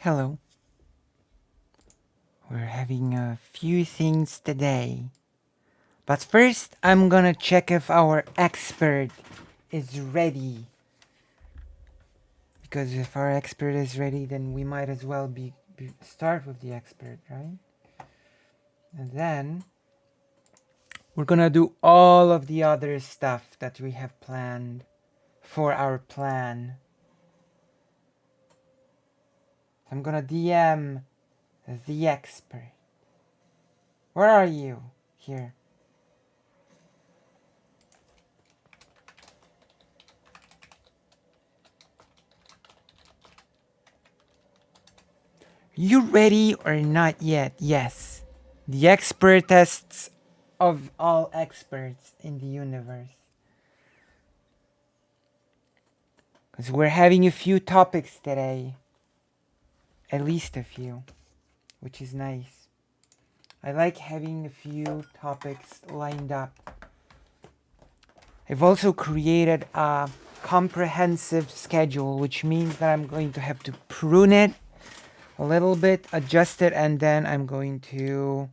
Hello. We're having a few things today. But first, I'm gonna check if our expert is ready. Because if our expert is ready, then we might as well start with the expert, right? And then we're gonna do all of the other stuff that we have planned for our plan. I'm gonna DM the expert. Where are you? Here. You ready or not yet? Yes. The expert tests of all experts in the universe. Because we're having a few topics today. At least a few. Which is nice. I like having a few topics lined up. I've also created a comprehensive schedule, which means that I'm going to have to prune it a little bit, adjust it, and then I'm going to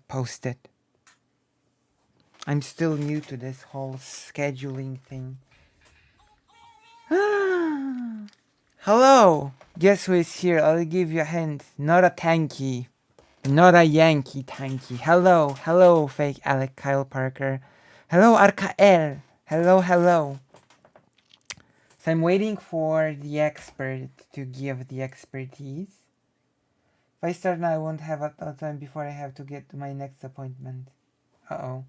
post it. I'm still new to this whole scheduling thing. Hello! Guess who is here? I'll give you a hint. Not a tanky. Not a Yankee tanky. Hello, hello, fake Alec Kyle Parker. Hello, Arkael. Hello, hello. So I'm waiting for the expert to give the expertise. If I start now, I won't have a time before I have to get to my next appointment. Uh-oh.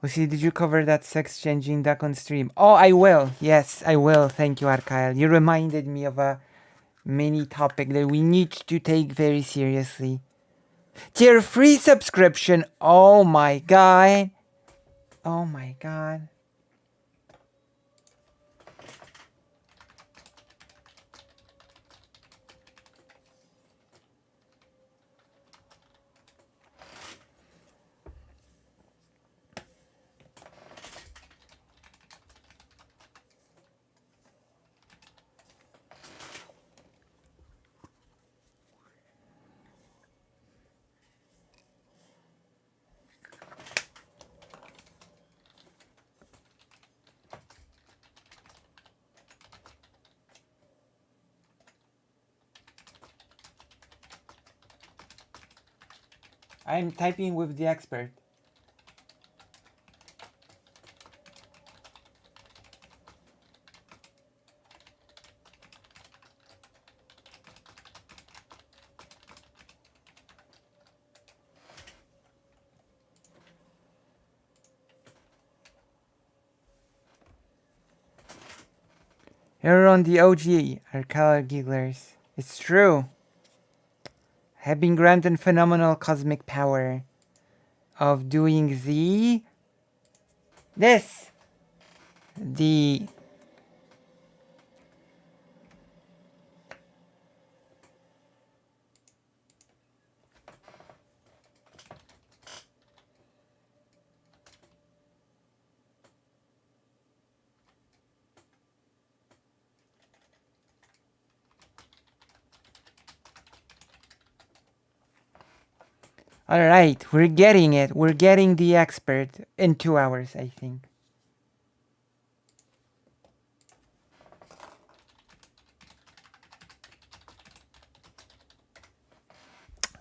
Lucy, did you cover that sex changing duck on stream? Oh, I will. Yes, I will. Thank you, Arkael. You reminded me of a mini topic that we need to take very seriously. Tier free subscription. Oh my god. Oh my god. I'm typing with the expert. You're on the OG, Arkael Gigglers. It's true. Have been granted phenomenal cosmic power of doing the Alright, we're getting it. We're getting the expert in 2 hours, I think.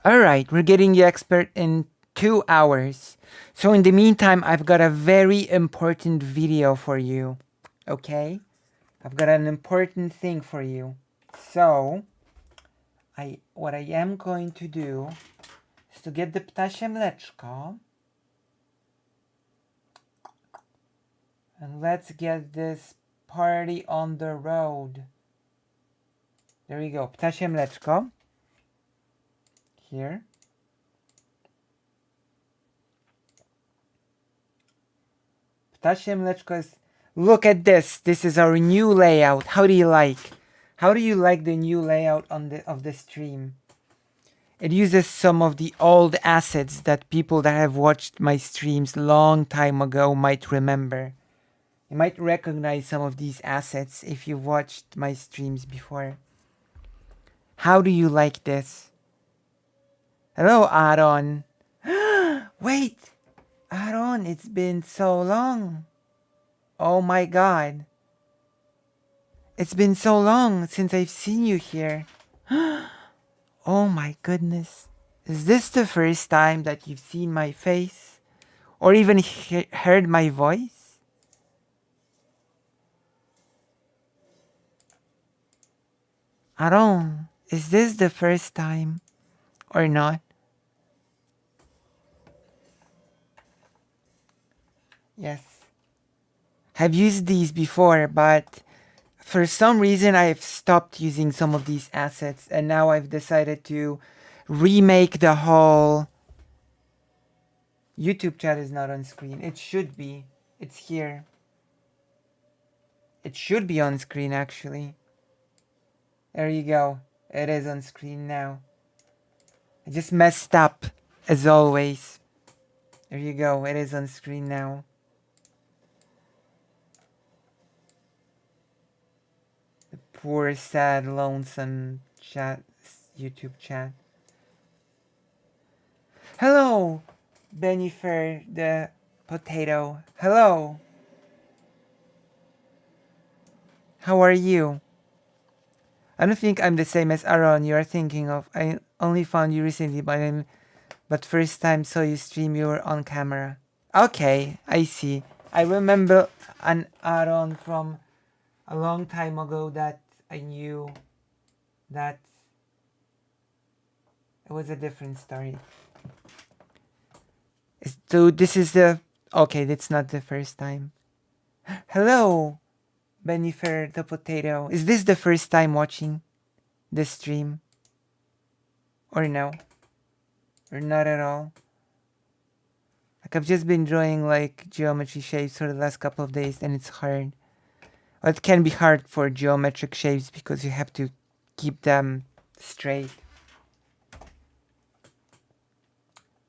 Alright, we're getting the expert in 2 hours. So in the meantime, I've got a very important video for you. Okay? I've got an important thing for you. So, what I am going to do is to get the ptasie mleczko. And let's get this party on the road. There we go. Ptasie mleczko. Here. Ptasie mleczko is Look at this. This is our new layout. How do you like? How do you like the new layout of the stream? It uses some of the old assets that people that have watched my streams long time ago might remember. You might recognize some of these assets if you watched my streams before. How do you like this? Hello, Aaron. Wait, Aaron, it's been so long. Oh my god. It's been so long since I've seen you here. Oh my goodness. Is this the first time that you've seen my face? Or even heard my voice? Aaron, is this the first time? Or not? Yes. I've used these before, but for some reason I've stopped using some of these assets, and now I've decided to remake the whole YouTube chat. Is not on screen. It should be. It's here. It should be on screen actually. There you go. It is on screen now. I just messed up as always. There you go. It is on screen now. The poor, sad, lonesome chat, YouTube chat. Hello, Benifer the potato. Hello. How are you? I don't think I'm the same as Aaron you are thinking of. I only found you recently, but first time saw you stream, you were on camera. Okay, I see. I remember an Aaron from a long time ago that I knew that it was a different story. So this is the... Okay, that's not the first time. Hello, Benifer the potato. Is this the first time watching this stream? Or no? Or not at all? Like I've just been drawing like geometry shapes for the last couple of days and it's hard. Well, it can be hard for geometric shapes because you have to keep them straight.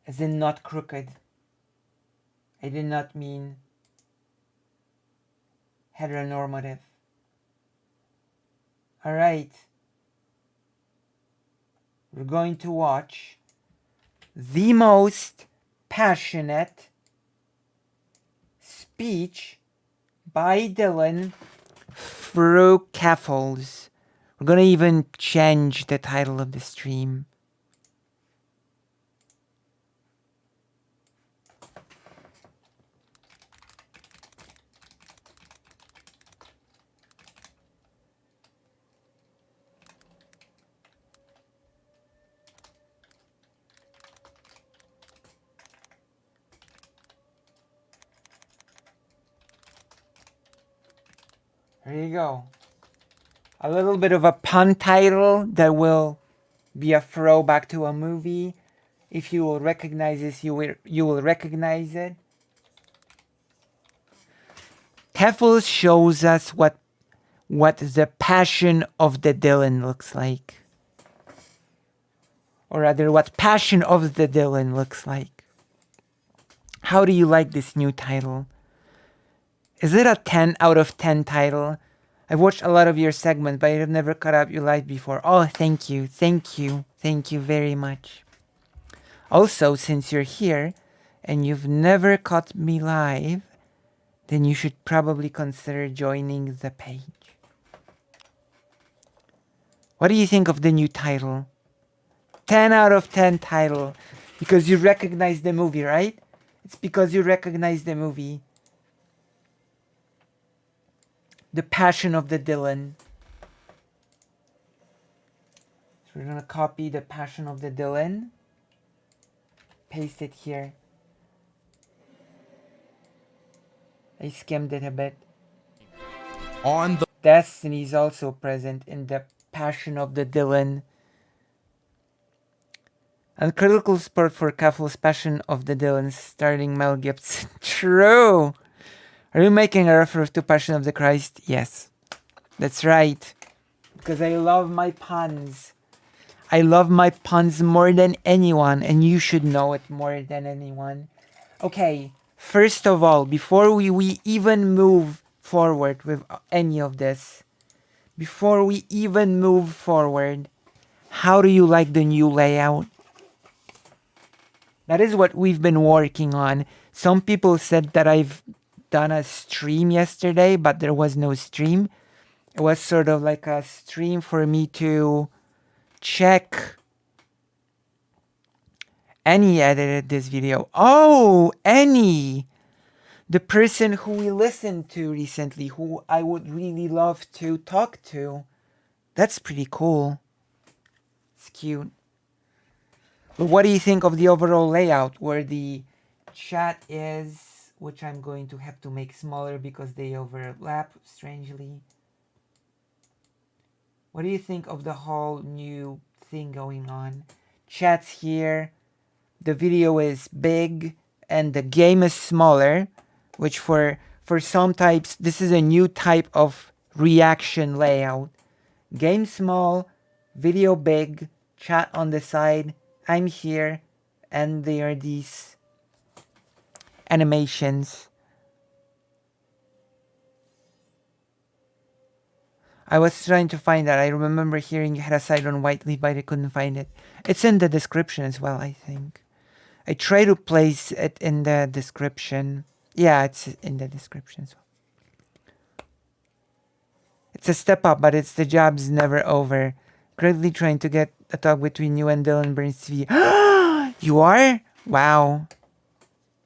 As in not crooked. I did not mean heteronormative. Alright. We're going to watch the most passionate speech by Dylan through Caffles. We're gonna even change the title of the stream. There you go. A little bit of a pun title that will be a throwback to a movie. If you will recognize this, you will recognize it. Keffel shows us what the passion of the Dylan looks like. Or rather, what passion of the Dylan looks like. How do you like this new title? Is it a 10 out of 10 title? I've watched a lot of your segments, but I've never caught up your live before. Oh, thank you. Thank you. Thank you very much. Also, since you're here and you've never caught me live, then you should probably consider joining the page. What do you think of the new title? 10 out of 10 title. Because you recognize the movie, right? It's because you recognize the movie. The Passion of the Dylan. So we're gonna copy the Passion of the Dylan. Paste it here. I skimmed it a bit. On the Destiny is also present in the Passion of the Dylan. And critical support for Kaffel's Passion of the Dylan starring Mel Gibson. True! Are you making a reference to Passion of the Christ? Yes. That's right. Because I love my puns. I love my puns more than anyone, and you should know it more than anyone. Okay, first of all, before we even move forward with any of this, before we even move forward, how do you like the new layout? That is what we've been working on. Some people said that I've done a stream yesterday, but there was no stream. It was sort of like a stream for me to check. Annie edited this video. Oh, Annie! The person who we listened to recently, who I would really love to talk to. That's pretty cool. It's cute. But what do you think of the overall layout where the chat is, which I'm going to have to make smaller because they overlap strangely. What do you think of the whole new thing going on? Chat's here, the video is big, and the game is smaller, which for some types, this is a new type of reaction layout. Game small, video big, chat on the side, I'm here, and there are these animations. I was trying to find that. I remember hearing you had a site on Whiteleaf, but I couldn't find it. It's in the description as well, I think. I try to place it in the description. Yeah, it's in the description as well. It's a step up, but it's the job's never over. Greatly trying to get a talk between you and Dylan Burns TV. You are? Wow.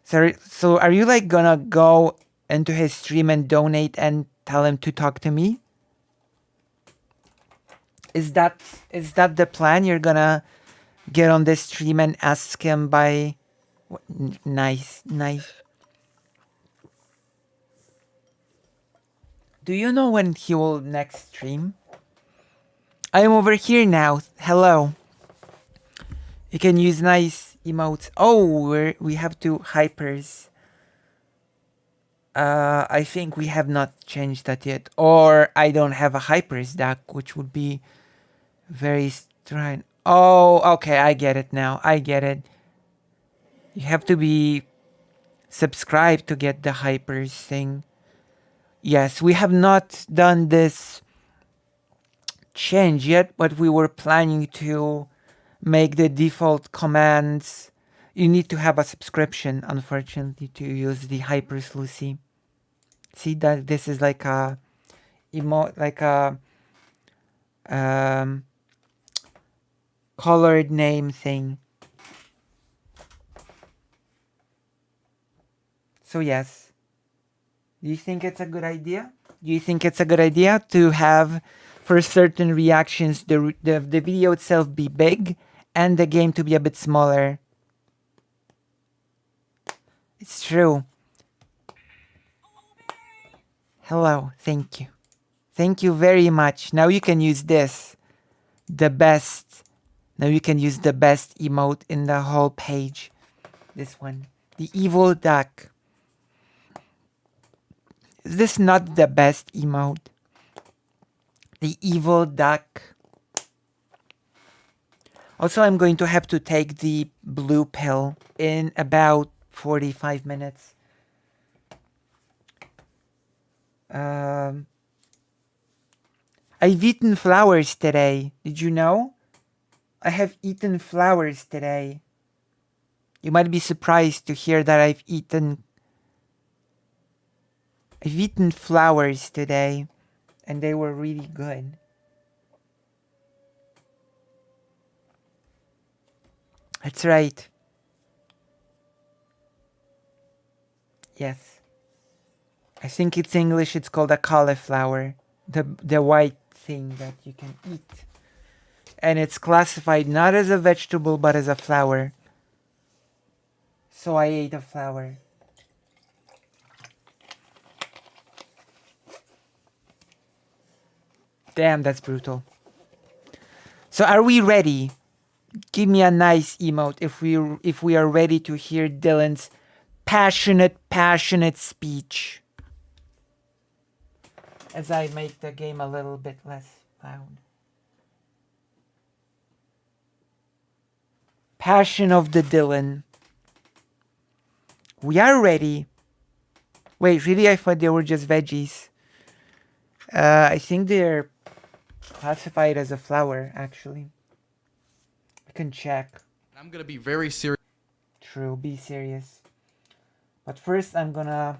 So are you like gonna go into his stream and donate and tell him to talk to me? Is that the plan? You're gonna get on this stream and ask him by... Nice. Do you know when he will next stream? I am over here now. Hello. You can use nice emotes. Oh, we have two hypers. I think we have not changed that yet. Or I don't have a hyper stack, which would be very strange. Oh, okay, I get it now. I get it. You have to be subscribed to get the hypers thing. Yes, we have not done this change yet, but we were planning to make the default commands. You need to have a subscription, unfortunately, to use the hypers, Lucy. See that this is like a colored name thing. So yes. Do you think it's a good idea? Do you think it's a good idea to have, for certain reactions, the video itself be big and the game to be a bit smaller? It's true. Hello, thank you. Thank you very much. Now you can use this. The best. Now you can use the best emote in the whole page. This one. The evil duck. Is this not the best emote? The evil duck. Also, I'm going to have to take the blue pill in about 45 minutes. I've eaten flowers today. Did you know? I have eaten flowers today. You might be surprised to hear that I've eaten flowers today, and they were really good. That's right. Yes. I think it's English, it's called a cauliflower. The white thing that you can eat. And it's classified not as a vegetable, but as a flower. So I ate a flower. Damn, that's brutal. So are we ready? Give me a nice emote if we are ready to hear Dylan's passionate speech. as I make the game a little bit less loud. Passion of the Dylan. We are ready. Wait, really? I thought they were just veggies. I think they're classified as a flower, actually. I can check. I'm gonna be very serious. True, be serious. But first, I'm gonna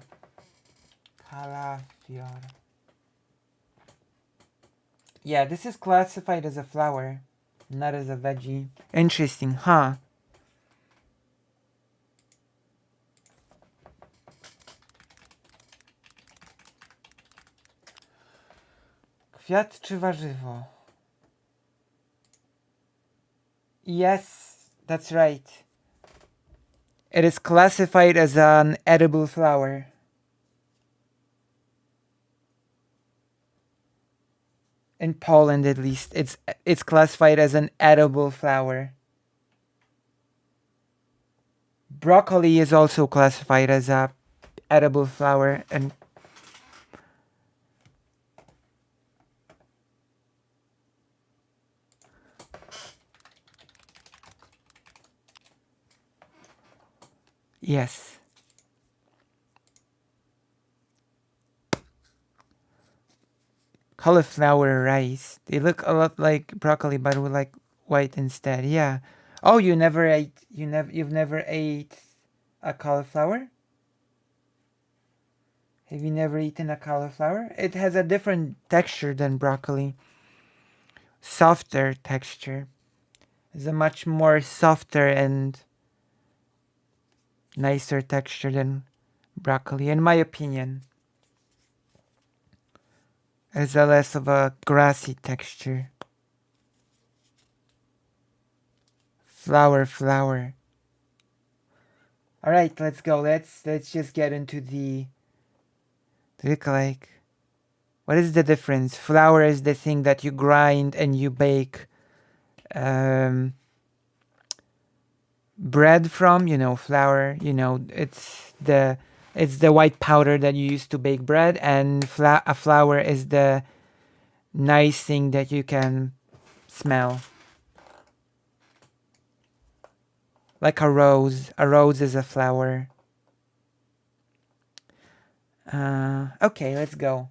cauliflower. Yeah, this is classified as a flower, not as a veggie. Interesting, huh? Kwiat czy warzywo? Yes, that's right. It is classified as an edible flower. In Poland, at least, it's classified as an edible flower. Broccoli is also classified as a edible flower, and yes. Cauliflower rice. They look a lot like broccoli, but with like white instead. Yeah. Oh, you've never ate a cauliflower? Have you never eaten a cauliflower? It has a different texture than broccoli. Softer texture. It's a much more softer and nicer texture than broccoli, in my opinion. It's a less of a grassy texture. Flower. All right, let's go. Let's just get into the. Look like. What is the difference? Flour is the thing that you grind and you bake bread from. You know, flour. You know, it's the white powder that you use to bake bread, and a flower is the nice thing that you can smell. Like a rose. A rose is a flower. Okay, let's go.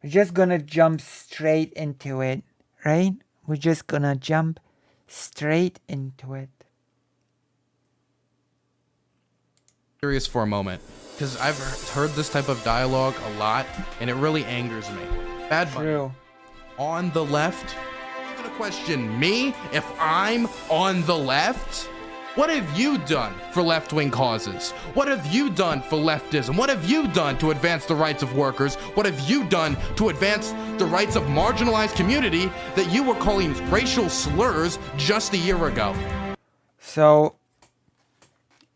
We're just gonna jump straight into it, right? We're just gonna jump straight into it. Serious for a moment, because I've heard this type of dialogue a lot, and it really angers me. Bad Bunny. True. On the left, you're gonna question me if I'm on the left? What have you done for left-wing causes? What have you done for leftism? What have you done to advance the rights of workers? What have you done to advance the rights of marginalized community that you were calling racial slurs just a year ago? So,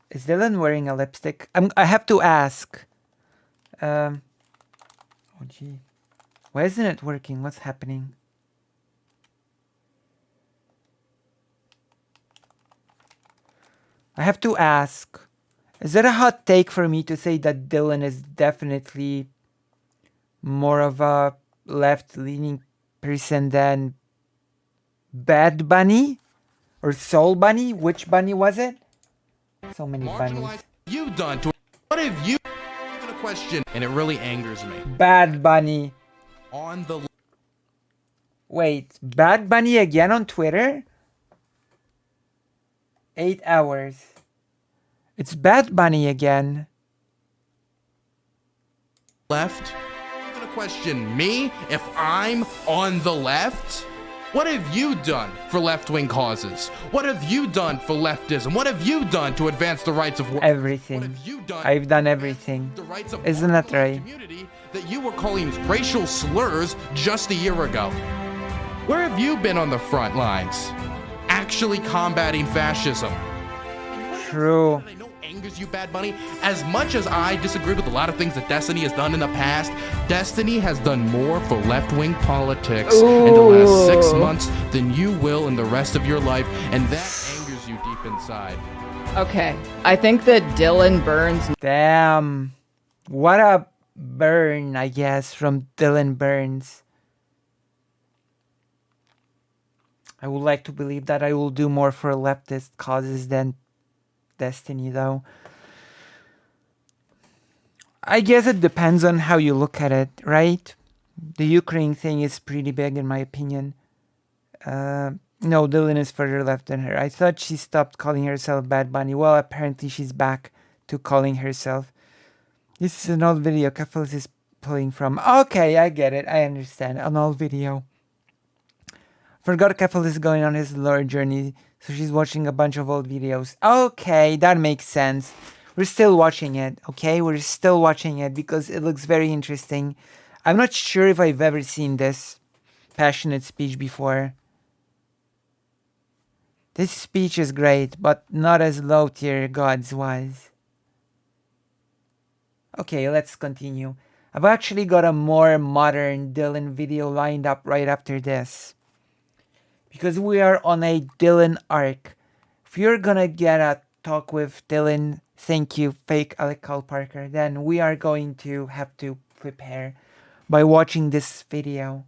is Dylan wearing a lipstick? I have to ask. Oh gee. Why isn't it working? What's happening? I have to ask. Is it a hot take for me to say that Dylan is definitely more of a left-leaning person than Bad Bunny? Or Soul Bunny? Which bunny was it? So many bunnies. You done to what have you a question, and it really angers me. Bad Bunny. On the Wait, Bad Bunny again on Twitter? 8 hours. It's Bad Bunny again. left, you're gonna question me if I'm on the left? What have you done for left-wing causes? What have you done for leftism? What have you done to advance the rights of everything? What have you done? I've done everything. The rights of Isn't that right? Community that you were calling racial slurs just a year ago. Where have you been on the front lines? Actually combating fascism. True. I know angers you, Bad Bunny. As much as I disagree with a lot of things that Destiny has done in the past, Destiny has done more for left-wing politics in the last 6 months than you will in the rest of your life, and that angers you deep inside. Okay, I think that Dylan Burns. Damn. What a burn, I guess, from Dylan Burns. I would like to believe that I will do more for leftist causes than Destiny, though. I guess it depends on how you look at it, right? The Ukraine thing is pretty big in my opinion. No, Dylan is further left than her. I thought she stopped calling herself Bad Bunny. Well, apparently she's back to calling herself. This is an old video Kefils is pulling from. Okay, I get it. I understand. An old video. Forgot Kefil is going on his lore journey, so she's watching a bunch of old videos. Okay, that makes sense. We're still watching it, okay? We're still watching it because it looks very interesting. I'm not sure if I've ever seen this passionate speech before. This speech is great, but not as low tier God's was. Okay, let's continue. I've actually got a more modern Dylan video lined up right after this. Because we are on a Dylan arc. If you're gonna get a talk with Dylan, thank you, fake Alec Cole Parker, then we are going to have to prepare by watching this video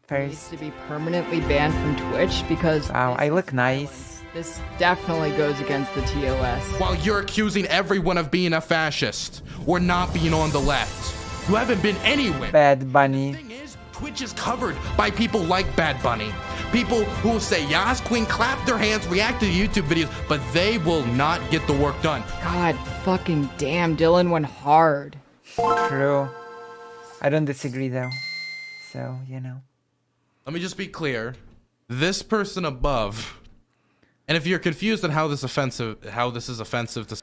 Needs first. to be permanently banned from Twitch because Wow, I look nice. this definitely goes against the TOS. While you're accusing everyone of being a fascist or not being on the left. You haven't been anywhere. Bad Bunny. The thing is, Twitch is covered by people like Bad Bunny. People who will say Yas Queen, clap their hands, react to YouTube videos, but they will not get the work done. God fucking damn, Dylan went hard. True. I don't disagree though. So, you know. Let me just be clear. This person above, and if you're confused on how this is offensive to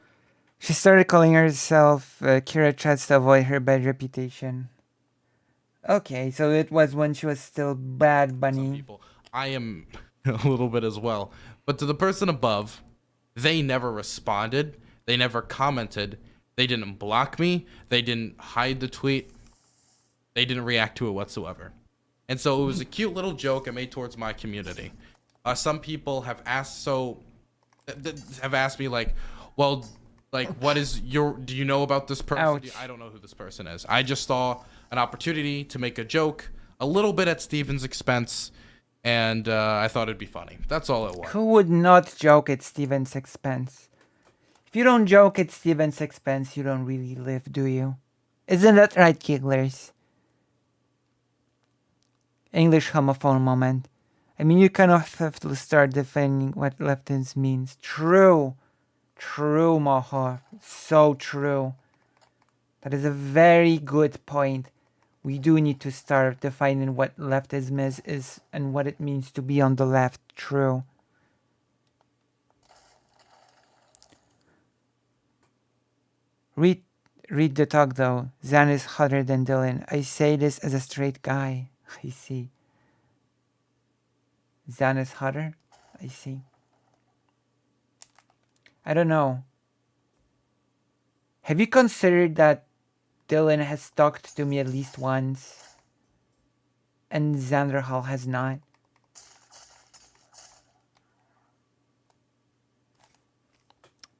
She started calling herself Kira Chats to avoid her bad reputation. Okay, so it was when she was still Bad some Bunny. people, I am a little bit as well. But to the person above, they never responded. They never commented. They didn't block me. They didn't hide the tweet. They didn't react to it whatsoever. And so it was a cute little joke I made towards my community. Some people have asked me like, well, like, do you know about this person? Ouch. I don't know who this person is. I just saw an opportunity to make a joke a little bit at Steven's expense, and I thought it'd be funny. That's all it was. Who would not joke at Steven's expense? If you don't joke at Steven's expense, you don't really live, do you? Isn't that right, Gigglers? English homophone moment. I mean, you kind of have to start defending what leftist means. True. True, Moho. So true. That is a very good point. We do need to start defining what leftism is and what it means to be on the left. True. Read the talk though. Zan is hotter than Dylan. I say this as a straight guy. I see. Zan is hotter? I see. I don't know. Have you considered that Dylan has talked to me at least once and Xander Hall has not?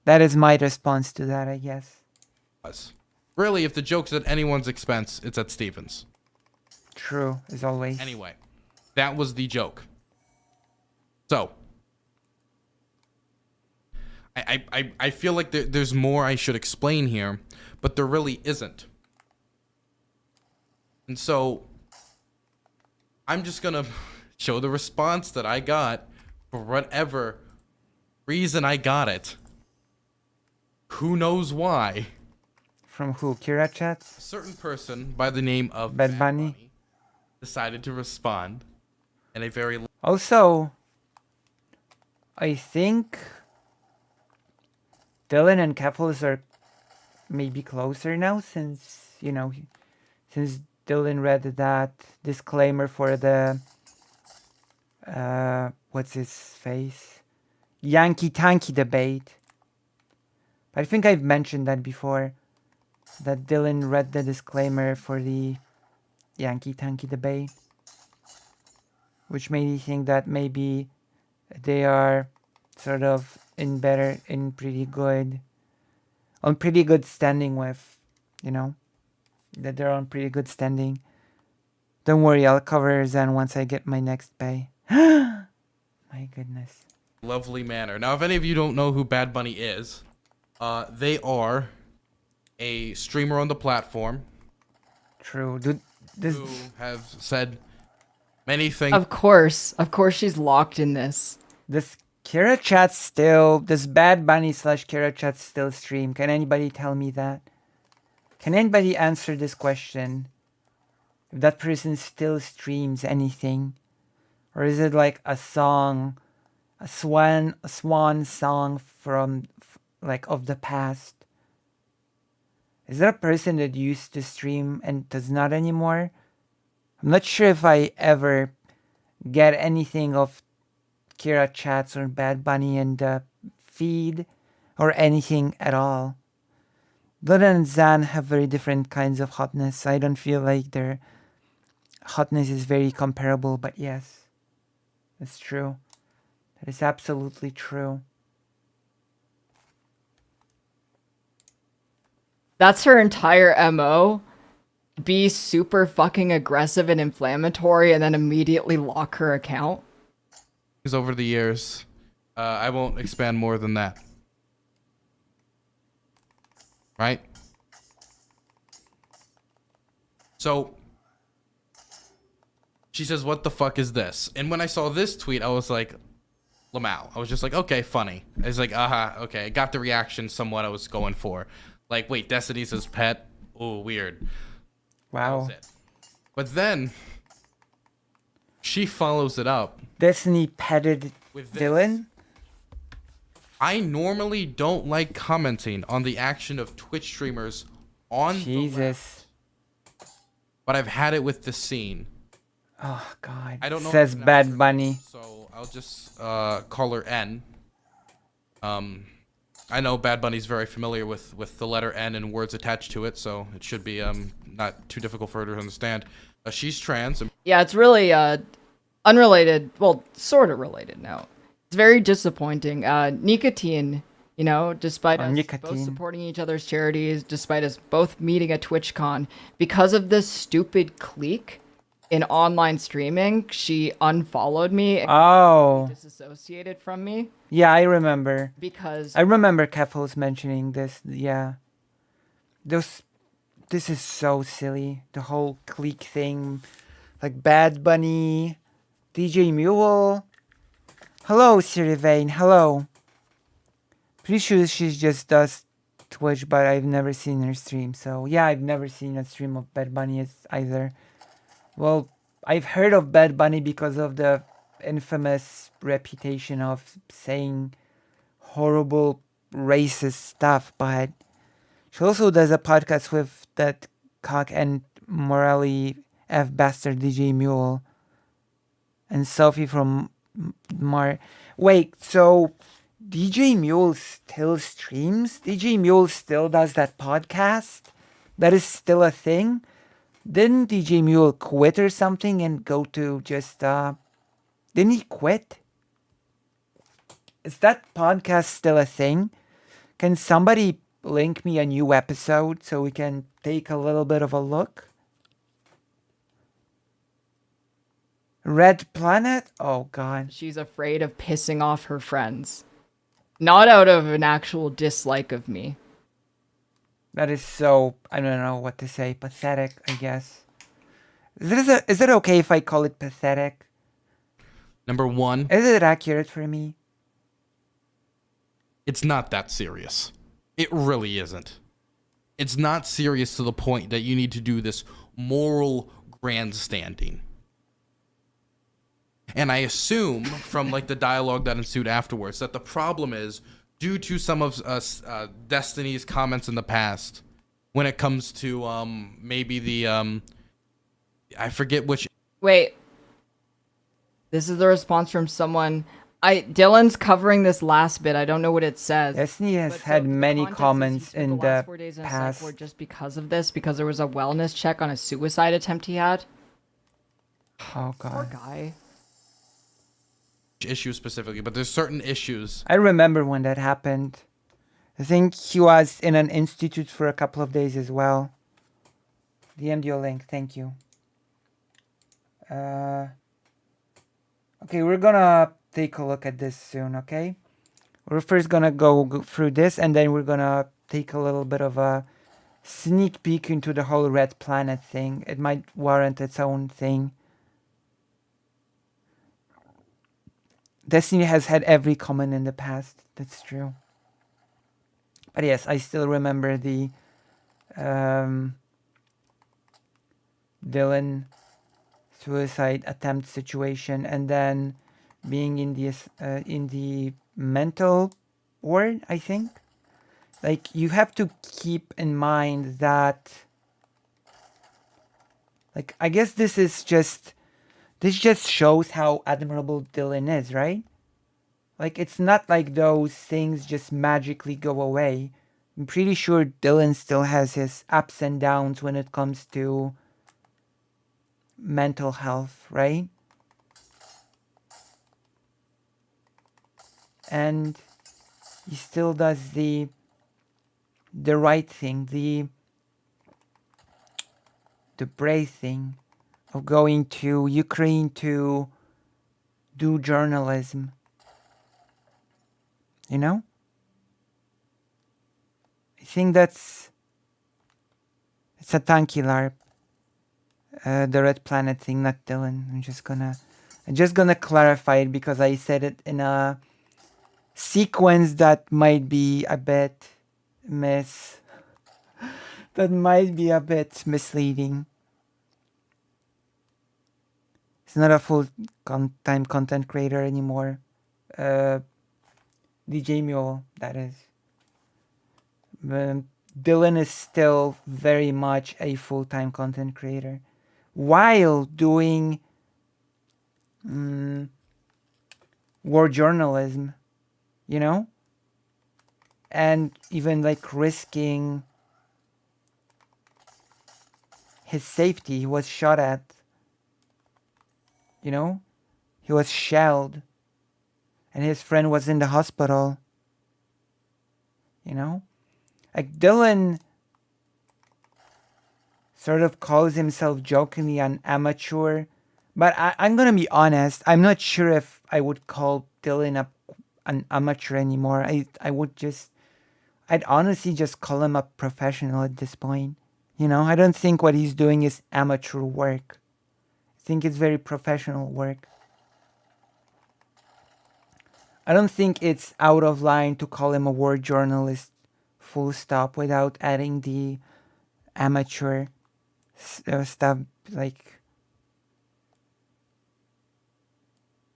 That is my response to that, I guess. Really, if the joke's at anyone's expense, it's at Steven's. True, as always. Anyway, that was the joke. So, I feel like there's more I should explain here, but there really isn't. And so, I'm just gonna show the response that I got for whatever reason I got it. Who knows why? From who? Kira Chats? A certain person by the name of Bad Bunny decided to respond in a very... Also, I think Dylan and Keffels are maybe closer now since, you know, since Dylan read that disclaimer for the, what's his face? Yankee Tanky debate. I think I've mentioned that before, that Dylan read the disclaimer for the Yankee Tanky debate, which made me think that maybe they are sort of on pretty good standing with, you know, that they're on pretty good standing. Don't worry, I'll cover Zen once I get my next pay. My goodness. Lovely manner. Now, if any of you don't know who Bad Bunny is, they are a streamer on the platform. True. Dude, this who have said many things. Of course she's locked in this. this Kira chat still, this Bad Bunny / Kira chat still stream. Can anybody tell me that? Can anybody answer this question? If that person still streams anything, or is it like a song, a swan song from like of the past? Is there a person that used to stream and does not anymore? I'm not sure if I ever get anything of Kira chats or Bad Bunny in the feed or anything at all. Dylan and Zan have very different kinds of hotness. I don't feel like their hotness is very comparable, but yes, that's true. That is absolutely true. That's her entire MO. Be super fucking aggressive and inflammatory and then immediately lock her account. Over the years. I won't expand more than that. Right? So, she says, what the fuck is this? And when I saw this tweet, I was like, Lamau. I was just like, okay, funny. It's like, okay. I got the reaction somewhat I was going for. Like, wait, Destiny's his pet? Ooh, weird. Wow. That was it. But then, she follows it up. Destiny petted With this. Dylan? I normally don't like commenting on the action of Twitch streamers on the left, Jesus. but I've had it with this scene. Oh, God. I don't know. Says how to Bad pronounce her Bunny. name, so I'll just call her N. I know Bad Bunny's very familiar with the letter N and words attached to it, so it should be not too difficult for her to understand. She's trans. Yeah, it's really unrelated. Well, sort of related now. It's very disappointing. Nicotine, you know, despite us both supporting each other's charities, despite us both meeting at TwitchCon, because of this stupid clique in online streaming, she unfollowed me. Oh. Disassociated from me. Yeah, I remember. Because I remember Kefos mentioning this. Yeah. This is so silly. The whole clique thing. Like Bad Bunny, DJ Mule. Hello, Siri Vane. Hello. Pretty sure she just does Twitch, but I've never seen her stream. So, yeah, I've never seen a stream of Bad Bunny either. Well, I've heard of Bad Bunny because of the infamous reputation of saying horrible racist stuff, but she also does a podcast with that cock and morally F bastard DJ Mule and Sophie from Wait, so DJ Mule still streams? DJ Mule still does that podcast? That is still a thing? Didn't DJ Mule quit or something and go to just, didn't he quit? Is that podcast still a thing? Can somebody link me a new episode so we can take a little bit of a look? Red Planet? Oh, God. she's afraid of pissing off her friends. Not out of an actual dislike of me. That is so, I don't know what to say, pathetic, I guess. Is it okay if I call it pathetic? Number one, Is it accurate for me? it's not that serious. It really isn't. It's not serious to the point that you need to do this moral grandstanding. And I assume from like the dialogue that ensued afterwards that the problem is due to some of Destiny's comments in the past when it comes to maybe the I forget which. Wait. This is the response from someone. Dylan's covering this last bit. I don't know what it says. Destiny has But had so the many context is comments he spent in the last the 4 days in a psych past. ward just because of this, because there was a wellness check on a suicide attempt he had. Oh, Poor God. guy. Issue specifically, but there's certain issues. I remember when that happened. I think he was in an institute for a couple of days as well. DM'd you a link. Thank you. Okay, we're gonna take a look at this soon, okay? We're first gonna go through this, and then we're gonna take a little bit of a sneak peek into the whole red planet thing. It might warrant its own thing. Destiny has had every comment in the past. That's true. But yes, I still remember the Dylan suicide attempt situation, and then being in the mental ward, I think. Like, you have to keep in mind that, like, I guess this just shows how admirable Dylan is, right? Like, it's not like those things just magically go away. I'm pretty sure Dylan still has his ups and downs when it comes to mental health, right? And he still does the right thing, the brave thing of going to Ukraine to do journalism. You know? I think it's a Tanky LARP. The Red Planet thing, not Dylan. I'm just gonna clarify it because I said it in a sequence that might be a bit misleading. It's not a full-time content creator anymore. DJ Mule, that is. Dylan is still very much a full-time content creator while doing war journalism, you know? And even like risking his safety. He was shot at, you know? He was shelled. And his friend was in the hospital. You know? Like, Dylan sort of calls himself jokingly an amateur. But I'm gonna be honest, I'm not sure if I would call Dylan an amateur anymore. I'd honestly just call him a professional at this point. You know, I don't think what he's doing is amateur work. I think it's very professional work. I don't think it's out of line to call him a war journalist, full stop, without adding the amateur stuff, like,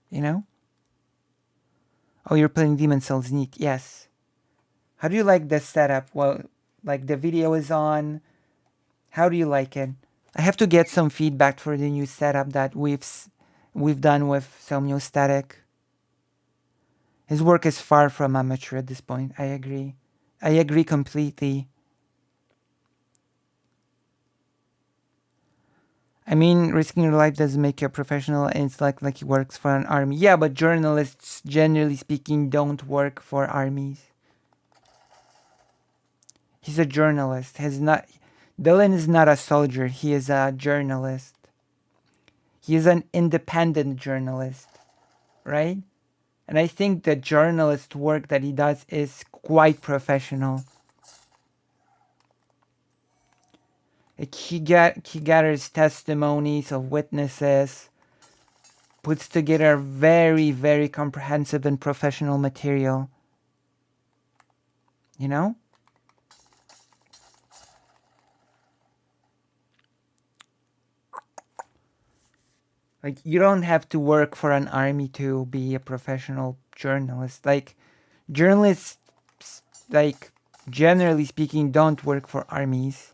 you know? Oh, you're playing Demon Souls Neat. Yes. How do you like the setup? Well, like, the video is on. How do you like it? I have to get some feedback for the new setup that we've done with Somnio Static. His work is far from amateur at this point. I agree. I agree completely. I mean, risking your life doesn't make you a professional, and it's like he works for an army. Yeah, but journalists, generally speaking, don't work for armies. He's a journalist. Dylan is not a soldier. He is a journalist. He is an independent journalist, right? And I think the journalist work that he does is quite professional. Like, he gathers testimonies of witnesses, puts together very, very comprehensive and professional material. You know? Like, you don't have to work for an army to be a professional journalist. Like, journalists, like, generally speaking, don't work for armies.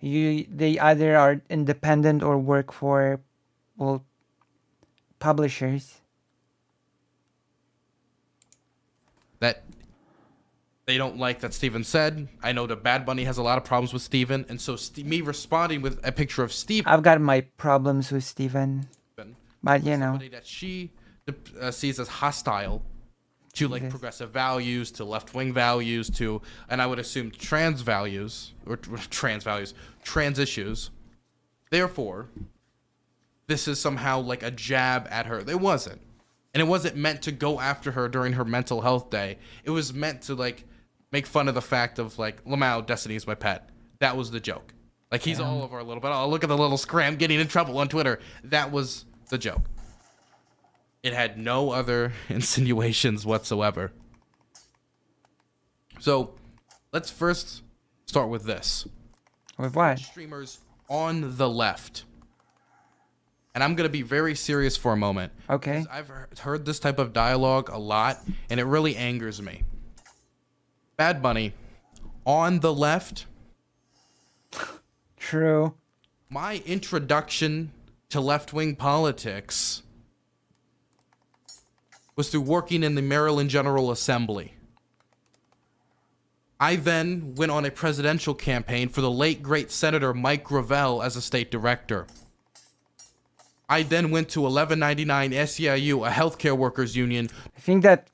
They either are independent or work for, well, publishers. That they don't like that Steven said. I know that Bad Bunny has a lot of problems with Steven, and so me responding with a picture of Steven. I've got my problems with Steven, but you know. Somebody that she sees as hostile. to like progressive values, to left-wing values, to, and I would assume trans values, or trans issues. Therefore, this is somehow like a jab at her. It wasn't. And it wasn't meant to go after her during her mental health day. It was meant to like make fun of the fact of like, Lamau, Destiny is my pet. That was the joke. Like, he's all over a little bit. Oh, look at the little scram getting in trouble on Twitter. That was the joke. It had no other insinuations whatsoever. So, let's first start with this. With what? Streamers on the left. And I'm going to be very serious for a moment. Okay. I've heard this type of dialogue a lot, and it really angers me. Bad Bunny, on the left. True. My introduction to left-wing politics was through working in the Maryland General Assembly. I then went on a presidential campaign for the late great Senator Mike Gravel as a state director. I then went to 1199 SEIU, a healthcare workers union. I think that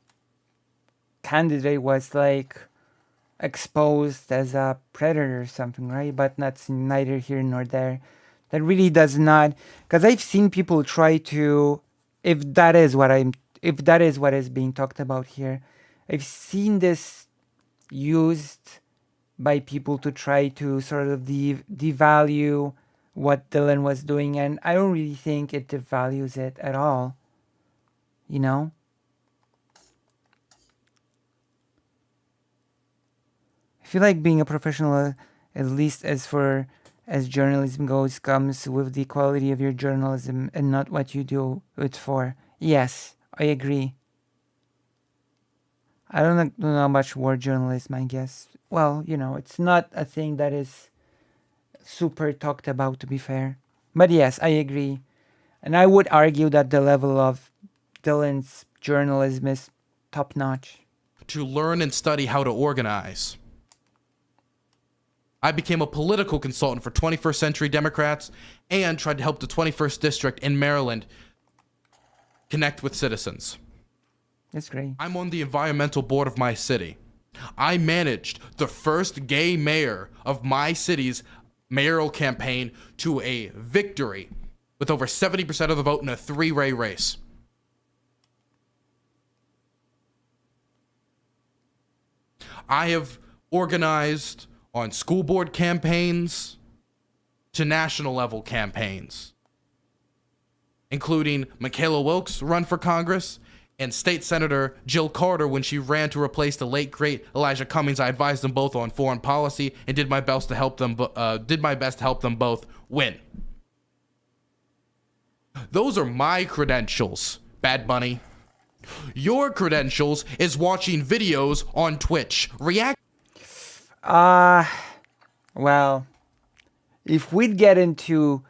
candidate was like exposed as a predator or something, right? But that's neither here nor there. That really does not, because I've seen people try to, if that is what is being talked about here, I've seen this used by people to try to sort of devalue what Dylan was doing, and I don't really think it devalues it at all. You know? I feel like being a professional, at least as journalism goes, comes with the quality of your journalism and not what you do it for. Yes, I agree. I don't know much war journalism, I guess. Well, you know, it's not a thing that is super talked about, to be fair. But yes, I agree. And I would argue that the level of Dylan's journalism is top notch. To learn and study how to organize. I became a political consultant for 21st Century Democrats and tried to help the 21st District in Maryland connect with citizens. That's great. I'm on the environmental board of my city. I managed the first gay mayor of my city's mayoral campaign to a victory with over 70% of the vote in a three-way race. I have organized on school board campaigns to national level campaigns, including Michaela Wilkes' run for Congress and State Senator Jill Carter when she ran to replace the late great Elijah Cummings. I advised them both on foreign policy and did my best to help them both win. Those are my credentials, Bad Bunny. Your credentials is watching videos on Twitch. Well, if we'd get into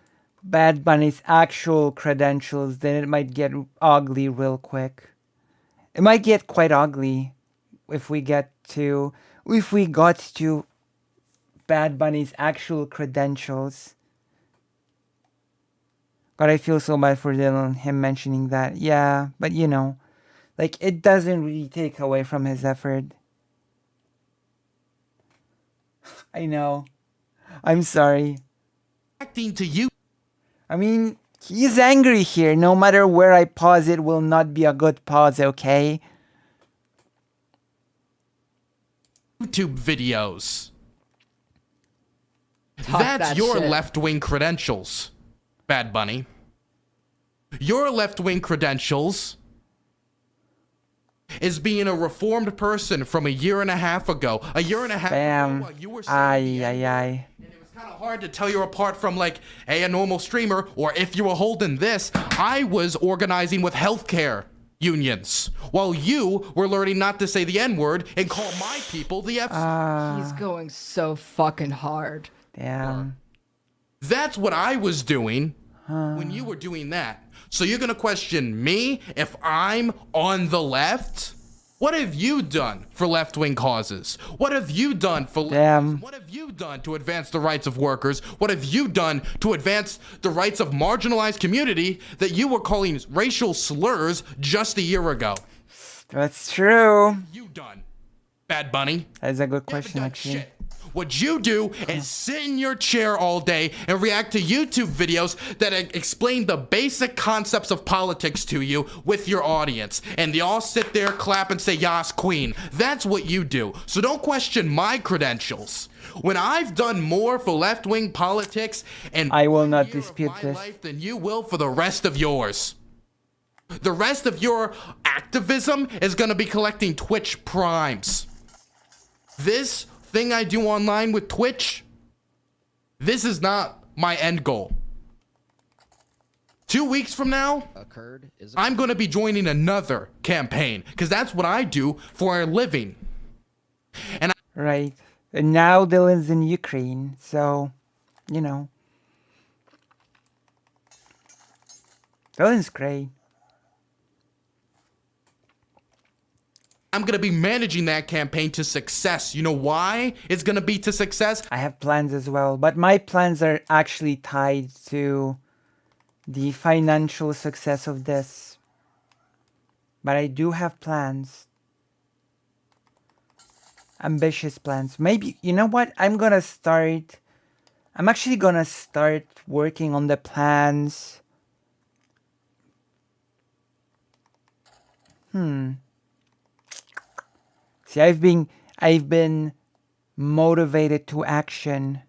Bad Bunny's actual credentials, then it might get ugly real quick. It might get quite ugly if we got to Bad Bunny's actual credentials. God, I feel so bad for Dylan, him mentioning that. Yeah, but you know, like, it doesn't really take away from his effort. I know. I'm sorry. Acting to you. I mean, he's angry here. No matter where I pause, it will not be a good pause, okay? YouTube videos. That's your shit. left-wing credentials, Bad Bunny. Your left-wing credentials is being a reformed person from a year and a half ago. A year and a half ago, while you were saying Ay. and it was kind of hard to tell you apart from, like, hey, a normal streamer, or if you were holding this. I was organizing with healthcare unions while you were learning not to say the N-word and call my people the F. He's going so fucking hard. Damn. That's what I was doing when you were doing that. So you're going to question me if I'm on the left? What have you done for left-wing causes? What have you done for leftism? What have you done to advance the rights of workers? What have you done to advance the rights of marginalized community that you were calling racial slurs just a year ago? That's true. You done, Bad Bunny? That's a good You haven't question, done actually. shit. What you do is sit in your chair all day and react to YouTube videos that explain the basic concepts of politics to you with your audience. And they all sit there, clap, and say, Yas Queen. That's what you do. So don't question my credentials. When I've done more for left-wing politics and I will 1 not year of dispute my this. life than you will for the rest of yours. The rest of your activism is going to be collecting Twitch primes. This thing I do online with Twitch, this is not my end goal. 2 weeks from now, I'm going to be joining another campaign because that's what I do for a living. And Right. And now Dylan's in Ukraine, so, you know. Dylan's great. I'm going to be managing that campaign to success. You know why it's going to be to success? I have plans as well, but my plans are actually tied to the financial success of this. But I do have plans. Ambitious plans. Maybe, you know what? I'm actually gonna start working on the plans. See, I've been motivated to action.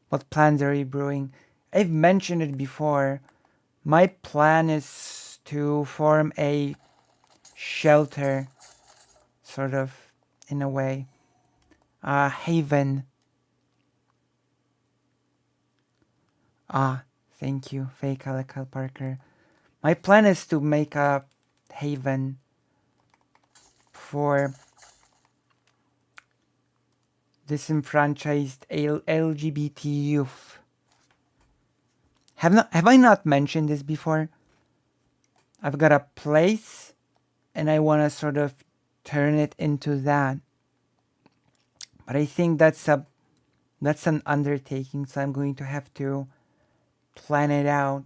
What plans are you brewing? I've mentioned it before. My plan is to form a shelter, sort of, in a way. A haven. Thank you, fake Alakal Parker. My plan is to make a haven for disenfranchised LGBT youth. Have I not mentioned this before? I've got a place and I want to sort of turn it into that. But I think that's an undertaking, so I'm going to have to plan it out.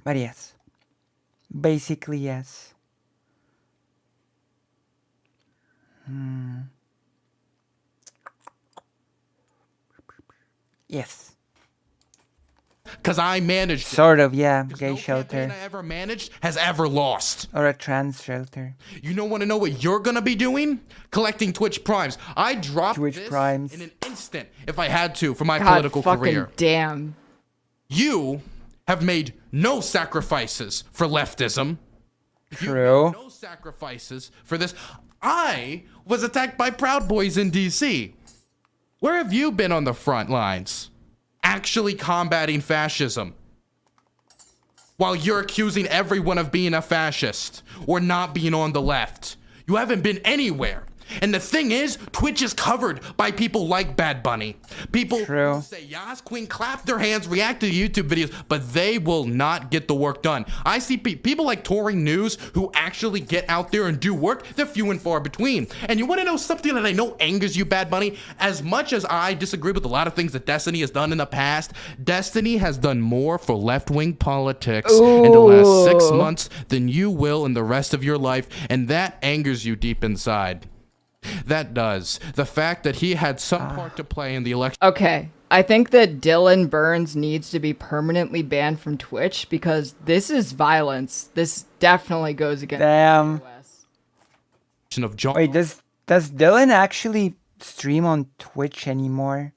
But yes. Basically, yes. Yes. Because I managed it. Sort of, yeah. 'Cause Gay no shelter. campaign I ever managed has ever lost. Or a trans shelter. You want to know what you're going to be doing? Collecting Twitch primes. I dropped Twitch this primes. in an instant if I had to for my God political fucking career. damn. You have made no sacrifices for leftism. True. No sacrifices for this. I was attacked by Proud Boys in DC. Where have you been on the front lines? Actually combating fascism. While you're accusing everyone of being a fascist or not being on the left. You haven't been anywhere. And the thing is, Twitch is covered by people like Bad Bunny. People who say, Yas Queen, clap their hands, react to YouTube videos, but they will not get the work done. I see people like Touring News who actually get out there and do work. They're few and far between. And you want to know something that I know angers you, Bad Bunny? As much as I disagree with a lot of things that Destiny has done in the past, Destiny has done more for left-wing politics in the last 6 months than you will in the rest of your life, and that angers you deep inside. That does. The fact that he had some part to play in the election. Okay, I think that Dylan Burns needs to be permanently banned from Twitch because this is violence. This definitely goes against Damn. the US. Of John. Wait, does Dylan actually stream on Twitch anymore?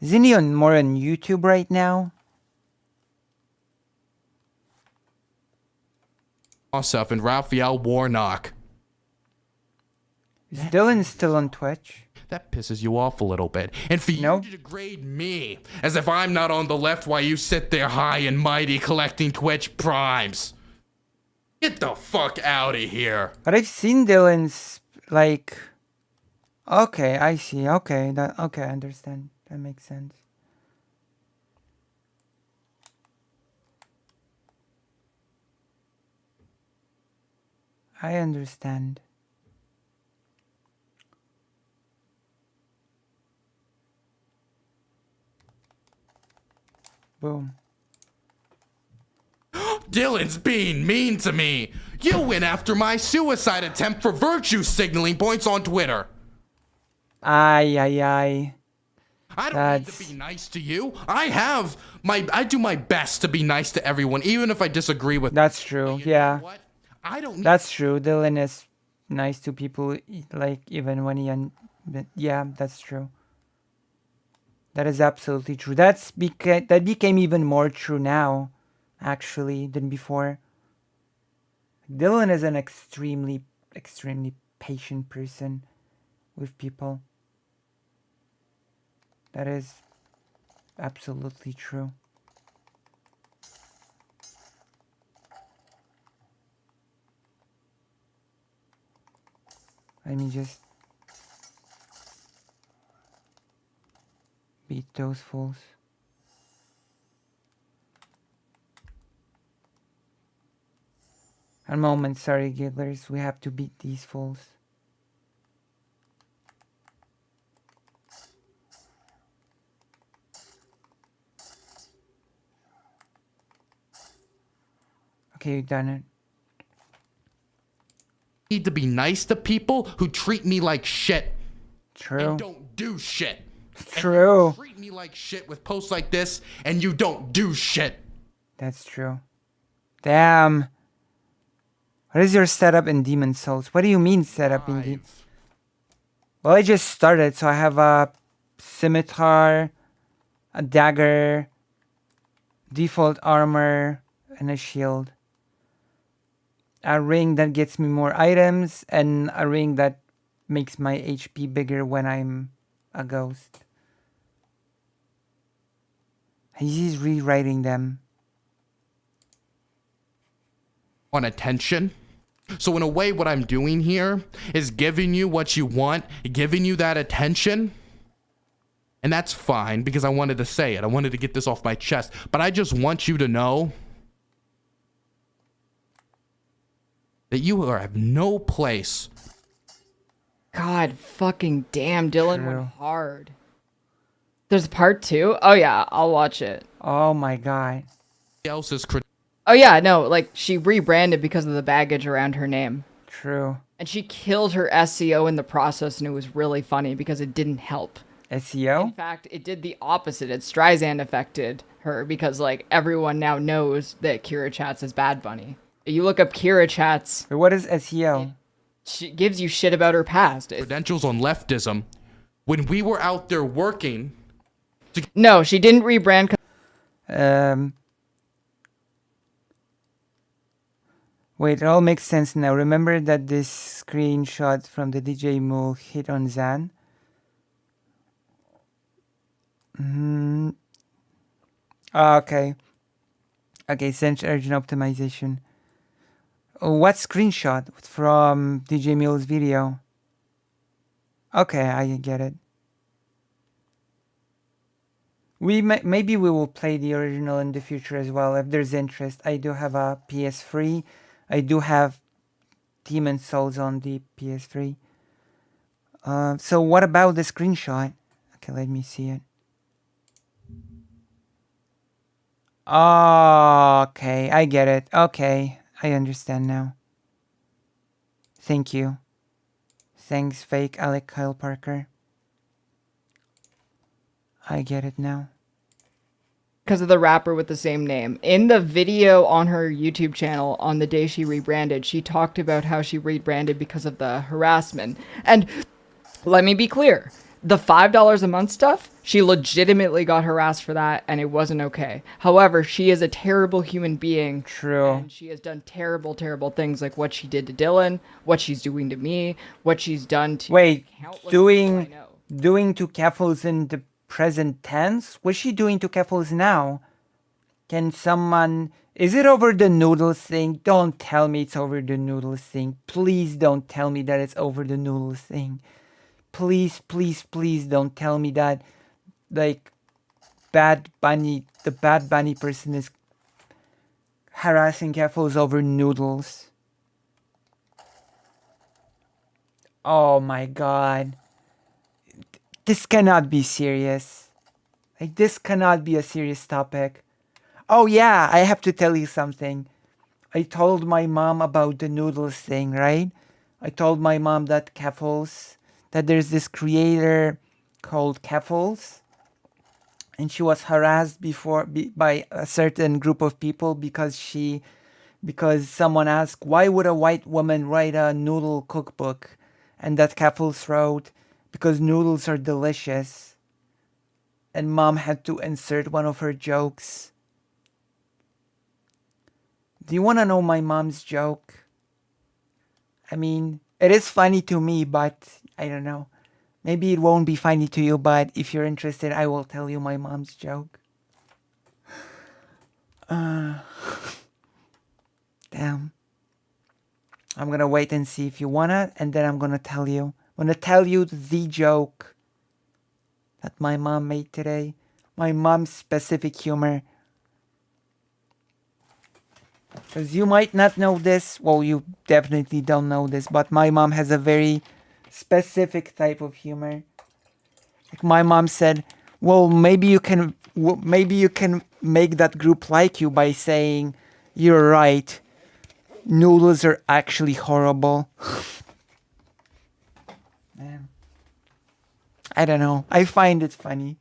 Isn't he more on YouTube right now? Ossoff and Raphael Warnock. Is Dylan still on Twitch? That pisses you off a little bit. And for you to degrade me as if I'm not on the left while you sit there high and mighty collecting Twitch primes. Get the fuck out of here. But I've seen Dylan's, like... Okay, I see. Okay, I understand. That makes sense. I understand. Boom. Dylan's being mean to me. You went after my suicide attempt for virtue signaling points on Twitter. Ay. I don't need to be nice to you. I do my best to be nice to everyone, even if I disagree with. That's true. Yeah. What? I don't. That's true. Dylan is nice to people, like even when yeah, that's true. That is absolutely true. That became even more true now, actually, than before. Dylan is an extremely patient person with people. That is absolutely true. Let me just beat those fools. A moment, sorry, Gigglers. We have to beat these fools. Okay, you've done it. Need to be nice to people who treat me like shit. True. And don't do shit. True. And you treat me like shit with posts like this, and you don't do shit. That's true. Damn. What is your setup in Demon Souls? What do you mean setup in Demon? Well, I just started, so I have a scimitar, a dagger, default armor, and a shield. A ring that gets me more items, and a ring that makes my HP bigger when I'm a ghost. He's rewriting them. On attention. So in a way, what I'm doing here is giving you what you want, giving you that attention. And that's fine, because I wanted to say it. I wanted to get this off my chest. But I just want you to know that you have no place. God fucking damn, Dylan went hard. There's part 2? Oh yeah, I'll watch it. Oh my god. Else's Oh yeah, no, like she rebranded because of the baggage around her name. True. And she killed her SEO in the process, and it was really funny because it didn't help. SEO? In fact, it did the opposite. It Streisand affected her because like everyone now knows that Kira Chats is Bad Bunny. You look up Kira Chats. What is SEO? She gives you shit about her past. Credentials on leftism. When we were out there working. No, she didn't rebrand. Wait, it all makes sense now. Remember that this screenshot from the DJ Mule hit on Zan? Okay. Okay, Sense Urgent Optimization. What screenshot? From DJ Mule's video? Okay, I get it. Maybe we will play the original in the future as well if there's interest. I do have a PS3. I do have Demon Souls on the PS3. So what about the screenshot? Okay, let me see it. Okay, I get it. Okay, I understand now. Thank you. Thanks, fake Alec Kyle Parker. I get it now. Because of the rapper with the same name. In the video on her YouTube channel on the day she rebranded, she talked about how she rebranded because of the harassment. And let me be clear. The $5 a month stuff, she legitimately got harassed for that, and it wasn't okay. However, she is a terrible human being. True. And she has done terrible, terrible things like what she did to Dylan, what she's doing to me, what she's done to countless doing people I know. Doing to Keffels in the present tense? What's she doing to Keffels now? Can someone... Is it over the noodles thing? Don't tell me it's over the noodles thing. Please don't tell me that it's over the noodles thing. Please, please, please don't tell me that, like, the Bad Bunny person is harassing Keffels over noodles. Oh my god. This cannot be serious. Like, this cannot be a serious topic. Oh yeah, I have to tell you something. I told my mom about the noodles thing, right? I told my mom that that there's this creator called Keffels, and she was harassed by a certain group of people because someone asked, why would a white woman write a noodle cookbook? And that Keffels wrote, because noodles are delicious. And mom had to insert one of her jokes. Do you want to know my mom's joke? I mean, it is funny to me, but I don't know. Maybe it won't be funny to you, but if you're interested, I will tell you my mom's joke. Damn. I'm gonna wait and see if you wanna, and then I'm gonna tell you. I'm gonna tell you the joke that my mom made today. My mom's specific humor. Because you might not know this. Well, you definitely don't know this, but my mom has a very specific type of humor. Like my mom said, well, maybe you can make that group like you by saying, you're right, noodles are actually horrible. Man. I don't know. I find it funny.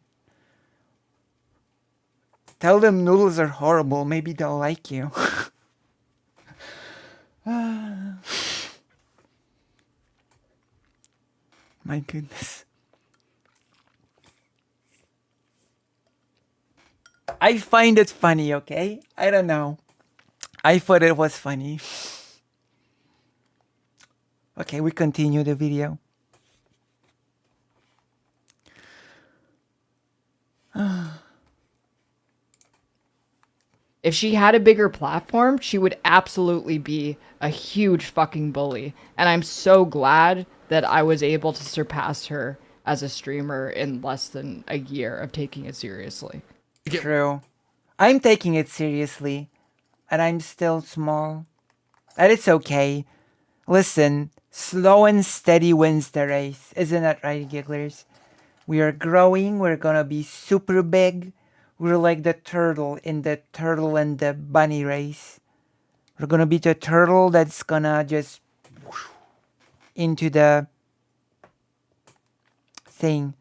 Tell them noodles are horrible. Maybe they'll like you. My goodness. I find it funny, okay? I don't know. I thought it was funny. Okay, we continue the video. If she had a bigger platform, she would absolutely be a huge fucking bully. And I'm so glad that I was able to surpass her as a streamer in less than a year of taking it seriously. True. I'm taking it seriously, and I'm still small. And it's okay. Listen, slow and steady wins the race. Isn't that right, Gigglers? We are growing. We're gonna be super big. We're like the turtle in the turtle and the bunny race. We're gonna be the turtle that's gonna just into the thing.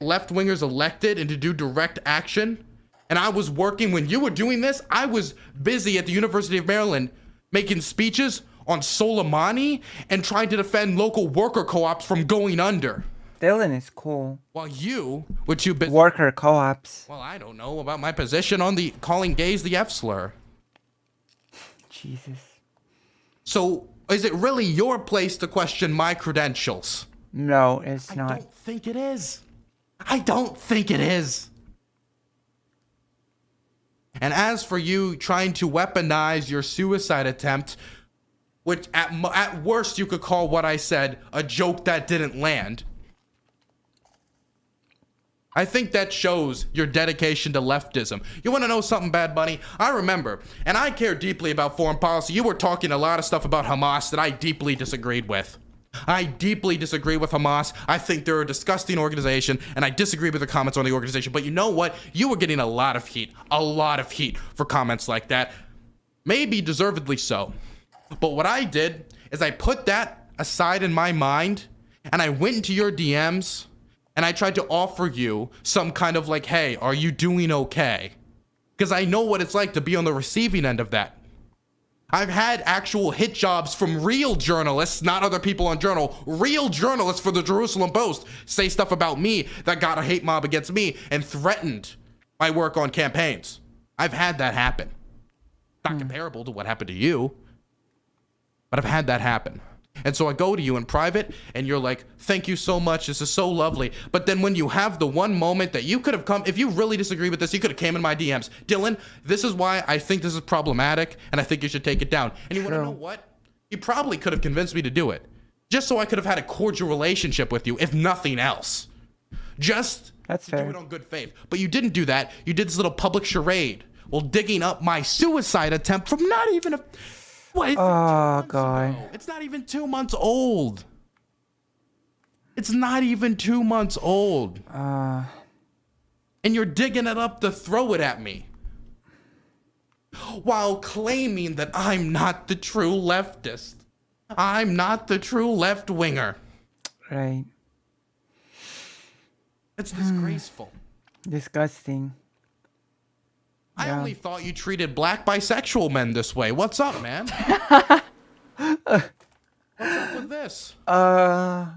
Left-wingers elected and to do direct action. And I was working when you were doing this. I was busy at the University of Maryland making speeches on Soleimani and trying to defend local worker co-ops from going under. Dylan is cool. While you were too busy. Worker co-ops. Well, I don't know about my position on the calling gays the F slur. Jesus. So, is it really your place to question my credentials? No, it's not. I don't think it is. I don't think it is. And as for you trying to weaponize your suicide attempt, which at worst you could call what I said a joke that didn't land, I think that shows your dedication to leftism. You want to know something, Bad Bunny? I remember, and I care deeply about foreign policy. You were talking a lot of stuff about Hamas that I deeply disagreed with. I deeply disagree with Hamas. I think they're a disgusting organization, and I disagree with the comments on the organization. But you know what? You were getting a lot of heat for comments like that. Maybe deservedly so. But what I did is I put that aside in my mind, and I went into your DMs, and I tried to offer you some kind of like, hey, are you doing okay? Because I know what it's like to be on the receiving end of that. I've had actual hit jobs from real journalists, not other people on Journal, real journalists for the Jerusalem Post say stuff about me that got a hate mob against me and threatened my work on campaigns. I've had that happen. Not comparable to what happened to you, but I've had that happen. And so I go to you in private and you're like, thank you so much. This is so lovely. But then when you have the one moment that you could have come, if you really disagree with this, you could have came in my DMs. Dylan, this is why I think this is problematic and I think you should take it down. And you want to know what? You probably could have convinced me to do it just so I could have had a cordial relationship with you, if nothing else. Just That's to fair. do it on good faith. But you didn't do that. You did this little public charade while digging up my suicide attempt from not even a... What? Oh, God. It's not even 2 months old. It's not even 2 months old. And you're digging it up to throw it at me. while claiming that I'm not the true leftist. I'm not the true left-winger. Right. It's disgraceful. Disgusting. I Yeah. only thought you treated black bisexual men this way. What's up, man? What's up with this? That's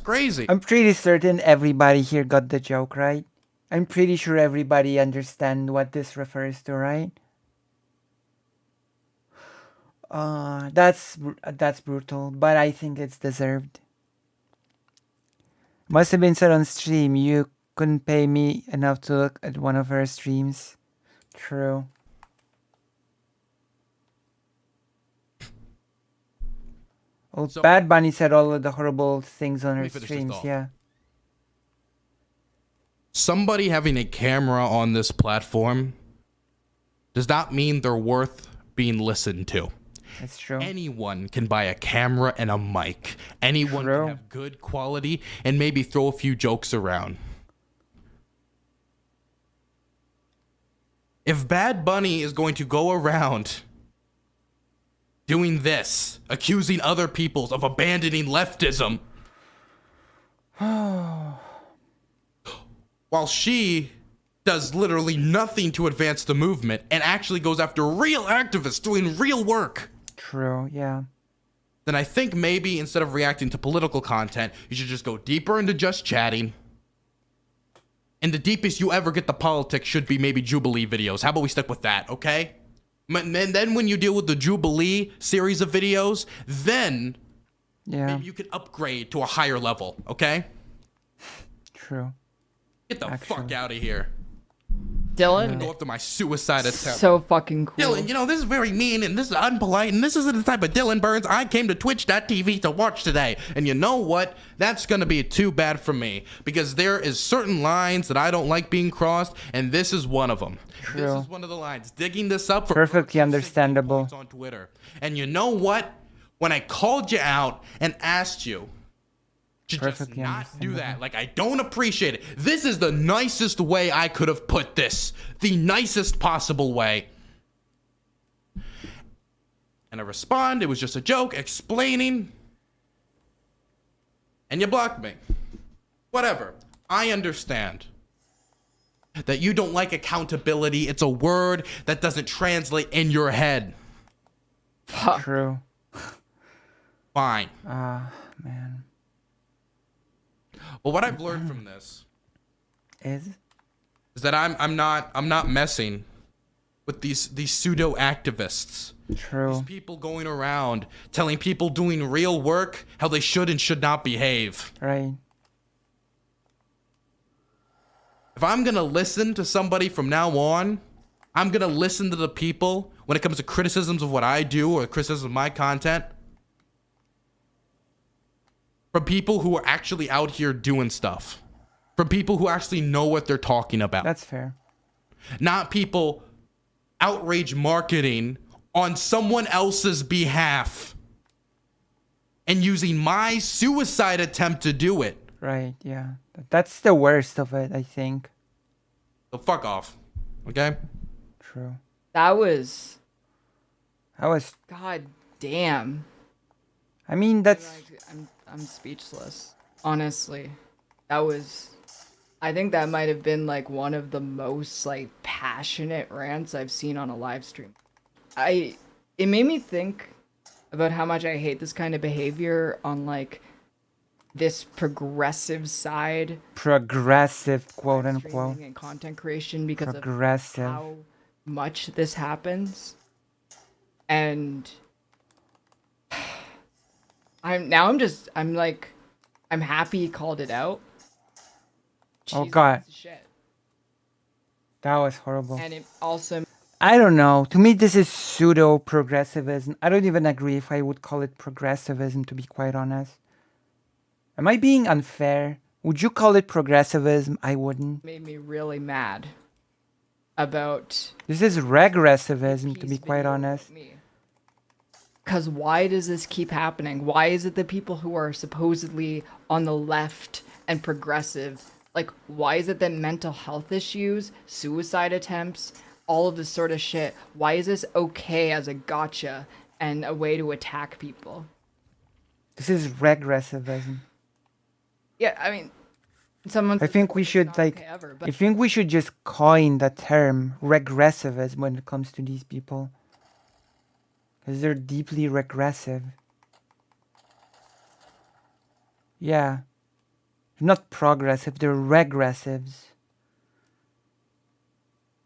crazy. I'm pretty certain everybody here got the joke, right? I'm pretty sure everybody understand what this refers to, right? That's brutal, but I think it's deserved. Must have been said on stream. You couldn't pay me enough to look at one of her streams. True. Oh, So- Bad Bunny said all of the horrible things on Let her me finish this streams. thought. Yeah. Somebody having a camera on this platform does not mean they're worth being listened to. That's true. Anyone can buy a camera and a mic. Anyone True. can have good quality and maybe throw a few jokes around. If Bad Bunny is going to go around doing this, accusing other peoples of abandoning leftism, while she does literally nothing to advance the movement and actually goes after real activists doing real work, True. Yeah. then I think maybe instead of reacting to political content, you should just go deeper into just chatting. And the deepest you ever get the politics should be maybe Jubilee videos. How about we stick with that, okay? And then when you deal with the Jubilee series of videos, then Yeah. maybe you can upgrade to a higher level, okay? True. Get the fuck Actually. out of here. Dylan, Go after my suicide attempt. so fucking cool. Dylan, you know, this is very mean and this is unpolite and this isn't the type of Dylan Burns I came to twitch.tv to watch today. And you know what? That's going to be too bad for me because there is certain lines that I don't like being crossed and this is one of them. True. This is one of the lines. Digging this up for Perfectly understandable. points on Twitter. And you know what? When I called you out and asked you to just Perfectly not do understandable. that. Like, I don't appreciate it. This is the nicest way I could have put this. The nicest possible way. And I respond, it was just a joke, explaining. And you blocked me. Whatever. I understand that you don't like accountability. It's a word that doesn't translate in your head. True. Fine. Man. But what I've learned from this Is that I'm not messing with these pseudo activists. true. These people going around telling people doing real work how they should and should not behave. Right. If I'm gonna listen to somebody from now on, I'm gonna listen to the people when it comes to criticisms of what I do or criticism of my content from people who are actually out here doing stuff. From people who actually know what they're talking about. That's fair. Not people outrage marketing on someone else's behalf and using my suicide attempt to do it. Right. Yeah. That's the worst of it, I think. So fuck off. Okay? True. That was, I was. god damn. I mean, that's. I'm speechless. Honestly, that was. I think that might have been like one of the most like passionate rants I've seen on a live stream. It made me think about how much I hate this kind of behavior on like this progressive side, Progressive, quote unquote. streaming and content creation because Progressive. of how much this happens. And I'm happy he called it out. Oh, She's a God. piece of shit. That was horrible. And it also I don't know. To me, this is pseudo progressivism. I don't even agree if I would call it progressivism, to be quite honest. Am I being unfair? Would you call it progressivism? I wouldn't. made me really mad about This is regressivism, to be quite honest. because why does this keep happening? Why is it the people who are supposedly on the left and progressive, like why is it that mental health issues, suicide attempts, all of this sort of shit. Why is this okay as a gotcha and a way to attack people? This is regressivism. Yeah, I mean, someone. I think we should like. Okay ever, I think we should just coin the term regressivism when it comes to these people, because they're deeply regressive. Yeah, not progressive. They're regressives.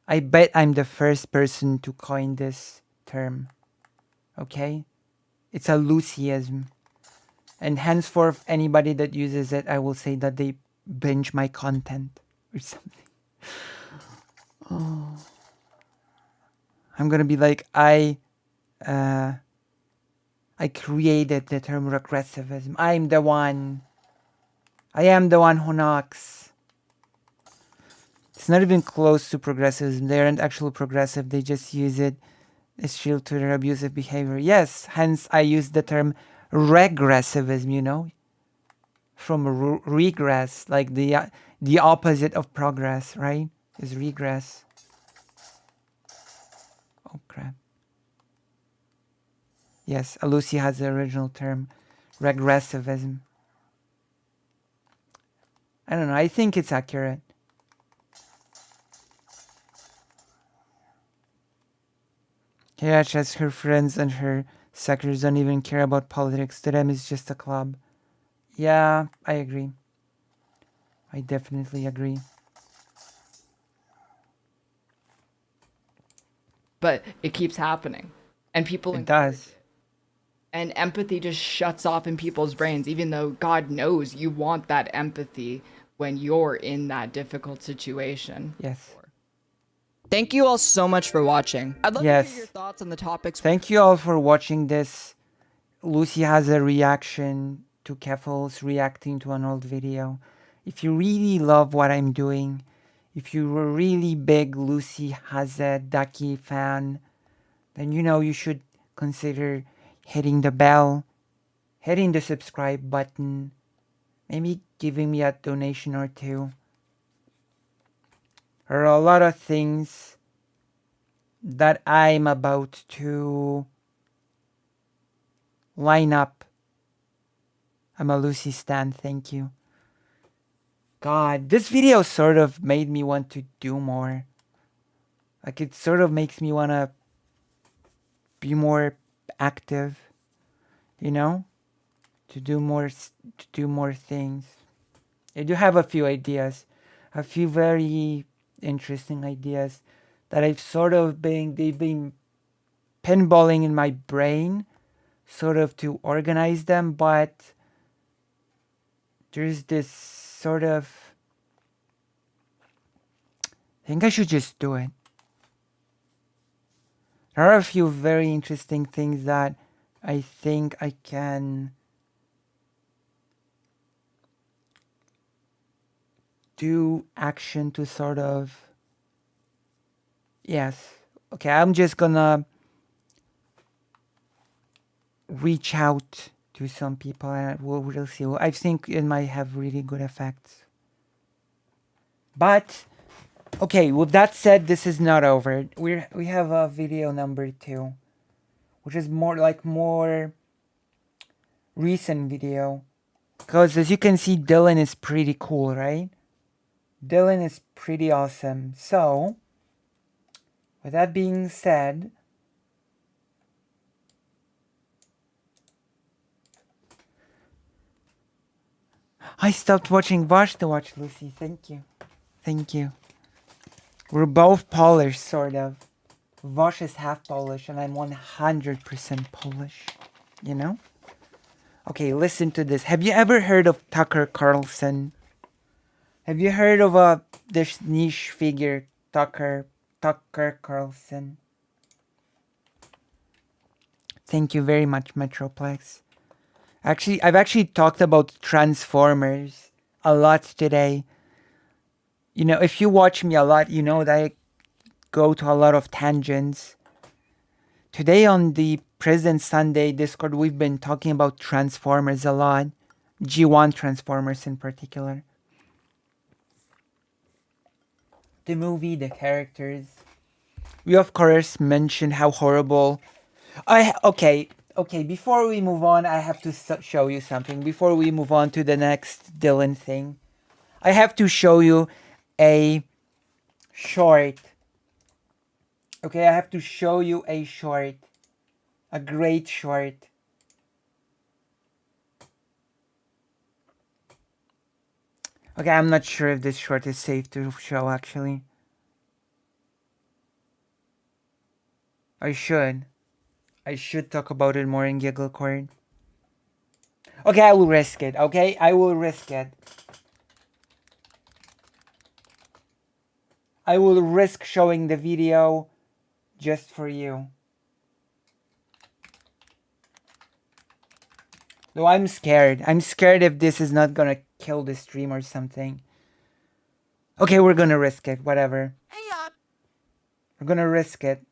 I bet I'm the first person to coin this term. Okay, it's a Lucyism, and henceforth, anybody that uses it, I will say that they binge my content or something. Oh. I'm gonna be like, I created the term regressivism. I am the one who knocks. It's not even close to progressivism. They aren't actually progressive. They just use it as shield to their abusive behavior. Yes, hence I use the term regressivism, you know, from regress, like the opposite of progress, right? Is regress. Oh crap. Yes, Lucy has the original term, regressivism. I don't know, I think it's accurate. Yeah, just her friends and her sectors don't even care about politics. To them, it's just a club. Yeah, I agree. I definitely agree. But it keeps happening. And people... It does. And empathy just shuts off in people's brains, even though God knows you want that empathy when you're in that difficult situation. Yes. Thank you all so much for watching. I'd love to hear your thoughts on the topics. Thank you all for watching this. Lucy has a reaction to Keffel's reacting to an old video. If you really love what I'm doing, if you're a really big Lucy Hazard Ducky fan, then you know you should consider hitting the bell, hitting the subscribe button, maybe giving me a donation or two. There are a lot of things that I'm about to line up. I'm a Lucy stan, thank you. God, this video sort of made me want to do more. Like, it sort of makes me want to be more active, you know? To do more things. I do have a few ideas, a few very interesting ideas that they've been pinballing in my brain, sort of to organize them, but there's this sort of, I think I should just do it. There are a few very interesting things that I think I can do action to sort of, yes. Okay, I'm just gonna reach out to some people and we'll see. I think it might have really good effects. But, okay, with that said, this is not over. We have a video number 2, which is more recent video. Because as you can see, Dylan is pretty cool, right? Dylan is pretty awesome. So, with that being said, I stopped watching Vosh to watch Lucy. Thank you. Thank you. We're both Polish, sort of. Vosh is half Polish and I'm 100% Polish. You know? Okay, listen to this. Have you ever heard of Tucker Carlson? Have you heard of this niche figure, Tucker Carlson? Thank you very much, Metroplex. Actually, I've actually talked about Transformers a lot today. You know, if you watch me a lot, you know that I go to a lot of tangents. Today on the President Sunday Discord, we've been talking about Transformers a lot. G1 Transformers in particular. The movie, the characters. We of course mentioned how horrible. Okay. Before we move on, I have to show you something. Before we move on to the next Dylan thing, I have to show you a short. Okay, I have to show you a short. A great short. Okay, I'm not sure if this short is safe to show actually. I should talk about it more in Gigglecord. Okay, I will risk it. Okay, I will risk it. I will risk showing the video just for you. Though I'm scared. I'm scared if this is not gonna kill the stream or something. Okay, we're gonna risk it. Whatever. We're gonna risk it.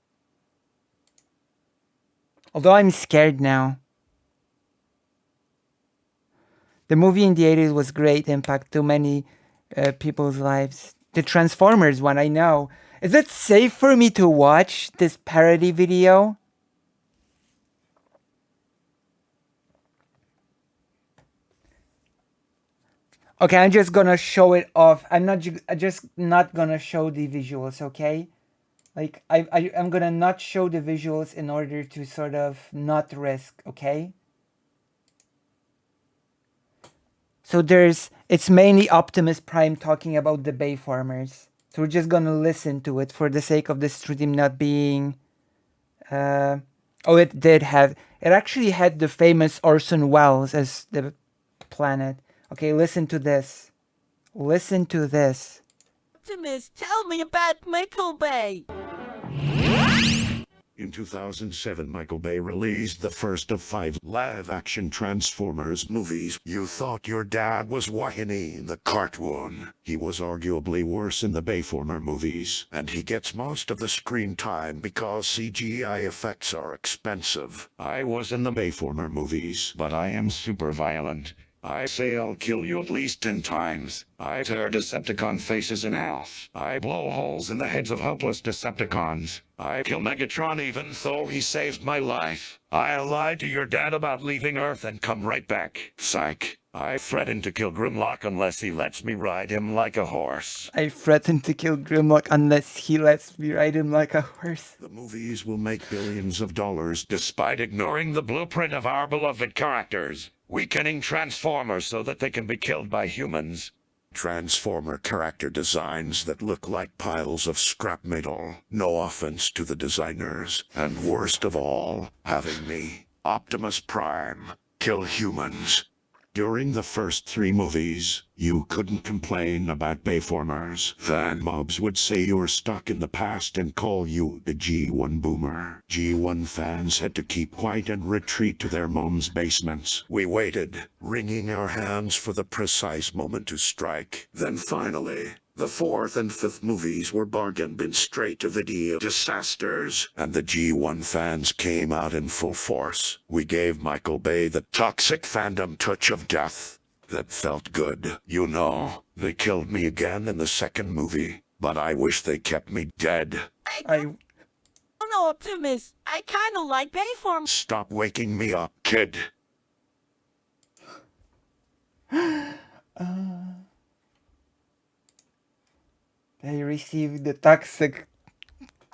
Although I'm scared now. The movie in the 80s was great. Impact too many people's lives. The Transformers one, I know. Is it safe for me to watch this parody video? Okay, I'm just gonna show it off. I'm just not gonna show the visuals, okay? Like, I'm gonna not show the visuals in order to sort of not risk, okay? So it's mainly Optimus Prime talking about the Bayformers. So we're just gonna listen to it for the sake of the stream not being... it actually had the famous Orson Welles as the planet. Okay, listen to this. Listen to this. Optimus, tell me about Michael Bay. In 2007, Michael Bay released the first of 5 live-action Transformers movies. You thought your dad was whiny in the cartoon. He was arguably worse in the Bayformer movies, and he gets most of the screen time because CGI effects are expensive. I was in the Bayformer movies, but I am super violent. I say I'll kill you at least 10 times. I tear Decepticon faces in half. I blow holes in the heads of helpless Decepticons. I kill Megatron even though he saved my life. I lied to your dad about leaving Earth and come right back. Psych. I threaten to kill Grimlock unless he lets me ride him like a horse. I threaten to kill Grimlock unless he lets me ride him like a horse. The movies will make billions of dollars despite ignoring the blueprint of our beloved characters. Weakening Transformers so that they can be killed by humans. Transformer character designs that look like piles of scrap metal. No offense to the designers. And worst of all, having me, Optimus Prime, kill humans. During the first 3 movies, you couldn't complain about Bayformers. Then mobs would say you were stuck in the past and call you the G1 boomer. G1 fans had to keep quiet and retreat to their moms' basements. We waited, wringing our hands for the precise moment to strike. Then finally, the 4th and 5th movies were bargain bin straight-to-video disasters, and the G1 fans came out in full force. We gave Michael Bay the toxic fandom touch of death. That felt good. You know, they killed me again in the 2nd movie, but I wish they kept me dead. Oh no, Optimus. I kinda like Bayform. Stop waking me up, kid. They received the toxic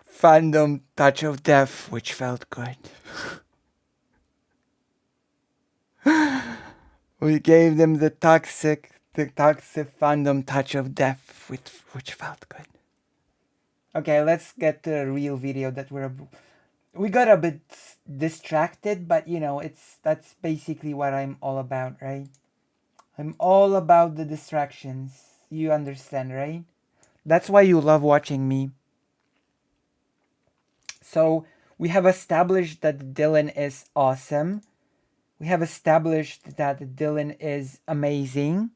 fandom touch of death, which felt good. We gave them the toxic fandom touch of death, which felt good. Okay, let's get to the real video that we got a bit distracted, but you know, that's basically what I'm all about, right? I'm all about the distractions. You understand, right? That's why you love watching me. So, we have established that Dylan is awesome. We have established that Dylan is amazing.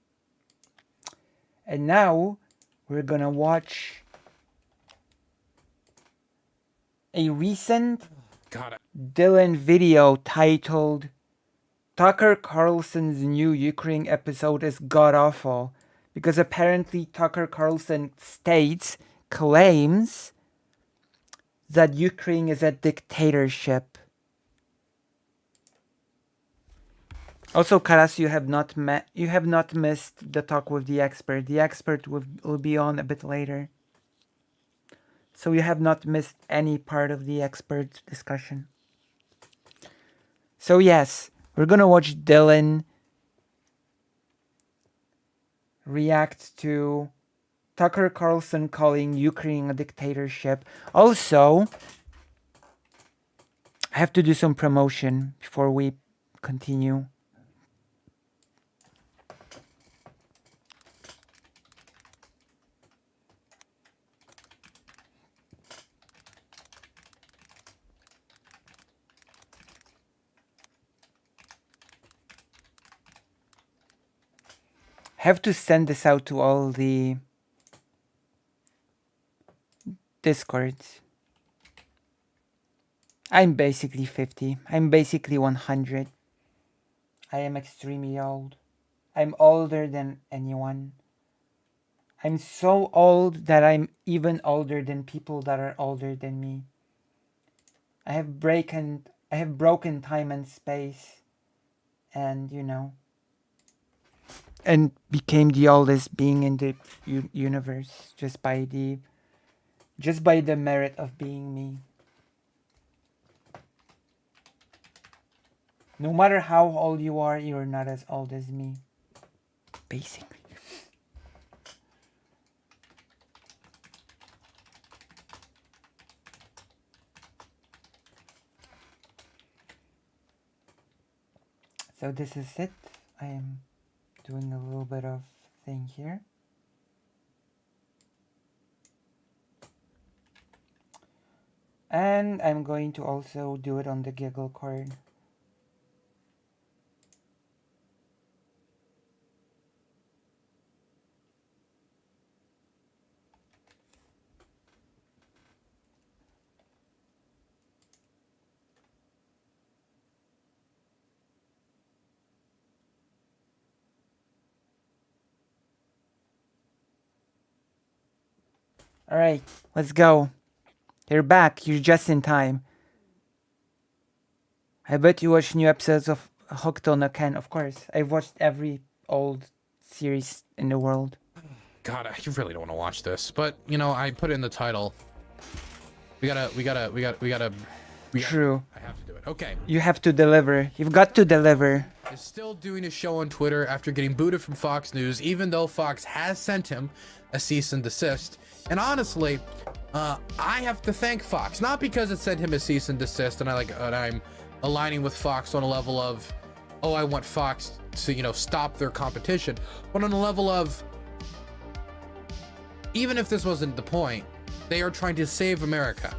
And now, we're gonna watch a recent Dylan video titled Tucker Carlson's new Ukraine episode is god-awful. Because apparently Tucker Carlson claims that Ukraine is a dictatorship. Also, Karas, you have not missed the talk with the expert. The expert will be on a bit later. So you have not missed any part of the expert discussion. So yes, we're gonna watch Dylan react to Tucker Carlson calling Ukraine a dictatorship. Also, I have to do some promotion before we continue. I have to send this out to all the Discords. I'm basically 50. I'm basically 100. I am extremely old. I'm older than anyone. I'm so old that I'm even older than people that are older than me. I have broken time and space, and and became the oldest being in the universe just by the merit of being me. No matter how old you are, you're not as old as me. Basically. So this is it. I am doing a little bit of thing here. And I'm going to also do it on the giggle card. Alright, let's go. You're back. You're just in time. I bet you watch new episodes of Hooked on a Ken. Of course. I've watched every old series in the world. God, you really don't want to watch this, but I put it in the title. We gotta. True. I have to do it. Okay. You have to deliver. You've got to deliver. Is still doing a show on Twitter after getting booted from Fox News, even though Fox has sent him a cease and desist. And honestly, I have to thank Fox, not because it sent him a cease and desist, and I'm aligning with Fox on a level of, oh, I want Fox to stop their competition, but on a level of, even if this wasn't the point, they are trying to save America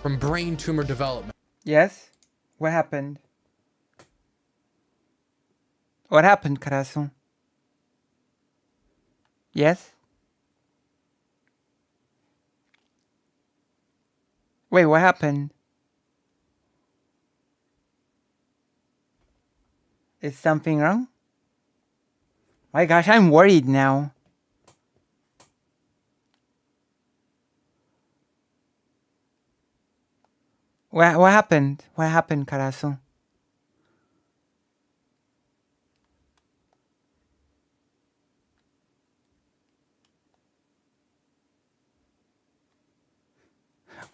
from brain tumor development. Yes? What happened? What happened, Corazon? Yes? Wait, what happened? Is something wrong? My gosh, I'm worried now. What happened? What happened, Corazon?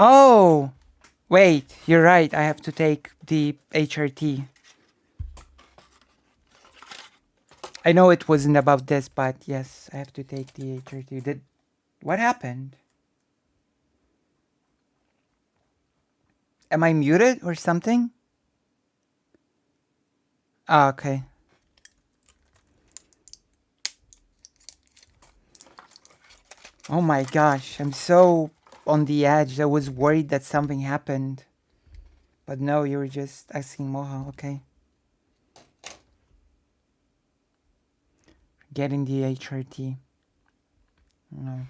Oh! Wait, you're right. I have to take the HRT. I know it wasn't about this, but yes, I have to take the HRT. What happened? Am I muted or something? Ah, okay. Oh my gosh, I'm so on the edge. I was worried that something happened. But no, you were just asking Moha, okay. Getting the HRT. No.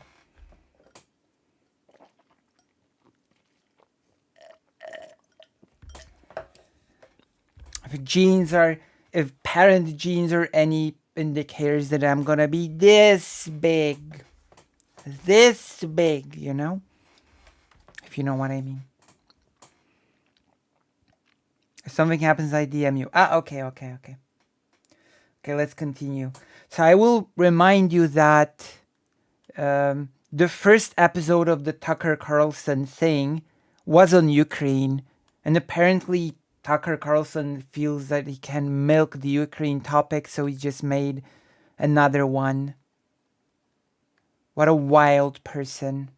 If parent genes are any indicators that I'm gonna be this big, if you know what I mean. If something happens, I DM you. Okay. Okay, let's continue. So I will remind you that the first episode of the Tucker Carlson thing was on Ukraine, and apparently Tucker Carlson feels that he can milk the Ukraine topic, so he just made another one. What a wild person.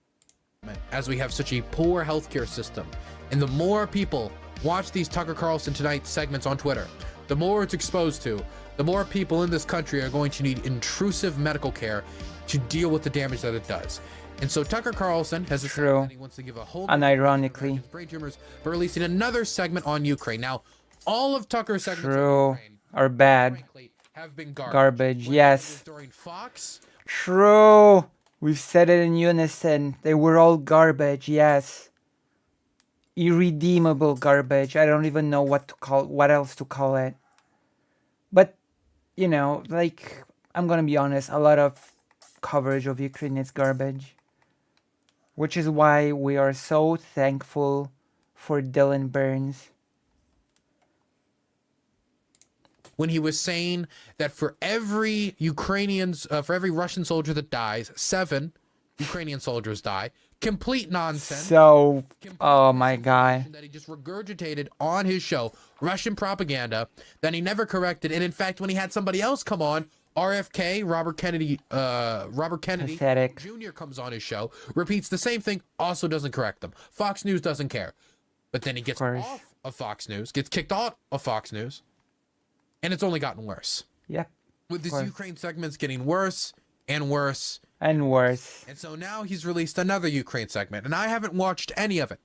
As we have such a poor healthcare system, and the more people watch these Tucker Carlson Tonight segments on Twitter, the more it's exposed to, the more people in this country are going to need intrusive medical care to deal with the damage that it does. And so Tucker Carlson has decided that he wants to give a whole unironically brain tumors by releasing another segment on Ukraine. Now, all of Tucker's segments on Ukraine are bad. Frankly, have been garbage. Garbage, yes. During Fox. True. We've said it in unison. They were all garbage, yes. Irredeemable garbage. I don't even know what else to call it. But, you know, like, I'm gonna be honest, a lot of coverage of Ukraine is garbage. Which is why we are so thankful for Dylan Burns. When he was saying that for every Russian soldier that dies, 7 Ukrainian soldiers die. Complete nonsense. So, oh my God. That he just regurgitated on his show, Russian propaganda, that he never corrected. And in fact, when he had somebody else come on, RFK, Robert Kennedy Pathetic. Jr. comes on his show, repeats the same thing, also doesn't correct them. Fox News doesn't care. But then he gets off of Fox News, gets kicked out of Fox News, and it's only gotten worse. Yep. With these Ukraine segments getting worse and worse. And worse. And so now he's released another Ukraine segment, and I haven't watched any of it.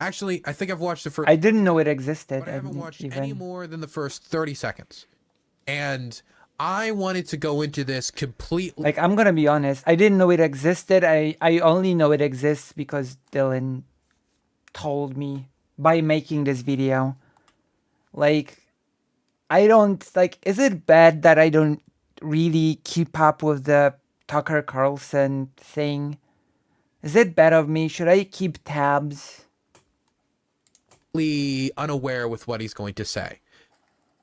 Actually, I think I've watched the first. I didn't know it existed. But I haven't watched any more than the first 30 seconds. And I wanted to go into this completely. Like, I'm gonna be honest. I didn't know it existed. I only know it exists because Dylan told me by making this video. Like, I don't, like, is it bad that I don't really keep up with the Tucker Carlson thing? Is it bad of me? Should I keep tabs? Unaware with what he's going to say.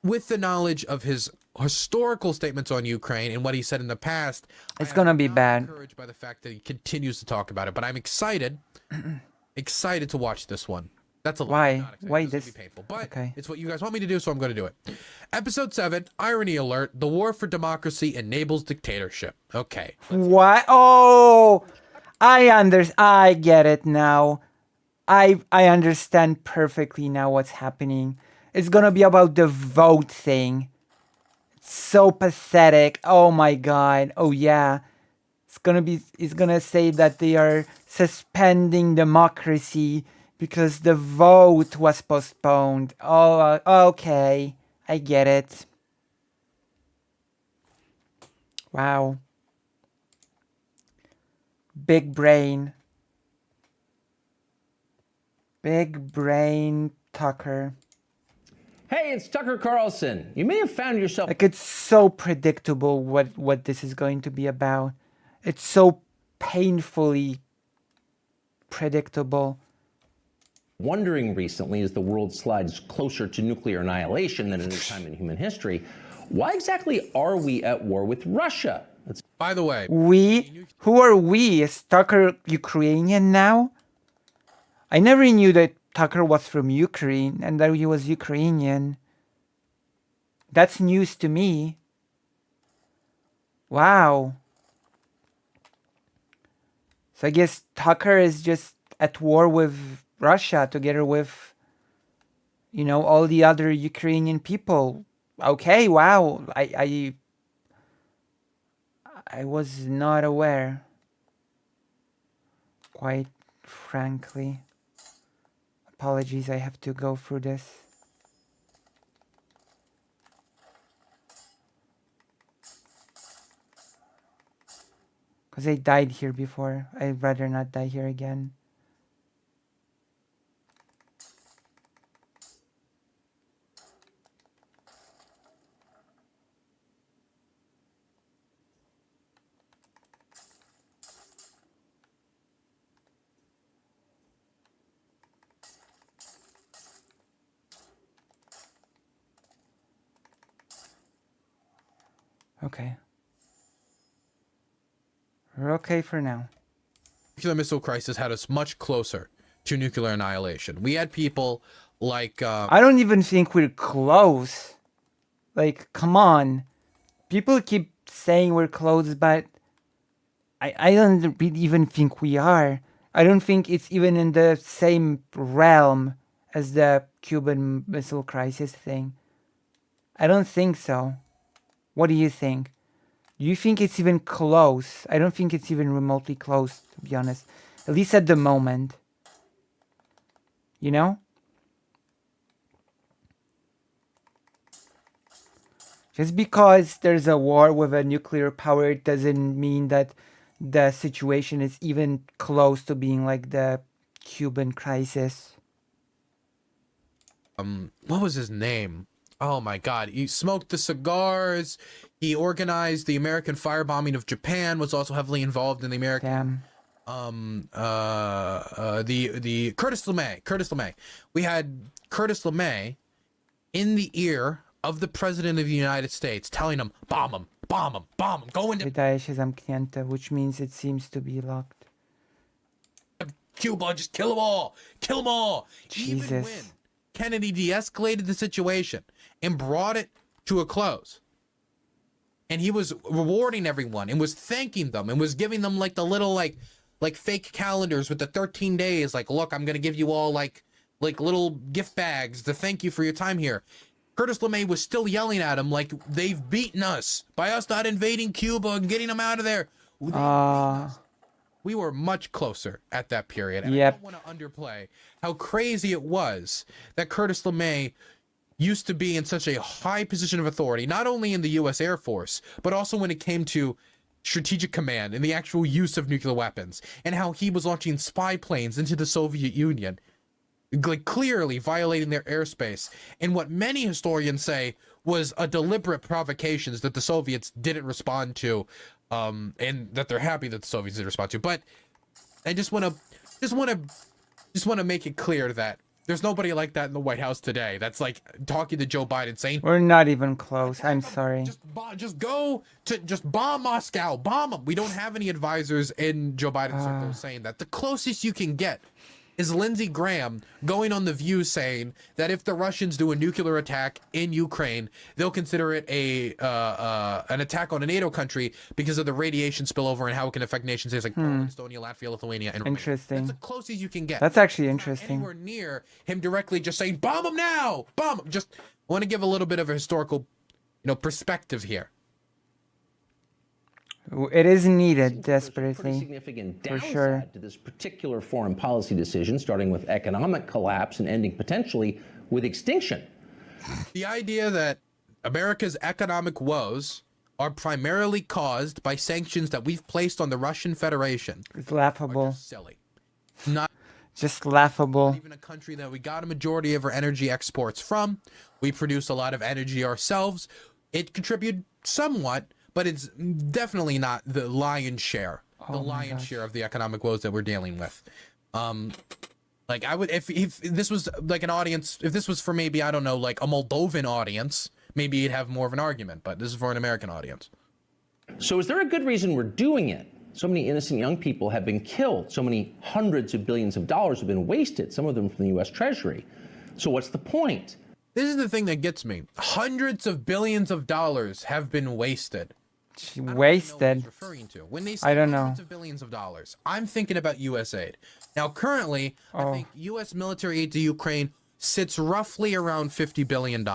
With the knowledge of his historical statements on Ukraine and what he said in the past, it's gonna be bad. I'm encouraged by the fact that he continues to talk about it, but I'm excited to watch this one. That's a lot. Why this? Be painful, but it's what you guys want me to do, so I'm going to do it. Episode 7, irony alert: the war for democracy enables dictatorship. Okay. What? Oh, I get it now. I understand perfectly now what's happening. It's gonna be about the vote thing. It's so pathetic. Oh my God. Oh yeah. It's gonna say that they are suspending democracy because the vote was postponed. Oh, okay. I get it. Wow. Big brain. Big brain Tucker. Hey, it's Tucker Carlson. You may have found yourself... Like, it's so predictable what this is going to be about. It's so painfully predictable. Wondering recently, as the world slides closer to nuclear annihilation than any time in human history, why exactly are we at war with Russia? By the way, we? Who are we? Is Tucker Ukrainian now? I never knew that Tucker was from Ukraine and that he was Ukrainian. That's news to me. Wow. So I guess Tucker is just at war with Russia together with, you know, all the other Ukrainian people. Okay, wow. I was not aware. Quite frankly. Apologies, I have to go through this. Because I died here before. I'd rather not die here again. Okay. We're okay for now. Nuclear missile crisis had us much closer to nuclear annihilation. We had people like I don't even think we're close. Like, come on. People keep saying we're close, but I don't even think we are. I don't think it's even in the same realm as the Cuban Missile Crisis thing. I don't think so. What do you think? Do you think it's even close? I don't think it's even remotely close, to be honest. At least at the moment. You know? Just because there's a war with a nuclear power doesn't mean that the situation is even close to being like the Cuban crisis. What was his name? Oh my God. He smoked the cigars. He organized the American firebombing of Japan, was also heavily involved in the American the Curtis LeMay. We had Curtis LeMay in the ear of the president of the United States telling him, bomb him, go into Wydaje się zamknięte, which means it seems to be locked. Cuba, just kill them all. Jesus. Even when Kennedy de-escalated the situation and brought it to a close, and he was rewarding everyone and was thanking them and was giving them like the little like fake calendars with the 13 days, like, look, I'm gonna give you all like little gift bags to thank you for your time here. Curtis LeMay was still yelling at him like, they've beaten us by us not invading Cuba and getting them out of there. We were much closer at that period. And I don't want to underplay how crazy it was that Curtis LeMay used to be in such a high position of authority, not only in the U.S. Air Force, but also when it came to strategic command and the actual use of nuclear weapons, and how he was launching spy planes into the Soviet Union, like clearly violating their airspace, and what many historians say was a deliberate provocations that the Soviets didn't respond to, and that they're happy that the Soviets didn't respond to. But I just want to make it clear that there's nobody like that in the White House today that's like talking to Joe Biden saying, we're not even close. I'm sorry. Just go to bomb Moscow, bomb them. We don't have any advisors in Joe Biden's circle saying that. The closest you can get is Lindsey Graham going on The View saying that if the Russians do a nuclear attack in Ukraine, they'll consider it an attack on a NATO country because of the radiation spillover and how it can affect nations like Poland, Estonia, Latvia, Lithuania, and Romania. Interesting. That's the closest you can get. That's actually Not interesting. anywhere near him directly just saying, bomb them now, bomb them. Just want to give a little bit of a historical, perspective here. It is needed desperately, Pretty significant for downside sure. to this particular foreign policy decision, starting with economic collapse and ending potentially with extinction. The idea that America's economic woes are primarily caused by sanctions that we've placed on the Russian Federation It's are laughable. just silly. Not Just laughable. even a country that we got a majority of our energy exports from. We produce a lot of energy ourselves. It contributed somewhat, but it's definitely not the lion's share. The lion's share of the economic woes that we're dealing with. Like I would, if this was like an audience, if this was for maybe, I don't know, like a Moldovan audience, maybe you'd have more of an argument, but this is for an American audience. So is there a good reason we're doing it? So many innocent young people have been killed. So many hundreds of billions of dollars have been wasted, some of them from the U.S. Treasury. So what's the point? This is the thing that gets me. Hundreds of billions of dollars have been wasted. I don't even know what he's referring to. When they say I don't know. hundreds of billions of dollars, I'm thinking about U.S. aid. Now, currently, I think U.S. military aid to Ukraine sits roughly around $50 billion.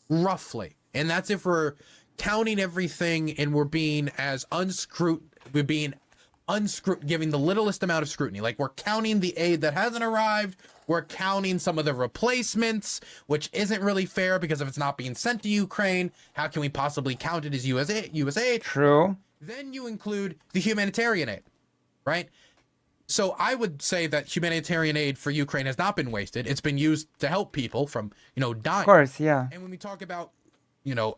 Roughly. And that's if we're counting everything and we're being as giving the littlest amount of scrutiny. Like, we're counting the aid that hasn't arrived. We're counting some of the replacements, which isn't really fair because if it's not being sent to Ukraine, how can we possibly count it as US aid? True. Then you include the humanitarian aid, right? So I would say that humanitarian aid for Ukraine has not been wasted. It's been used to help people from, dying. Of course, yeah. And when we talk about,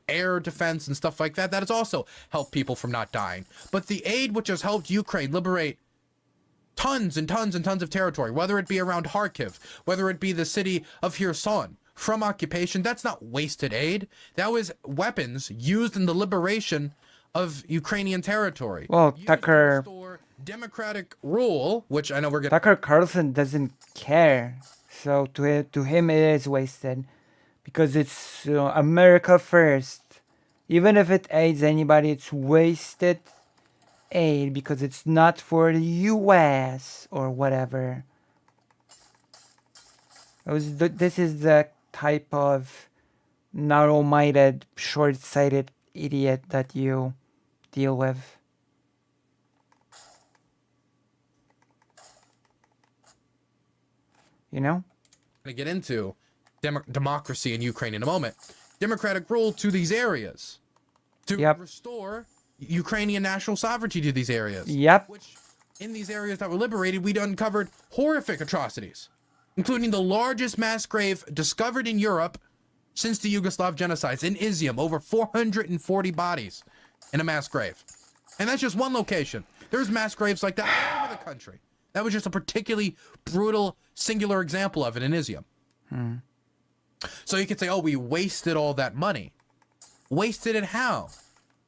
air defense and stuff like that, that has also helped people from not dying. But the aid which has helped Ukraine liberate tons and tons and tons of territory, whether it be around Kharkiv, whether it be the city of Kherson, from occupation, that's not wasted aid. That was weapons used in the liberation of Ukrainian territory. Well, Used to Tucker restore democratic rule, which I know we're going Tucker Carlson doesn't care. So to him it is wasted because it's America first. Even if it aids anybody, it's wasted aid because it's not for the US or whatever. This is the type of narrow-minded, short-sighted idiot that you deal with. You know? to get into democracy in Ukraine in a moment. Democratic rule to these areas. To restore Ukrainian national sovereignty to these areas. Yep. Which, in these areas that were liberated, we'd uncovered horrific atrocities, including the largest mass grave discovered in Europe since the Yugoslav genocides in Izium, over 440 bodies in a mass grave. And that's just one location. There's mass graves like that all over the country. That was just a particularly brutal, singular example of it in Izium. So you could say, oh, we wasted all that money. Wasted it how?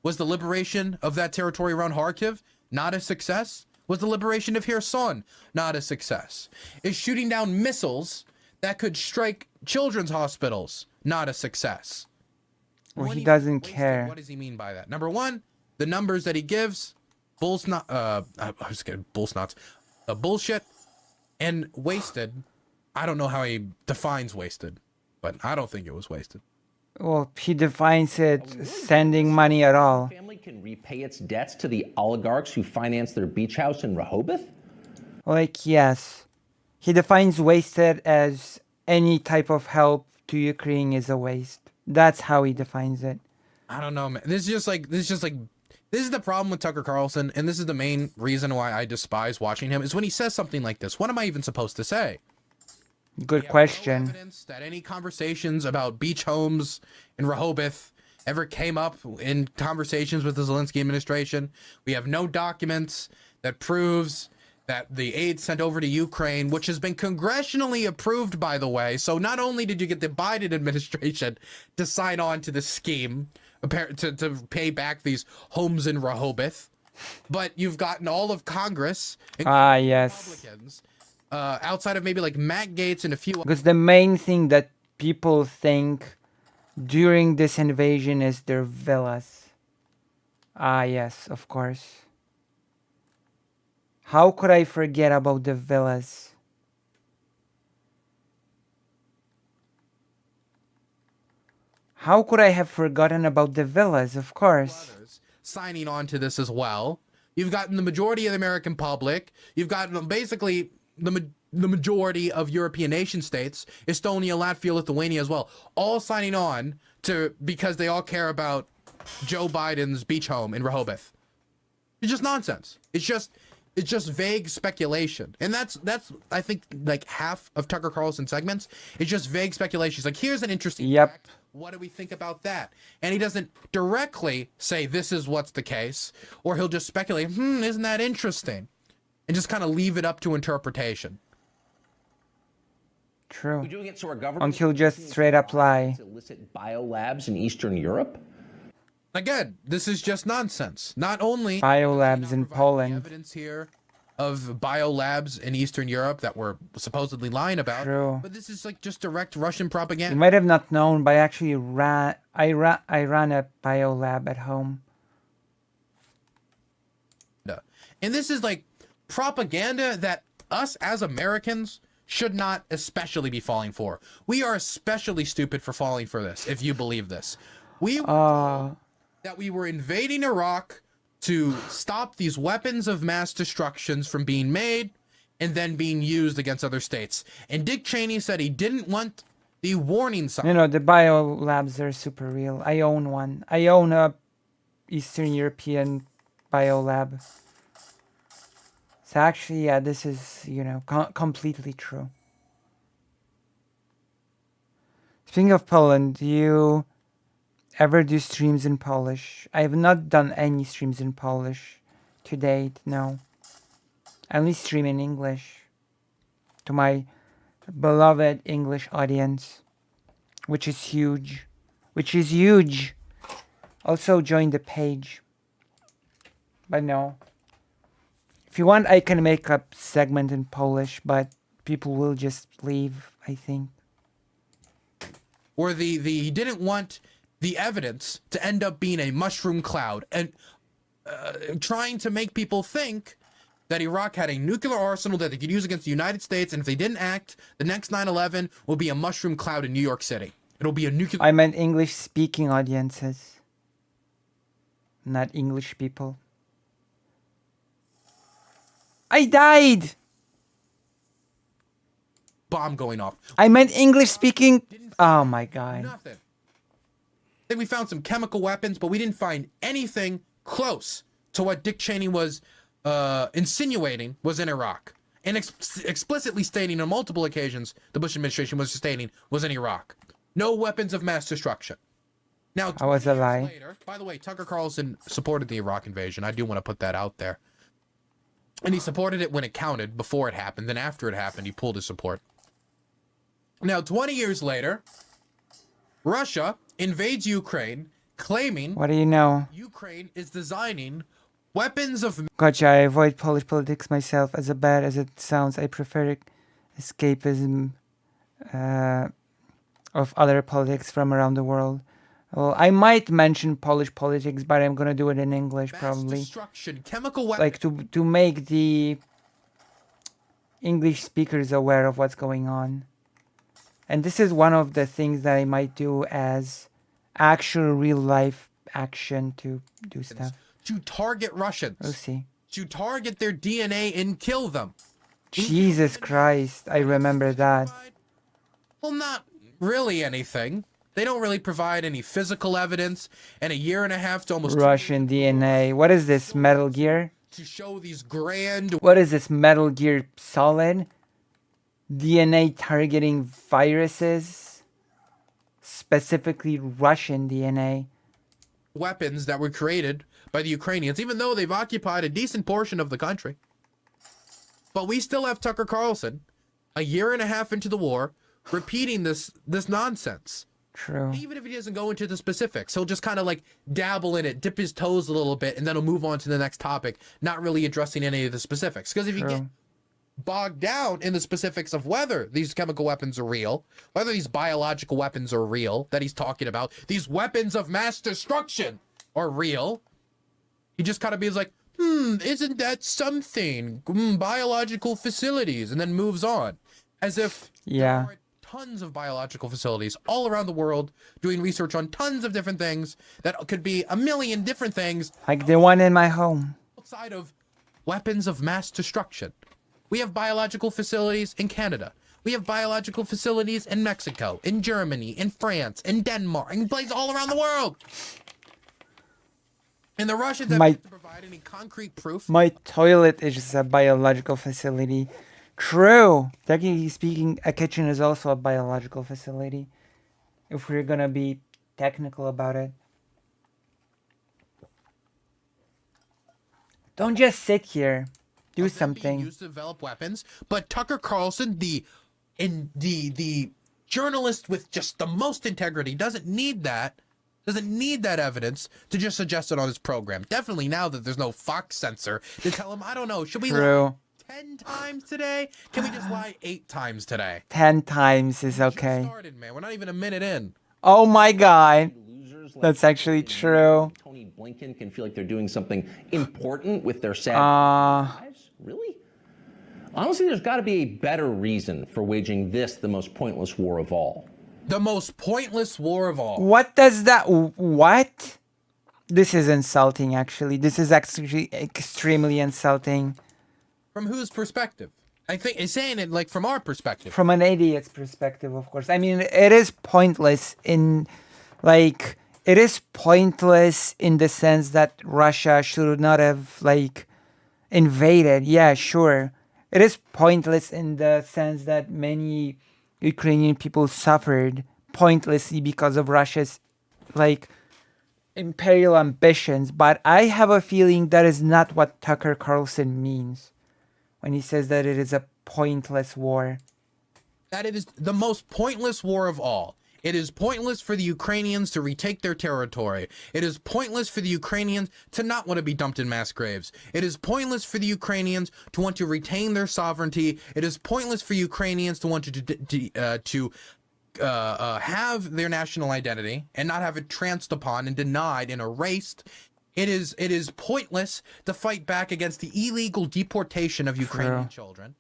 Was the liberation of that territory around Kharkiv not a success? Was the liberation of Kherson not a success? Is shooting down missiles that could strike children's hospitals not a success? Well, he doesn't care. What does he mean by that? Number one, the bullshit, and wasted. I don't know how he defines wasted, but I don't think it was wasted. Well, he defines it sending money at all. Family can repay its debts to the oligarchs who finance their beach house in Rehoboth? Like, yes. He defines wasted as any type of help to Ukraine is a waste. That's how he defines it. I don't know, man. This is the problem with Tucker Carlson, and this is the main reason why I despise watching him, is when he says something like this. What am I even supposed to say? Good question. No evidence that any conversations about beach homes in Rehoboth ever came up in conversations with the Zelensky administration. We have no documents that proves that the aid sent over to Ukraine, which has been congressionally approved, by the way. So not only did you get the Biden administration to sign on to the scheme to pay back these homes in Rehoboth, but you've gotten all of Congress, yes, Republicans, outside of maybe like Matt Gaetz and a few. Because the main thing that people think during this invasion is their villas. Yes, of course. How could I forget about the villas? How could I have forgotten about the villas? Of course. Signing on to this as well. You've gotten the majority of the American public. You've gotten basically the majority of European nation states, Estonia, Latvia, Lithuania as well, all signing on to because they all care about Joe Biden's beach home in Rehoboth. It's just nonsense. It's just vague speculation. And that's I think like half of Tucker Carlson's segments. It's just vague speculation. He's like, here's an interesting fact. What do we think about that? And he doesn't directly say this is what's the case, or he'll just speculate, isn't that interesting? And just kind of leave it up to interpretation. True. We're doing it so our government Until just straight up lie. Illicit biolabs in Eastern Europe? Again, this is just nonsense. Not only biolabs in Poland. Evidence here of biolabs in Eastern Europe that we're supposedly lying about. True. But this is like just direct Russian propaganda. You might have not known, but I actually ran a biolab at home. And this is like propaganda that us as Americans should not especially be falling for. We are especially stupid for falling for this, if you believe this. We were told that we were invading Iraq to stop these weapons of mass destructions from being made and then being used against other states. And Dick Cheney said he didn't want the warning sign. The biolabs are super real. I own one. I own a Eastern European biolab. So actually, yeah, this is, completely true. Speaking of Poland, do you ever do streams in Polish? I have not done any streams in Polish to date, no. I only stream in English to my beloved English audience. which is huge. Which is huge. Also join the page. But no. If you want, I can make a segment in Polish, but people will just leave, I think. Or he didn't want the evidence to end up being a mushroom cloud and trying to make people think that Iraq had a nuclear arsenal that they could use against the United States, and if they didn't act, the next 9/11 will be a mushroom cloud in New York City. It'll be a nuclear... I meant English-speaking audiences. Not English people. I died! Bomb going off. I meant English-speaking... Oh my god. Nothing. I think we found some chemical weapons, but we didn't find anything close to what Dick Cheney was insinuating was in Iraq. And explicitly stating on multiple occasions, the Bush administration was stating was in Iraq. No weapons of mass destruction. Now, I was a lie. Later, by the way, Tucker Carlson supported the Iraq invasion. I do want to put that out there. And he supported it when it counted, before it happened. Then after it happened, he pulled his support. Now, 20 years later, Russia invades Ukraine, claiming... What do you know? Ukraine is designing weapons of... Gotcha, I avoid Polish politics myself. As bad as it sounds, I prefer escapism of other politics from around the world. Well, I might mention Polish politics, but I'm gonna do it in English, probably. Destruction, chemical weapons... Like, to make the English speakers aware of what's going on. And this is one of the things that I might do as actual real-life action to do stuff. To target Russians. We'll see. To target their DNA and kill them. Jesus Christ, I remember that. Well, not really anything. They don't really provide any physical evidence. And a year and a half to almost... Russian DNA. What is this, Metal Gear? To show these grand... What is this, Metal Gear Solid? DNA targeting viruses? Specifically Russian DNA. Weapons that were created by the Ukrainians, even though they've occupied a decent portion of the country. But we still have Tucker Carlson, a year and a half into the war, repeating this nonsense. True. Even if he doesn't go into the specifics, he'll just kind of like dabble in it, dip his toes a little bit, and then he'll move on to the next topic, not really addressing any of the specifics. Because if you get bogged down in the specifics of whether these chemical weapons are real, whether these biological weapons are real that he's talking about, these weapons of mass destruction are real, he just kind of be like, isn't that something? Biological facilities, and then moves on. As if there are tons of biological facilities all around the world doing research on tons of different things that could be a million different things. Like the one in my home. Outside of weapons of mass destruction. We have biological facilities in Canada. We have biological facilities in Mexico, in Germany, in France, in Denmark, in places all around the world. And the Russians have yet to provide any concrete proof. My toilet is just a biological facility. True. Technically speaking, a kitchen is also a biological facility. If we're gonna be technical about it. Don't just sit here. Do something. Used to develop weapons, but Tucker Carlson, the journalist with just the most integrity, doesn't need that evidence to just suggest it on his program. Definitely now that there's no Fox censor to tell him, I don't know, should we lie 10 times today? Can we just lie 8 times today? 10 times is okay. Just started, man. We're not even a minute in. Oh my god. That's actually true. Tony Blinken can feel like they're doing something important with their sad lives? Really? Honestly, there's got to be a better reason for waging this, the most pointless war of all. The most pointless war of all. What does that... What? This is insulting, actually. This is actually extremely insulting. From whose perspective? I think it's saying it like from our perspective. From an idiot's perspective, of course. I mean, it is pointless in... Like... It is pointless in the sense that Russia should not have, like, invaded. Yeah, sure. It is pointless in the sense that many Ukrainian people suffered pointlessly because of Russia's, like, imperial ambitions. But I have a feeling that is not what Tucker Carlson means when he says that it is a pointless war. That it is the most pointless war of all. It is pointless for the Ukrainians to retake their territory. It is pointless for the Ukrainians to not want to be dumped in mass graves. It is pointless for the Ukrainians to want to retain their sovereignty. It is pointless for Ukrainians to want to have their national identity and not have it tranced upon and denied and erased. It is pointless to fight back against the illegal deportation of Ukrainian children.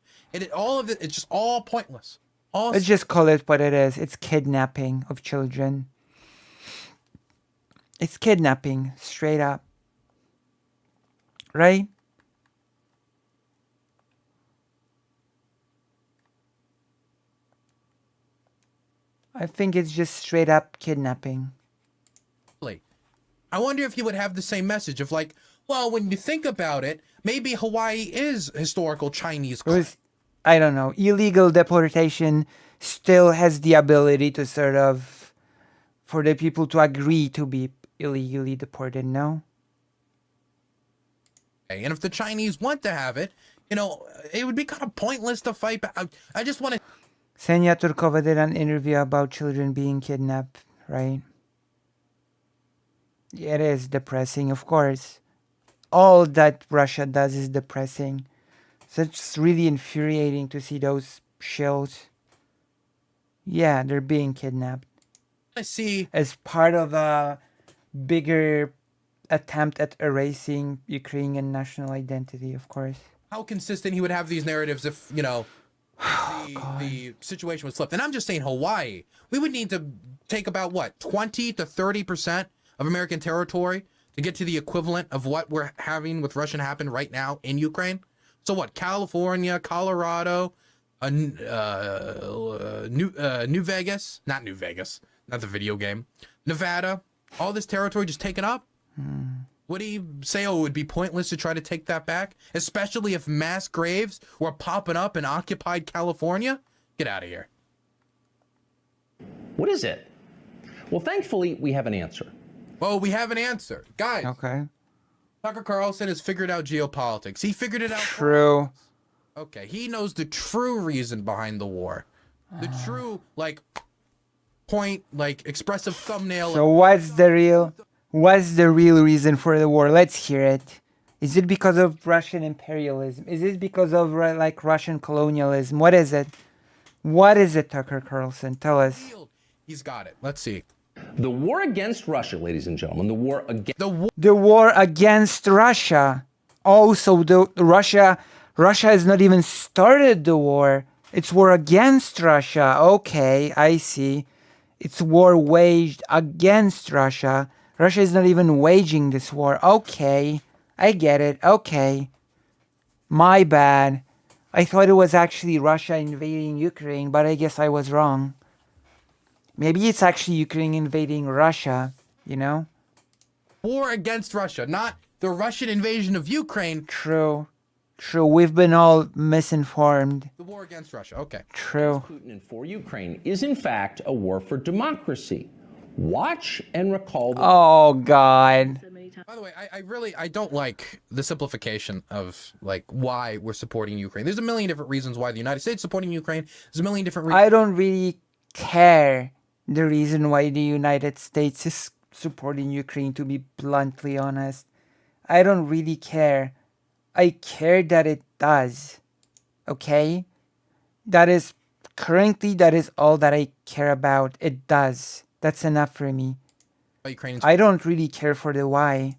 All of it, it's just all pointless. Let's just call it what it is. It's kidnapping of children. It's kidnapping, straight up. Right? I think it's just straight up kidnapping. I wonder if you would have the same message of like, well, when you think about it, maybe Hawaii is historical Chinese. I don't know. Illegal deportation still has the ability to sort of, for the people to agree to be illegally deported, no? And if the Chinese want to have it, it would be kind of pointless to fight back. I just want to... Ksenia Turkova did an interview about children being kidnapped, right? It is depressing, of course. All that Russia does is depressing. So it's really infuriating to see those shills. Yeah, they're being kidnapped. I see. As part of a bigger attempt at erasing Ukrainian national identity, of course. How consistent he would have these narratives if, the situation was flipped. And I'm just saying Hawaii. We would need to take about, 20 to 30% of American territory to get to the equivalent of what we're having with Russian happen right now in Ukraine. So what? California, Colorado, New Vegas, not New Vegas, not the video game, Nevada, all this territory just taken up. Would he say, it would be pointless to try to take that back, especially if mass graves were popping up in occupied California? Get out of here. What is it? Well, thankfully, we have an answer. Well, we have an answer. Guys. Okay. Tucker Carlson has figured out geopolitics. He figured it out. True. Okay, he knows the true reason behind the war. The true, point, expressive thumbnail. So what's the real reason for the war? Let's hear it. Is it because of Russian imperialism? Is it because of, Russian colonialism? What is it? What is it, Tucker Carlson? Tell us. He's got it. Let's see. The war against Russia, ladies and gentlemen, the war against Russia. Also, Russia has not even started the war. It's war against Russia. Okay, I see. It's war waged against Russia. Russia is not even waging this war. Okay, I get it. Okay. My bad. I thought it was actually Russia invading Ukraine, but I guess I was wrong. Maybe it's actually Ukraine invading Russia, War against Russia, not the Russian invasion of Ukraine. True. We've been all misinformed. The war against Russia. Okay. True. Putin and for Ukraine is in fact a war for democracy. Watch and recall. Oh God. By the way, I don't like the simplification of why we're supporting Ukraine. There's a million different reasons why the United States is supporting Ukraine. There's a million different reasons. I don't really care the reason why the United States is supporting Ukraine, to be bluntly honest. I don't really care. I care that it does. Okay? That is all that I care about. It does. That's enough for me. I don't really care for the why.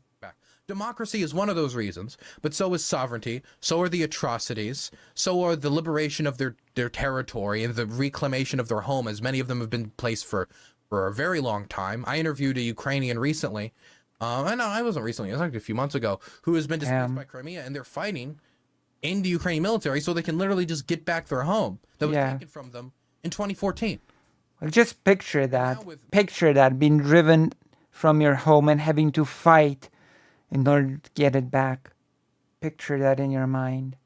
Democracy is one of those reasons, but so is sovereignty, so are the atrocities, so are the liberation of their territory and the reclamation of their home, as many of them have been placed for a very long time. I interviewed a Ukrainian recently, I wasn't recently, it was a few months ago, who has been displaced by Crimea, and they're fighting in the Ukrainian military so they can literally just get back their home that was taken from them in 2014. Well, just picture that. Picture that, being driven from your home and having to fight in order to get it back. Picture that in your mind.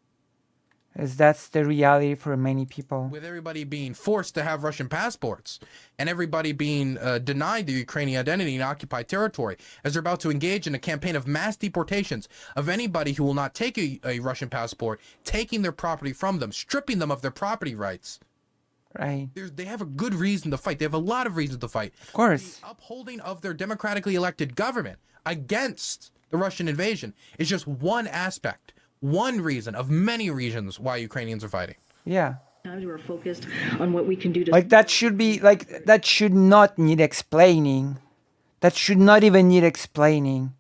As that's the reality for many people. With everybody being forced to have Russian passports and everybody being denied their Ukrainian identity in occupied territory, as they're about to engage in a campaign of mass deportations of anybody who will not take a Russian passport, taking their property from them, stripping them of their property rights. Right. They have a good reason to fight. They have a lot of reasons to fight. Of course. The upholding of their democratically elected government against the Russian invasion is just one aspect, one reason of many reasons why Ukrainians are fighting. Yeah. We're focused on what we can do to Like that should be like that should not need explaining. That should not even need explaining.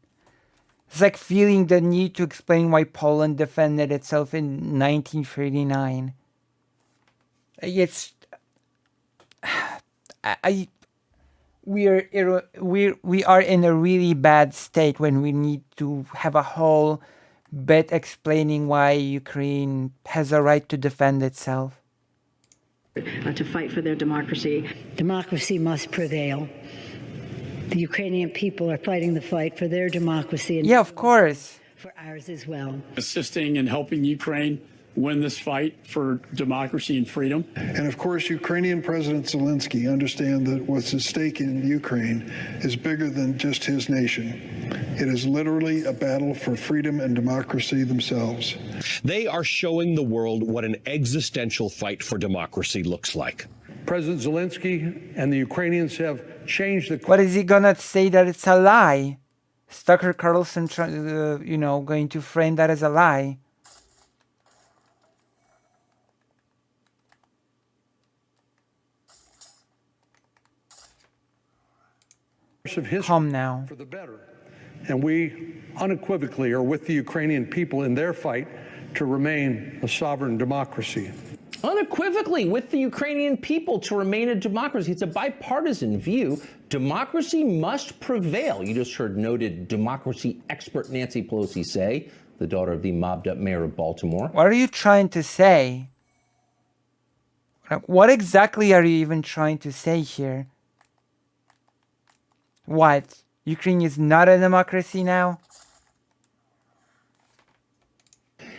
It's like feeling the need to explain why Poland defended itself in 1939. It's we are in a really bad state when we need to have a whole bit explaining why Ukraine has a right to defend itself. to fight for their democracy. Democracy must prevail. The Ukrainian people are fighting the fight for their democracy and Yeah, of course. for ours as well. Assisting and helping Ukraine win this fight for democracy and freedom. And of course, Ukrainian President Zelensky understands that what's at stake in Ukraine is bigger than just his nation. It is literally a battle for freedom and democracy themselves. They are showing the world what an existential fight for democracy looks like. President Zelensky and the Ukrainians have changed the... What is he gonna say that it's a lie? Tucker Carlson, going to frame that as a lie. of history Calm now. for the better. And we unequivocally are with the Ukrainian people in their fight to remain a sovereign democracy. Unequivocally with the Ukrainian people to remain a democracy. It's a bipartisan view. Democracy must prevail. You just heard noted democracy expert Nancy Pelosi say, the daughter of the mobbed-up mayor of Baltimore. What are you trying to say? What exactly are you even trying to say here? What? Ukraine is not a democracy now?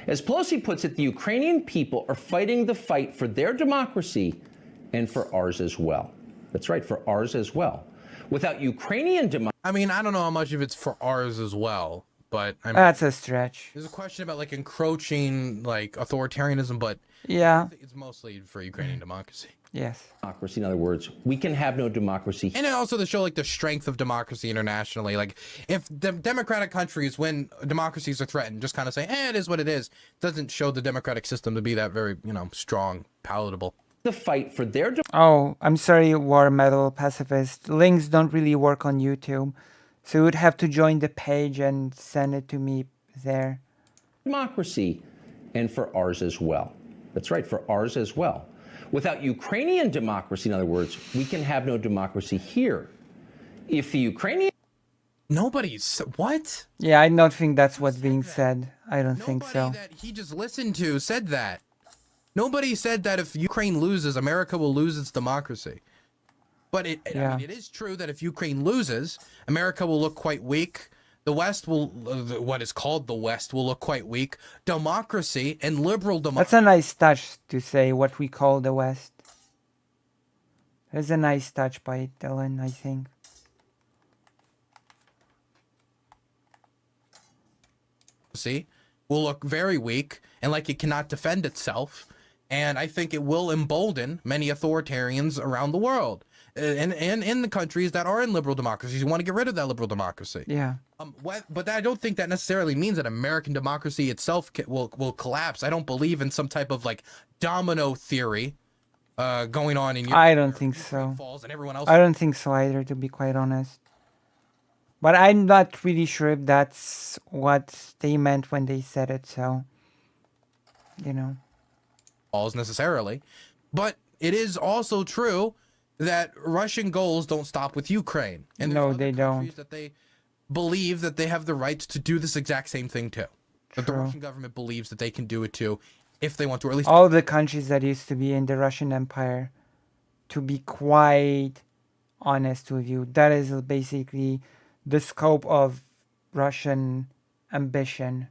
As Pelosi puts it, the Ukrainian people are fighting the fight for their democracy and for ours as well. That's right, for ours as well. Without Ukrainian democracy... I mean, I don't know how much of it's for ours as well, but I mean, That's a stretch. there's a question about like encroaching like authoritarianism, but Yeah. it's mostly for Ukrainian democracy. Yes. Democracy, in other words, we can have no democracy. And it also to show like the strength of democracy internationally. Like if the democratic countries, when democracies are threatened, just kind of say, it is what it is, doesn't show the democratic system to be that very, strong, palatable. The fight for their Oh, I'm sorry, War Metal Pacifist. Links don't really work on YouTube. So you would have to join the page and send it to me there. democracy and for ours as well. That's right, for ours as well. Without Ukrainian democracy, in other words, we can have no democracy here. If the Ukrainian... Nobody's... What? Yeah, I don't think that's what's being said. I don't think so. Nobody that he just listened to said that. Nobody said that if Ukraine loses, America will lose its democracy. But I mean, it is true that if Ukraine loses, America will look quite weak. The West will, what is called the West, will look quite weak. Democracy and liberal democracy. That's a nice touch to say what we call the West. That's a nice touch by Dylan, I think. Will look very weak and like it cannot defend itself. And I think it will embolden many authoritarians around the world. And in the countries that are in liberal democracies, you want to get rid of that liberal democracy. Yeah. But I don't think that necessarily means that American democracy itself will collapse. I don't believe in some type of like domino theory going on in Europe. I don't think so. Falls and everyone else. I don't think so either, to be quite honest. But I'm not really sure if that's what they meant when they said it, so, Falls necessarily. But it is also true that Russian goals don't stop with Ukraine. And No, they don't. That they believe that they have the rights to do this exact same thing too. That the True. Russian government believes that they can do it too, if they want to, or at least All the countries that used to be in the Russian Empire, to be quite honest with you, that is basically the scope of Russian ambition.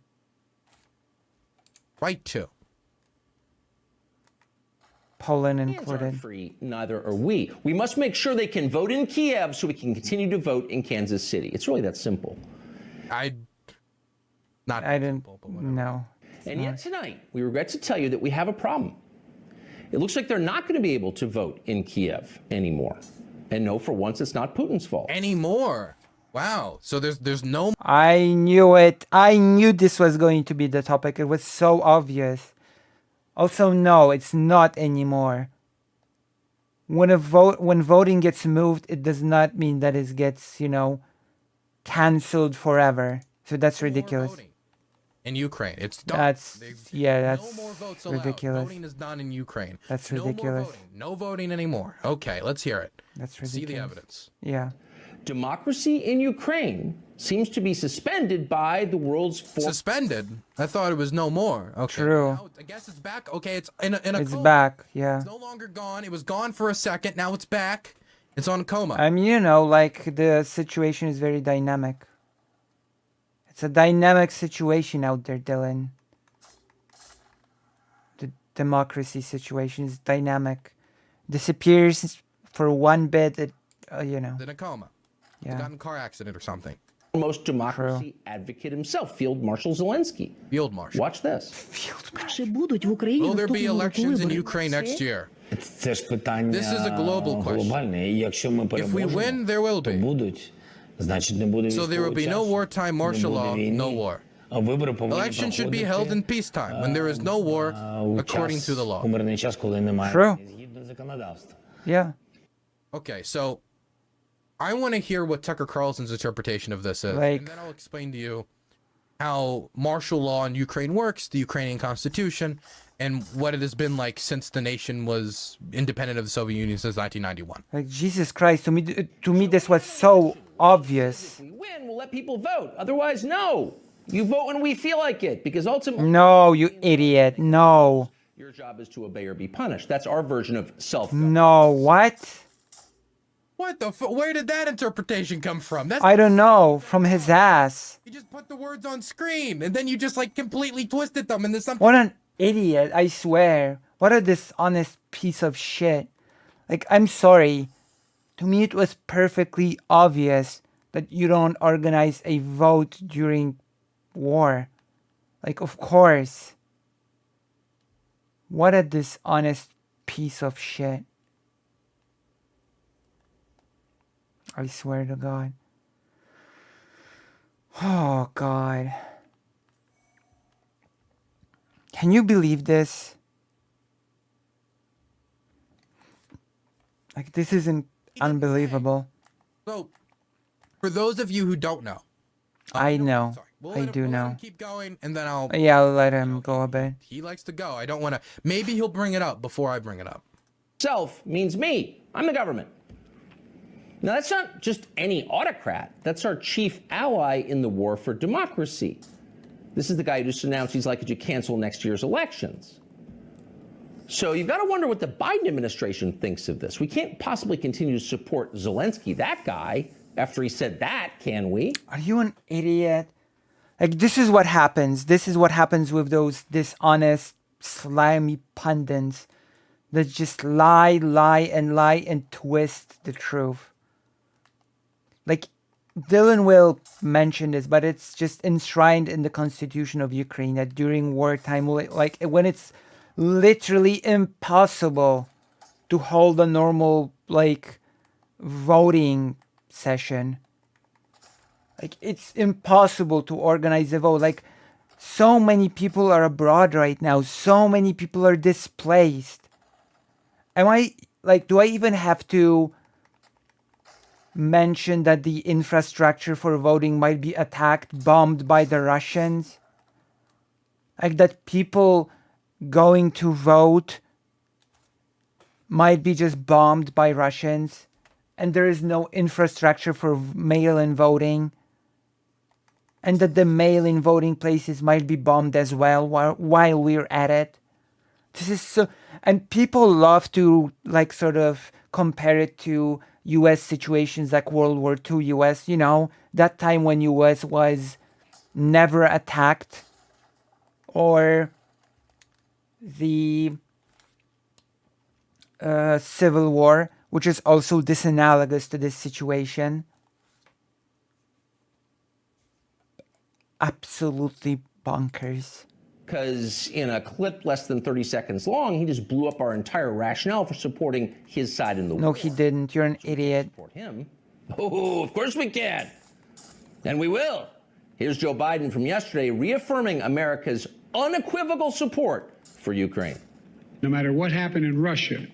right to. Poland Aren't included. free, neither are we. We must make sure they can vote in Kiev so we can continue to vote in Kansas City. It's really that simple. I didn't know. And yet tonight, we regret to tell you that we have a problem. It looks like they're not going to be able to vote in Kiev anymore. And no, for once, it's not Putin's fault. Anymore. Wow. So there's no. I knew it. I knew this was going to be the topic. It was so obvious. Also, no, it's not anymore. When voting gets moved, it does not mean that it gets, cancelled forever. So that's ridiculous. In Ukraine, it's done. That's no more votes allowed. ridiculous. Voting is done in Ukraine. That's no ridiculous. More voting. No voting anymore. Okay, let's hear it. That's ridiculous. See the evidence. Yeah. Democracy in Ukraine seems to be suspended by the world's suspended. I thought it was no more. Okay. True. Now, I guess it's back. Okay, it's in a It's coma. back. Yeah. It's no longer gone. It was gone for a second. Now it's back. It's on coma. I mean, the situation is very dynamic. It's a dynamic situation out there, Dylan. The democracy situation is dynamic. Disappears for one bit, In a coma. Yeah. Got in a car accident or something. Most democracy advocate himself, Field Marshal Zelensky. Field Marshal. Watch this. Will there be elections in Ukraine next year? This is a global question. If we win, there will be. So there will be no wartime martial law, no war. Elections should be held in peacetime, when there is no war, according to the law. True. Yeah. Okay, so I want to hear what Tucker Carlson's interpretation of this is, and then I'll explain to you how martial law in Ukraine works, the Ukrainian constitution, and what it has been like since the nation was independent of the Soviet Union since 1991. Like, Jesus Christ, to me this was so obvious. If we win, we'll let people vote. Otherwise, no. You vote when we feel like it, because ultimately... No, you idiot. No. Your job is to obey or be punished. That's our version of self-government. No, what? What the where did that interpretation come from? I don't know. From his ass. You just put the words on screen, and then you just, completely twisted them into something... What an idiot, I swear. What a dishonest piece of shit. Like, I'm sorry. To me, it was perfectly obvious that you don't organize a vote during war. Like, of course. What a dishonest piece of shit. I swear to God. Oh, God. Can you believe this? Like, this isn't unbelievable. So, for those of you who don't know, I know. I do we'll know. Let him keep going, and then I'll. Yeah, I'll let him go a bit. He likes to go. I don't want to. Maybe he'll bring it up before I bring it up. Self means me. I'm the government. Now, that's not just any autocrat. That's our chief ally in the war for democracy. This is the guy who just announced he's likely to cancel next year's elections. So you've got to wonder what the Biden administration thinks of this. We can't possibly continue to support Zelensky, that guy, after he said that, can we? Are you an idiot? Like, this is what happens. This is what happens with those dishonest, slimy pundits that just lie and twist the truth. Like, Dylan will mention this, but it's just enshrined in the Constitution of Ukraine that during wartime, like when it's literally impossible to hold a normal, voting session. Like, it's impossible to organize a vote. Like, so many people are abroad right now. So many people are displaced. Do I even have to mention that the infrastructure for voting might be attacked, bombed by the Russians? Like, that people going to vote might be just bombed by Russians, and there is no infrastructure for mail-in voting, and that the mail-in voting places might be bombed as well while we're at it. This is so, and people love to sort of compare it to US situations like World War II US, that time when US was never attacked, or the Civil War, which is also disanalogous to this situation. Absolutely bonkers. because in a clip less than 30 seconds long, he just blew up our entire rationale for supporting his side in the war. No, he didn't. You're an idiot. Support him. Oh, of course we can. And we will. Here's Joe Biden from yesterday reaffirming America's unequivocal support for Ukraine. No matter what happened in Russia,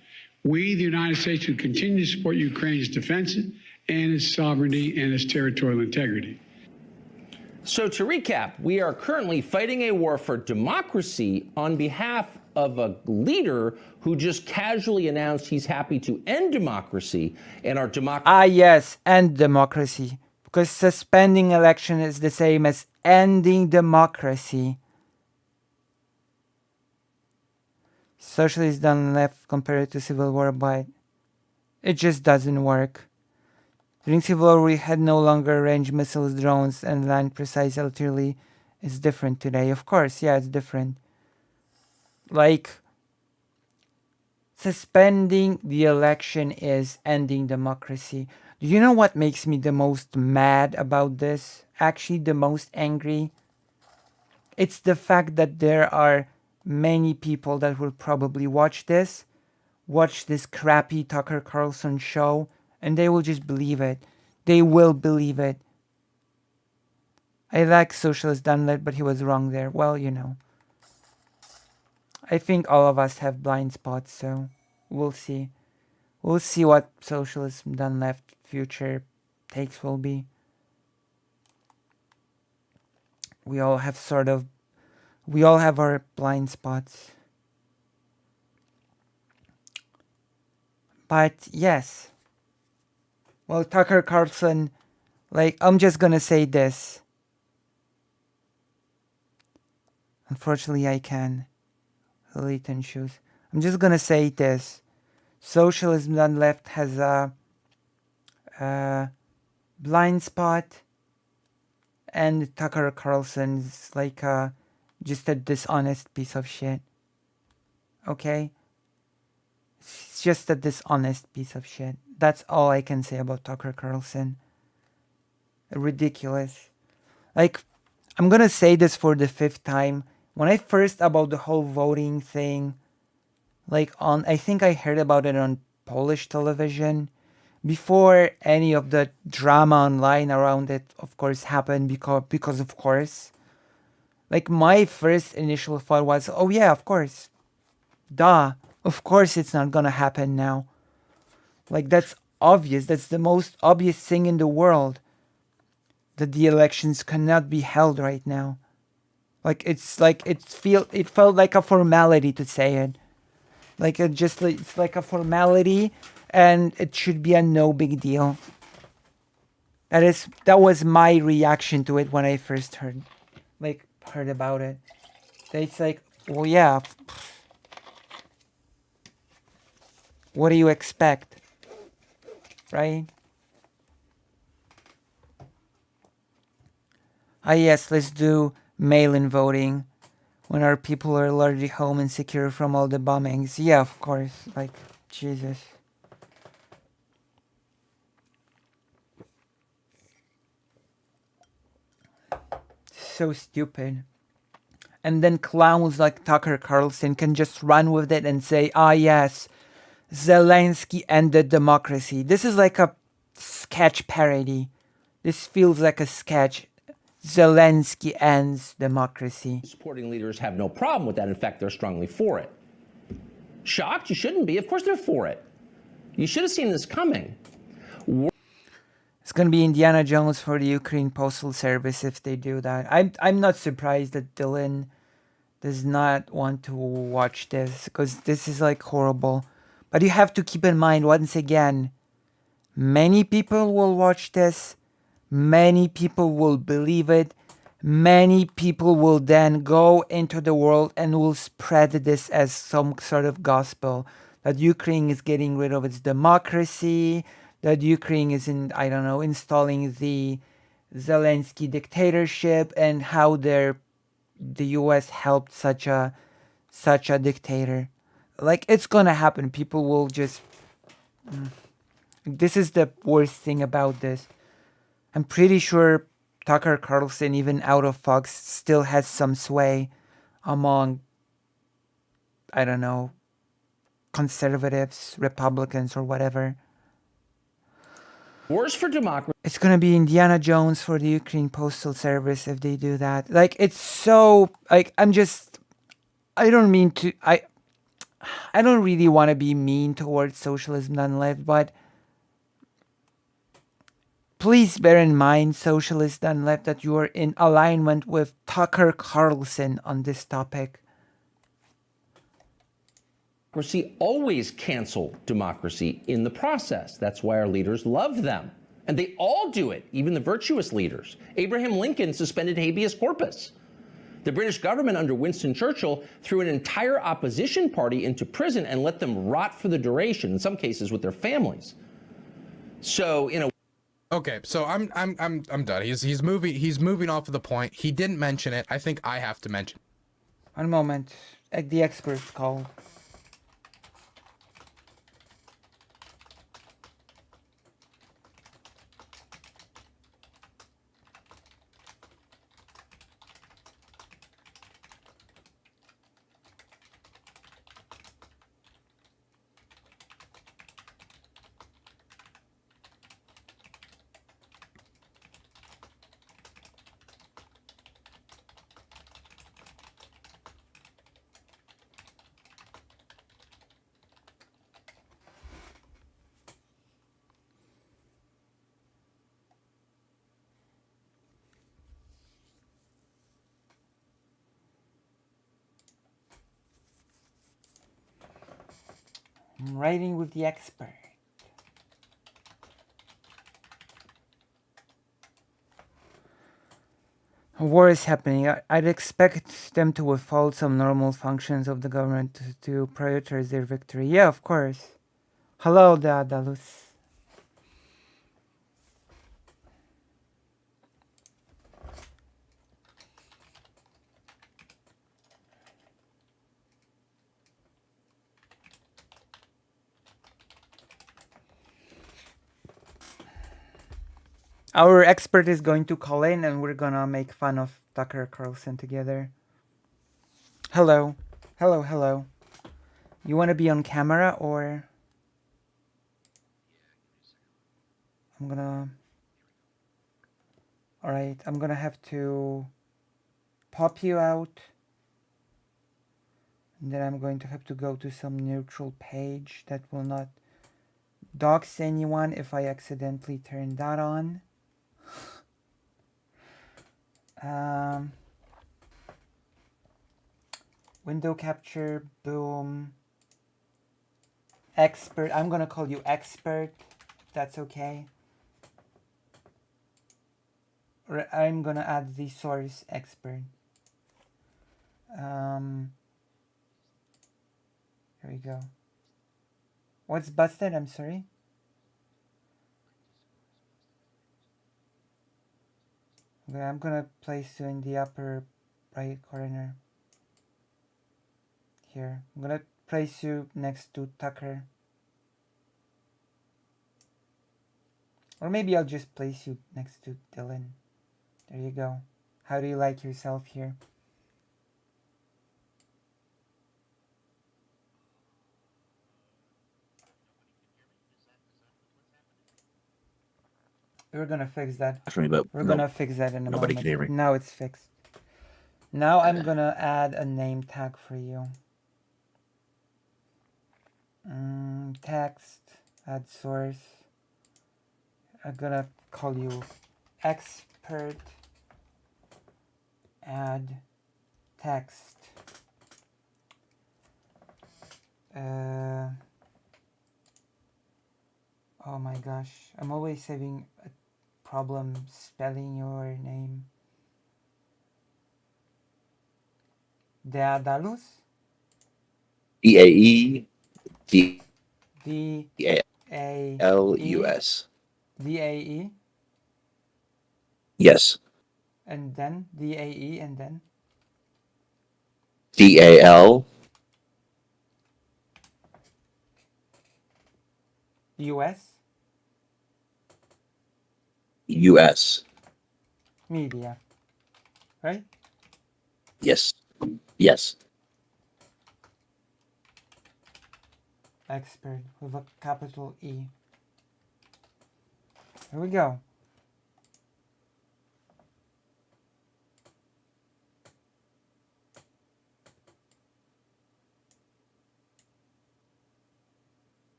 we, the United States, will continue to support Ukraine's defense and its sovereignty and its territorial integrity. So to recap, we are currently fighting a war for democracy on behalf of a leader who just casually announced he's happy to end democracy and our democracy. Ah, yes, end democracy. Because suspending election is the same as ending democracy. Socialists done left compared to civil war, but it just doesn't work. During civil war, we had no longer range missiles, drones, and land precise artillery. It's different today. Of course, yeah, it's different. Like, suspending the election is ending democracy. Do you know what makes me the most mad about this? Actually, the most angry? It's the fact that there are many people that will probably watch this crappy Tucker Carlson show, and they will just believe it. They will believe it. I like Socialist Dunlap, but he was wrong there. Well, you know. I think all of us have blind spots, so we'll see. We'll see what Socialist Dunlap future takes will be. We all have our blind spots. But yes. Well, Tucker Carlson, like, I'm just gonna say this. Unfortunately, I can. Leighton shoes. I'm just gonna say this. Socialism done left has a blind spot, and Tucker Carlson's like just a dishonest piece of shit. Okay? It's just a dishonest piece of shit. That's all I can say about Tucker Carlson. Ridiculous. Like, I'm gonna say this for the 5th time. When I first about the whole voting thing, like I think I heard about it on Polish television. Before any of the drama online around it, of course, happened because of course. Like, my first initial thought was, oh yeah, of course. Duh. Of course it's not gonna happen now. Like, that's obvious. That's the most obvious thing in the world. That the elections cannot be held right now. Like, it felt like a formality to say it. Like, it's like a formality, and it should be a no big deal. That was my reaction to it when I first heard about it. It's like, well, yeah. What do you expect? Right? Ah, yes, let's do mail-in voting when our people are largely home and secure from all the bombings. Yeah, of course. Like, Jesus. So stupid. And then clowns like Tucker Carlson can just run with it and say, ah, yes, Zelensky ended democracy. This is like a sketch parody. This feels like a sketch. Zelensky ends democracy. Supporting leaders have no problem with that. In fact, they're strongly for it. Shocked? You shouldn't be. Of course they're for it. You should have seen this coming. It's going to be Indiana Jones for the Ukraine Postal Service if they do that. I'm not surprised that Dylan does not want to watch this, because this is like horrible. But you have to keep in mind, once again, many people will watch this. Many people will believe it. Many people will then go into the world and will spread this as some sort of gospel. That Ukraine is getting rid of its democracy. That Ukraine is installing the Zelensky dictatorship, and how the US helped such a dictator. Like, it's gonna happen. People will just... This is the worst thing about this. I'm pretty sure Tucker Carlson, even out of Fox, still has some sway among, I don't know, conservatives, Republicans, or whatever. Wars for democracy. It's gonna be Indiana Jones for the Ukraine Postal Service if they do that. Like, it's so, like, I don't mean to, I don't really want to be mean towards socialism and left, but please bear in mind, socialist and left, that you are in alignment with Tucker Carlson on this topic. Democracy always cancel democracy in the process. That's why our leaders love them. And they all do it, even the virtuous leaders. Abraham Lincoln suspended habeas corpus. The British government under Winston Churchill threw an entire opposition party into prison and let them rot for the duration, in some cases with their families. So, you know. Okay, so I'm done. He's moving off of the point. He didn't mention it. I think I have to mention. One moment. The experts call. I'm writing with the expert. A war is happening. I'd expect them to withhold some normal functions of the government to prioritize their victory. Yeah, of course. Hello, Dalus. Our expert is going to call in and we're gonna make fun of Tucker Carlson together. Hello. Hello, hello. You wanna be on camera or... I'm gonna... Alright, I'm gonna have to pop you out. And then I'm going to have to go to some neutral page that will not dox anyone if I accidentally turn that on. Window capture, boom. Expert, I'm gonna call you expert, if that's okay. Or I'm gonna add the source expert. Here we go. What's busted? I'm sorry. Okay, I'm gonna place you in the upper right corner. Here. I'm gonna place you next to Tucker. Or maybe I'll just place you next to Dylan. There you go. How do you like yourself here? We're gonna fix that. We're gonna fix that in a nobody moment. can hear me. Now it's fixed. Now I'm gonna add a name tag for you. Text, add source. I'm gonna call you expert, add text. Oh my gosh, I'm always having a problem spelling your name. Deadalus? D-A-E-D-A-L-U-S. D-A-E? Yes. And then? D-A-E and then? D-A-L. U-S? U-S. Media. Right? Yes. Yes. Expert with a capital E. Here we go.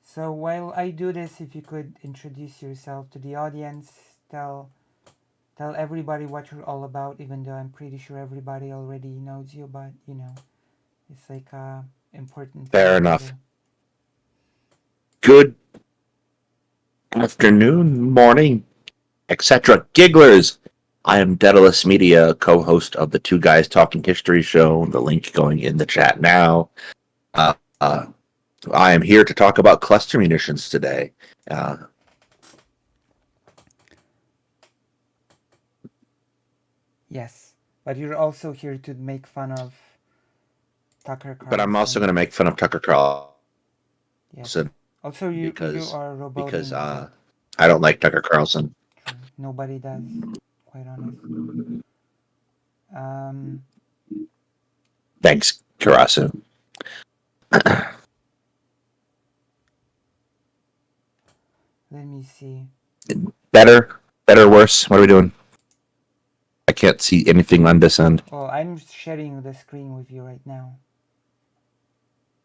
So while I do this, if you could introduce yourself to the audience, tell everybody what you're all about, even though I'm pretty sure everybody already knows you, but you know, it's like important. Fair enough. Good afternoon, morning, etc. Gigglers. I am Daedalus Media, co-host of the Two Guys Talking History show. The link going in the chat now. I am here to talk about cluster munitions today. Yes, but you're also here to make fun of Tucker Carlson. But I'm also going to make fun of Tucker Carlson. Yes. Also, you are roboting. Because I don't like Tucker Carlson. True. Nobody does, quite honest. Thanks, Karasu. Let me see. Better, worse? What are we doing? I can't see anything on this end. Well, I'm sharing the screen with you right now.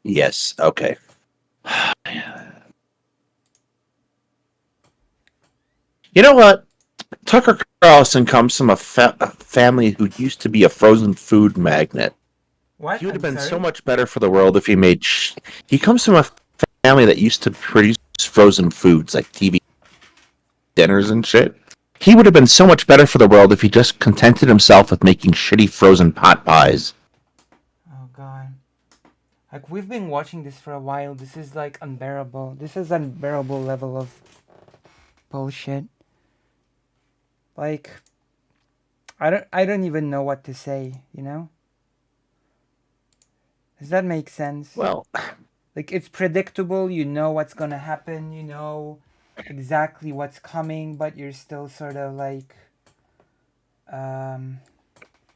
Yes, okay. You know what? Tucker Carlson comes from a family who used to be a frozen food magnet. What? He would have been so much better for the world if he made... He comes from a family that used to produce frozen foods, like TV dinners and shit. He would have been so much better for the world if he just contented himself with making shitty frozen pot pies. Oh, God. Like, we've been watching this for a while. This is, like, unbearable. This is an unbearable level of bullshit. Like, I don't even know what to say, you know? Does that make sense? Well, like, it's predictable, you know what's gonna happen, you know exactly what's coming, but you're still sort of like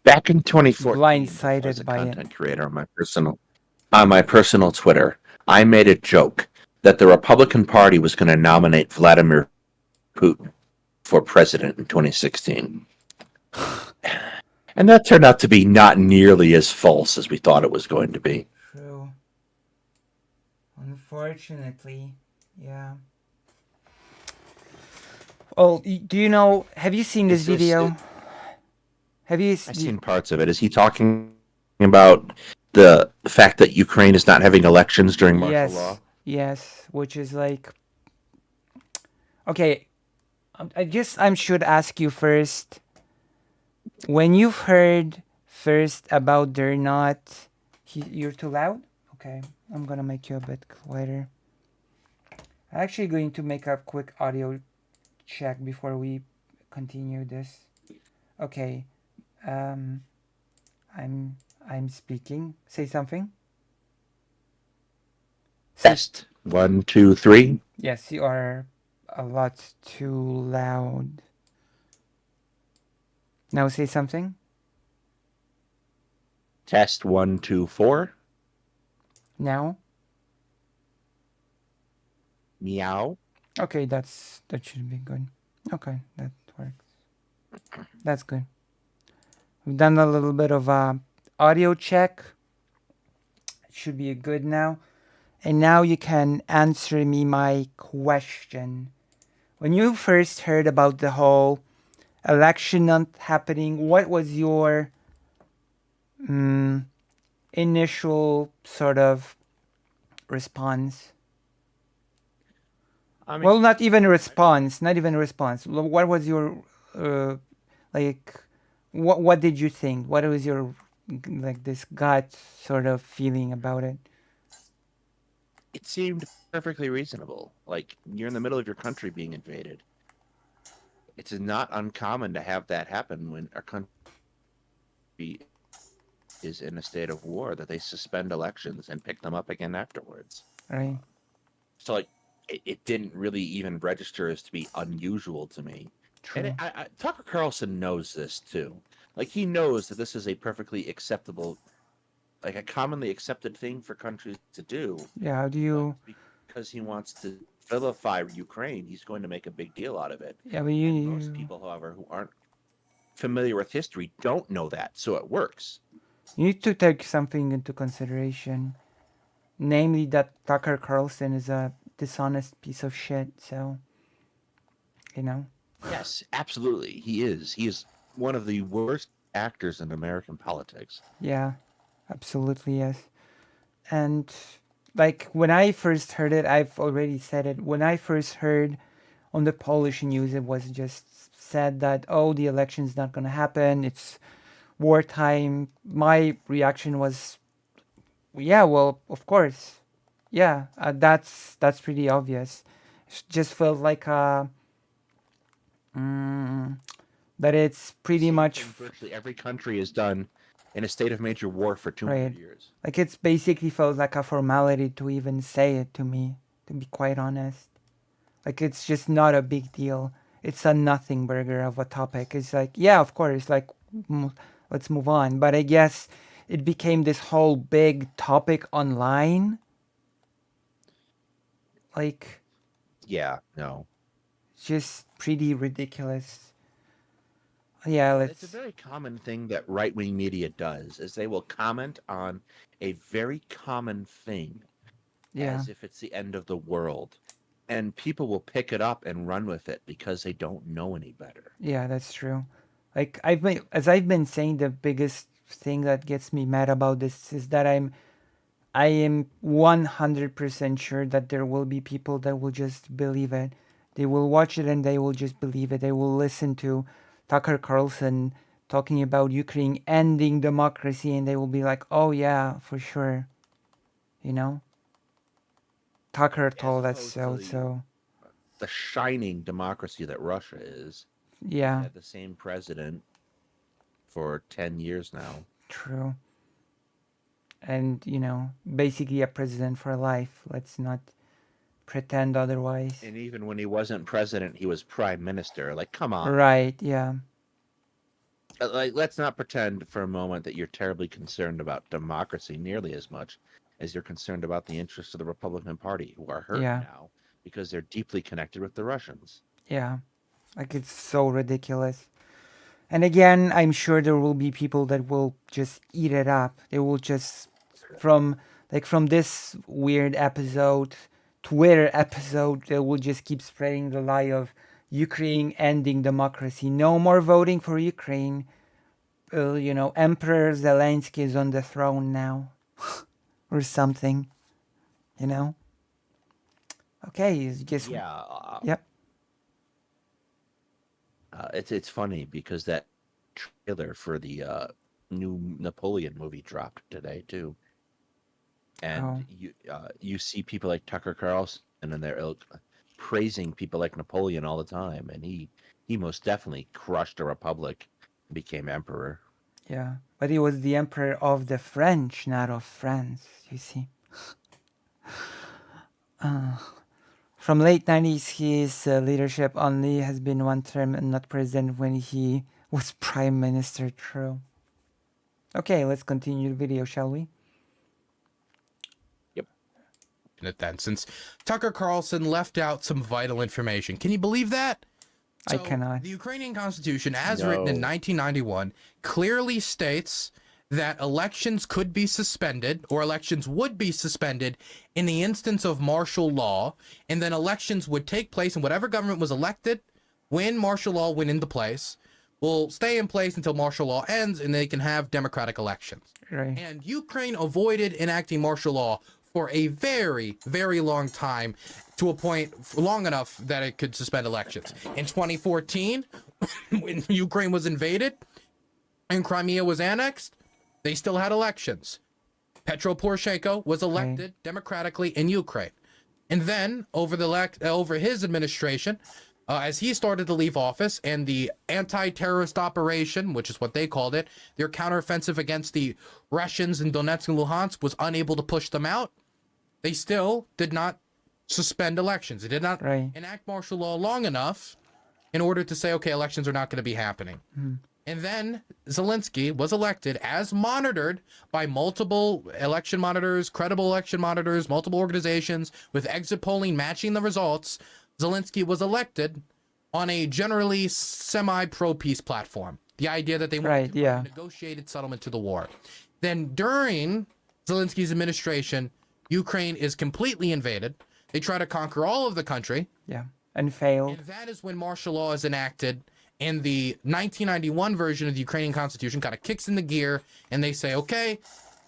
back in 2014, blindsided as a by content creator on my personal Twitter, I made a joke that the Republican Party was going to nominate Vladimir Putin for president in 2016. And that turned out to be not nearly as false as we thought it was going to be. True. Unfortunately, yeah. Oh, do you know, have you seen this video? I've seen parts of it. Is he talking about the fact that Ukraine is not having elections during martial law? Yes, which is like... Okay, I guess I should ask you first. When you've heard first about they're not... You're too loud? Okay, I'm gonna make you a bit quieter. I'm actually going to make a quick audio check before we continue this. Okay, I'm speaking. Say something. Test 1, 2, 3. Yes, you are a lot too loud. Now say something. Test 1, 2, 4. Now. Meow. Okay, that should be good. Okay, that works. That's good. We've done a little bit of audio check. It should be good now. And now you can answer me my question. When you first heard about the whole election not happening, what was your initial sort of response? I mean, well, not even a response. What was your what did you think? What was your this gut sort of feeling about it? It seemed perfectly reasonable. Like, you're in the middle of your country being invaded. It's not uncommon to have that happen when our country is in a state of war, that they suspend elections and pick them up again afterwards. Right. So, like, it didn't really even register as to be unusual to me. True. And Tucker Carlson knows this, too. Like, he knows that this is a perfectly acceptable, like a commonly accepted thing for countries to do. Yeah, how do you... Because he wants to vilify Ukraine, he's going to make a big deal out of it. Yeah, but Most people, however, who aren't familiar with history don't know that, so it works. You need to take something into consideration. Namely that Tucker Carlson is a dishonest piece of shit, so... You know? Yes, absolutely. He is. He is one of the worst actors in American politics. Yeah, absolutely, yes. And, like, when I first heard it, I've already said it, when I first heard on the Polish news, it was just said that, oh, the election's not gonna happen, it's wartime. My reaction was, yeah, well, of course. Yeah, that's pretty obvious. It just felt like that it's pretty much virtually every country is done in a state of major war for 200 years. Like, it's basically felt like a formality to even say it to me, to be quite honest. Like, it's just not a big deal. It's a nothing burger of a topic. It's like, yeah, of course, like, let's move on. But I guess it became this whole big topic online. Like... Yeah, no. Just pretty ridiculous. Yeah, It's a very common thing that right-wing media does, is they will comment on a very common thing as if it's the end of the world. And people will pick it up and run with it because they don't know any better. Yeah, that's true. Like, as I've been saying, the biggest thing that gets me mad about this is that I am 100% sure that there will be people that will just believe it. They will watch it and they will just believe it. They will listen to Tucker Carlson talking about Ukraine ending democracy and they will be like, oh yeah, for sure. You know? Tucker told us so. The shining democracy that Russia is. Yeah. Had the same president for 10 years now. True. And, you know, basically a president for life. Let's not pretend otherwise. And even when he wasn't president, he was prime minister. Like, come on. Right, yeah. Like, let's not pretend for a moment that you're terribly concerned about democracy nearly as much as you're concerned about the interests of the Republican Party, who are hurt now because they're deeply connected with the Russians. Yeah. Like, it's so ridiculous. And again, I'm sure there will be people that will just eat it up. They will just, from this weird episode, Twitter episode, they will just keep spreading the lie of Ukraine ending democracy. No more voting for Ukraine. You know, Emperor Zelensky is on the throne now. Or something. You know? Okay, just... Yeah. Yep. It's funny because that trailer for the new Napoleon movie dropped today too, and you see people like Tucker Carlson and they're praising people like Napoleon all the time, and he most definitely crushed a republic, and became emperor. Yeah, but he was the emperor of the French, not of France. You see. From late 90s, his leadership only has been one term and not president when he was prime minister. True. Okay, let's continue the video, shall we? Yep. Then, since Tucker Carlson left out some vital information. Can you believe that? I cannot. The Ukrainian Constitution, as written in 1991, clearly states that elections could be suspended, or elections would be suspended in the instance of martial law, and then elections would take place, and whatever government was elected when martial law went into place will stay in place until martial law ends, and they can have democratic elections. Right. And Ukraine avoided enacting martial law for a very, very long time, to a point long enough that it could suspend elections. In 2014, when Ukraine was invaded and Crimea was annexed, they still had elections. Petro Poroshenko was elected democratically in Ukraine. And then, over his administration, as he started to leave office, and the anti-terrorist operation, which is what they called it, their counteroffensive against the Russians in Donetsk and Luhansk was unable to push them out, they still did not suspend elections. They did not enact martial law long enough in order to say, okay, elections are not going to be happening. And then Zelensky was elected as monitored by multiple election monitors, credible election monitors, multiple organizations with exit polling matching the results. Zelensky was elected on a generally semi-pro-peace platform. The idea that they wanted to bring a negotiated settlement to the war. Then during Zelensky's administration, Ukraine is completely invaded. They try to conquer all of the country. Yeah, and failed. And that is when martial law is enacted. And the 1991 version of the Ukrainian constitution kind of kicks in the gear, and they say, okay,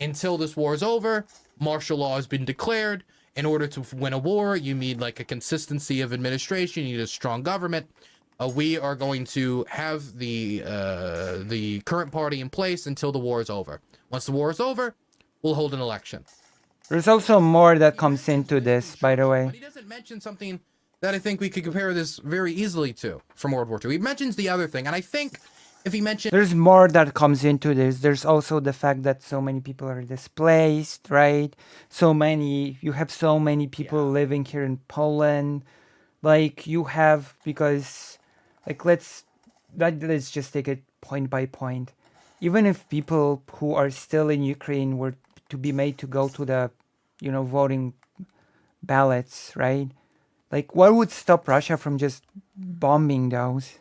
until this war is over, martial law has been declared. In order to win a war, you need like a consistency of administration, you need a strong government. We are going to have the current party in place until the war is over. Once the war is over, we'll hold an election. There's also more that comes into this, by the way. But he doesn't mention something that I think we could compare this very easily to from World War II. He mentions the other thing, and I think if he mentioned... There's more that comes into this. There's also the fact that so many people are displaced, right? You have so many people living here in Poland. Like, you have, because, like, let's just take it point by point. Even if people who are still in Ukraine were to be made to go to the, voting ballots, right? Like, what would stop Russia from just bombing those?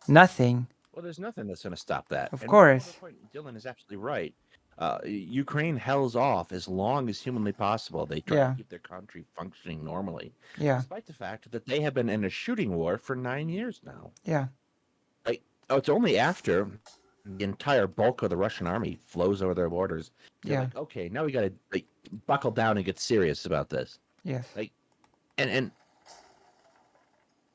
Nothing. Well, there's nothing that's going to stop that. Of course. Dylan is absolutely right. Ukraine hells off as long as humanly possible. They try to keep their country functioning normally. Yeah. Despite the fact that they have been in a shooting war for 9 years now. Yeah. It's only after the entire bulk of the Russian army flows over their borders. They're like, okay, now we got to buckle down and get serious about this. Yes. And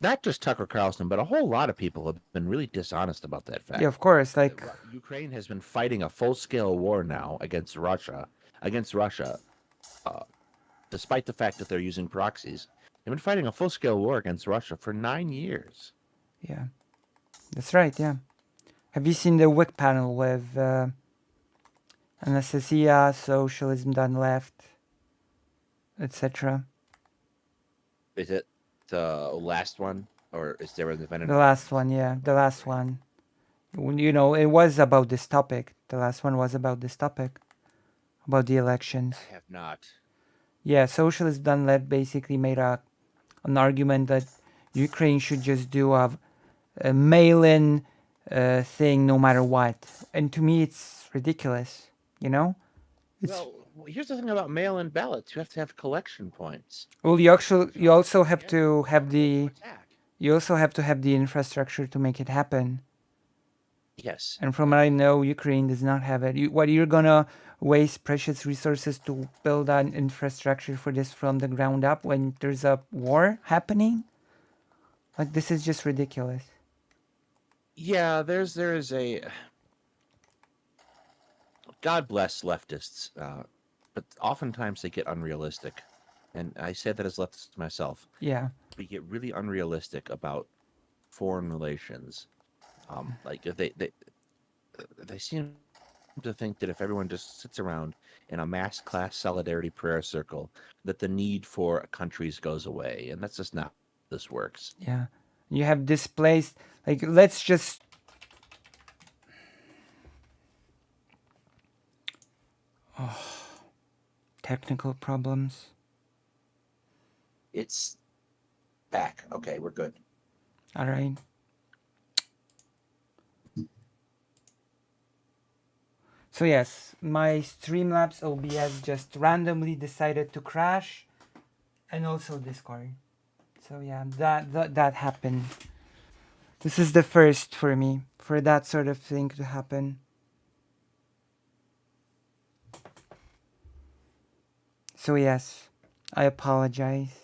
not just Tucker Carlson, but a whole lot of people have been really dishonest about that fact. Yeah, of course. Like, Ukraine has been fighting a full-scale war now against Russia, despite the fact that they're using proxies. They've been fighting a full-scale war against Russia for 9 years. Yeah, that's right. Yeah. Have you seen the WIC panel with Anastasia, Socialism Done Left, etc.? Is it the last one, or is there an event? The last one, yeah, the last one. It was about this topic. The last one was about this topic, about the elections. I have not. Yeah, Socialist Done Left basically made an argument that Ukraine should just do a mail-in thing no matter what. And to me, it's ridiculous, Well, here's the thing about mail-in ballots. You have to have collection points. Well, you also have to have the infrastructure to make it happen. Yes. And from what I know, Ukraine does not have it. You're gonna waste precious resources to build an infrastructure for this from the ground up when there's a war happening? Like, this is just ridiculous. Yeah, there is a... God bless leftists, but oftentimes they get unrealistic. And I say that as leftist myself. Yeah. We get really unrealistic about foreign relations. They seem to think that if everyone just sits around in a mass class solidarity prayer circle, that the need for countries goes away. And that's just not how this works. Yeah. You have displaced, let's just... Oh, technical problems. It's back. Okay, we're good. All right. So yes, my Streamlabs OBS just randomly decided to crash, and also Discord. So yeah, that happened. This is the first for me, for that sort of thing to happen. So yes, I apologize.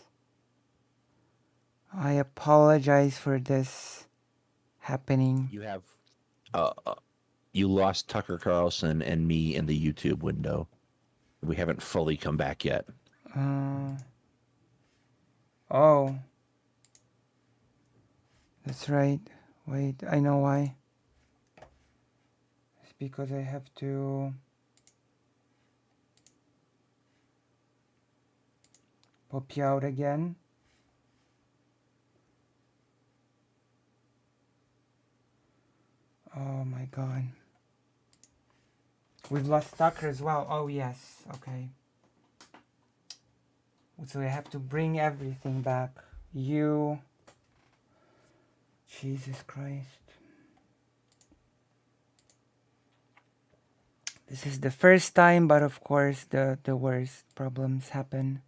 I apologize for this happening. You have, you lost Tucker Carlson and me in the YouTube window. We haven't fully come back yet. Oh. That's right. Wait, I know why. It's because I have to pop you out again. god. We've lost Tucker as well. Oh yes, okay. So we have to bring everything back. You... Jesus Christ. This is the first time, but of course the worst problems happen.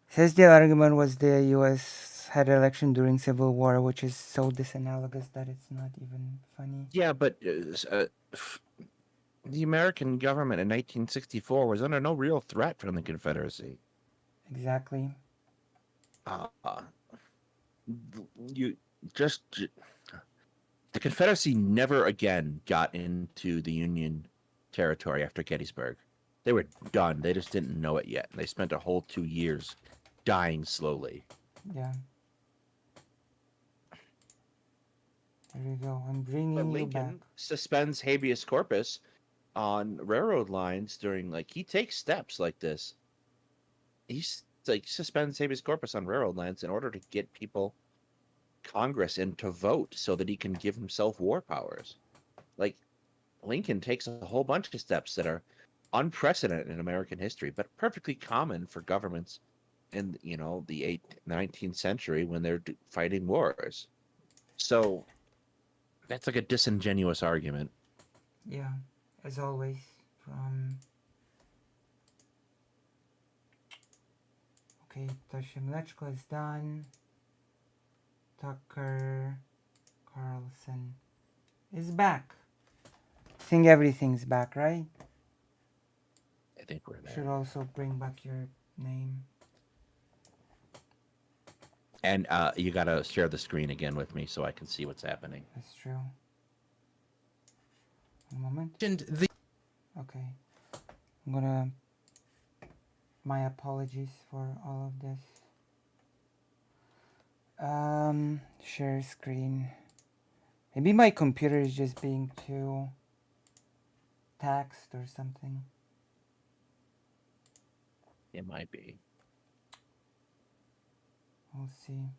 Says the argument was the US had an election during Civil War, which is so disanalogous that it's not even funny. Yeah, but the American government in 1964 was under no real threat from the Confederacy. Exactly. The Confederacy never again got into the Union territory after Gettysburg. They were done. They just didn't know it yet. They spent a whole 2 years dying slowly. Yeah. There you go. I'm bringing But you Lincoln back. suspends habeas corpus on railroad lines during, like, he takes steps like this. He's like suspends habeas corpus on railroad lines in order to get people, Congress, in to vote so that he can give himself war powers. Like, Lincoln takes a whole bunch of steps that are unprecedented in American history, but perfectly common for governments in, you know, the 19th century when they're fighting wars. So that's like a disingenuous argument. Yeah, as always. Okay, Toshim Electrical is done. Tucker Carlson is back. I think everything's back, right? I think we're there. Should also bring back your name. And you gotta share the screen again with me so I can see what's happening. That's true. One moment. Okay. I'm gonna... My apologies for all of this. Share screen. Maybe my computer is just being too taxed or something. It might be. We'll see.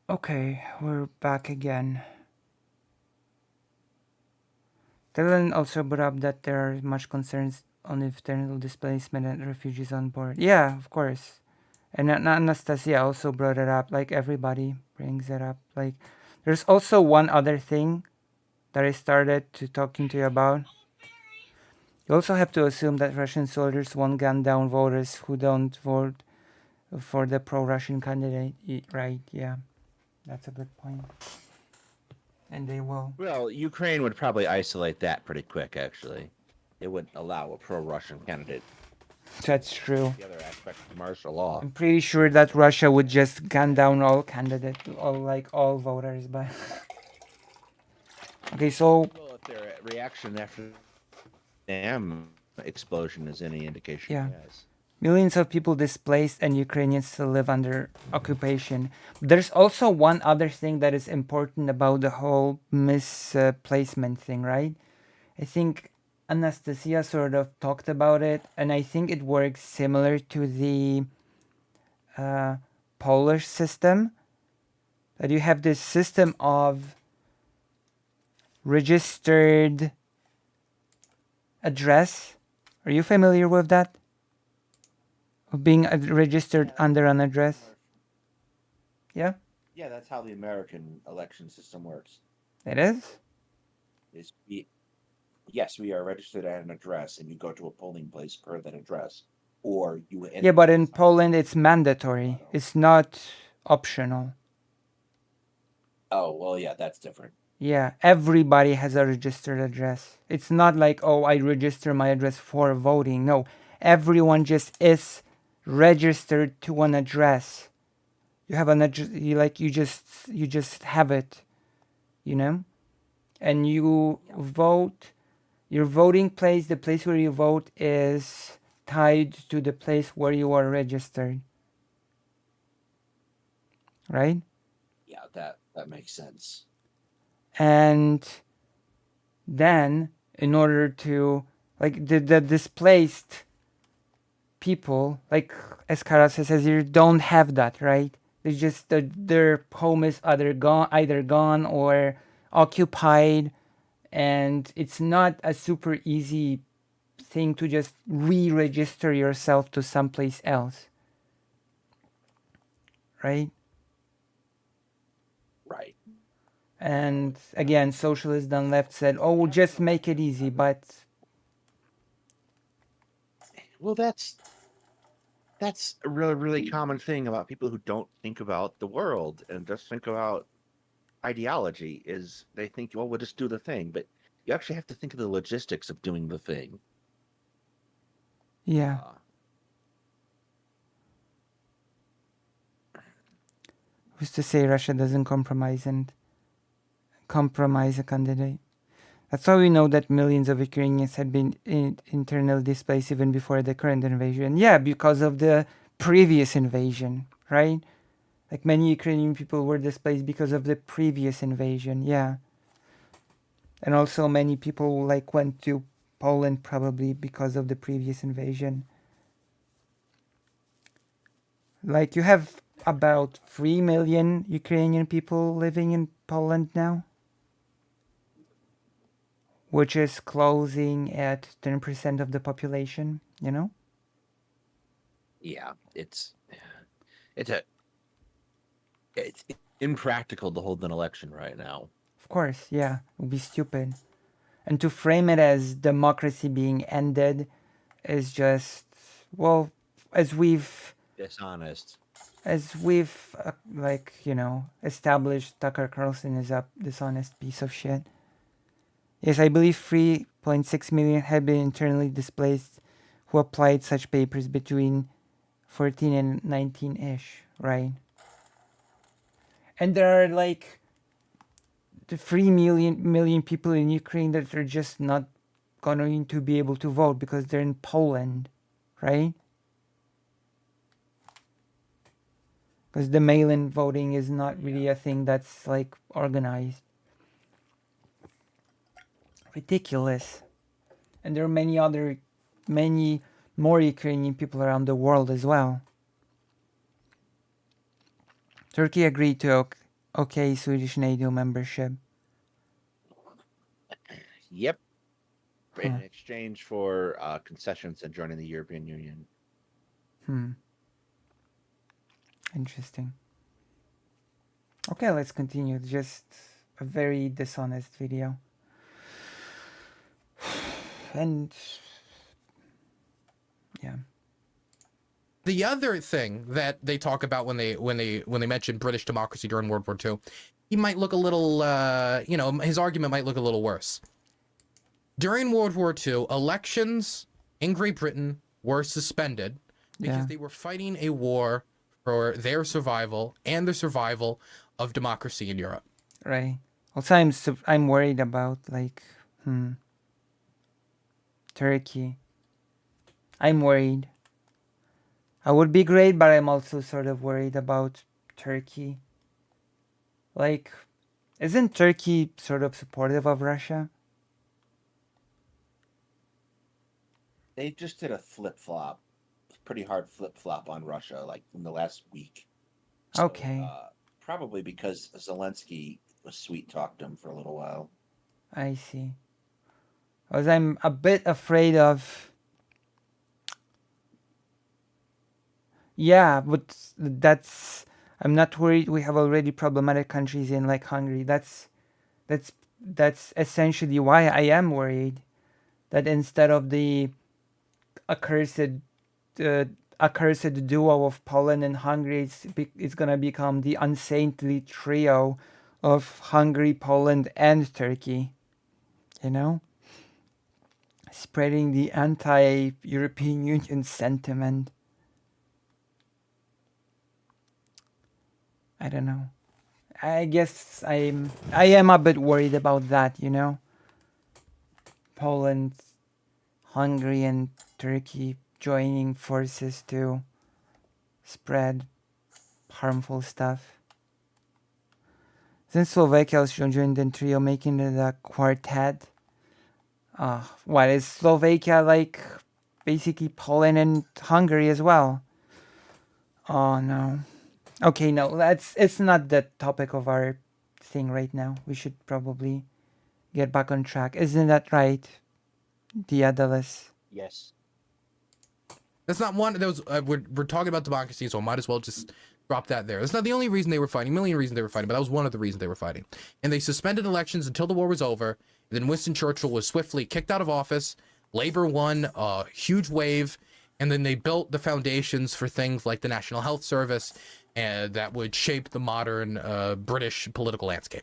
Okay, we're back again. Dylan also brought up that there are much concerns on internal displacement and refugees on board. Yeah, of course. And Anastasia also brought it up, like everybody brings it up. Like, there's also one other thing that I started to talking to you about. You also have to assume that Russian soldiers won't gun down voters who don't vote for the pro-Russian candidate, right? Yeah, that's a good point. And they will. Well, Ukraine would probably isolate that pretty quick, actually. It wouldn't allow a pro-Russian candidate. That's true. The other aspect of martial law. I'm pretty sure that Russia would just gun down all candidates, all voters, but... Okay, so... Well, if their reaction after the dam explosion is any indication, yeah. Yes. Millions of people displaced and Ukrainians still live under occupation. There's also one other thing that is important about the whole misplacement thing, right? I think Anastasia sort of talked about it, and I think it works similar to the Polish system. That you have this system of registered address. Are you familiar with that? Of being registered under an address? Yeah? Yeah, that's how the American election system works. It is? Yes, we are registered at an address, and you go to a polling place per that address. Or you... Yeah, but in Poland it's mandatory. It's not optional. Oh, well, yeah, that's different. Yeah, everybody has a registered address. It's not like, oh, I register my address for voting. No, everyone just is registered to an address. You have an address, you just have it, you know? And you vote, your voting place, the place where you vote is tied to the place where you are registered. Right? Yeah, that makes sense. And then, in order to, like, the displaced people, like as Kara says, you don't have that, right? They just their home is either gone or occupied, and it's not a super easy thing to just re-register yourself to someplace else, right? Right. And again, socialists on left said, "Oh, we'll just make it easy," but well, that's a really, really common thing about people who don't think about the world and just think about ideology. Is they think, well, we'll just do the thing, but you actually have to think of the logistics of doing the thing. Yeah. Who's to say Russia doesn't compromise a candidate? That's how we know that millions of Ukrainians had been internally displaced even before the current invasion. Yeah, because of the previous invasion, right? Like many Ukrainian people were displaced because of the previous invasion, yeah. And also many people like went to Poland probably because of the previous invasion. Like you have about 3 million Ukrainian people living in Poland now, which is closing at 10% of the population, you know? Yeah, it's impractical to hold an election right now. Of course, yeah, it would be stupid. And to frame it as democracy being ended is just, well, as we've dishonest. As we've like, you know, established, Tucker Carlson is a dishonest piece of shit. Yes, I believe 3.6 million had been internally displaced who applied such papers between 14 and 19-ish, right? And there are like the 3 million people in Ukraine that are just not going to be able to vote because they're in Poland, right? Because the mail-in voting is not really a thing that's like organized. Ridiculous. And there are many more Ukrainian people around the world as well. Turkey agreed to okay Swedish NATO membership. Yep. In exchange for concessions and joining the European Union. Interesting. Okay, let's continue. Just a very dishonest video. And yeah. The other thing that they talk about when they mention British democracy during World War II, he might look a little, his argument might look a little worse. During World War II, elections in Great Britain were suspended because they were fighting a war for their survival and the survival of democracy in Europe. Right. Also, I'm worried about like, Turkey. I'm worried. I would be great, but I'm also sort of worried about Turkey. Like, isn't Turkey sort of supportive of Russia? They just did a flip-flop, pretty hard flip-flop on Russia, like in the last week. So, okay. Probably because Zelensky was sweet-talked him for a little while. I see. Because I'm a bit afraid of... Yeah, but I'm not worried. We have already problematic countries in like Hungary. That's essentially why I am worried that instead of the accursed duo of Poland and Hungary, it's gonna become the unsaintly trio of Hungary, Poland, and Turkey. You know, spreading the anti-European Union sentiment. I don't know. I guess I am a bit worried about that, you know. Poland, Hungary, and Turkey joining forces to spread harmful stuff. Since Slovakia also joined the trio, making it a quartet. What is Slovakia like? Basically Poland and Hungary as well. Oh no. Okay, no, it's not the topic of our thing right now. We should probably get back on track. Isn't that right, Diadalis? Yes. That's not one. That was we're talking about democracy, so I might as well just drop that there. That's not the only reason they were fighting. A million reasons they were fighting, but that was one of the reasons they were fighting. And they suspended elections until the war was over. And then Winston Churchill was swiftly kicked out of office. Labor won a huge wave, and then they built the foundations for things like the National Health Service, and that would shape the modern British political landscape.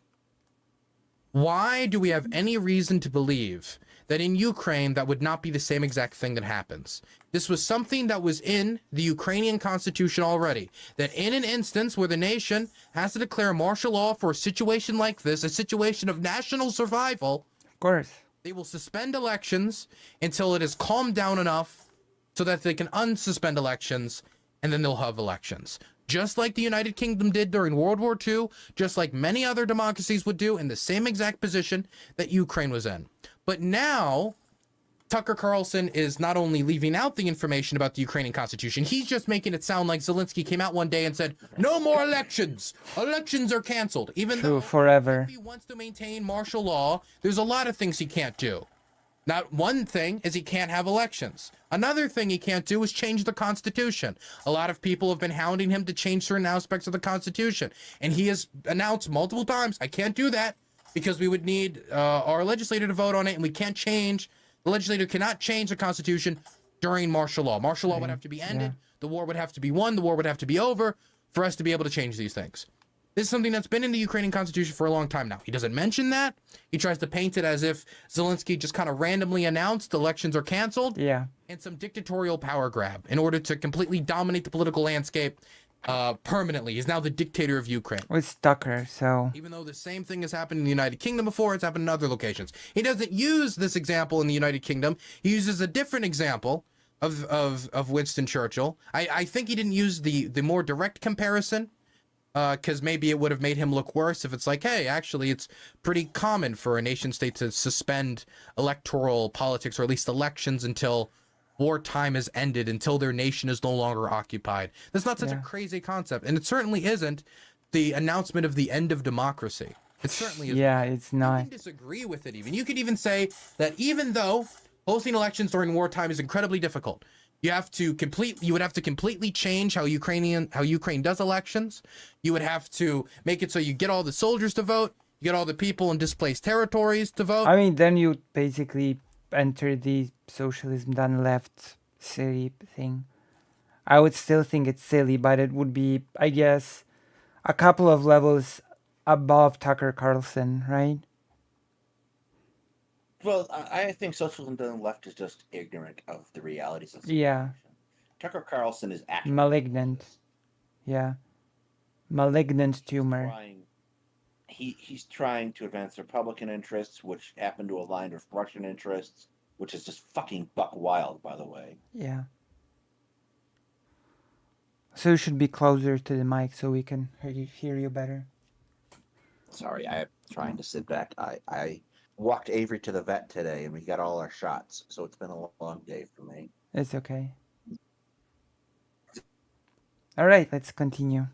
Why do we have any reason to believe that in Ukraine that would not be the same exact thing that happens? This was something that was in the Ukrainian constitution already, that in an instance where the nation has to declare martial law for a situation like this, a situation of national survival, of course, they will suspend elections until it is calmed down enough so that they can unsuspend elections, and then they'll have elections. Just like the United Kingdom did during World War II, just like many other democracies would do in the same exact position that Ukraine was in. But now, Tucker Carlson is not only leaving out the information about the Ukrainian constitution, he's just making it sound like Zelensky came out one day and said, no more elections. Elections are canceled. Even though forever. If he wants to maintain martial law, there's a lot of things he can't do. Not one thing is he can't have elections. Another thing he can't do is change the Constitution. A lot of people have been hounding him to change certain aspects of the Constitution. And he has announced multiple times, I can't do that because we would need our legislator to vote on it, and we can't change. The legislator cannot change the Constitution during martial law. Martial law would have to be ended. Yeah. The war would have to be won. The war would have to be over for us to be able to change these things. This is something that's been in the Ukrainian constitution for a long time now. He doesn't mention that. He tries to paint it as if Zelensky just kind of randomly announced elections are canceled. Yeah. And some dictatorial power grab in order to completely dominate the political landscape permanently. He's now the dictator of Ukraine. With Tucker, so... Even though the same thing has happened in the United Kingdom before, it's happened in other locations. He doesn't use this example in the United Kingdom. He uses a different example of Winston Churchill. I think he didn't use the more direct comparison, because maybe it would have made him look worse if it's like, hey, actually, it's pretty common for a nation state to suspend electoral politics, or at least elections, until wartime is ended, until their nation is no longer occupied. That's not such a crazy concept, and it certainly isn't the announcement of the end of democracy. It certainly isn't. Yeah, it's not. You can disagree with it even. You could even say that even though hosting elections during wartime is incredibly difficult, you would have to completely change how Ukraine does elections. You would have to make it so you get all the soldiers to vote, you get all the people in displaced territories to vote. I mean, then you basically enter the socialism done left silly thing. I would still think it's silly, but it would be, I guess, a couple of levels above Tucker Carlson, right? Well, I think socialism done left is just ignorant of the realities of the situation. Yeah. Tucker Carlson is actually malignant. Yeah. Malignant tumor. He's trying to advance Republican interests, which happen to align with Russian interests, which is just fucking buck wild, by the way. Yeah. So you should be closer to the mic so we can hear you better. Sorry, I'm trying to sit back. I walked Avery to the vet today, and we got all our shots, so it's been a long day for me. It's okay. All right, let's continue.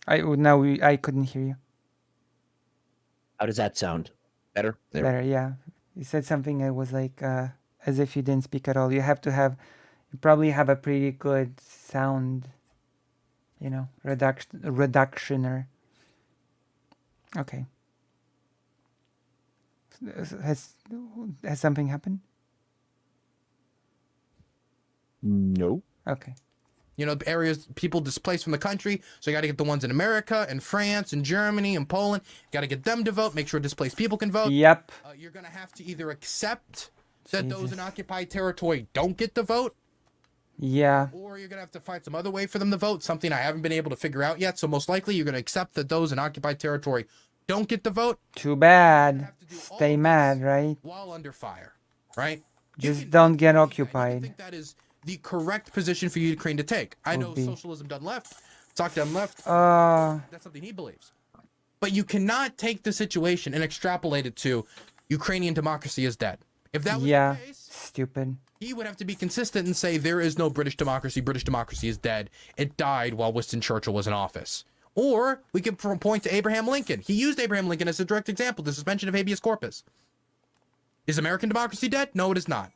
I couldn't hear you. How does that sound? Better? There. Better, yeah. You said something that was like as if you didn't speak at all. You probably have a pretty good sound, reductioner. Okay. Has something happened? No. Okay. Areas, people displaced from the country, so you got to get the ones in America and France and Germany and Poland. You got to get them to vote, make sure displaced people can vote. Yep. You're going to have to either accept that those in occupied territory don't get to vote. Yeah. Or you're going to have to find some other way for them to vote, something I haven't been able to figure out yet. So most likely you're going to accept that those in occupied territory don't get to vote. Too bad. Stay mad, right? While under fire, right? Just don't get occupied. I think that is the correct position for Ukraine to take. I know socialism done left, talk done left. That's something he believes. But you cannot take the situation and extrapolate it to Ukrainian democracy is dead. If that was the case, stupid. He would have to be consistent and say there is no British democracy. British democracy is dead. It died while Winston Churchill was in office. Or we could point to Abraham Lincoln. He used Abraham Lincoln as a direct example, the suspension of habeas corpus. Is American democracy dead? No, it is not.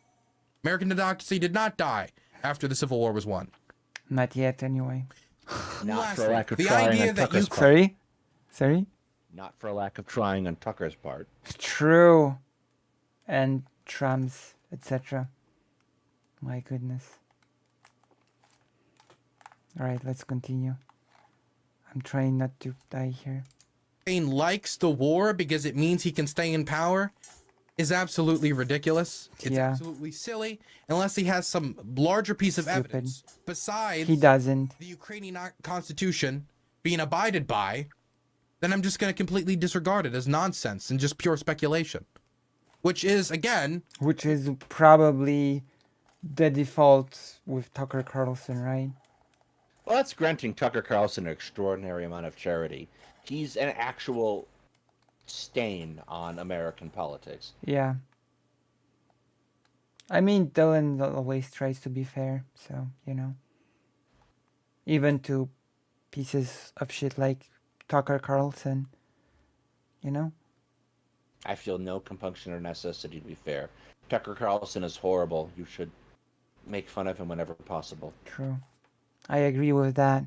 American democracy did not die after the Civil War was won. Not yet, anyway. Not for a lack of the trying idea on that Tucker's you part. Sorry? Not for a lack of trying on Tucker's part. True. And Trump's, etc. My goodness. Alright, let's continue. I'm trying not to die here. Likes the war because it means he can stay in power is absolutely ridiculous. It's absolutely silly unless he has some larger piece of evidence besides he doesn't. The Ukrainian constitution being abided by. Then I'm just going to completely disregard it as nonsense and just pure speculation. Which is, again... Which is probably the default with Tucker Carlson, right? Well, that's granting Tucker Carlson an extraordinary amount of charity. He's an actual stain on American politics. Yeah. I mean, Dylan always tries to be fair, so, you know. Even to pieces of shit like Tucker Carlson, you know? I feel no compunction or necessity to be fair. Tucker Carlson is horrible. You should make fun of him whenever possible. True. I agree with that.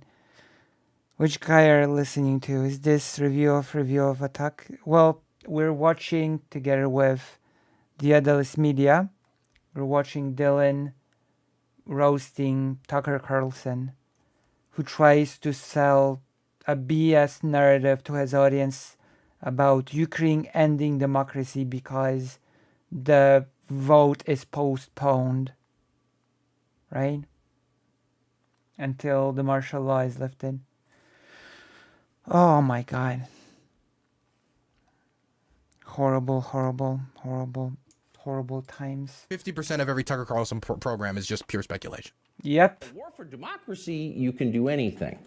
Which guy are you listening to? Is this review of Attack? Well, we're watching together with the Adults Media. We're watching Dylan roasting Tucker Carlson, who tries to sell a BS narrative to his audience about Ukraine ending democracy because the vote is postponed, right? Until the martial law is lifted. Oh my God. Horrible, horrible, horrible, horrible times. 50% of every Tucker Carlson program is just pure speculation. Yep. In a war for democracy, you can do anything.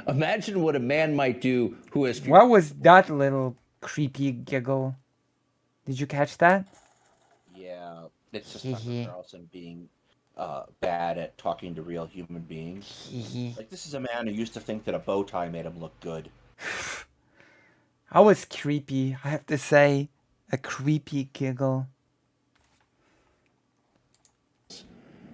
Imagine what a man might do who has... What was that little creepy giggle? Did you catch that? Yeah, it's just Tucker Carlson being bad at talking to real human beings. Like, this is a man who used to think that a bow tie made him look good. I was creepy, I have to say. A creepy giggle.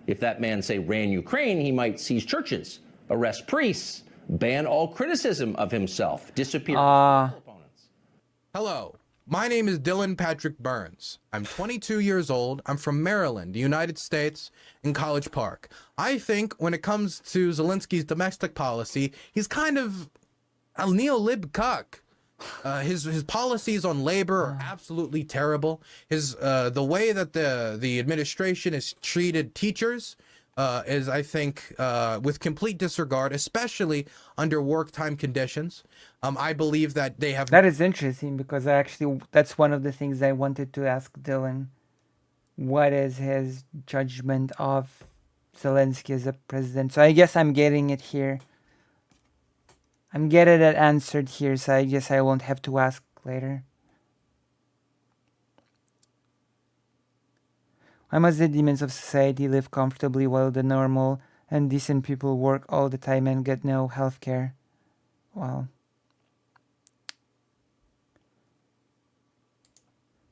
If that man, say, ran Ukraine, he might seize churches, arrest priests, ban all criticism of himself, disappear opponents. Hello, my name is Dylan Patrick Burns. I'm 22 years old. I'm from Maryland, the United States, in College Park. I think when it comes to Zelensky's domestic policy, he's kind of a neo-lib cuck. His policies on labor are absolutely terrible. The way that the administration has treated teachers is, I think, with complete disregard, especially under work time conditions. I believe that they have... That is interesting because that's one of the things I wanted to ask Dylan. What is his judgment of Zelensky as a president? So I guess I'm getting it here. I'm getting it answered here, so I guess I won't have to ask later. Why must the demons of society live comfortably while the normal and decent people work all the time and get no health care? Well...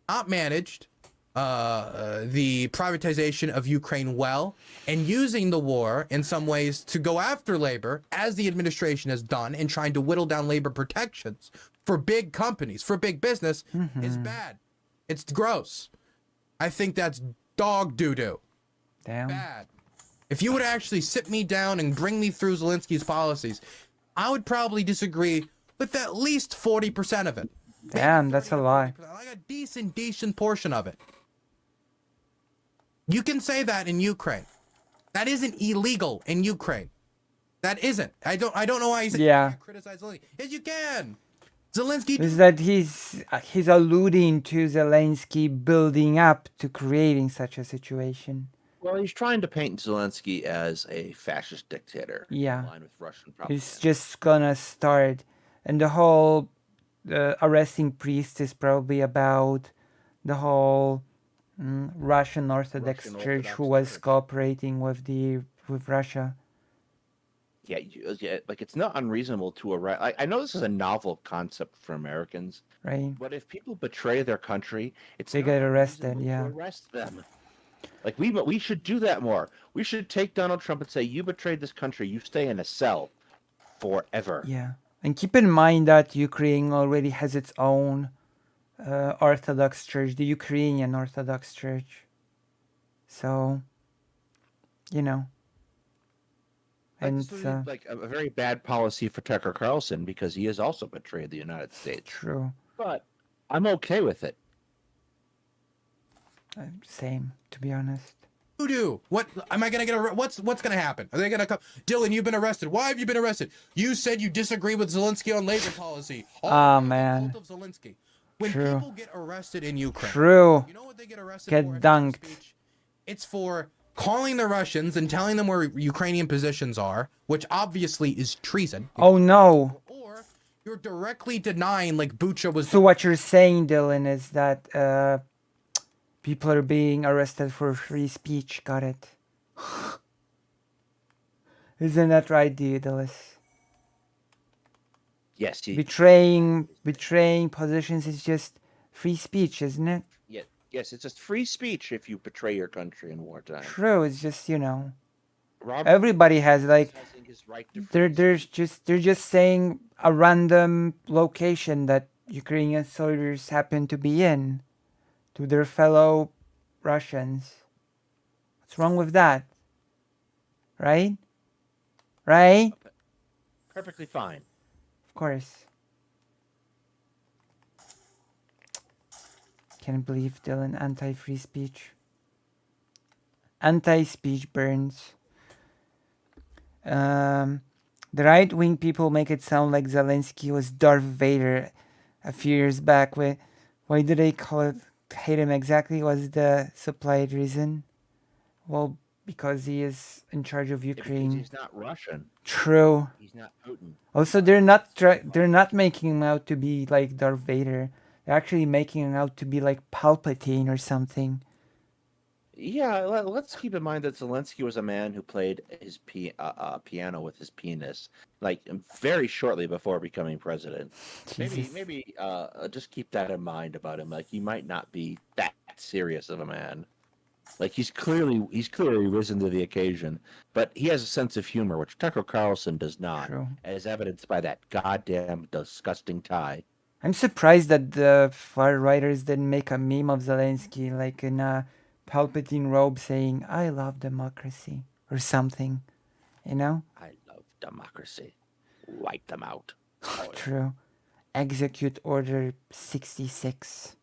not managed the privatization of Ukraine well, and using the war in some ways to go after labor, as the administration has done, in trying to whittle down labor protections for big companies, for big business, is bad. It's gross. I think that's dog doo-doo. Damn. Bad. If you would actually sit me down and bring me through Zelensky's policies, I would probably disagree with at least 40% of it. Damn, that's a lie. Like a decent portion of it. You can say that in Ukraine. That isn't illegal in Ukraine. That isn't. I don't know why he's criticize Zelensky. Yes, you can. Zelensky is that he's alluding to Zelensky building up to creating such a situation. Well, he's trying to paint Zelensky as a fascist dictator. Yeah. In line with Russian propaganda. He's just gonna start, and the whole arresting priest is probably about the whole Russian Orthodox Church who was cooperating with Russia. Yeah, like it's not unreasonable to arrest. I know this is a novel concept for Americans, right? But if people betray their country, they get arrested. To Yeah, arrest them. Like we should do that more. We should take Donald Trump and say, "You betrayed this country. You stay in a cell forever." Yeah, and keep in mind that Ukraine already has its own Orthodox Church, the Ukrainian Orthodox Church. So, you know. And like a very bad policy for Tucker Carlson because he has also betrayed the United States. True. But I'm okay with it. Same, to be honest. Who do? What am I gonna get? What's gonna happen? Are they gonna come? Dylan, you've been arrested. Why have you been arrested? You said you disagree with Zelensky on labor policy. Oh man. Of Zelensky. When True. people get arrested in Ukraine, True. You know what they get arrested get for? Dunked. It's for calling the Russians and telling them where Ukrainian positions are, which obviously is treason. Oh no. Or you're directly denying like Bucha was. So what you're saying, Dylan, is that people are being arrested for free speech. Got it. Isn't that right, Daedalus? Yes. Betraying positions is just free speech, isn't it? Yeah. Yes, it's just free speech if you betray your country in wartime. True. It's just everybody has like they're just saying a random location that Ukrainian soldiers happen to be in to their fellow Russians. What's wrong with that? Right? Right? Perfectly fine. Of course. Can't believe Dylan anti-free speech. Anti-speech burns. The right-wing people make it sound like Zelensky was Darth Vader a few years back. Why did they hate him exactly? Was the supplied reason? Well, because he is in charge of Ukraine. Because he's not Russian. True. He's not Putin. Also, they're not making him out to be like Darth Vader. They're actually making him out to be like Palpatine or something. Yeah, let's keep in mind that Zelensky was a man who played his piano with his penis, like very shortly before becoming president. Jesus. Maybe just keep that in mind about him. Like he might not be that serious of a man. Like he's clearly risen to the occasion, but he has a sense of humor, which Tucker Carlson does not, True. as evidenced by that goddamn disgusting tie. I'm surprised that the far righters didn't make a meme of Zelensky, like in a Palpatine robe saying, "I love democracy," or something, you know? I love democracy. Wipe them out. True. Execute Order 66.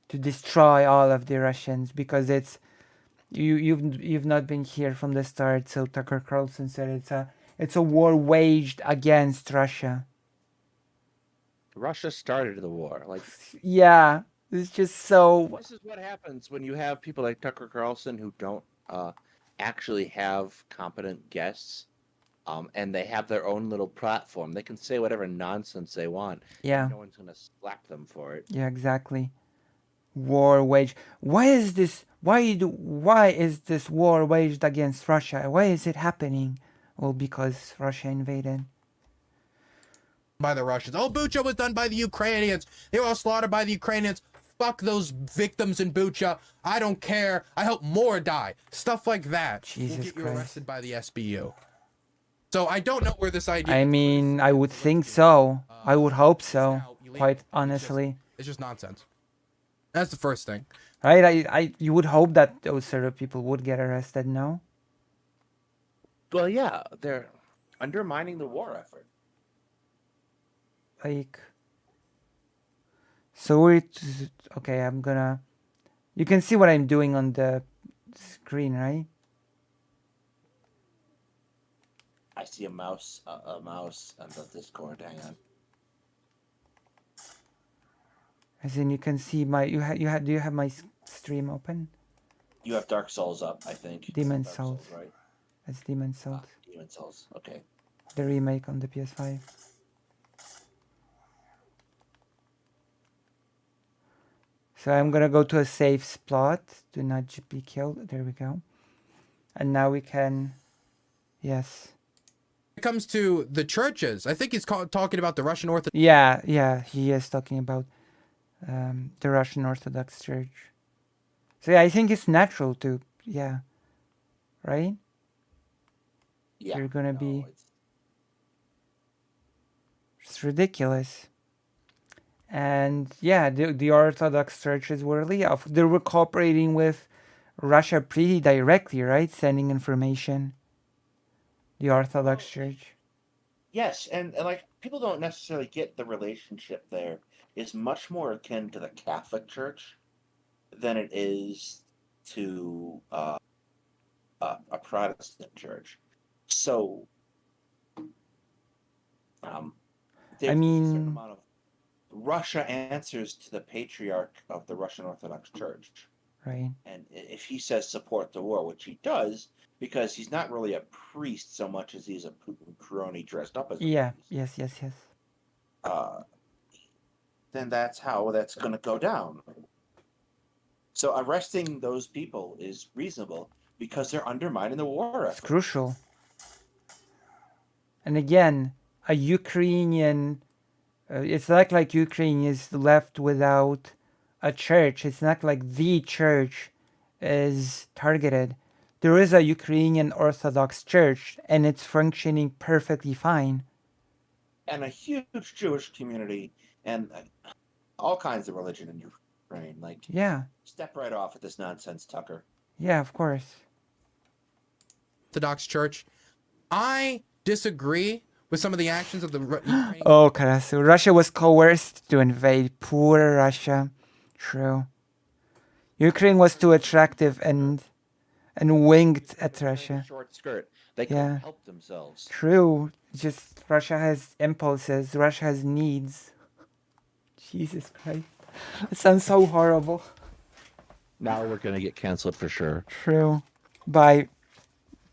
To destroy all of the Russians, because it's you've not been here from the start. So Tucker Carlson said it's a war waged against Russia. Russia started the war. Like yeah, it's just so. This is what happens when you have people like Tucker Carlson who don't actually have competent guests, and they have their own little platform. They can say whatever nonsense they want. Yeah. No one's gonna slap them for it. Yeah, exactly. War waged. Why is this war waged against Russia? Why is it happening? Well, because Russia invaded. By the Russians. Oh, Bucha was done by the Ukrainians. They were all slaughtered by the Ukrainians. Fuck those victims in Bucha. I don't care. I hope more die. Stuff like that Jesus will get you Christ. arrested by the SBU. So I don't know where this idea. I mean, I would think so. I would hope so. Quite honestly. It's just nonsense. That's the first thing. Right? You would hope that those sort of people would get arrested, no? Well, yeah, they're undermining the war effort. Like, so okay, I'm gonna, you can see what I'm doing on the screen, right? I see a mouse on the Discord. Hang on. As in, you can see my, do you have my stream open? You have Dark Souls up, I think. Demon Dark Souls. Right? That's Demon Souls. Demon Souls. Okay. The remake on the PS5. So I'm gonna go to a safe spot. Do not be killed. There we go. And now we can, yes. When it comes to the churches, I think he's talking about the Russian Orthodox. Yeah, he is talking about the Russian Orthodox Church. So yeah, I think it's natural to, yeah, right? Yeah. You're gonna be. It's ridiculous. And yeah, the Orthodox churches were, they were cooperating with Russia pretty directly, right? Sending information. The Orthodox Church. Yes, and like people don't necessarily get the relationship there is much more akin to the Catholic Church than it is to a Protestant church. So, there's a certain amount of Russia answers to the patriarch of the Russian Orthodox Church. Right. And if he says support the war, which he does, because he's not really a priest so much as he's a Putin crony dressed up as a priest. Yes. Then that's how that's going to go down. So arresting those people is reasonable because they're undermining the war effort. It's crucial. And again, a Ukrainian, it's not like Ukraine is left without a church. It's not like the church is targeted. There is a Ukrainian Orthodox Church, and it's functioning perfectly fine. And a huge Jewish community, and all kinds of religion in Ukraine. Like, yeah, step right off at this nonsense, Tucker. Yeah, of course. Orthodox Church. I disagree with some of the actions of the Ukraine. Oh, Karasu. Russia was coerced to invade. Poor Russia. True. Ukraine was too attractive and winked at Russia. Short skirt. They couldn't help themselves. True. Just Russia has impulses. Russia has needs. Jesus Christ. It sounds so horrible. Now we're gonna get canceled for sure. True. By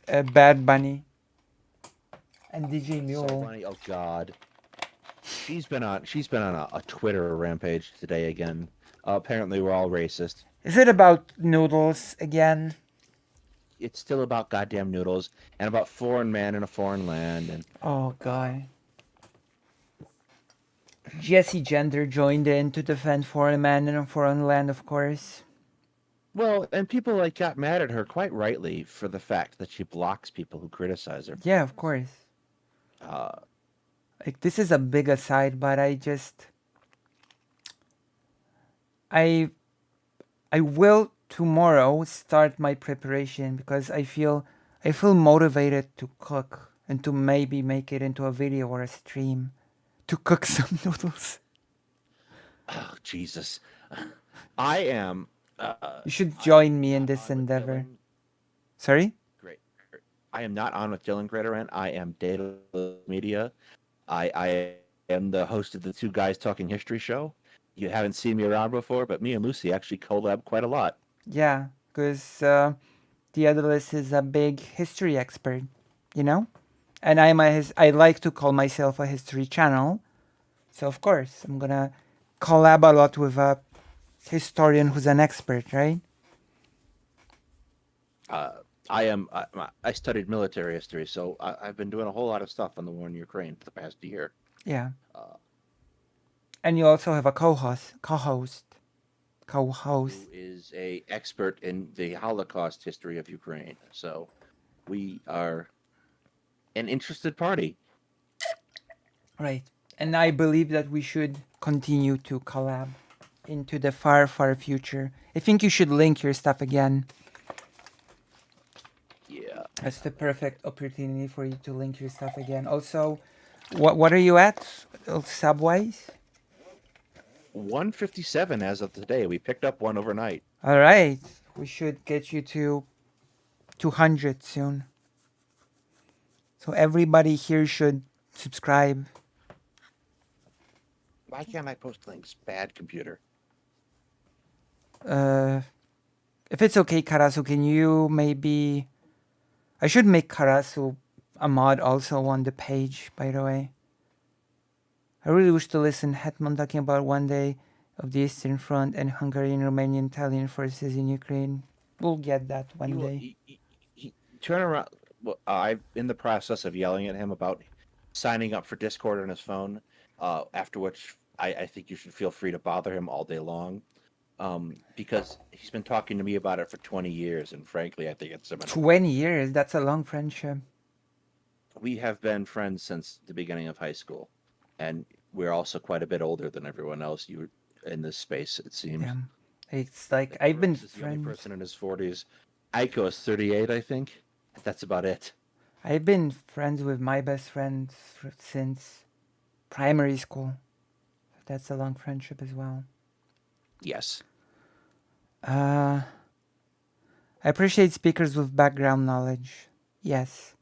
Bad Bunny and DJ Mule. So funny. Oh God. She's been on a Twitter rampage today again. Apparently we're all racist. Is it about noodles again? It's still about goddamn noodles and about foreign man in a foreign land. And oh God. Jesse Gender joined in to defend foreign man in a foreign land, of course. Well, and people got mad at her quite rightly for the fact that she blocks people who criticize her. Yeah, of course. This is a big aside, but I will tomorrow start my preparation because I feel motivated to cook and to maybe make it into a video or a stream to cook some noodles. Oh Jesus. I am you should join me in this endeavor. Sorry? Great. I am not on with Dylan Greaterant. I am Data Media. I am the host of the Two Guys Talking History show. You haven't seen me around before, but me and Lucy actually collab quite a lot. Yeah, because the Otherless is a big history expert, you know? And I like to call myself a history channel. So, of course, I'm going to collab a lot with a historian who's an expert, right? I studied military history, so I've been doing a whole lot of stuff on the war in Ukraine for the past year. Yeah. And you also have a co-host. Who is a expert in the Holocaust history of Ukraine. So we are an interested party. Right. And I believe that we should continue to collab into the far, far future. I think you should link your stuff again. Yeah. That's the perfect opportunity for you to link your stuff again. Also, what are you at? Subwise? 157 as of today. We picked up one overnight. All right. We should get you to 200 soon. So everybody here should subscribe. Why can't I post links? Bad computer. If it's okay, Karasu, can you maybe... I should make Karasu a mod also on the page, by the way. I really wish to listen Hetman talking about one day of the Eastern Front and Hungarian, Romanian, Italian forces in Ukraine. We'll get that one day. Turn around. Well, I'm in the process of yelling at him about signing up for Discord on his phone. After which, I think you should feel free to bother him all day long, because he's been talking to me about it for 20 years, and frankly, I think it's 20 years. That's a long friendship. We have been friends since the beginning of high school, and we're also quite a bit older than everyone else you in this space. It seems. Yeah. It's like I've been Brooks is the only friends. person in his 40s. Aiko is 38, I think. That's about it. I've been friends with my best friend since primary school. That's a long friendship as well. Yes. I appreciate speakers with background knowledge. Yes.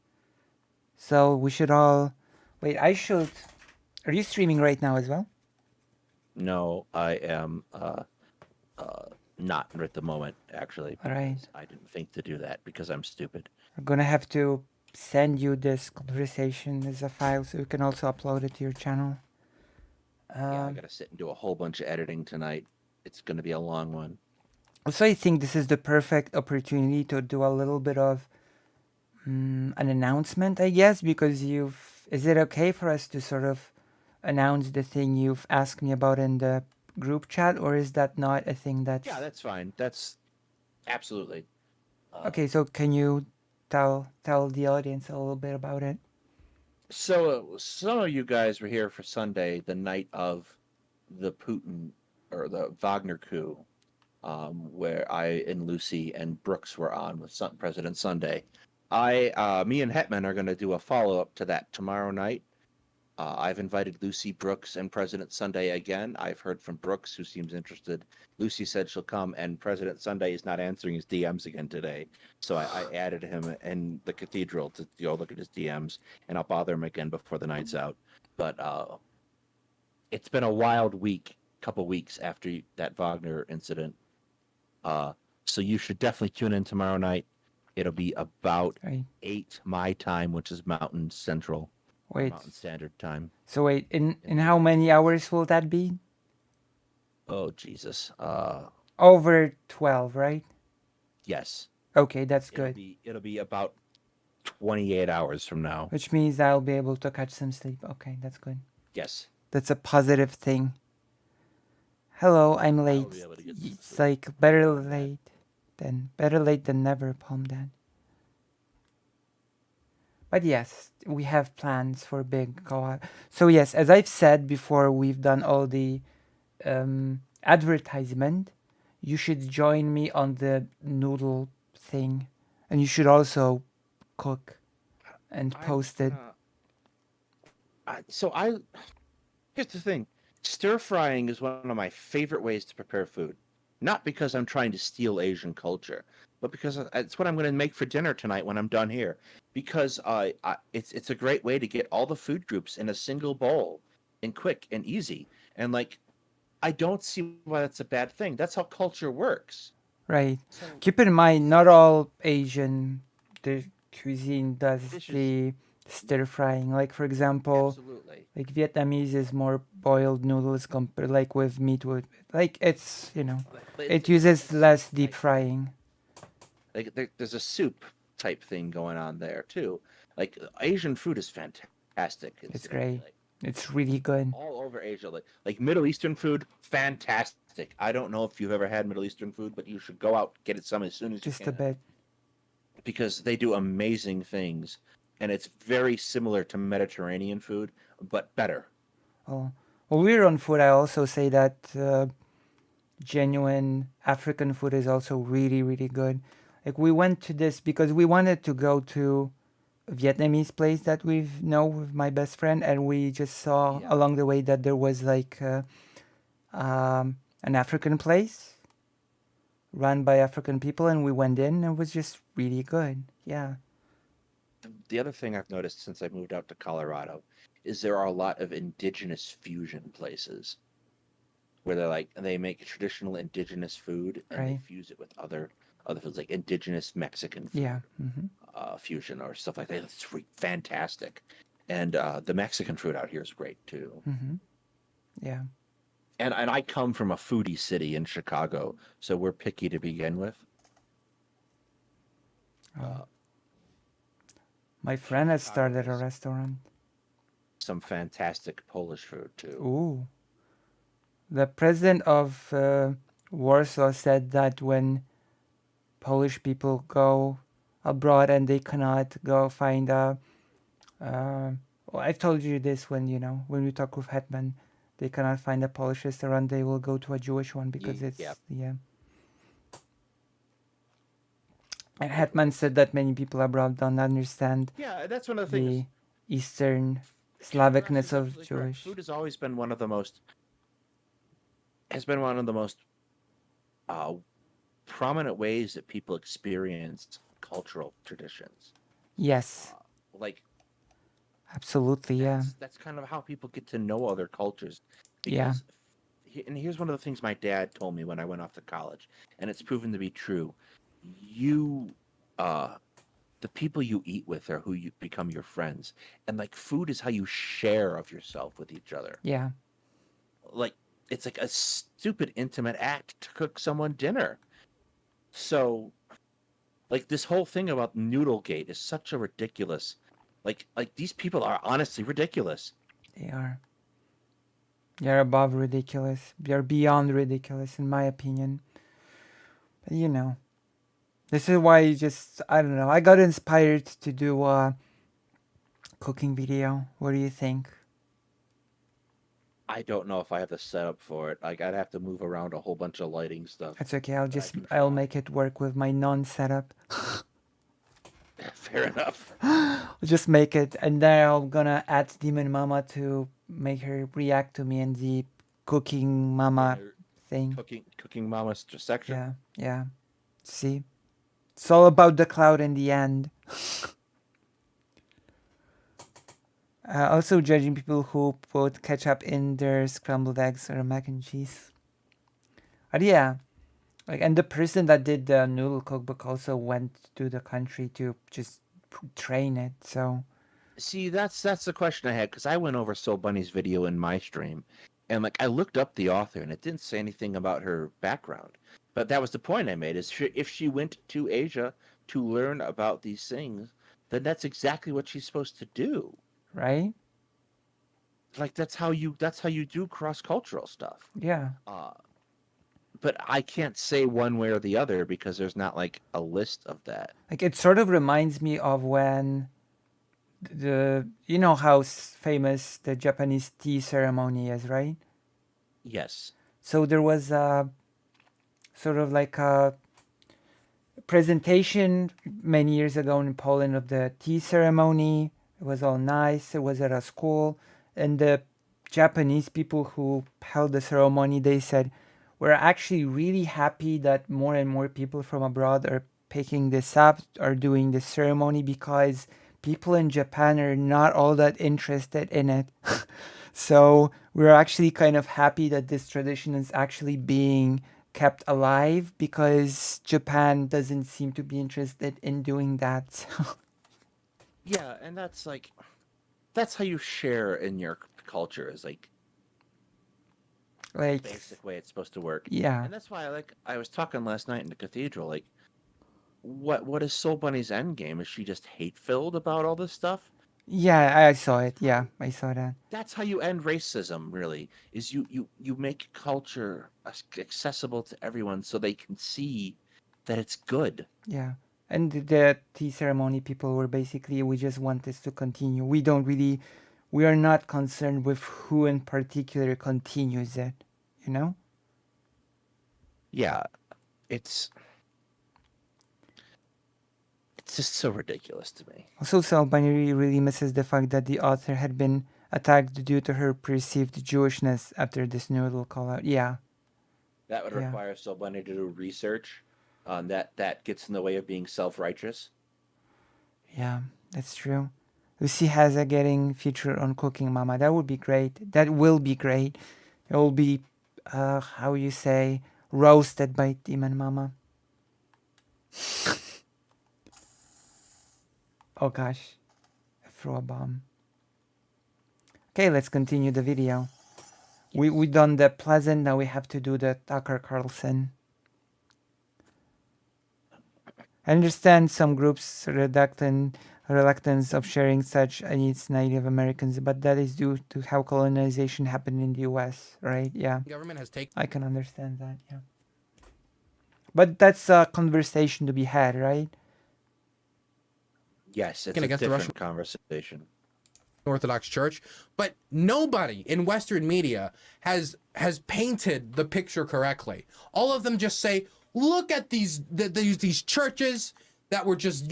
So we should all... Wait, I should... Are you streaming right now as well? No, I am not at the moment, actually. All right. I didn't think to do that because I'm stupid. We're gonna have to send you this conversation as a file so you can also upload it to your channel. Yeah, I gotta sit and do a whole bunch of editing tonight. It's gonna be a long one. Also, I think this is the perfect opportunity to do a little bit of an announcement, I guess, because you've... Is it okay for us to sort of announce the thing you've asked me about in the group chat, or is that not a thing that's... Yeah, that's fine. That's absolutely. Okay, so can you tell the audience a little bit about it? So some of you guys were here for Sunday, the night of the Putin or the Wagner coup, where I and Lucy and Brooks were on with President Sunday. Me and Hetman are going to do a follow-up to that tomorrow night. I've invited Lucy, Brooks, and President Sunday again. I've heard from Brooks, who seems interested. Lucy said she'll come, and President Sunday is not answering his DMs again today. So I added him in the cathedral to go look at his DMs, and I'll bother him again before the night's out. But it's been a wild couple weeks after that Wagner incident. So you should definitely tune in tomorrow night. It'll be about 8 my time, which is Mountain Central. Wait. Mountain Standard Time. So wait, in how many hours will that be? Oh, Jesus. Over 12, right? Yes. Okay, that's good. It'll be about 28 hours from now. Which means I'll be able to catch some sleep. Okay, that's good. Yes. That's a positive thing. Hello, I'm late. It's like better late than never, Palm Dad. But yes, we have plans for big co-op. So yes, as I've said before, we've done all the advertisement. You should join me on the noodle thing, and you should also cook and post it. Here's the thing. Stir frying is one of my favorite ways to prepare food. Not because I'm trying to steal Asian culture, but because it's what I'm going to make for dinner tonight when I'm done here. Because it's a great way to get all the food groups in a single bowl and quick and easy. And like, I don't see why that's a bad thing. That's how culture works. Right. Keep in mind, not all Asian cuisine does the stir frying. Like for example, like Vietnamese is more boiled noodles compared like with meat with like it's it uses less deep frying. Like there's a soup type thing going on there too. Like Asian food is fantastic. It's great. It's really good. All over Asia, like Middle Eastern food, fantastic. I don't know if you've ever had Middle Eastern food, but you should go out get it some as soon as you can. Just a bit. Because they do amazing things, and it's very similar to Mediterranean food, but better. Oh, well, we're on food. I also say that genuine African food is also really, really good. Like we went to this because we wanted to go to a Vietnamese place that we know with my best friend, and we just saw along the way that there was like an African place run by African people, and we went in and it was just really good. Yeah. The other thing I've noticed since I moved out to Colorado is there are a lot of indigenous fusion places where they make traditional indigenous food and they fuse it with other foods like indigenous Mexican food. Yeah. Mm-hmm. Fusion or stuff like that. It's fantastic. And the Mexican food out here is great too. Mm-hmm. Yeah. And I come from a foodie city in Chicago, so we're picky to begin with. My friend has started a restaurant. Some fantastic Polish food too. Ooh. The president of Warsaw said that when Polish people go abroad and they cannot go find a well, I've told you this when when we talk with Hetman, they cannot find a Polish restaurant, they will go to a Jewish one because it's yeah. And Hetman said that many people abroad don't understand Yeah, that's one of the things. the Eastern Slavicness of Jewish. Food has always been one of the most prominent ways that people experience cultural traditions. Yes. Like absolutely, yeah. That's kind of how people get to know other cultures. Yeah. And here's one of the things my dad told me when I went off to college, and it's proven to be true. The people you eat with are who you become your friends, and like food is how you share of yourself with each other. Yeah. Like it's like a stupid intimate act to cook someone dinner. So, like this whole thing about Noodlegate is such a ridiculous. Like these people are honestly ridiculous. They are. They're above ridiculous. They're beyond ridiculous, in my opinion. But this is why I don't know. I got inspired to do a cooking video. What do you think? I don't know if I have the setup for it. Like I'd have to move around a whole bunch of lighting stuff. That's okay. I'll make it work with my non-setup. Fair enough. I'll just make it, and then I'm gonna add Demon Mama to make her react to me in the cooking mama thing. Cooking mama section. Yeah, yeah. See, it's all about the cloud in the end. Also judging people who put ketchup in their scrambled eggs or mac and cheese. But yeah, and the person that did the noodle cookbook also went to the country to just train it. So see, that's the question I had, because I went over Soul Bunny's video in my stream, and like I looked up the author, and it didn't say anything about her background. But that was the point I made: is if she went to Asia to learn about these things, then that's exactly what she's supposed to do. Right? Like that's how you do cross-cultural stuff. Yeah. But I can't say one way or the other because there's not like a list of that. Like it sort of reminds me of when how famous the Japanese tea ceremony is, right? Yes. So there was a sort of like a presentation many years ago in Poland of the tea ceremony. It was all nice. It was at a school, and the Japanese people who held the ceremony, they said, we're actually really happy that more and more people from abroad are picking this up, are doing this ceremony, because people in Japan are not all that interested in it. So we're actually kind of happy that this tradition is actually being kept alive, because Japan doesn't seem to be interested in doing that. Yeah, and that's how you share in your culture, is like the basic way it's supposed to work. Yeah. And that's why I was talking last night in the cathedral, like what is Soul Bunny's end game? Is she just hate filled about all this stuff? Yeah, I saw it. Yeah, I saw that. That's how you end racism, really, is you make culture accessible to everyone so they can see that it's good. Yeah. And the tea ceremony people were basically, we just want this to continue. We are not concerned with who in particular continues it, Yeah, it's just so ridiculous to me. Also, Soul Bunny really misses the fact that the author had been attacked due to her perceived Jewishness after this noodle call out. Yeah. That would require Soul Bunny to do research on that gets in the way of being self-righteous. Yeah, that's true. Lucy has a getting featured on Cooking Mama. That would be great. That will be great. It will be, how you say, roasted by Demon Mama. Oh gosh, I threw a bomb. Okay, let's continue the video. We done the Pleasant, now we have to do the Tucker Carlson. I understand some groups' reluctance of sharing such needs Native Americans, but that is due to how colonization happened in the U.S., right? Yeah. Government has taken. I can understand that, yeah. But that's a conversation to be had, right? Yes, it's a Against the different Russian conversation. Orthodox Church, but nobody in Western media has painted the picture correctly. All of them just say, "Look at these churches that were just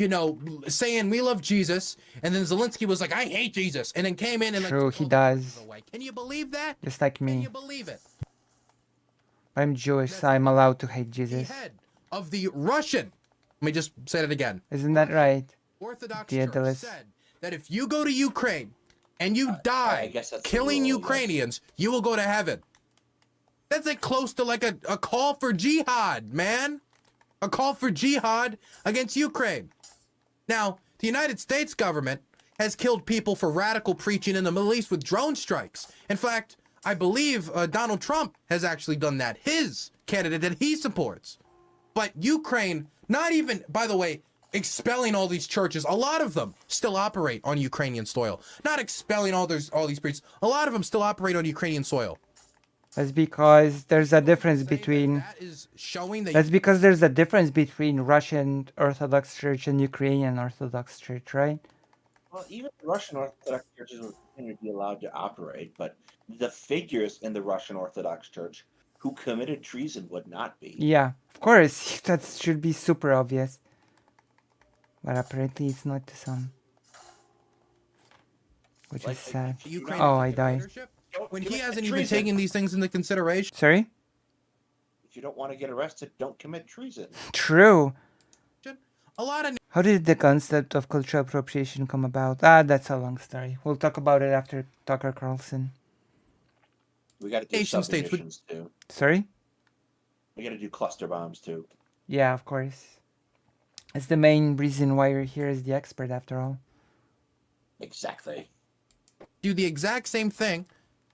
saying we love Jesus," and then Zelensky was like, "I hate Jesus," and then came in and True, he does. Can you believe that? Just like me. Can you believe it? I'm Jewish, so I'm allowed to hate Jesus. The head of the Russian. Let me just say it again. Isn't that right? Orthodox Church said that if you go to Ukraine and you die killing Ukrainians, you will go to heaven. That's like close to like a call for jihad, man. A call for jihad against Ukraine. Now, the United States government has killed people for radical preaching in the Middle East with drone strikes. In fact, I believe Donald Trump has actually done that. His candidate that he supports. But Ukraine, not even, by the way, expelling all these churches. A lot of them still operate on Ukrainian soil. Not expelling all these priests. A lot of them still operate on Ukrainian soil. That's because there's a difference between. That's because there's a difference between Russian Orthodox Church and Ukrainian Orthodox Church, right? Well, even the Russian Orthodox churches will continue to be allowed to operate, but the figures in the Russian Orthodox Church who committed treason would not be. Yeah, of course. That should be super obvious. But apparently it's not to some. Which is sad. Oh, I died. When he hasn't even taken these things into consideration. Sorry? If you don't want to get arrested, don't commit treason. True. A lot of. How did the concept of cultural appropriation come about? That's a long story. We'll talk about it after Tucker Carlson. We got to do submunitions too. Sorry? We got to do cluster bombs too. Yeah, of course. It's the main reason why you're here as the expert, after all. Exactly. Do the exact same thing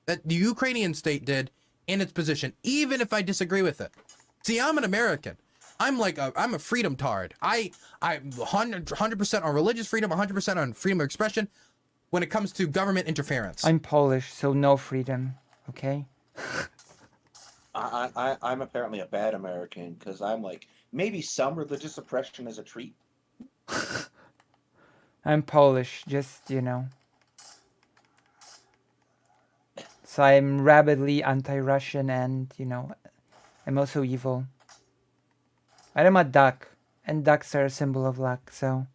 that the Ukrainian state did in its position, even if I disagree with it. See, I'm an American. I'm a freedom tard. I'm 100% on religious freedom, 100% on freedom of expression when it comes to government interference. I'm Polish, so no freedom, okay? I'm apparently a bad American because I'm like, maybe some religious oppression is a treat. I'm Polish, just, So I'm rabidly anti-Russian and, I'm also evil. I'm a duck, and ducks are a symbol of luck, so.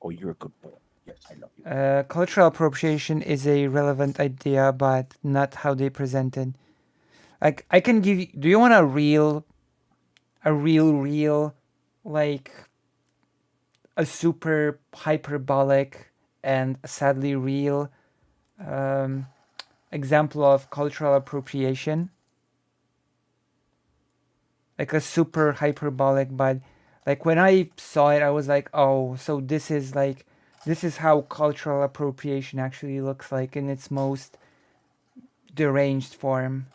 Oh, you're a good boy. Yes, I love you. Cultural appropriation is a relevant idea, but not how they present it. Like, I can give you, do you want a real, like, a super hyperbolic and sadly real example of cultural appropriation? Like a super hyperbolic, but like when I saw it, I was like, oh, so this is how cultural appropriation actually looks like in its most deranged form.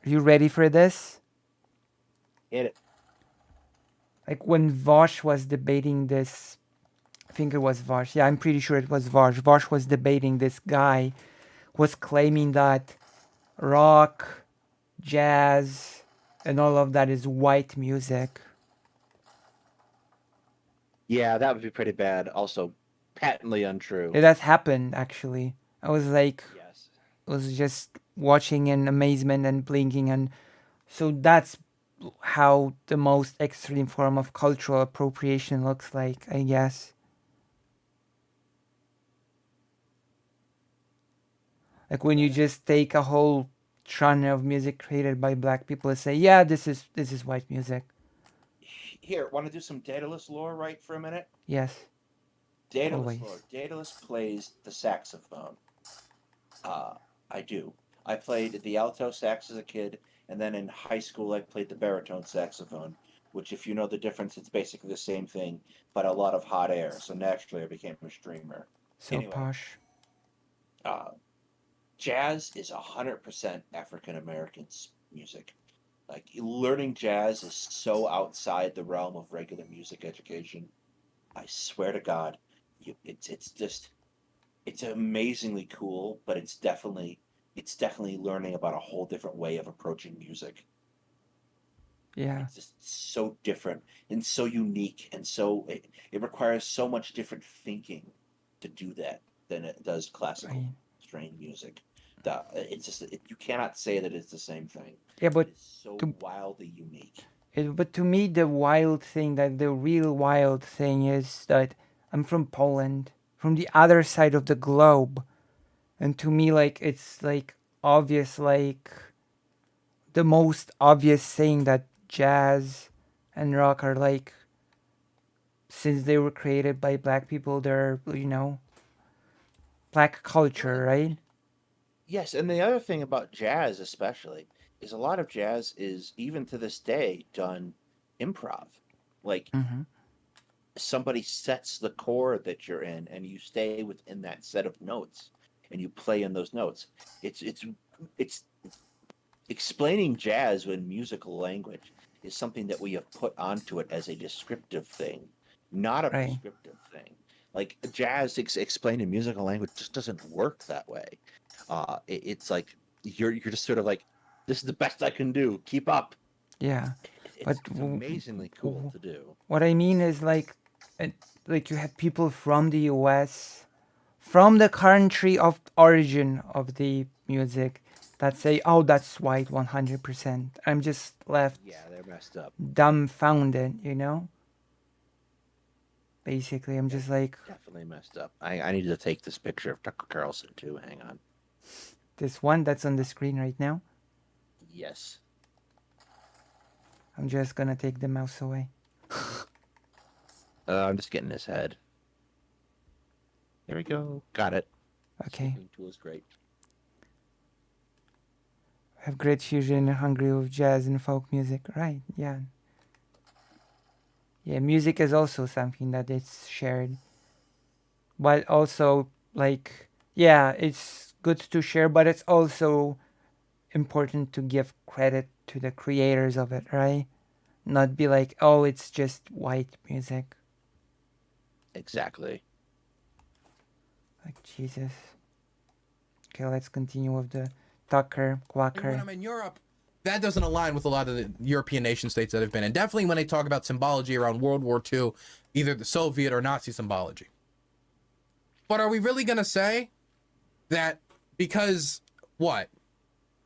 Are you ready for this? Hit it. Like when Vosh was debating this, I think it was Vosh. Yeah, I'm pretty sure it was Vosh. Vosh was debating this guy, was claiming that rock, jazz, and all of that is white music. Yeah, that would be pretty bad. Also, patently untrue. Yeah, that happened, actually. I was like, yes. I was just watching in amazement and blinking. And so that's how the most extreme form of cultural appropriation looks like, I guess. Like when you just take a whole genre of music created by black people and say, yeah, this is white music. Here, want to do some Daedalus lore right for a minute? Yes. Daedalus lore. Daedalus plays the saxophone. I do. I played the alto sax as a kid, and then in high school I played the baritone saxophone, which if you know the difference, it's basically the same thing, but a lot of hot air. So naturally I became a streamer. So anyway, posh. jazz is 100% African Americans music. Like learning jazz is so outside the realm of regular music education. I swear to God, it's amazingly cool, but it's definitely learning about a whole different way of approaching music. Yeah. It's just so different and so unique, and it requires so much different thinking to do that than it does classical strained music. You cannot say that it's the same thing. Yeah, but It's so wildly unique. But to me, the wild thing, that the real wild thing is that I'm from Poland, from the other side of the globe. And to me, like, it's like obvious, like the most obvious thing that jazz and rock are like, since they were created by black people, they're, black culture, right? Yes, and the other thing about jazz, especially, is a lot of jazz is even to this day done improv. Like somebody sets the chord that you're in, and you stay within that set of notes, and you play in those notes. It's explaining jazz in musical language is something that we have put onto it as a descriptive thing, not a prescriptive thing. Like jazz explained in musical language just doesn't work that way. It's like you're just sort of like, this is the best I can do. Keep up. Yeah, it's amazingly cool to do. What I mean is like you have people from the U.S., from the country of origin of the music, that say, "Oh, that's white, 100%." I'm just left. Yeah, they're messed up. Dumbfounded, Basically, I'm just like, definitely messed up. I need to take this picture of Tucker Carlson too. Hang on. This one that's on the screen right now. Yes. I'm just gonna take the mouse away. I'm just getting his head. There we go. Got it. Okay. Tool is great. Have great fusion in Hungary with jazz and folk music. Right, yeah. Yeah, music is also something that it's shared. But also, like, yeah, it's good to share, but it's also important to give credit to the creators of it, right? Not be like, oh, it's just white music. Exactly. Like, Jesus. Okay, let's continue with the Tucker, Quacker. When I'm in Europe, that doesn't align with a lot of the European nation states that I've been in. Definitely when they talk about symbology around World War II, either the Soviet or Nazi symbology. But are we really going to say that because, what,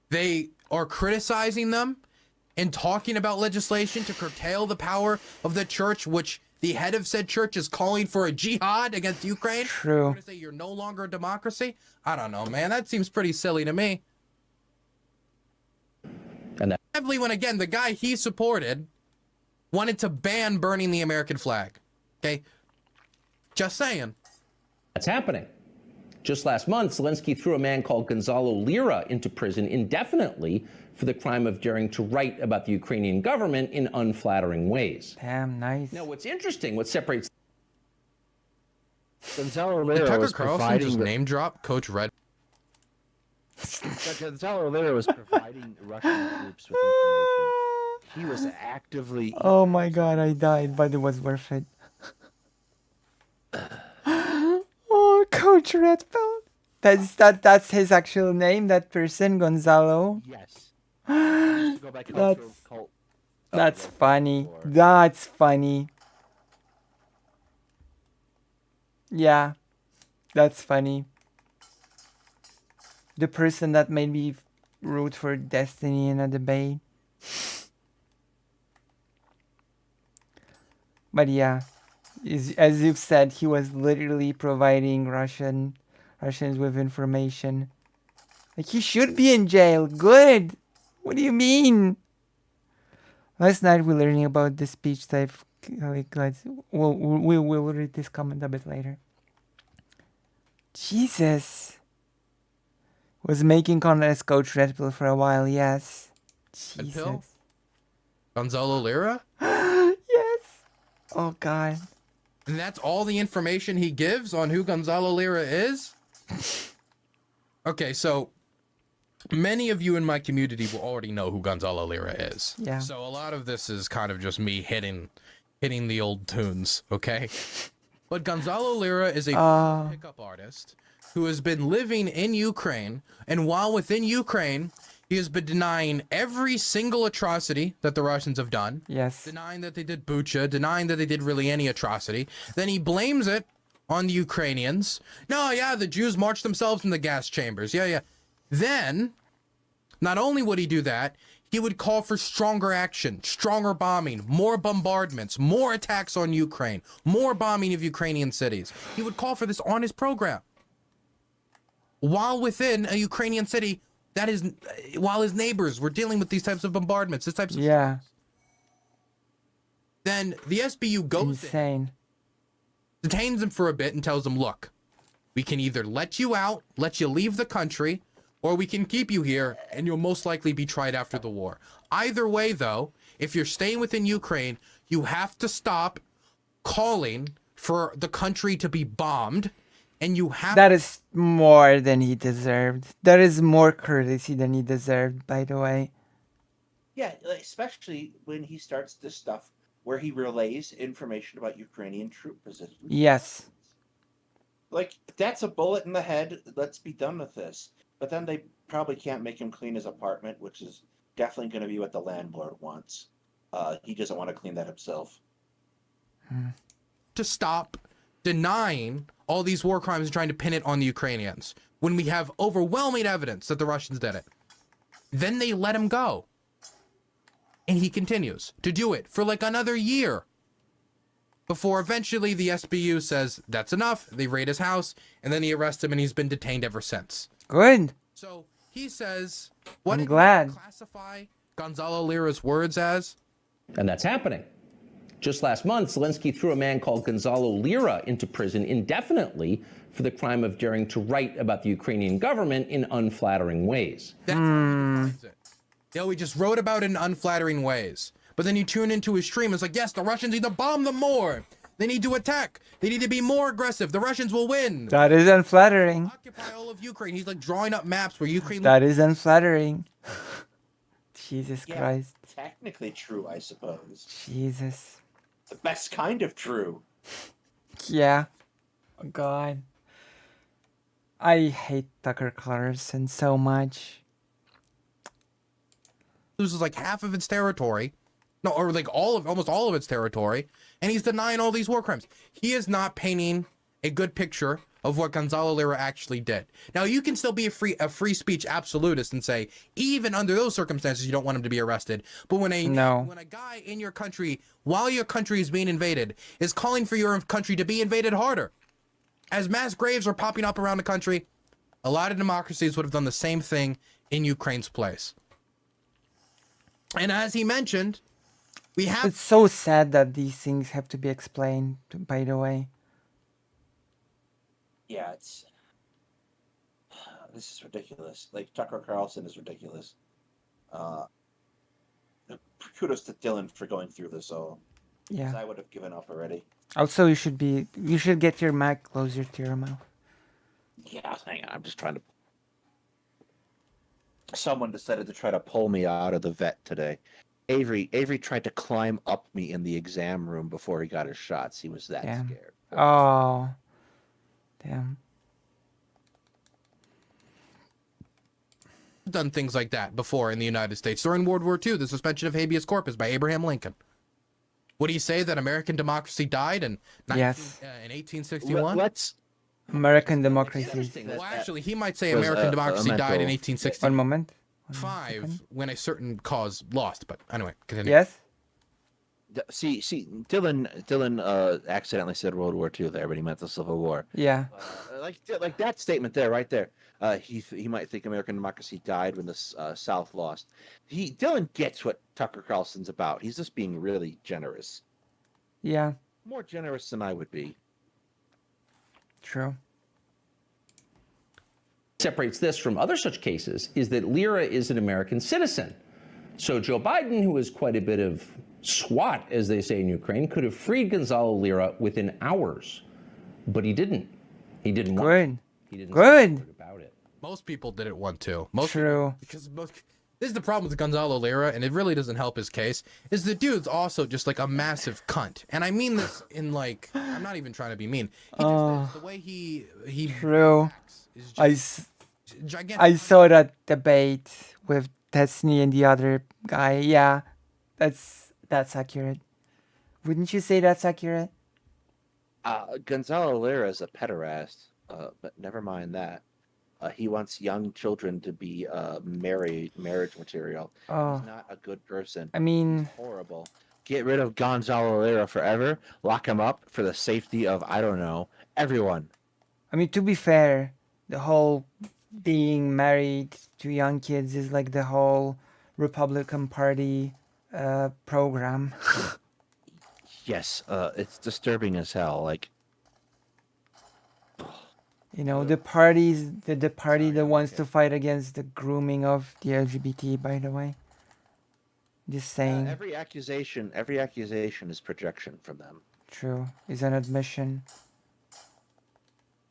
they are criticizing them and talking about legislation to curtail the power of the church, which the head of said church is calling for a jihad against Ukraine? True. You're going to say you're no longer a democracy? I don't know, man. That seems pretty silly to me. And Heavily when, again, the guy he supported wanted to ban burning the American flag. Okay? Just saying. That's happening. Just last month, Zelensky threw a man called Gonzalo Lira into prison indefinitely for the crime of daring to write about the Ukrainian government in unflattering ways. Damn, nice. Now, what's interesting, what separates Gonzalo Did Lira Tucker was Carlson providing just name drop Coach Red? Gonzalo Lira was providing Russian troops with information. He was actively. Oh my god, I died, but it was worth it. Oh, Coach Red Belt. That's his actual name, that person, Gonzalo. Yes. Go by That's funny. That's funny. Yeah, that's funny. The person that made me root for Destiny in a debate. But yeah, as you've said, he was literally providing Russians with information. Like, he should be in jail. Good. What do you mean? Last night we're learning about the speech type. Like, we'll read this comment a bit later. Jesus. Was making content as Coach Red Pill for a while, yes. Red Pill? Gonzalo Lira? Yes. Oh, God. And that's all the information he gives on who Gonzalo Lira is? Okay, so many of you in my community will already know who Gonzalo Lira is. Yeah. So a lot of this is kind of just me hitting the old tunes, okay? But Gonzalo Lira is a pickup artist who has been living in Ukraine, and while within Ukraine, he has been denying every single atrocity that the Russians have done. Yes. Denying that they did Bucha, denying that they did really any atrocity. Then he blames it on the Ukrainians. No, yeah, the Jews marched themselves in the gas chambers. Yeah, yeah. Then, not only would he do that, he would call for stronger action, stronger bombing, more bombardments, more attacks on Ukraine, more bombing of Ukrainian cities. He would call for this on his program. While within a Ukrainian city, that is, while his neighbors were dealing with these types of bombardments, these types of yeah. Then the SBU goes insane, detains him for a bit and tells him, look, we can either let you out, let you leave the country, or we can keep you here and you'll most likely be tried after the war. Either way, though, if you're staying within Ukraine, you have to stop calling for the country to be bombed, and you have... That is more than he deserved. That is more courtesy than he deserved, by the way. Yeah, especially when he starts this stuff where he relays information about Ukrainian troop positions. Yes. Like, that's a bullet in the head. Let's be done with this. But then they probably can't make him clean his apartment, which is definitely going to be what the landlord wants. He doesn't want to clean that himself. To stop denying all these war crimes and trying to pin it on the Ukrainians when we have overwhelming evidence that the Russians did it. Then they let him go. And he continues to do it for like another year. Before eventually the SBU says, that's enough. They raid his house, and then they arrest him, and he's been detained ever since. Good. So he says, what I'm glad. Classify Gonzalo Lira's words as? And that's happening. Just last month, Zelensky threw a man called Gonzalo Lira into prison indefinitely for the crime of daring to write about the Ukrainian government in unflattering ways. That's how he defines it. You know, he just wrote about it in unflattering ways. But then you tune into his stream, it's like, yes, the Russians need to bomb them more. They need to attack. They need to be more aggressive. The Russians will win. That is unflattering. Occupy all of Ukraine. He's like drawing up maps where Ukraine... That is unflattering. Jesus Christ. Technically true, I suppose. Jesus. The best kind of true. Yeah. Oh, God. I hate Tucker Carlson so much. Loses like half of its territory. No, or like almost all of its territory. And he's denying all these war crimes. He is not painting a good picture of what Gonzalo Lira actually did. Now, you can still be a free speech absolutist and say, even under those circumstances, you don't want him to be arrested. But when a guy in your country, while your country is being invaded, is calling for your country to be invaded harder, as mass graves are popping up around the country, a lot of democracies would have done the same thing in Ukraine's place. And as he mentioned, we have... It's so sad that these things have to be explained, by the way. Yeah, this is ridiculous. Like, Tucker Carlson is ridiculous. Kudos to Dylan for going through this all. Yeah. 'Cause I would have given up already. Also, you should get your mic closer to your mouth. Yeah, hang on. I'm just trying to... Someone decided to try to pull me out of the vet today. Avery tried to climb up me in the exam room before he got his shots. He was that scared. Oh. Damn. Done things like that before in the United States. During World War II, the suspension of habeas corpus by Abraham Lincoln. Would he say that American democracy died in 1861? American democracy. Well, actually, he might say American democracy died in 1860. One moment. 5 when a certain cause lost. But anyway, continue. Yes. See, Dylan accidentally said World War II there, but he meant the Civil War. Yeah. Like that statement there, right there. He might think American democracy died when the South lost. Dylan gets what Tucker Carlson's about. He's just being really generous. Yeah. More generous than I would be. True. Separates this from other such cases is that Lira is an American citizen. So Joe Biden, who is quite a bit of SWAT, as they say in Ukraine, could have freed Gonzalo Lira within hours, but he didn't. He didn't want to. Good. Good. About it. Most people didn't want to. True. This is the problem with Gonzalo Lira, and it really doesn't help his case, is the dude's also just like a massive cunt. And I mean this in like, I'm not even trying to be mean. He just, the way he True. is gigantic. I saw that debate with Destiny and the other guy. Yeah, that's accurate. Wouldn't you say that's accurate? Gonzalo Lira is a pederast, but never mind that. He wants young children to be marriage material. Oh. He's not a good person. I mean, he's horrible. Get rid of Gonzalo Lira forever. Lock him up for the safety of, I don't know, everyone. I mean, to be fair, the whole being married to young kids is like the whole Republican Party program. Yes, it's disturbing as hell. Like, you know, the party that wants to fight against the grooming of the LGBT, by the way. Just saying. every accusation is projection from them. True. Is an admission.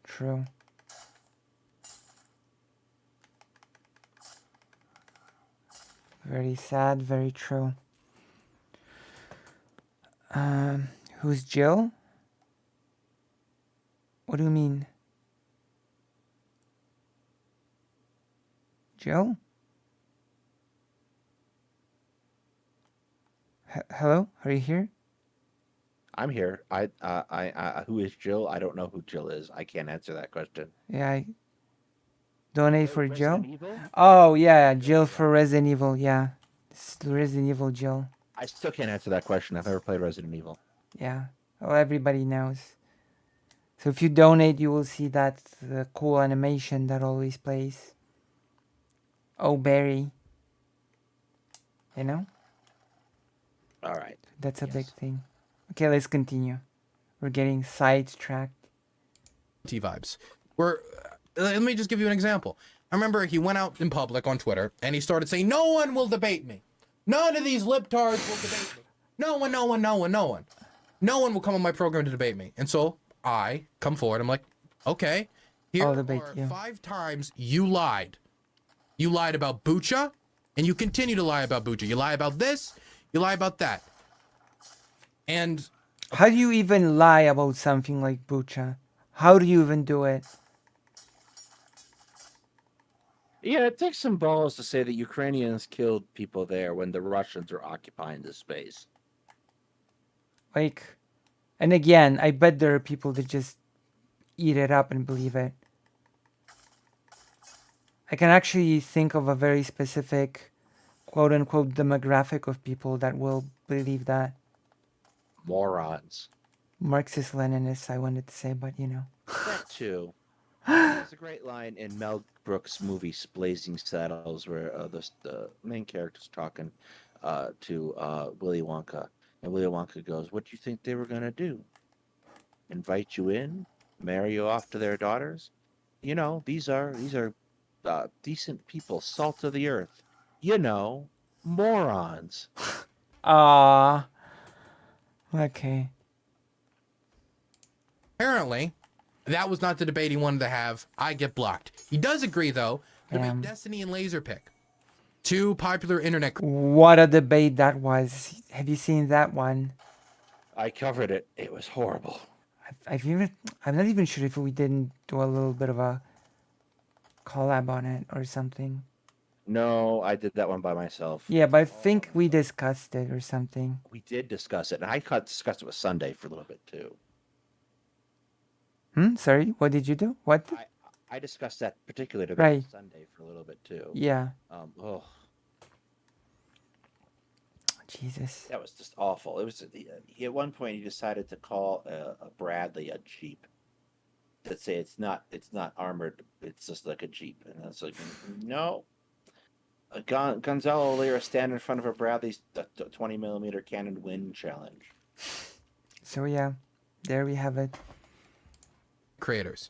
True. Very sad, very true. Who's Jill? What do you mean? Jill? Hello? Are you here? I'm here. Who is Jill? I don't know who Jill is. I can't answer that question. Yeah, donate for Jill? Evil? Oh, yeah, Jill for Resident Evil, yeah. It's Resident Evil Jill. I still can't answer that question. I've never played Resident Evil. Yeah, well, everybody knows. So if you donate, you will see that cool animation that always plays. Oh, Barry. You know? All right. That's a big thing. Okay, let's continue. We're getting sidetracked. Vibes. Let me just give you an example. I remember he went out in public on Twitter and he started saying, "No one will debate me. None of these libtards will debate me. No one. No one will come on my program to debate me." And so I come forward. I'm like, okay, here are 5 times you lied. You lied about Bucha, and you continue to lie about Bucha. You lie about this, you lie about that. And how do you even lie about something like Bucha? How do you even do it? Yeah, it takes some balls to say that Ukrainians killed people there when the Russians are occupying the space. Like, and again, I bet there are people that just eat it up and believe it. I can actually think of a very specific, quote-unquote, demographic of people that will believe that. Morons. Marxist-Leninists, I wanted to say, but you know. That too. There's a great line in Mel Brooks' movie Blazing Saddles where the main character's talking to Willy Wonka. And Willy Wonka goes, "What do you think they were going to do? Invite you in? Marry you off to their daughters? You know, these are decent people, salt of the earth. You know, morons." Okay. apparently, that was not the debate he wanted to have. I get blocked. He does agree, though, to debate Destiny and Laserpick. 2 popular internet... What a debate that was. Have you seen that one? I covered it. It was horrible. I'm not even sure if we didn't do a little bit of a collab on it or something. No, I did that one by myself. Yeah, but I think we discussed it or something. We did discuss it, and I discussed it with Sunday for a little bit too. Sorry, what did you do? What? I discussed that particular debate with Sunday for a little bit too. Yeah. Oh. Jesus. That was just awful. It was at one point he decided to call a Bradley a Jeep. To say it's not armored, it's just like a Jeep, and I was like, no. Gonzalo Lira stand in front of a Bradley's 20mm cannon wind challenge. So yeah, there we have it. Creators.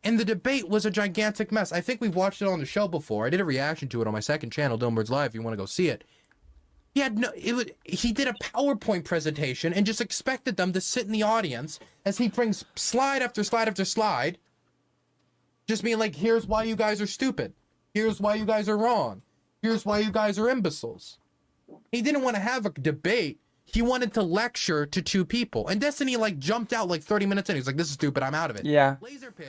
And the debate was a gigantic mess. I think we've watched it on the show before. I did a reaction to it on my second channel, Dilmbert's Live, if you want to go see it. He did a PowerPoint presentation and just expected them to sit in the audience as he brings slide after slide after slide. Just being like, here's why you guys are stupid. Here's why you guys are wrong. Here's why you guys are imbeciles. He didn't want to have a debate. He wanted to lecture to two people. And Destiny like jumped out like 30 minutes in. He's like, this is stupid. I'm out of it. Yeah,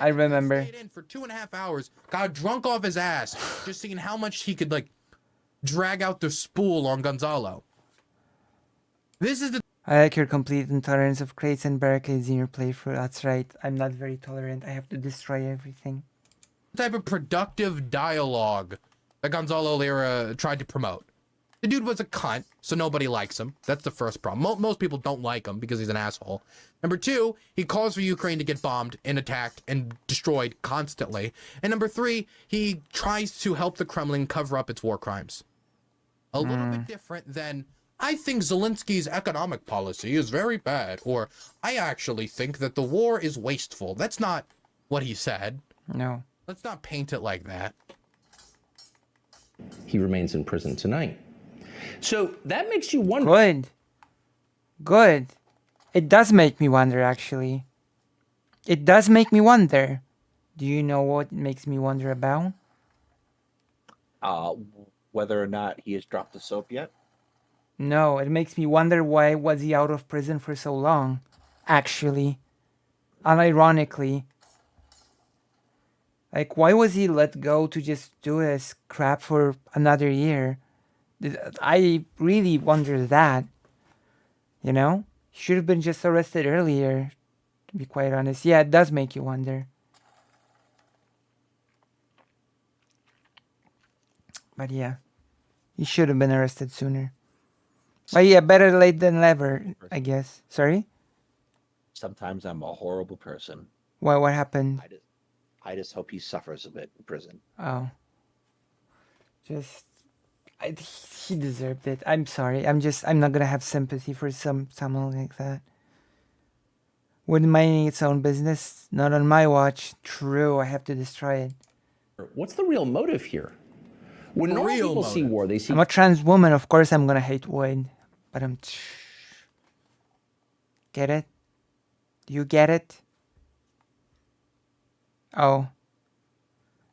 I remember. Stayed in for 2.5 hours. Got drunk off his ass. Just seeing how much he could like drag out the spool on Gonzalo. This is the I like your complete intolerance of crates and barricades in your playthrough. That's right. I'm not very tolerant. I have to destroy everything. type of productive dialogue that Gonzalo Lira tried to promote. The dude was a cunt, so nobody likes him. That's the first problem. Most people don't like him because he's an asshole. Number two, he calls for Ukraine to get bombed and attacked and destroyed constantly. And number three, he tries to help the Kremlin cover up its war crimes. A little bit different than, I think Zelensky's economic policy is very bad, or I actually think that the war is wasteful. That's not what he said. No. Let's not paint it like that. He remains in prison tonight. So that makes you wonder. Good. Good. It does make me wonder, actually. It does make me wonder. Do you know what it makes me wonder about? Whether or not he has dropped the soap yet? No, it makes me wonder why was he out of prison for so long, actually. Unironically. Like, why was he let go to just do this crap for another year? I really wonder that. You know? He should have been just arrested earlier, to be quite honest. Yeah, it does make you wonder. But yeah, he should have been arrested sooner. But yeah, better late than never, I guess. Sorry? Sometimes I'm a horrible person. Why? What happened? I just hope he suffers a bit in prison. Oh. He deserved it. I'm sorry. I'm not gonna have sympathy for someone like that. Wouldn't minding its own business. Not on my watch. True, I have to destroy it. What's the real motive here? When normal people see war, they see. I'm a trans woman, of course I'm gonna hate Wade. But I'm... Get it? Do you get it? Oh.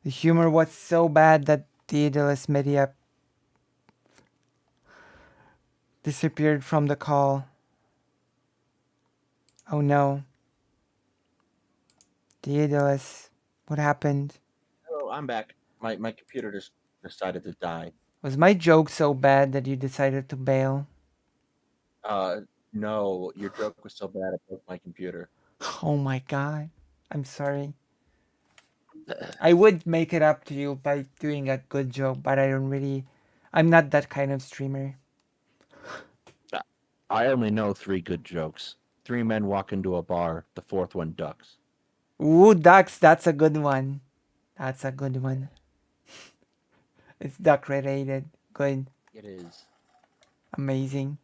The humor was so bad that the Daedalus media disappeared from the call. Oh no. Daedalus, what happened? Oh, I'm back. My computer just decided to die. Was my joke so bad that you decided to bail? No, your joke was so bad it broke my computer. Oh my god. I'm sorry. I would make it up to you by doing a good joke, but I'm not that kind of streamer. I only know 3 good jokes. 3 men walk into a bar, the 4th one ducks. Ooh, ducks, that's a good one. That's a good one. It's duck related. Good. It is. Amazing.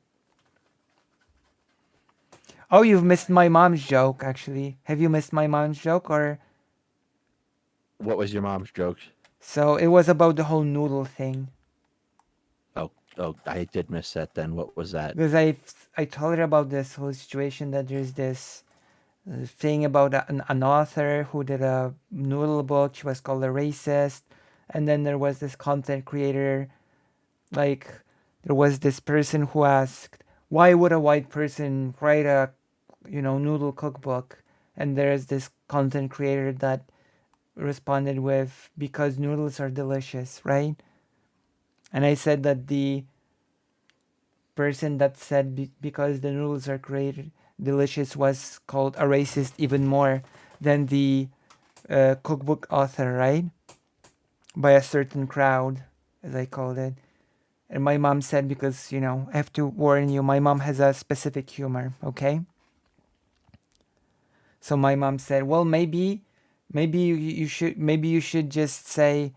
Oh, you've missed my mom's joke, actually. Have you missed my mom's joke, or? What was your mom's joke? So, it was about the whole noodle thing. Oh, I did miss that then. What was that? Because I told her about this whole situation that there's this thing about an author who did a noodle book. She was called a racist. And then there was this content creator, like, there was this person who asked, why would a white person write a, noodle cookbook? And there's this content creator that responded with, because noodles are delicious, right? And I said that the person that said because the noodles are delicious was called a racist even more than the cookbook author, right? By a certain crowd, as I called it. And my mom said, because, I have to warn you, my mom has a specific humor, okay? So my mom said, well, maybe you should just say,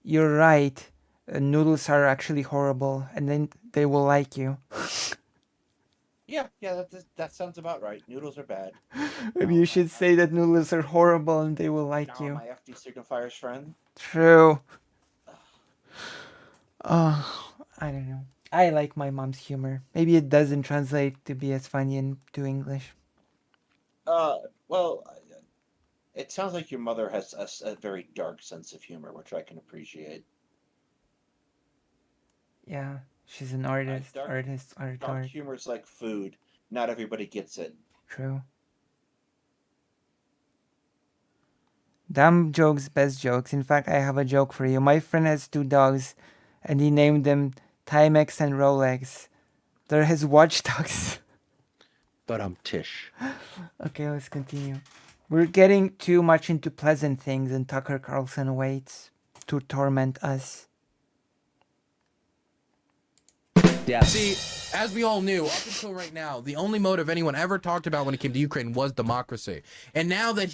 you're right, noodles are actually horrible, and then they will like you. Yeah, that sounds about right. Noodles are bad. Maybe you should say that noodles are horrible and they will like you. My FD signifier's friend. True. Oh, I don't know. I like my mom's humor. Maybe it doesn't translate to be as funny into English. Well, It sounds like your mother has a very dark sense of humor, which I can appreciate. Yeah, she's an artist. Dark humor's like food. Not everybody gets it. True. Dumb jokes, best jokes. In fact, I have a joke for you. My friend has 2 dogs, and he named them Timex and Rolex. They're his watchdogs. But I'm Tish. Okay, let's continue. We're getting too much into pleasant things, and Tucker Carlson waits to torment us. Yeah. See, as we all knew, up until right now, the only motive anyone ever talked about when it came to Ukraine was democracy. And now that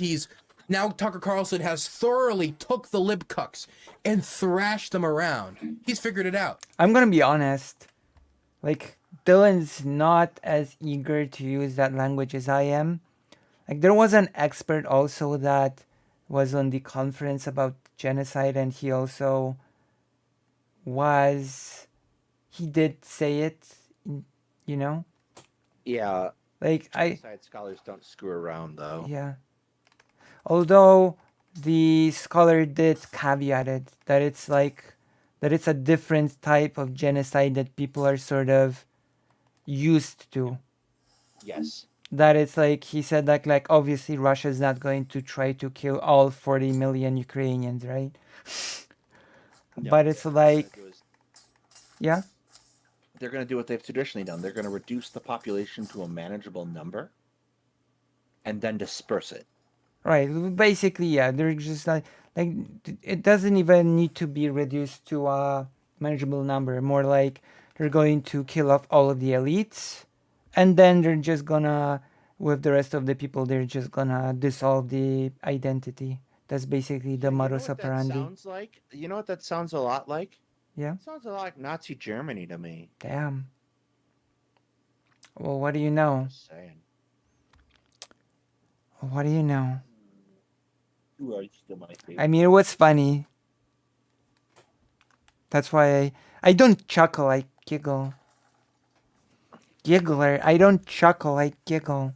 Tucker Carlson has thoroughly took the libcucks and thrashed them around, he's figured it out. I'm gonna be honest. Like, Dylan's not as eager to use that language as I am. Like, there was an expert also that was on the conference about genocide, and he also he did say it, you know? Yeah. Like, Genocide scholars don't screw around, though. Yeah. Although the scholar did caveat it that it's a different type of genocide that people are sort of used to. Yes. That it's like, he said, like obviously Russia's not going to try to kill all 40 million Ukrainians, right? But it's like, yeah. They're going to do what they've traditionally done. They're going to reduce the population to a manageable number and then disperse it. Right. Basically, yeah. They're just like it doesn't even need to be reduced to a manageable number. More like they're going to kill off all of the elites, and then they're just gonna, with the rest of the people, they're just gonna dissolve the identity. That's basically the modus operandi. Sounds like, you know what that sounds a lot like? Yeah. It sounds a lot like Nazi Germany to me. Damn. Well, what do you know? Just saying. What do you know? You are still my favorite. I mean, it was funny. That's why I don't chuckle, I giggle. Giggler. I don't chuckle, I giggle.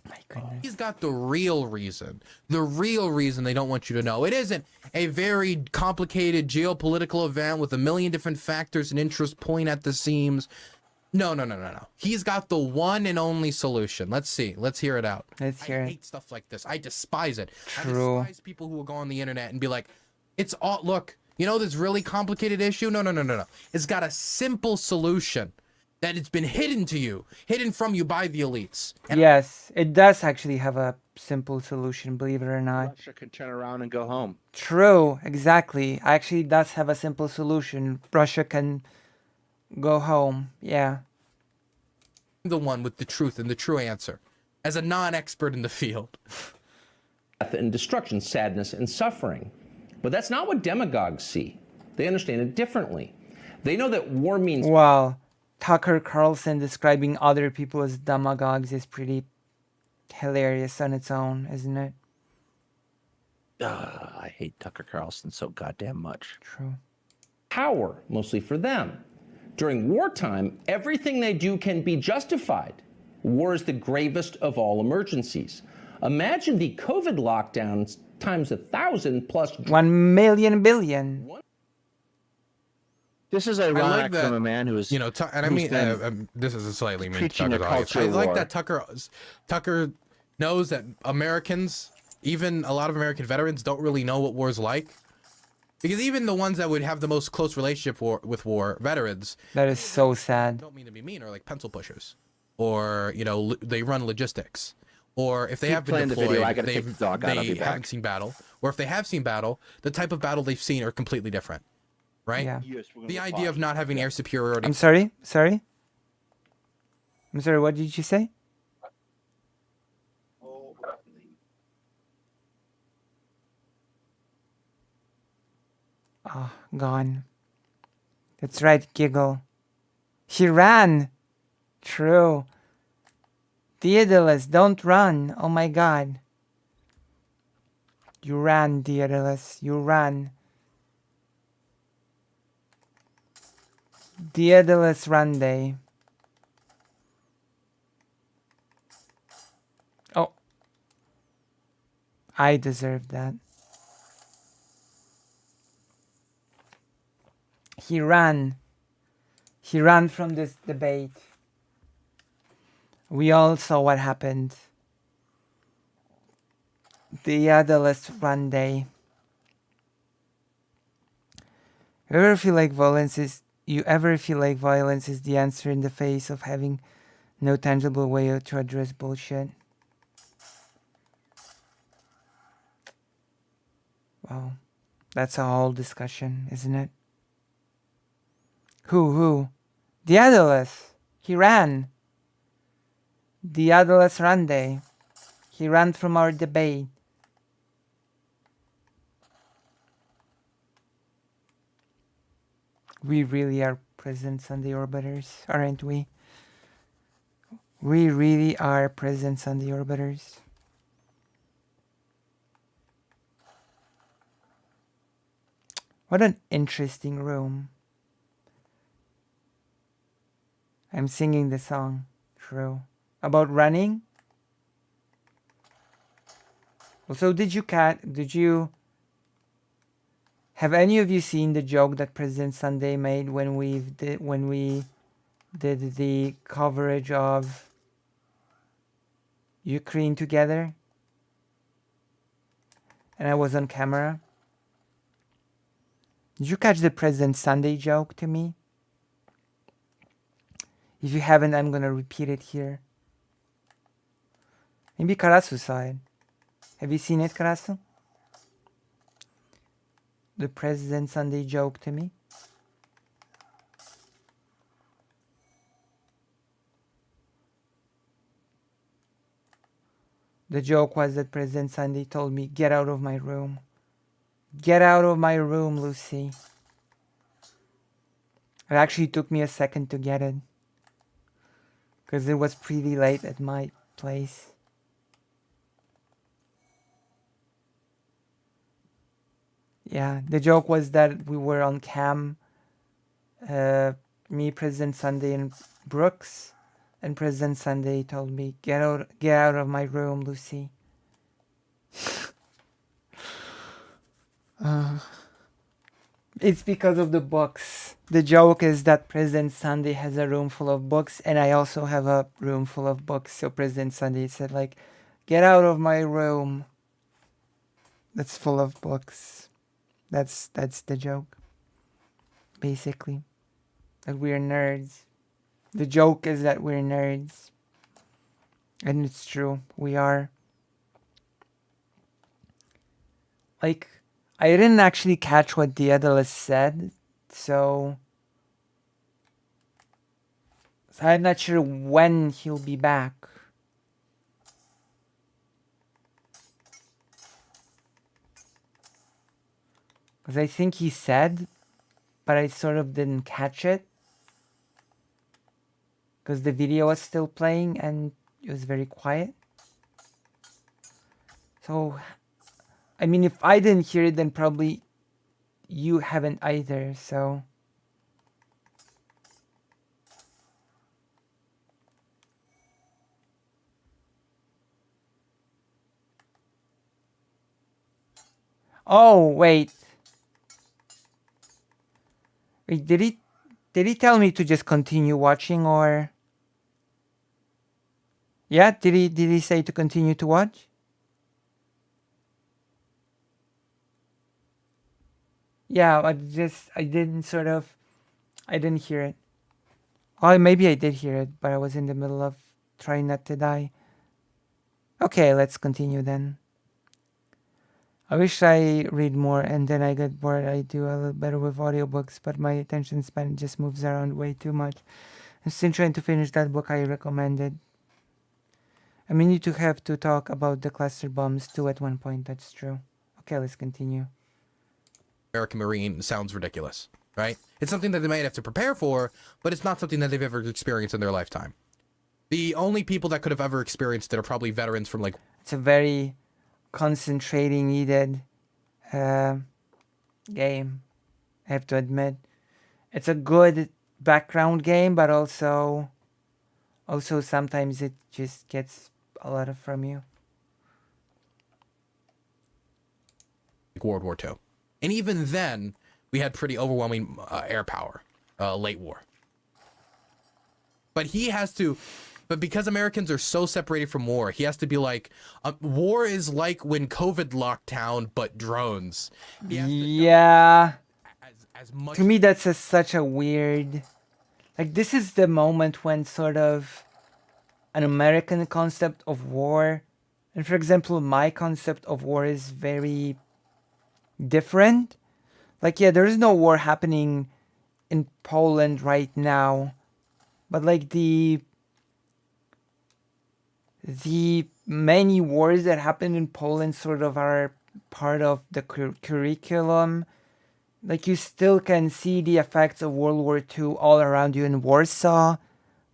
My goodness. He's got the real reason. The real reason they don't want you to know. It isn't a very complicated geopolitical event with a million different factors and interests pulling at the seams. No. He's got the one and only solution. Let's see. Let's hear it out. Let's hear it. I hate stuff like this. I despise it. True. I despise people who will go on the internet and be like, it's all, look, you know this really complicated issue? No. It's got a simple solution that it's been hidden from you by the elites. And yes, it does actually have a simple solution, believe it or not. Russia can turn around and go home. True, exactly. Actually, it does have a simple solution. Russia can go home, yeah. the one with the truth and the true answer, as a non-expert in the field. Death and destruction, sadness and suffering. But that's not what demagogues see. They understand it differently. They know that war means... Well, Tucker Carlson describing other people as demagogues is pretty hilarious on its own, isn't it? I hate Tucker Carlson so goddamn much. True. Power, mostly for them. During wartime, everything they do can be justified. War is the gravest of all emergencies. Imagine the COVID lockdowns times 1,000 plus... 1 million billion. This is ironic from a man who is, you know, and I mean, this is a slightly mean preaching Tucker's a audience. culture I like war. that Tucker knows that Americans, even a lot of American veterans, don't really know what war's like. Because even the ones that would have the most close relationship with war veterans, that is so sad. Don't mean to be mean, or like pencil pushers, or you know, they run logistics, or if they have been deployed, they haven't seen battle, or if they have seen battle, the type of battle they've seen are completely different, right? Yeah. The idea of not having air superiority. I'm sorry. What did you say? Oh, gone. That's right, Giggle. She ran. True. Daedalus, don't run. Oh my god. You ran, Daedalus. You ran. Daedalus run day. I deserve that. He ran. He ran from this debate. We all saw what happened. The Adolescent Run Day. You ever feel like violence is the answer in the face of having no tangible way to address bullshit? Wow. That's a whole discussion, isn't it? Who? The Adolescent. He ran. The Adolescent Run Day. He ran from our debate. We really are presents on the orbiters, aren't we? We really are presents on the orbiters. What an interesting room. I'm singing the song, true. About running? Also, did you have any of you seen the joke that President Sunday made when we did the coverage of Ukraine together? And I was on camera. Did you catch the President Sunday joke to me? If you haven't, I'm gonna repeat it here. Maybe Karasu saw it. Have you seen it, Karasu? The President Sunday joke to me? The joke was that President Sunday told me, "Get out of my room. Get out of my room, Lucy." It actually took me a second to get it, because it was pretty late at my place. Yeah, the joke was that we were on cam, me, President Sunday, and Brooks, and President Sunday told me, get out of my room, Lucy." It's because of the books. The joke is that President Sunday has a room full of books, and I also have a room full of books. So President Sunday said, like, "Get out of my room that's full of books." That's the joke, basically. That we're nerds. The joke is that we're nerds. And it's true. We are. Like, I didn't actually catch what the Daedalus said, so I'm not sure when he'll be back. Because I think he said, but I sort of didn't catch it. Because the video was still playing and it was very quiet. So, I mean, if I didn't hear it, then probably you haven't either, so. Oh, wait. Wait, did he tell me to just continue watching, or? Yeah, did he say to continue to watch? Yeah, I didn't hear it. Oh, maybe I did hear it, but I was in the middle of trying not to die. Okay, let's continue then. I wish I read more and then I get bored. I do a little better with audiobooks, but my attention span just moves around way too much. I'm still trying to finish that book I recommended. I mean, you have to talk about the cluster bombs too at one point, that's true. Okay, let's continue. American Marine sounds ridiculous, right? It's something that they might have to prepare for, but it's not something that they've ever experienced in their lifetime. The only people that could have ever experienced it are probably veterans from like... It's a very concentrating needed game, I have to admit. It's a good background game, but also sometimes it just gets a lot from you. World War II. And even then, we had pretty overwhelming air power, late war. But but because Americans are so separated from war, he has to be like, war is like when COVID locked down, but drones. Yeah. As much to me, that's such a weird... Like, this is the moment when sort of an American concept of war, and for example, my concept of war is very different. Like, yeah, there is no war happening in Poland right now, but like the many wars that happen in Poland sort of are part of the curriculum. Like, you still can see the effects of World War II all around you in Warsaw.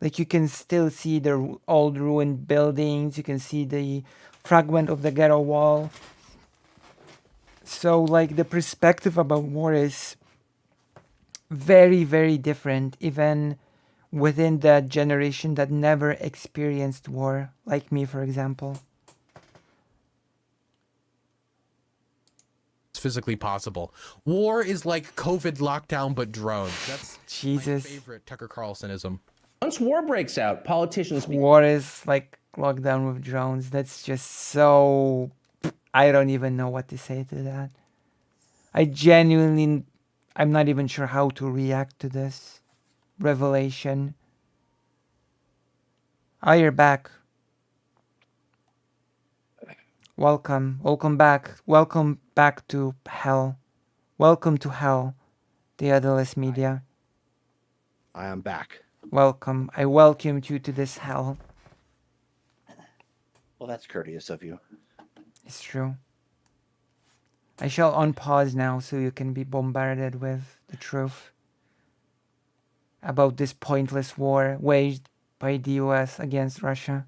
Like, you can still see the old ruined buildings. You can see the fragment of the ghetto wall. So, like, the perspective about war is very, very different, even within that generation that never experienced war, like me, for example. It's physically possible. War is like COVID lockdown, but drones. That's Jesus. My favorite Tucker Carlsonism. Once war breaks out, politicians... War is like lockdown with drones. That's just so... I don't even know what to say to that. I'm not even sure how to react to this revelation. Oh, you're back. Welcome back. Welcome back to hell. Welcome to hell, the Otherless Media. I am back. Welcome. I welcomed you to this hell. Well, that's courteous of you. It's true. I shall unpause now so you can be bombarded with the truth about this pointless war waged by the US against Russia.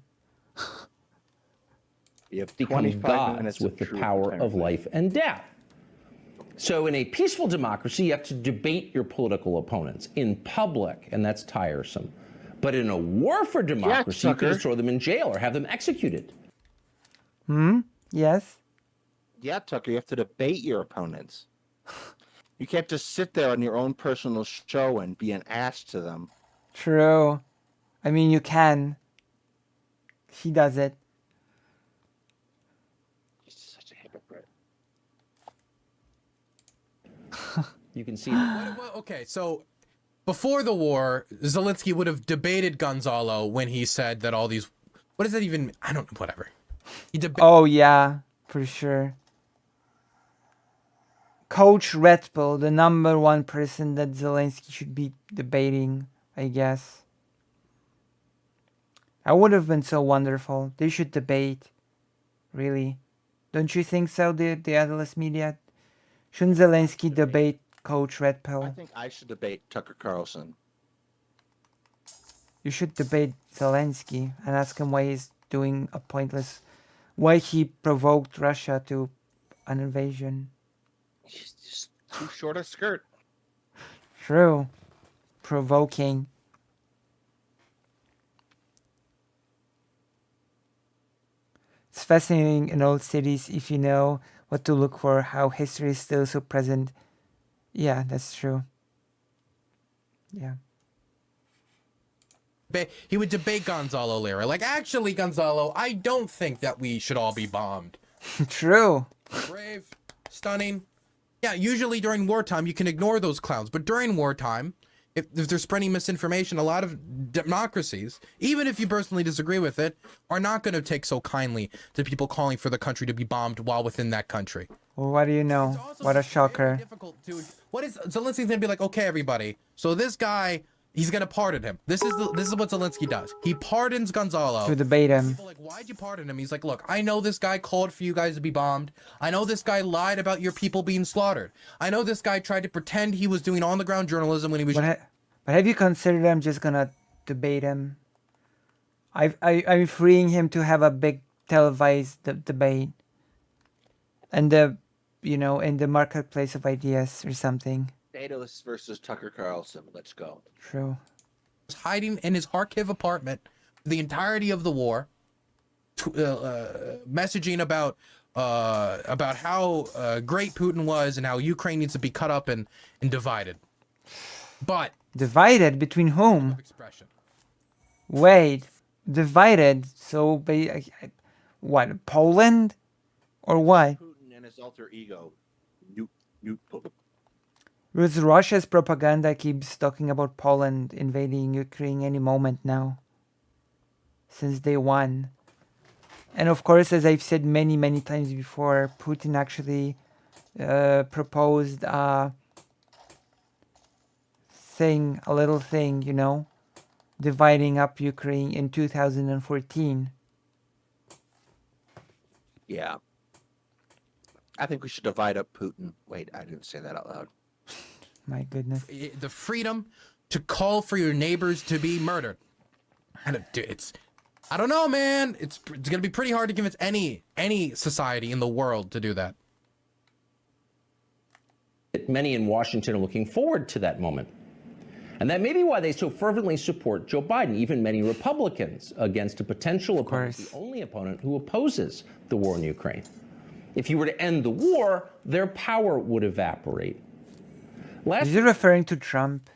You have become gods with the power of life and death. So in a peaceful democracy, you have to debate your political opponents in public, and that's tiresome. But in a war for democracy, you can just throw them in jail or have them executed. Yes? Yeah, Tucker, you have to debate your opponents. You can't just sit there on your own personal show and be an ass to them. True. I mean, you can. He does it. He's such a hypocrite. You can see... Okay, so before the war, Zelensky would have debated Gonzalo when he said that all these... What does that even... I don't know, whatever. Oh, yeah, for sure. Coach Red Bull, the number one person that Zelensky should be debating, I guess. That would have been so wonderful. They should debate. Really. Don't you think so, the Otherless Media? Shouldn't Zelensky debate Coach Red Pill? I think I should debate Tucker Carlson. You should debate Zelensky and ask him why he's doing a pointless... Why he provoked Russia to an invasion. He's just too short a skirt. True. Provoking. It's fascinating in old cities if you know what to look for, how history is still so present. Yeah, that's true. Yeah. He would debate Gonzalo Lira. Like, actually, Gonzalo, I don't think that we should all be bombed. True. Brave. Stunning. Yeah, usually during wartime, you can ignore those clowns. But during wartime, if they're spreading misinformation, a lot of democracies, even if you personally disagree with it, are not going to take so kindly to people calling for the country to be bombed while within that country. Well, what do you know? What a shocker. What is Zelensky's going to be like, okay, everybody, so this guy... He's gonna pardon him. This is what Zelensky does. He pardons Gonzalo. To debate him. People are like, why'd you pardon him? He's like, look, I know this guy called for you guys to be bombed. I know this guy lied about your people being slaughtered. I know this guy tried to pretend he was doing on the ground journalism when he was. But have you considered I'm just gonna debate him? I'm freeing him to have a big televised debate, and in the marketplace of ideas or something. Daedalus versus Tucker Carlson. Let's go. True. Was hiding in his Kharkiv apartment for the entirety of the war, messaging about about how great Putin was and how Ukraine needs to be cut up and divided. But divided between whom? Wait, divided. So, what? Poland, or what? Putin and his alter ego. Because Russia's propaganda keeps talking about Poland invading Ukraine any moment now. Since day one. And of course, as I've said many, many times before, Putin actually proposed a little thing, you know, dividing up Ukraine in 2014. Yeah. I think we should divide up Putin. Wait, I didn't say that out loud. My goodness. The freedom to call for your neighbors to be murdered. And I don't know, man. It's going to be pretty hard to convince any society in the world to do that. Many in Washington are looking forward to that moment. And that may be why they so fervently support Joe Biden, even many Republicans, against a potential opponent, the only opponent who opposes the war in Ukraine. If you were to end the war, their power would evaporate. Is he referring to Trump?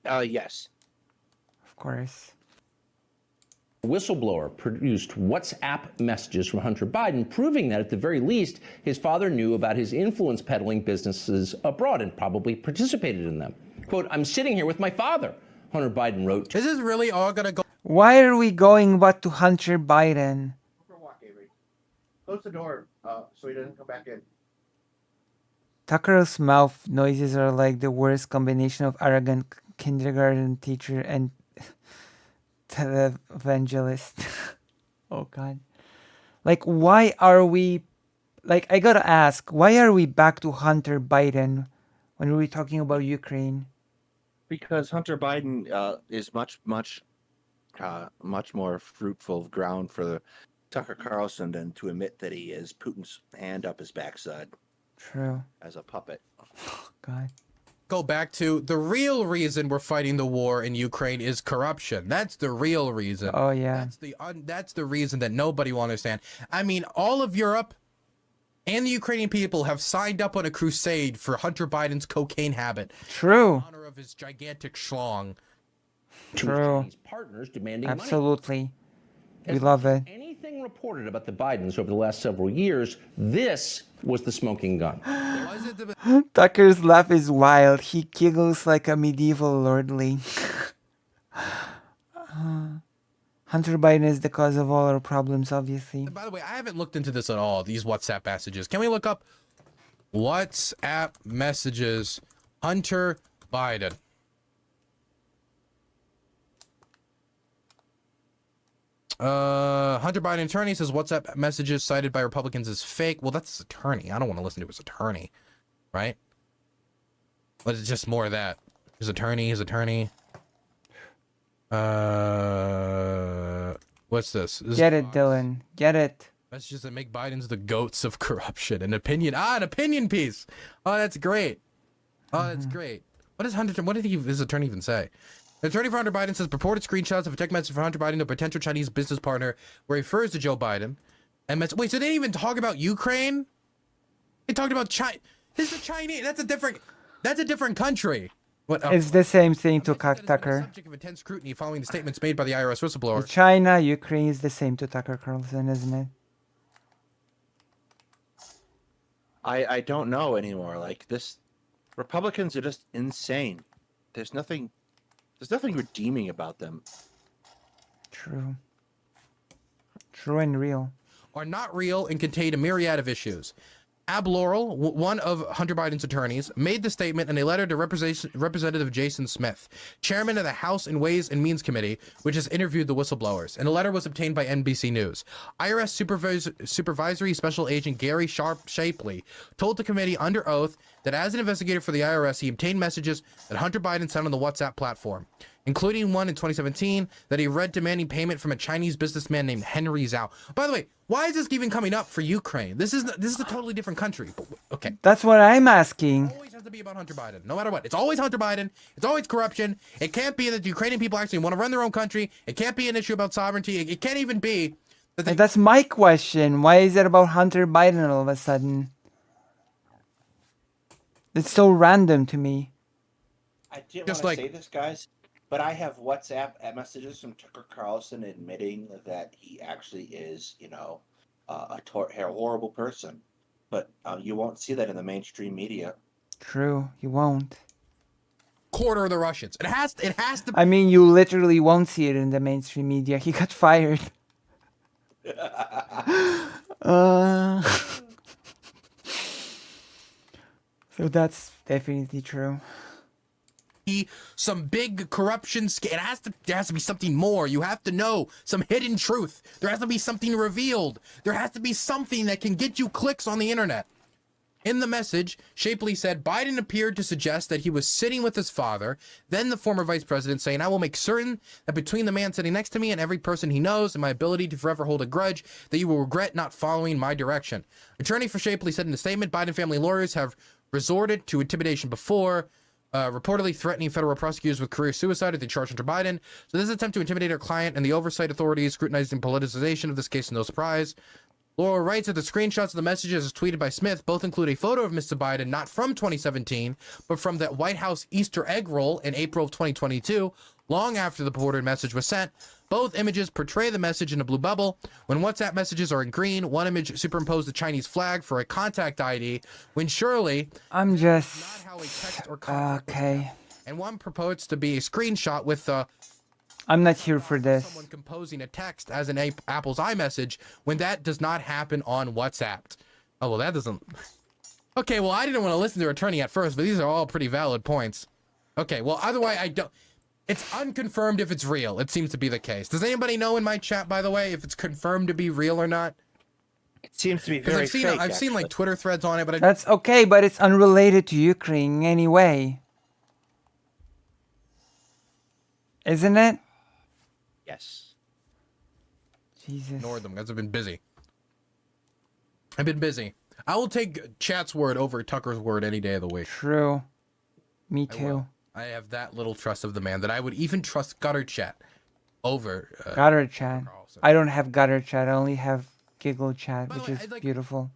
Yes. Of course. A whistleblower produced WhatsApp messages from Hunter Biden proving that at the very least his father knew about his influence peddling businesses abroad and probably participated in them. Quote, "I'm sitting here with my father," Hunter Biden wrote. This is really all gonna go. Why are we going but to Hunter Biden? Close the door so he doesn't come back in. Tucker's mouth noises are like the worst combination of arrogant kindergarten teacher and televangelist. Oh God. Like, why are we, like, I gotta ask, why are we back to Hunter Biden when we're talking about Ukraine? Because Hunter Biden is much more fruitful ground for Tucker Carlson than to admit that he is Putin's hand up his backside. True. As a puppet. God. Go back to the real reason we're fighting the war in Ukraine is corruption. That's the real reason. Oh yeah. That's the reason that nobody will understand. I mean, all of Europe and the Ukrainian people have signed up on a crusade for Hunter Biden's cocaine habit. True. In honor of his gigantic schlong. True. Partners demanding absolutely. We love it. Anything reported about the Bidens over the last several years, this was the smoking gun. Tucker's laugh is wild. He giggles like a medieval lordling. Hunter Biden is the cause of all our problems, obviously. By the way, I haven't looked into this at all, these WhatsApp messages. Can we look up WhatsApp messages Hunter Biden? Hunter Biden attorney says WhatsApp messages cited by Republicans is fake. Well, that's his attorney. I don't want to listen to his attorney, right? But it's just more of that. His attorney. What's this? Get it, Dylan. Get it. Messages that make Biden's the goats of corruption. An opinion. An opinion piece. Oh, that's great. Oh, that's great. What did his attorney even say? The attorney for Hunter Biden says purported screenshots of a text message from Hunter Biden to a potential Chinese business partner where he refers to Joe Biden. And wait, so they didn't even talk about Ukraine? They talked about China. This is a Chinese. That's a different country. What? It's the same thing to Tucker. Subject of intense scrutiny following the statements made by the IRS whistleblower. China, Ukraine is the same to Tucker Carlson, isn't it? I don't know anymore. Like this, Republicans are just insane. There's nothing redeeming about them. True and real. Are not real and contain a myriad of issues. Ab Laurel, one of Hunter Biden's attorneys, made the statement in a letter to Representative Jason Smith, chairman of the House and Ways and Means Committee, which has interviewed the whistleblowers. And the letter was obtained by NBC News. IRS Supervisory Special Agent Gary Shapley told the committee under oath that as an investigator for the IRS, he obtained messages that Hunter Biden sent on the WhatsApp platform, including one in 2017 that he read demanding payment from a Chinese businessman named Henry Zhao. By the way, why is this even coming up for Ukraine? This is a totally different country. But, okay. That's what I'm asking. It always has to be about Hunter Biden, no matter what. It's always Hunter Biden. It's always corruption. It can't be that the Ukrainian people actually want to run their own country. It can't be an issue about sovereignty. It can't even be That's my question. Why is it about Hunter Biden all of a sudden? It's so random to me. I didn't want to say this, guys, but I have WhatsApp messages from Tucker Carlson admitting that he actually is, a horrible person. But you won't see that in the mainstream media. True, you won't. Quarter of the Russians. It has to. I mean, you literally won't see it in the mainstream media. He got fired. So that's definitely true. Some big corruption there has to be something more. You have to know some hidden truth. There has to be something revealed. There has to be something that can get you clicks on the internet. In the message, Shapley said Biden appeared to suggest that he was sitting with his father, then the former vice president saying, I will make certain that between the man sitting next to me and every person he knows and my ability to forever hold a grudge, that you will regret not following my direction. Attorney for Shapley said in a statement, Biden family lawyers have resorted to intimidation before, reportedly threatening federal prosecutors with career suicide if they charge Hunter Biden. So this attempt to intimidate our client and the oversight authorities scrutinizing politicization of this case is no surprise. Laura writes that the screenshots of the messages as tweeted by Smith both include a photo of Mr. Biden, not from 2017, but from the White House Easter egg roll in April of 2022, long after the purported message was sent. Both images portray the message in a blue bubble. When WhatsApp messages are in green, one image superimposed the Chinese flag for a contact ID, when surely I'm just not how a text or contact okay. And one purports to be a screenshot with I'm not here for this. Someone composing a text as an Apple's iMessage when that does not happen on WhatsApp. Oh, well, that doesn't... Okay, well, I didn't want to listen to her attorney at first, but these are all pretty valid points. Okay, well, otherwise, I don't... It's unconfirmed if it's real. It seems to be the case. Does anybody know in my chat, by the way, if it's confirmed to be real or not? It seems to be very fake, I've seen like Twitter threads on it, but That's okay, but it's unrelated to Ukraine anyway. Isn't it? Yes. Jesus. Ignored them because I've been busy. I've been busy. I will take chat's word over Tucker's word any day of the week. True. Me too. I have that little trust of the man that I would even trust gutter chat over gutter chat. I don't have gutter chat. I only have giggle chat, which is beautiful.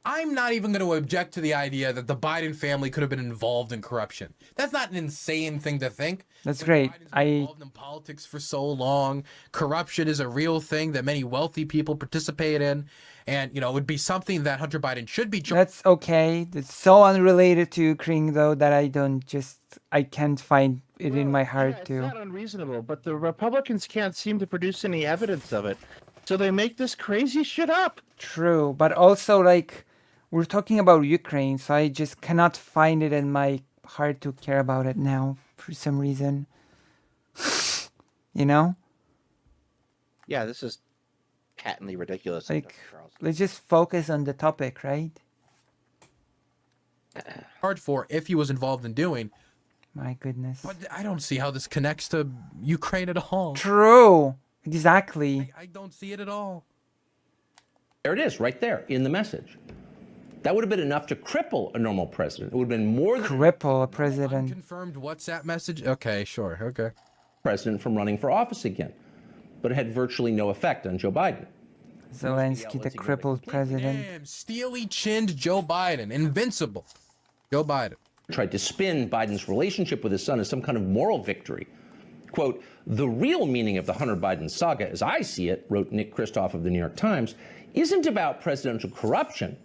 I'm not even going to object to the idea that the Biden family could have been involved in corruption. That's not an insane thing to think. That's great. Involved in politics for so long. Corruption is a real thing that many wealthy people participate in. And, it would be something that Hunter Biden should be... That's okay. It's so unrelated to Ukraine, though, that I can't find it in my heart to... It's not unreasonable, but the Republicans can't seem to produce any evidence of it. So they make this crazy shit up. True, but also, we're talking about Ukraine, so I just cannot find it in my heart to care about it now, for some reason. Yeah, this is patently ridiculous. Let's just focus on the topic, right? Hard for if he was involved in doing. My goodness. But I don't see how this connects to Ukraine at all. True. Exactly. I don't see it at all. There it is, right there in the message. That would have been enough to cripple a normal president. It would have been more than... Cripple a president. Confirmed WhatsApp message? Okay, sure, okay. President from running for office again. But it had virtually no effect on Joe Biden. Zelensky, the crippled president. Damn, steely-chinned Joe Biden. Invincible. Joe Biden. Tried to spin Biden's relationship with his son as some kind of moral victory. Quote, the real meaning of the Hunter Biden saga, as I see it, wrote Nick Kristof of the New York Times, isn't about presidential corruption,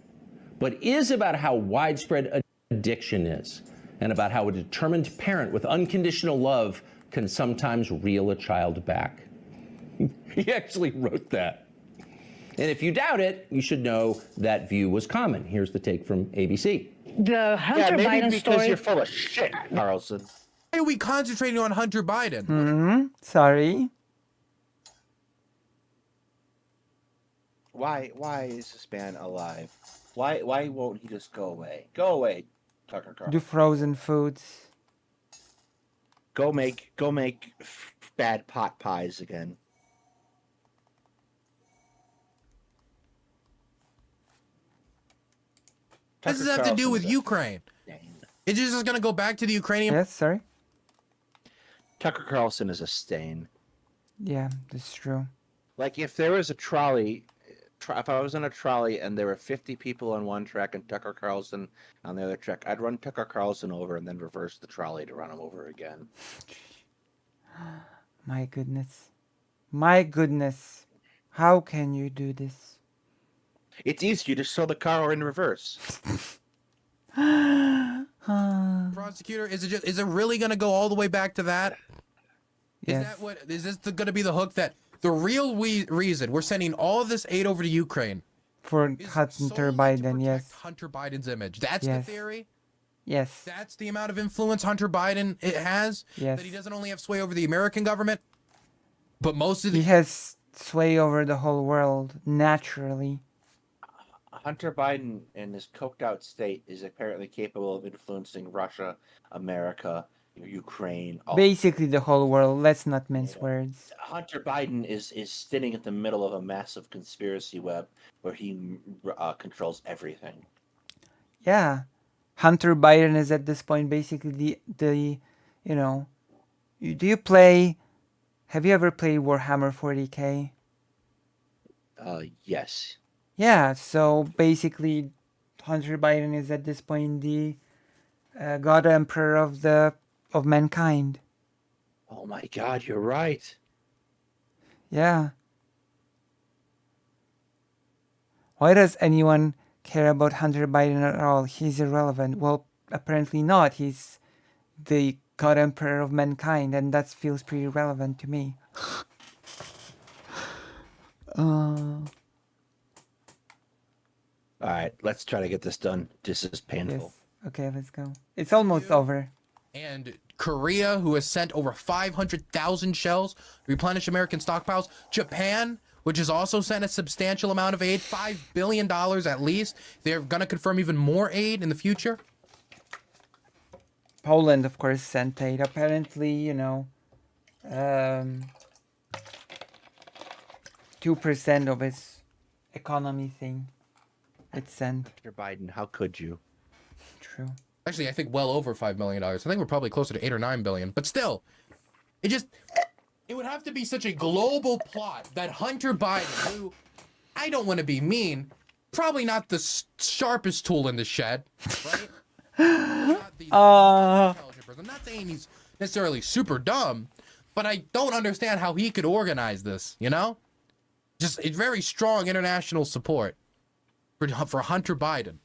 but is about how widespread addiction is, and about how a determined parent with unconditional love can sometimes reel a child back. He actually wrote that. And if you doubt it, you should know that view was common. Here's the take from ABC. The Hunter Biden because story... you're full of shit, Carlson. Why are we concentrating on Hunter Biden? Sorry. Why is this man alive? Why won't he just go away? Go away, Tucker Carlson. Do frozen foods. Go make bad pot pies again. What does this have to do with Ukraine? It's just going to go back to the Ukrainian... Yes, sorry? Tucker Carlson is a stain. Yeah, that's true. Like if there was a trolley, if I was on a trolley and there were 50 people on one track and Tucker Carlson on the other track, I'd run Tucker Carlson over and then reverse the trolley to run him over again. My goodness. My goodness. How can you do this? It's easy. You just throw the car in reverse. Prosecutor, is it really going to go all the way back to that? Yes. Is this going to be the hook that the real reason we're sending all of this aid over to Ukraine For Hunter Biden, yes. Hunter Biden's image? That's Yes. the theory? Yes. That's the amount of influence Hunter Biden has? Yes. That he doesn't only have sway over the American government, but most of the... He has sway over the whole world, naturally. Hunter Biden in his coked out state is apparently capable of influencing Russia, America, Ukraine. Basically the whole world. Let's not mince words. Hunter Biden is sitting at the middle of a massive conspiracy web where he controls everything. Yeah. Hunter Biden is at this point basically the you know, have you ever played Warhammer 40K? Yes. Yeah, so basically Hunter Biden is at this point the God Emperor of mankind. Oh my God, you're right. Yeah. Why does anyone care about Hunter Biden at all? He's irrelevant. Well, apparently not. He's the God Emperor of mankind, and that feels pretty relevant to me. All right, let's try to get this done. This is painful. Yes. Okay, let's go. It's almost over. And Korea, who has sent over 500,000 shells to replenish American stockpiles. Japan, which has also sent a substantial amount of aid, $5 billion at least. They're going to confirm even more aid in the future. Poland, of course, sent aid. Apparently, 2% of its economy thing. It's sent. Mr. Biden, how could you? True. Actually, I think well over $5 million. I think we're probably closer to 8 or 9 billion. But still, it would have to be such a global plot that Hunter Biden, who, I don't want to be mean, probably not the sharpest tool in the shed, right? Not the intelligent person. I'm not saying he's necessarily super dumb, but I don't understand how he could organize this, Just a very strong international support for Hunter Biden.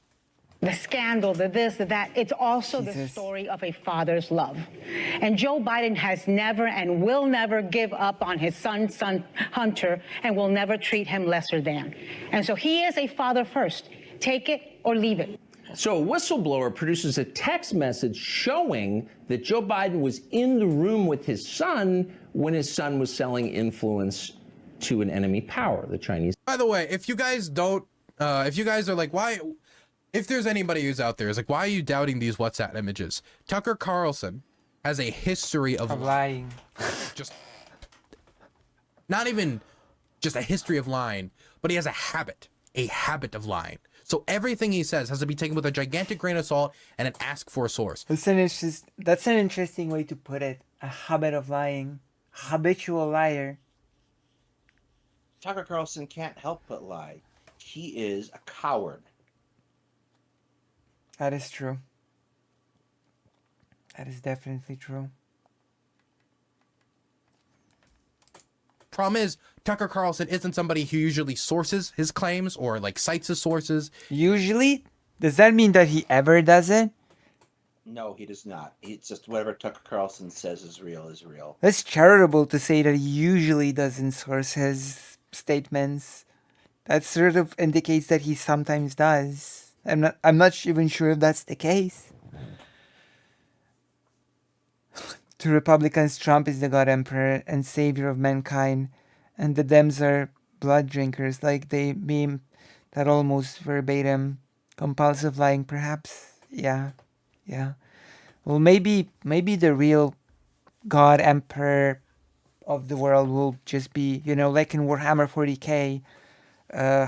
The scandal, the this, the that, it's also the story of a father's love. And Joe Biden has never and will never give up on his son Hunter, and will never treat him lesser than. And so he is a father first. Take it or leave it. So a whistleblower produces a text message showing that Joe Biden was in the room with his son when his son was selling influence to an enemy power, the Chinese. By the way, if you guys are like, why, if there's anybody who's out there is like, why are you doubting these WhatsApp images? Tucker Carlson has a history of lying. Just not even just a history of lying, but he has a habit of lying. So everything he says has to be taken with a gigantic grain of salt and an ask for a source. That's an interesting way to put it. A habit of lying. Habitual liar. Tucker Carlson can't help but lie. He is a coward. That is true. That is definitely true. Problem is, Tucker Carlson isn't somebody who usually sources his claims or like cites his sources. Usually? Does that mean that he ever does it? No, he does not. It's just whatever Tucker Carlson says is real is real. That's charitable to say that he usually doesn't source his statements. That sort of indicates that he sometimes does. I'm not even sure if that's the case. To Republicans, Trump is the God Emperor and Savior of mankind, and the Dems are blood drinkers, like they meme that almost verbatim. Compulsive lying, perhaps? Yeah. Well, maybe the real God Emperor of the world will just be, like in Warhammer 40K,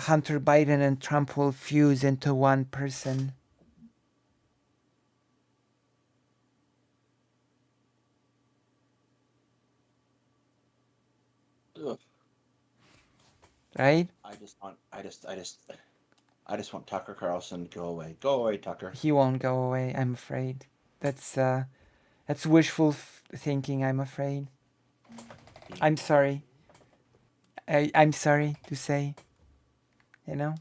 Hunter Biden and Trump will fuse into one person. Ugh. right? I just want Tucker Carlson to go away. Go away, Tucker. He won't go away, I'm afraid. That's wishful thinking, I'm afraid. I'm sorry. I'm sorry to say, you know?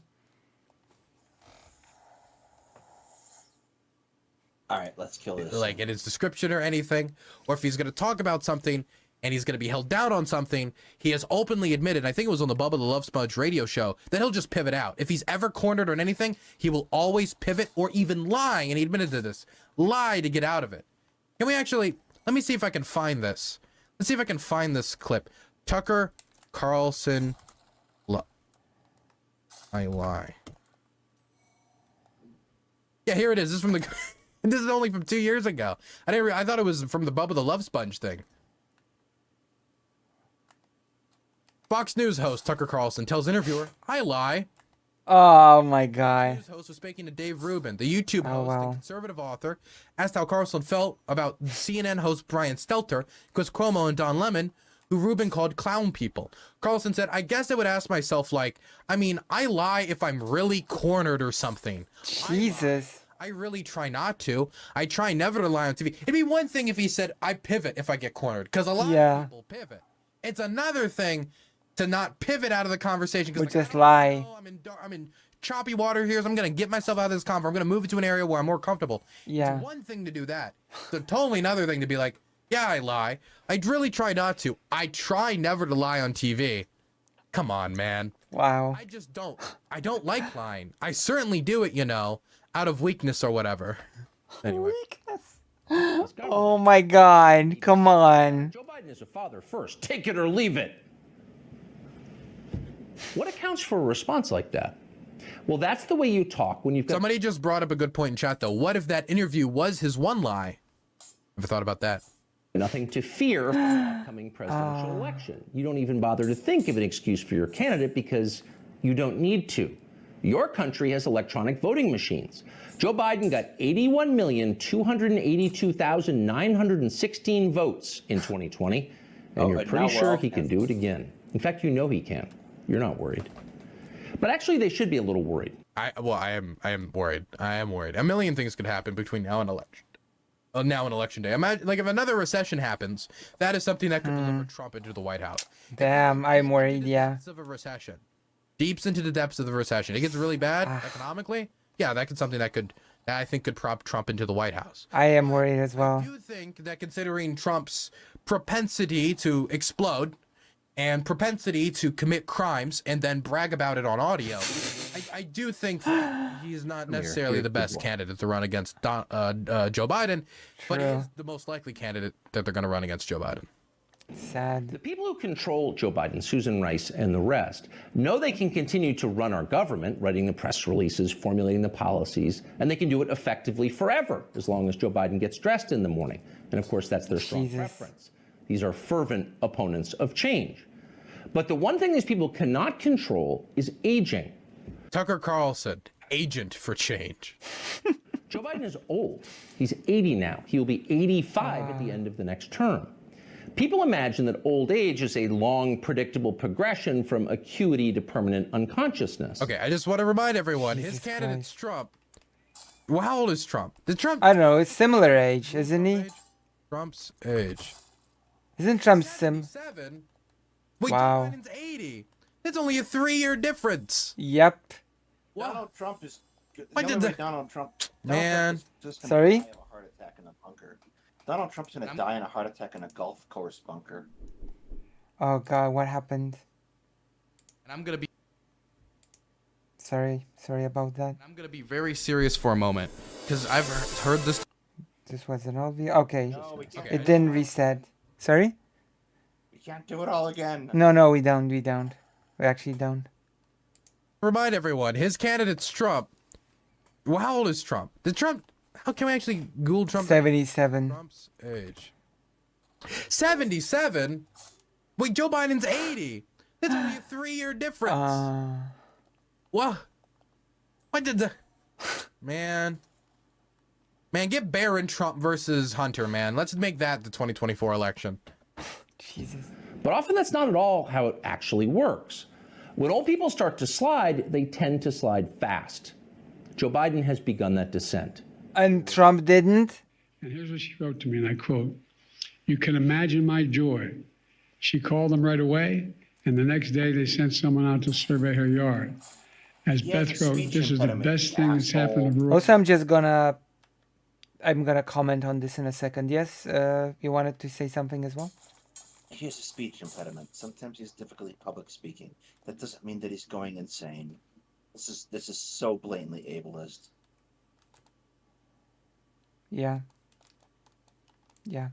All right, let's kill this. Like in his description or anything, or if he's going to talk about something and he's going to be held down on something, he has openly admitted, I think it was on the Bubba the Love Sponge radio show, that he'll just pivot out. If he's ever cornered on anything, he will always pivot or even lie, and he admitted to this, lie to get out of it. Can we actually, let me see if I can find this. Let's see if I can find this clip. Tucker Carlson, I lie. Yeah, here it is. This is from the... This is only from 2 years ago. I thought it was from the Bubba the Love Sponge thing. Fox News host Tucker Carlson tells interviewer, I lie. Oh my god. News host was speaking to Dave Rubin, the YouTube host and conservative author, asked how Carlson felt about CNN host Brian Stelter, Chris Cuomo, and Don Lemon, who Rubin called clown people. Carlson said, I guess I would ask myself, like, I mean, I lie if I'm really cornered or something. Jesus. I really try not to. I try never to lie on TV. It'd be one thing if he said, I pivot if I get cornered, because a lot of people pivot. It's another thing to not pivot out of the conversation. Or just lie. I'm in choppy water here, so I'm going to get myself out of this convo. I'm going to move it to an area where I'm more comfortable. Yeah. It's one thing to do that. It's totally another thing to be like, yeah, I lie. I really try not to. I try never to lie on TV. Come on, man. Wow. I just don't. I don't like lying. I certainly do it, you know, out of weakness or whatever. Anyway. Oh my god. Come on. Joe Biden is a father first. Take it or leave it. What accounts for a response like that? Well, that's the way you talk when you've got... Somebody just brought up a good point in chat, though. What if that interview was his one lie? Ever thought about that? Nothing to fear from the upcoming presidential election. You don't even bother to think of an excuse for your candidate because you don't need to. Your country has electronic voting machines. Joe Biden got 81,282,916 votes in 2020, and you're pretty sure he can do it again. In fact, you know he can. You're not worried. But actually, they should be a little worried. I am worried. I am worried. A million things could happen between now and election. Now and election day. Imagine, like, if another recession happens, that is something that could deliver Trump into the White House. Damn, I'm worried, yeah. Of a recession. Deeps into the depths of the recession. It gets really bad economically. Yeah, that could something that I think could prop Trump into the White House. I am worried as well. I do think that considering Trump's propensity to explode and propensity to commit crimes and then brag about it on audio, I do think that he's not necessarily the best candidate to run against Joe Biden, but he is the most likely candidate that they're going to run against Joe Biden. Sad. The people who control Joe Biden, Susan Rice, and the rest know they can continue to run our government, writing the press releases, formulating the policies, and they can do it effectively forever, as long as Joe Biden gets dressed in the morning. And of course, that's their strong preference. These are fervent opponents of change. But the one thing these people cannot control is aging. Tucker Carlson, agent for change. Joe Biden is old. He's 80 now. He will be 85 at the end of the next term. People imagine that old age is a long, predictable progression from acuity to permanent unconsciousness. Okay, I just want to remind everyone, his candidate's Trump. Well, how old is Trump? I don't know, it's similar age, isn't he? Trump's age. Isn't Trump 77? Wait, wow. Joe Biden's 80. That's only a 3-year difference. Yep. Donald Trump is... When did Donald Trump... Man. Sorry? Die of a heart attack in a bunker. Donald Trump's going to die in a heart attack in a golf course bunker. Oh god, what happened? And I'm going to be... Sorry about that. I'm going to be very serious for a moment, because I've heard this... This was an old video? Okay. No, we can't. It didn't reset. Sorry? We can't do it all again. No, we don't. We actually don't. Remind everyone, his candidate's Trump. Well, how old is Trump? How can we actually Google Trump? 77. Trump's age. 77? Wait, Joe Biden's 80. That's only a 3-year difference. What did the... Man, get Barron Trump versus Hunter, man. Let's make that the 2024 election. Jesus. But often that's not at all how it actually works. When old people start to slide, they tend to slide fast. Joe Biden has begun that descent. And Trump didn't? And here's what she wrote to me, and I quote, "You can imagine my joy. She called them right away, and the next day they sent someone out to survey her yard. As Beth wrote, this is the best thing that's happened to the world." Also, I'm gonna comment on this in a second. Yes, you wanted to say something as well? He has a speech impediment. Sometimes he's difficulty public speaking. That doesn't mean that he's going insane. This is so blatantly ableist. Yeah. Yeah.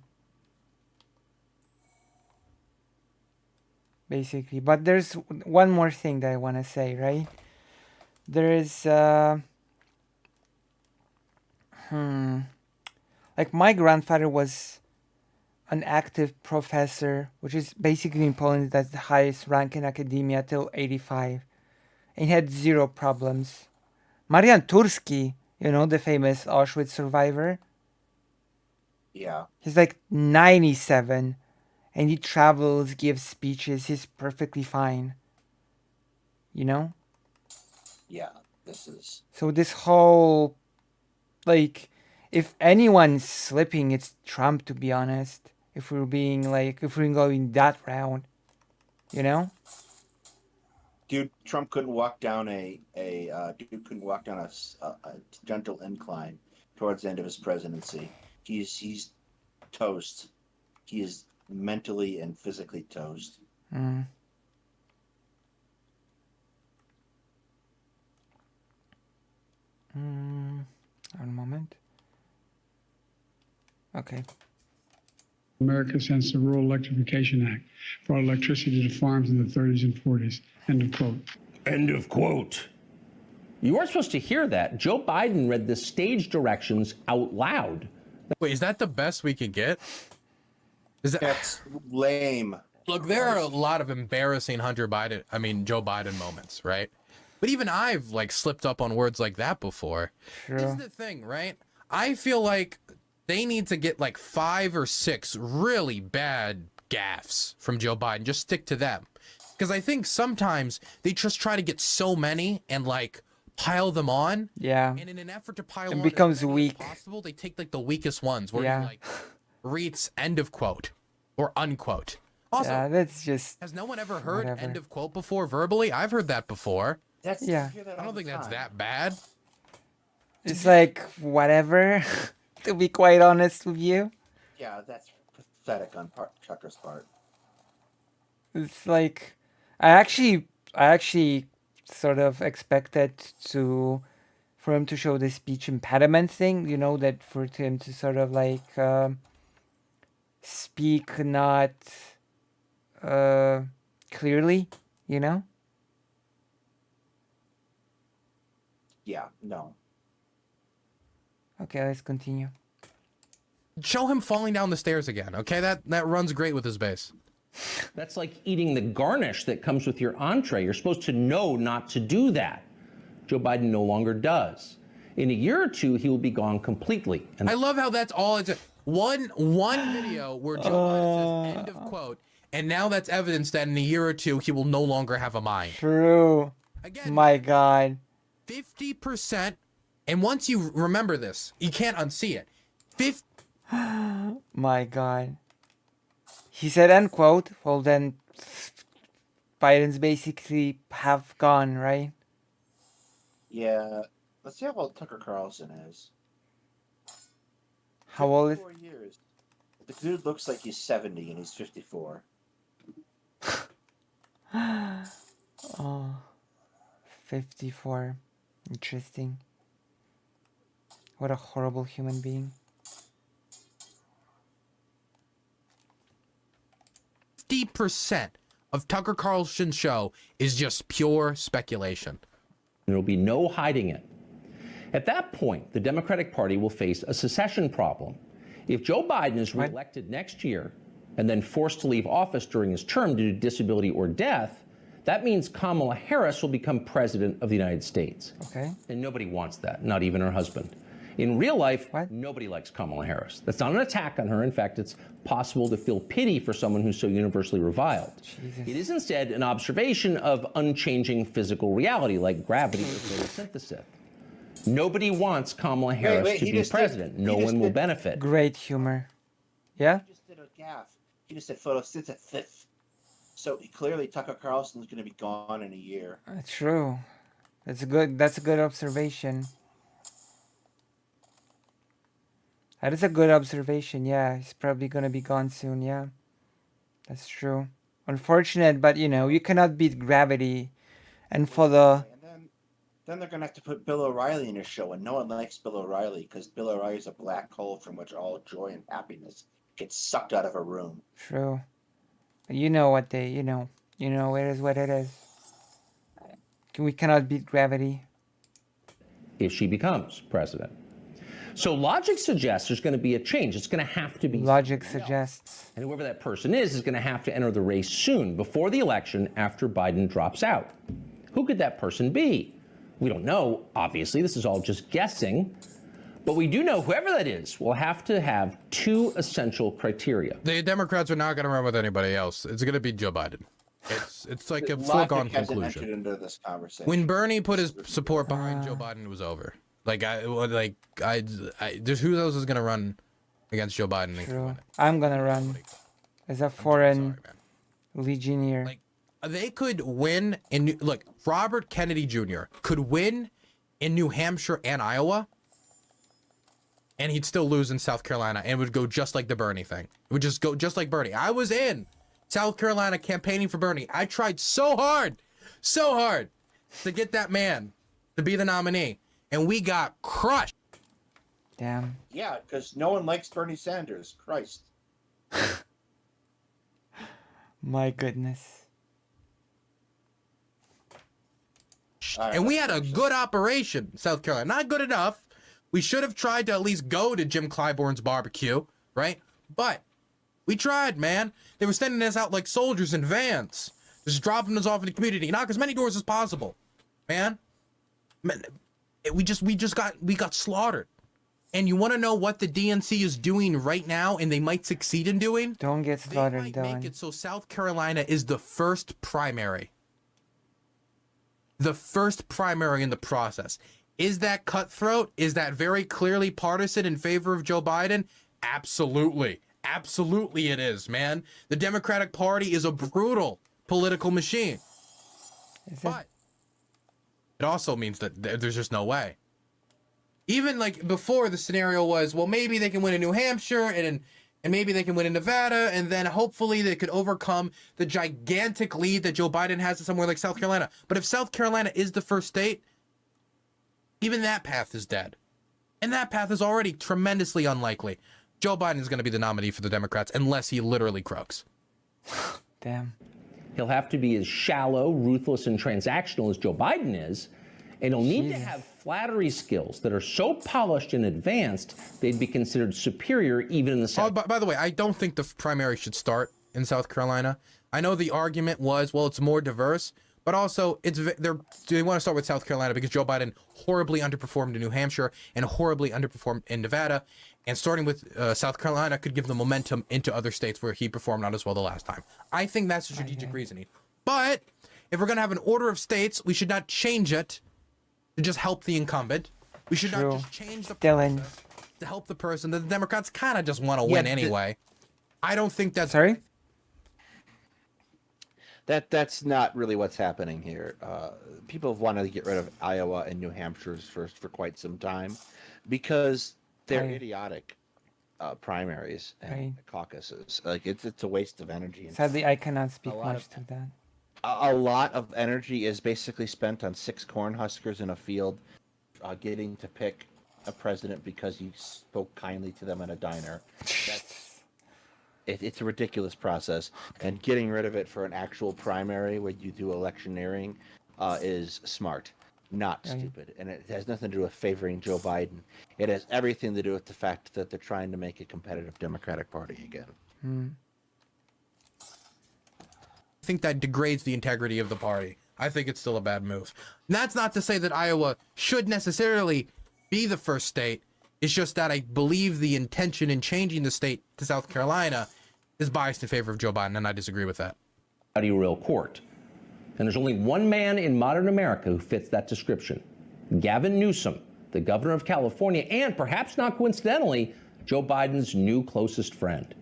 Basically. But there's one more thing that I want to say, right? There is, like my grandfather was an active professor, which is basically in Poland, that's the highest rank in academia till 85. And he had zero problems. Marian Turski, you know, the famous Auschwitz survivor. Yeah. He's like 97 and he travels, gives speeches. He's perfectly fine. You know? Yeah, this is... So this whole, like, if anyone's slipping, it's Trump, to be honest. If we're going that route, you know? Dude, Trump couldn't walk down a gentle incline towards the end of his presidency. He's toast. He is mentally and physically toast. Mm. One moment. Okay. America since the Rural Electrification Act brought electricity to farms in the 30s and 40s. End of quote. End of quote. You weren't supposed to hear that. Joe Biden read the stage directions out loud. Wait, is that the best we could get? That's lame. Look, there are a lot of embarrassing Joe Biden moments, right? But even I've like slipped up on words like that before. Sure. This is the thing, right? I feel like they need to get like 5 or 6 really bad gaffes from Joe Biden. Just stick to them. Because I think sometimes they just try to get so many and like pile them on. Yeah. And in an effort to pile it on becomes as many weak. as possible, they take like the weakest ones where Yeah. he like reads end of quote or unquote. Also, yeah, that's just... has no one ever heard whatever. end of quote before verbally? I've heard that before. Yeah. I don't think that's that bad. It's like, whatever, to be quite honest with you. Yeah, that's pathetic on Tucker's part. It's like, I actually sort of expected for him to show the speech impediment thing, you know, that for him to sort of like speak not clearly, you know? Yeah, no. Okay, let's continue. Show him falling down the stairs again, okay? That runs great with his base. That's like eating the garnish that comes with your entree. You're supposed to know not to do that. Joe Biden no longer does. In a year or two, he will be gone completely. And I love how that's all it's one video where Joe Biden says end of quote, and now that's evidence that in a year or two he will no longer have a mind. True. Again, my God. 50%, and once you remember this, you can't unsee it. My God. He said end quote. Well, then Biden's basically half gone, right? Yeah. Let's see how old Tucker Carlson is. How old is... 54 years. The dude looks like he's 70 and he's 54. Oh, 54. Interesting. What a horrible human being. 50% of Tucker Carlson's show is just pure speculation. There will be no hiding it. At that point, the Democratic Party will face a secession problem. If Joe Biden is reelected next year and then forced to leave office during his term due to disability or death, that means Kamala Harris will become president of the United States. Okay. And nobody wants that, not even her husband. In real life, nobody likes Kamala Harris. That's not an attack on her. In fact, it's possible to feel pity for someone who's so universally reviled. Jesus. It is instead an observation of unchanging physical reality like gravity or photosynthesis. Nobody wants Kamala Harris to be president. No one will benefit. Great humor. Yeah? He just did a gaffe. He just said photosynthesis. So clearly Tucker Carlson's going to be gone in a year. True. That's a good observation. That is a good observation, yeah. He's probably gonna be gone soon, yeah. That's true. Unfortunate, but you know, you cannot beat gravity. And for the... And then they're gonna have to put Bill O'Reilly in a show, and no one likes Bill O'Reilly because Bill O'Reilly's a black hole from which all joy and happiness gets sucked out of a room. True. You know what they, you know, it is what it is. We cannot beat gravity. If she becomes president. So logic suggests there's going to be a change. It's going to have to be. Logic suggests. And whoever that person is going to have to enter the race soon, before the election, after Biden drops out. Who could that person be? We don't know, obviously. This is all just guessing. But we do know whoever that is will have to have two essential criteria. The Democrats are not going to run with anybody else. It's going to be Joe Biden. It's like a foregone conclusion. Into this conversation. When Bernie put his support behind Joe Biden, it was over. Just who else is gonna run against Joe Biden? True. I'm gonna run as a foreign legionnaire. Like, they could win in Robert Kennedy Jr. could win in New Hampshire and Iowa, and he'd still lose in South Carolina, and it would go just like the Bernie thing. It would just go just like Bernie. I was in South Carolina campaigning for Bernie. I tried so hard to get that man to be the nominee. And we got crushed. Damn. Yeah, because no one likes Bernie Sanders. Christ. My goodness. And we had a good operation, South Carolina. Not good enough. We should have tried to at least go to Jim Clyburn's barbecue, right? But we tried, man. They were sending us out like soldiers in vans, just dropping us off in the community. Knock as many doors as possible, man. We got slaughtered. And you want to know what the DNC is doing right now, and they might succeed in doing? Don't get slaughtered, They might make it so South Carolina is the first primary. The first primary in the process. Is that cutthroat? Is that very clearly partisan in favor of Joe Biden? Absolutely. Absolutely it is, man. The Democratic Party is a brutal political machine. But it also means that there's just no way. Even like before, the scenario was, well, maybe they can win in New Hampshire and maybe they can win in Nevada, and then hopefully they could overcome the gigantic lead that Joe Biden has in somewhere like South Carolina. But if South Carolina is the first state, even that path is dead. And that path is already tremendously unlikely. Joe Biden is going to be the nominee for the Democrats unless he literally croaks. Damn. He'll have to be as shallow, ruthless, and transactional as Joe Biden is, and he'll need to have flattery skills that are so polished and advanced they'd be considered superior even in the South. Oh, by the way, I don't think the primary should start in South Carolina. I know the argument was, well, it's more diverse, but also they want to start with South Carolina because Joe Biden horribly underperformed in New Hampshire and horribly underperformed in Nevada. And starting with South Carolina could give the momentum into other states where he performed not as well the last time. I think that's the strategic reasoning. But if we're going to have an order of states, we should not change it to just help the incumbent. We should not just change the process to help the person that the Democrats kind of just want to win anyway. I don't think that's... Sorry? That's not really what's happening here. People have wanted to get rid of Iowa and New Hampshire's first for quite some time because they're idiotic primaries and caucuses. Like it's a waste of energy. Sadly, I cannot speak much to that. A lot of energy is basically spent on 6 Cornhuskers in a field, getting to pick a president because you spoke kindly to them in a diner. It's a ridiculous process, and getting rid of it for an actual primary where you do electioneering is smart, not stupid. And it has nothing to do with favoring Joe Biden. It has everything to do with the fact that they're trying to make a competitive Democratic Party again. I think that degrades the integrity of the party. I think it's still a bad move. And that's not to say that Iowa should necessarily be the first state. It's just that I believe the intention in changing the state to South Carolina is biased in favor of Joe Biden, and I disagree with that. Real court. And there's only one man in modern America who fits that description. Gavin Newsom, the governor of California, and perhaps not coincidentally, Joe Biden's new closest friend.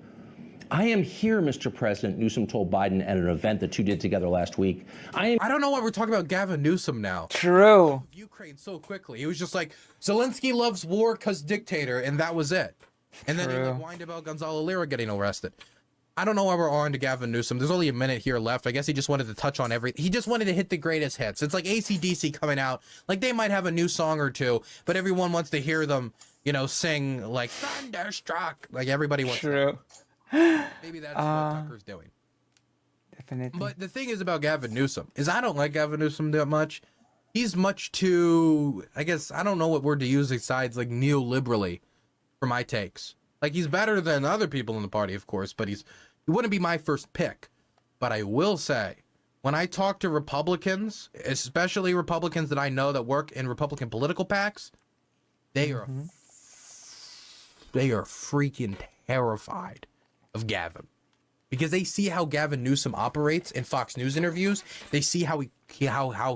I am here, Mr. President, Newsom told Biden at an event the two did together last week. I don't know why we're talking about Gavin Newsom now. True. Ukraine so quickly. It was just like, Zelensky loves war because dictator, and that was it. And then he whined about Gonzalo Lira getting arrested. I don't know why we're on to Gavin Newsom. There's only a minute here left. I guess he just wanted to touch on everything. He just wanted to hit the greatest hits. It's like AC/DC coming out. Like, they might have a new song or two, but everyone wants to hear them, you know, sing like Thunderstruck. Like, everybody wants to. Maybe that's what Tucker's doing. Definitely. But the thing is about Gavin Newsom is I don't like Gavin Newsom that much. He's much too, I guess, I don't know what word to use besides like neoliberally for my takes. Like, he's better than other people in the party, of course, but he wouldn't be my first pick. But I will say, when I talk to Republicans, especially Republicans that I know that work in Republican political PACs, they are freaking terrified of Gavin, because they see how Gavin Newsom operates in Fox News interviews. They see how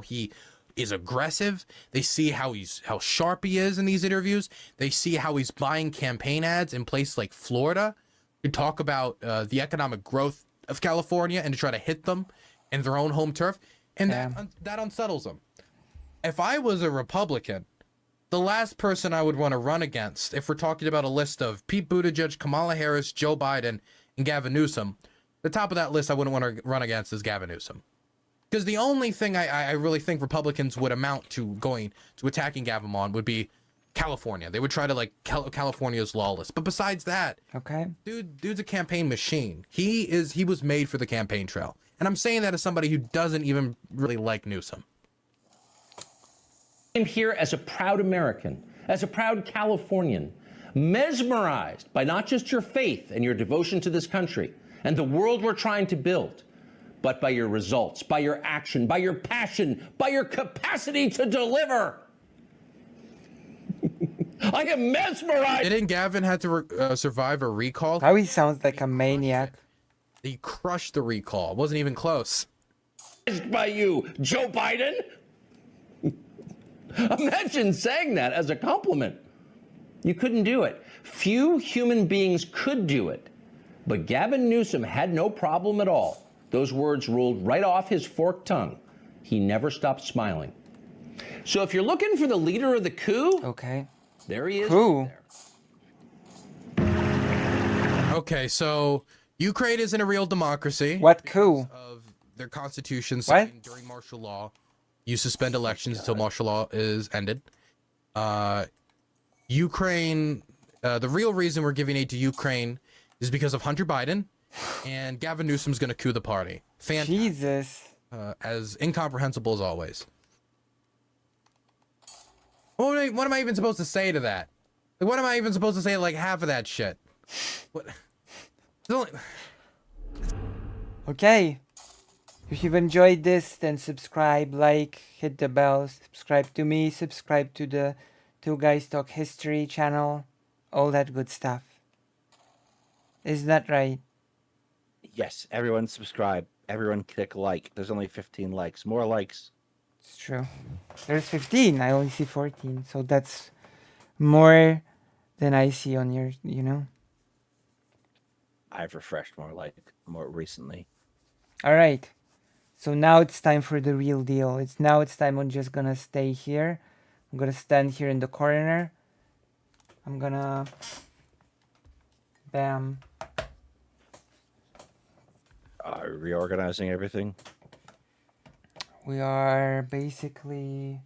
he is aggressive. They see how sharp he is in these interviews. They see how he's buying campaign ads in places like Florida to talk about the economic growth of California and to try to hit them in their own home turf, and that unsettles them. If I was a Republican, the last person I would want to run against, if we're talking about a list of Pete Buttigieg, Kamala Harris, Joe Biden, and Gavin Newsom, the top of that list I wouldn't want to run against is Gavin Newsom. Because the only thing I really think Republicans would amount to going to attacking Gavin on would be California. They would try to, like, California's lawless. But besides that, dude's a campaign machine. He was made for the campaign trail. And I'm saying that as somebody who doesn't even really like Newsom. I'm here as a proud American, as a proud Californian, mesmerized by not just your faith and your devotion to this country and the world we're trying to build, but by your results, by your action, by your passion, by your capacity to deliver. I am mesmerized. Didn't Gavin have to survive a recall? How he sounds like a maniac. He crushed the recall. It wasn't even close. By you, Joe Biden? Imagine saying that as a compliment. You couldn't do it. Few human beings could do it. But Gavin Newsom had no problem at all. Those words rolled right off his forked tongue. He never stopped smiling. So if you're looking for the leader of the coup, there he is. Coup. Okay, so Ukraine isn't a real democracy. What coup? Of their constitution signed during martial law. You suspend elections until martial law is ended. Ukraine, the real reason we're giving aid to Ukraine is because of Hunter Biden, and Gavin Newsom's going to coup the party. Fantastic. Jesus. As incomprehensible as always. What am I even supposed to say to that? Like, what am I even supposed to say to, like, half of that shit? What? Okay. If you've enjoyed this, then subscribe, like, hit the bell, subscribe to me, subscribe to the Two Guys Talk History channel, all that good stuff. Isn't that right? Yes, everyone subscribe. Everyone click like. There's only 15 likes. More likes. It's true. There's 15. I only see 14. So that's more than I see on your, you know. I've refreshed more recently. All right. So now it's time for the real deal. It's time I'm just gonna stay here. I'm gonna stand here in the corner. I'm gonna bam. Reorganizing everything. We are basically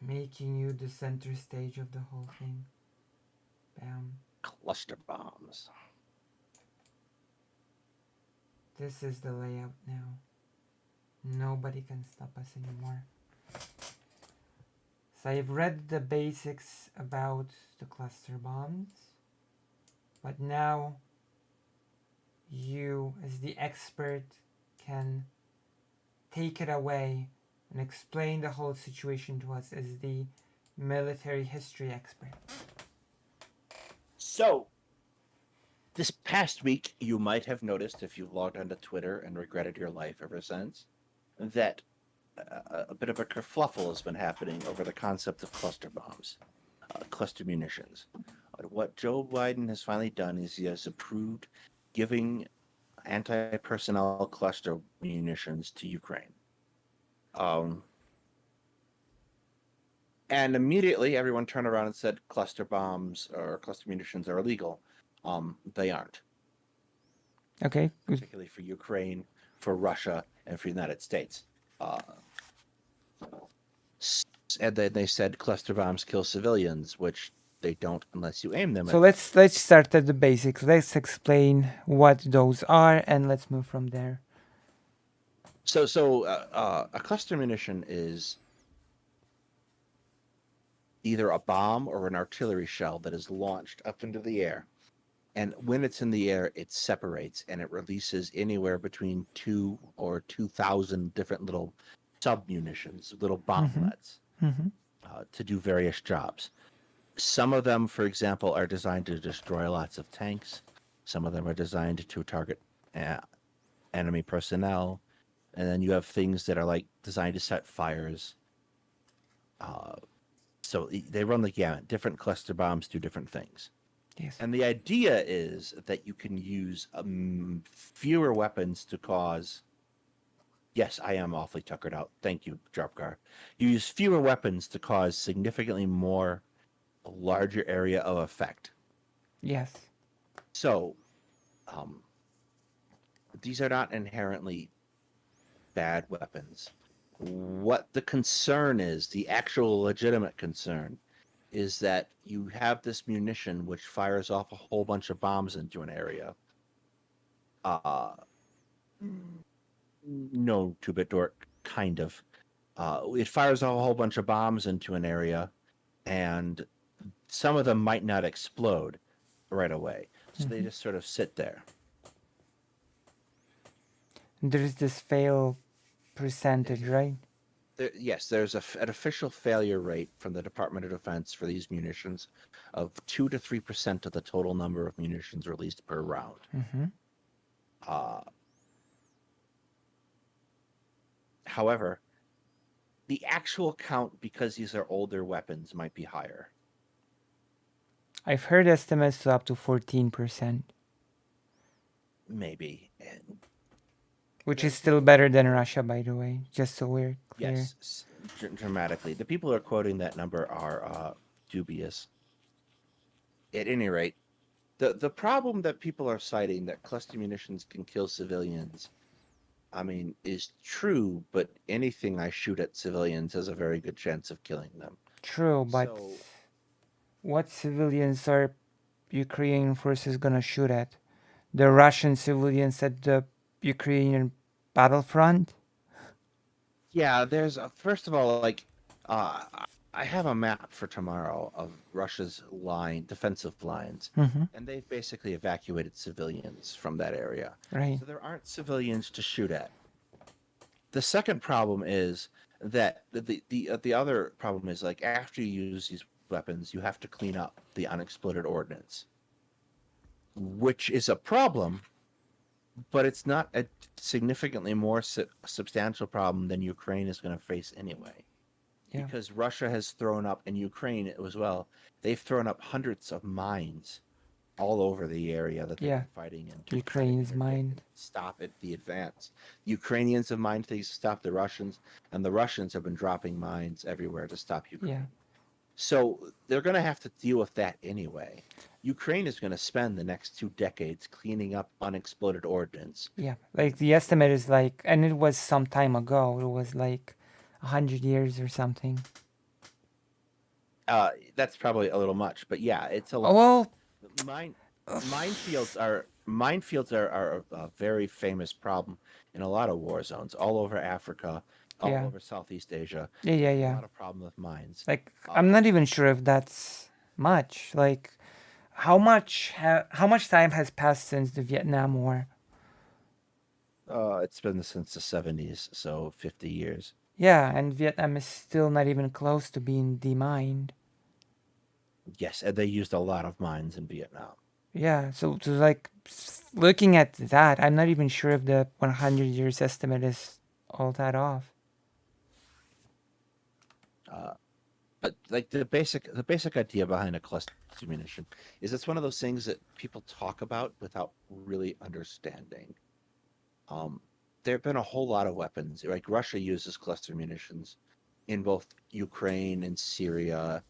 making you the center stage of the whole thing. Bam. Cluster bombs. This is the layout now. Nobody can stop us anymore. So I've read the basics about the cluster bombs, but now you, as the expert, can take it away and explain the whole situation to us as the military history expert. So, this past week, you might have noticed, if you've logged onto Twitter and regretted your life ever since, that a bit of a kerfluffle has been happening over the concept of cluster bombs, cluster munitions. What Joe Biden has finally done is he has approved giving anti-personnel cluster munitions to Ukraine. And immediately everyone turned around and said cluster bombs or cluster munitions are illegal. They aren't. Okay. Particularly for Ukraine, for Russia, and for the United States. And then they said cluster bombs kill civilians, which they don't unless you aim them. So let's start at the basics. Let's explain what those are, and let's move from there. So a cluster munition is either a bomb or an artillery shell that is launched up into the air. And when it's in the air, it separates and it releases anywhere between 2 or 2,000 different little sub-munitions, little bomblets, to do various jobs. Some of them, for example, are designed to destroy lots of tanks. Some of them are designed to target enemy personnel. And then you have things that are like designed to set fires. So they run the gamut. Different cluster bombs do different things. Yes. And the idea is that you can use fewer weapons to cause. Yes, I am awfully tuckered out. Thank you, Dropcar. You use fewer weapons to cause significantly more, a larger area of effect. Yes. So, these are not inherently bad weapons. What the concern is, the actual legitimate concern, is that you have this munition which fires off a whole bunch of bombs into an area. No, 2-bit dork, kind of. It fires off a whole bunch of bombs into an area, and some of them might not explode right away. So they just sort of sit there. There's this fail percentage, right? Yes, there's an official failure rate from the Department of Defense for these munitions of 2 to 3% of the total number of munitions released per round. However, the actual count, because these are older weapons, might be higher. I've heard estimates to up to 14%. Maybe. Which is still better than Russia, by the way, just so we're clear. Yes, dramatically. The people who are quoting that number are dubious. At any rate, the problem that people are citing, that cluster munitions can kill civilians, I mean, is true, but anything I shoot at civilians has a very good chance of killing them. True, but what civilians are Ukrainian forces gonna shoot at? The Russian civilians at the Ukrainian battlefront? Yeah, there's first of all, like, I have a map for tomorrow of Russia's defensive lines, and they've basically evacuated civilians from that area. Right. So there aren't civilians to shoot at. The second problem is that the other problem is, like, after you use these weapons, you have to clean up the unexploded ordnance, which is a problem. But it's not a significantly more substantial problem than Ukraine is going to face anyway. Yeah. Because Russia has thrown up, and Ukraine as well, they've thrown up hundreds of mines all over the area that they're fighting in. Ukraine's mined. Stop the advance. Ukrainians have mined things to stop the Russians, and the Russians have been dropping mines everywhere to stop Ukraine. Yeah. So they're going to have to deal with that anyway. Ukraine is going to spend the next 2 decades cleaning up unexploded ordnance. Yeah, like the estimate is like, and it was some time ago, it was like 100 years or something. That's probably a little much, but yeah, it's a lot. Well, minefields are a very famous problem in a lot of war zones all over Africa, all over Southeast Asia. Yeah. A lot of problem with mines. Like, I'm not even sure if that's much. Like, how much time has passed since the Vietnam War? It's been since the 70s, so 50 years. Yeah, and Vietnam is still not even close to being demined. Yes, and they used a lot of mines in Vietnam. Yeah, so like looking at that, I'm not even sure if the 100 years estimate is all that off. But like the basic idea behind a cluster munition is it's one of those things that people talk about without really understanding. There have been a whole lot of weapons. Like Russia uses cluster munitions in both Ukraine and Syria.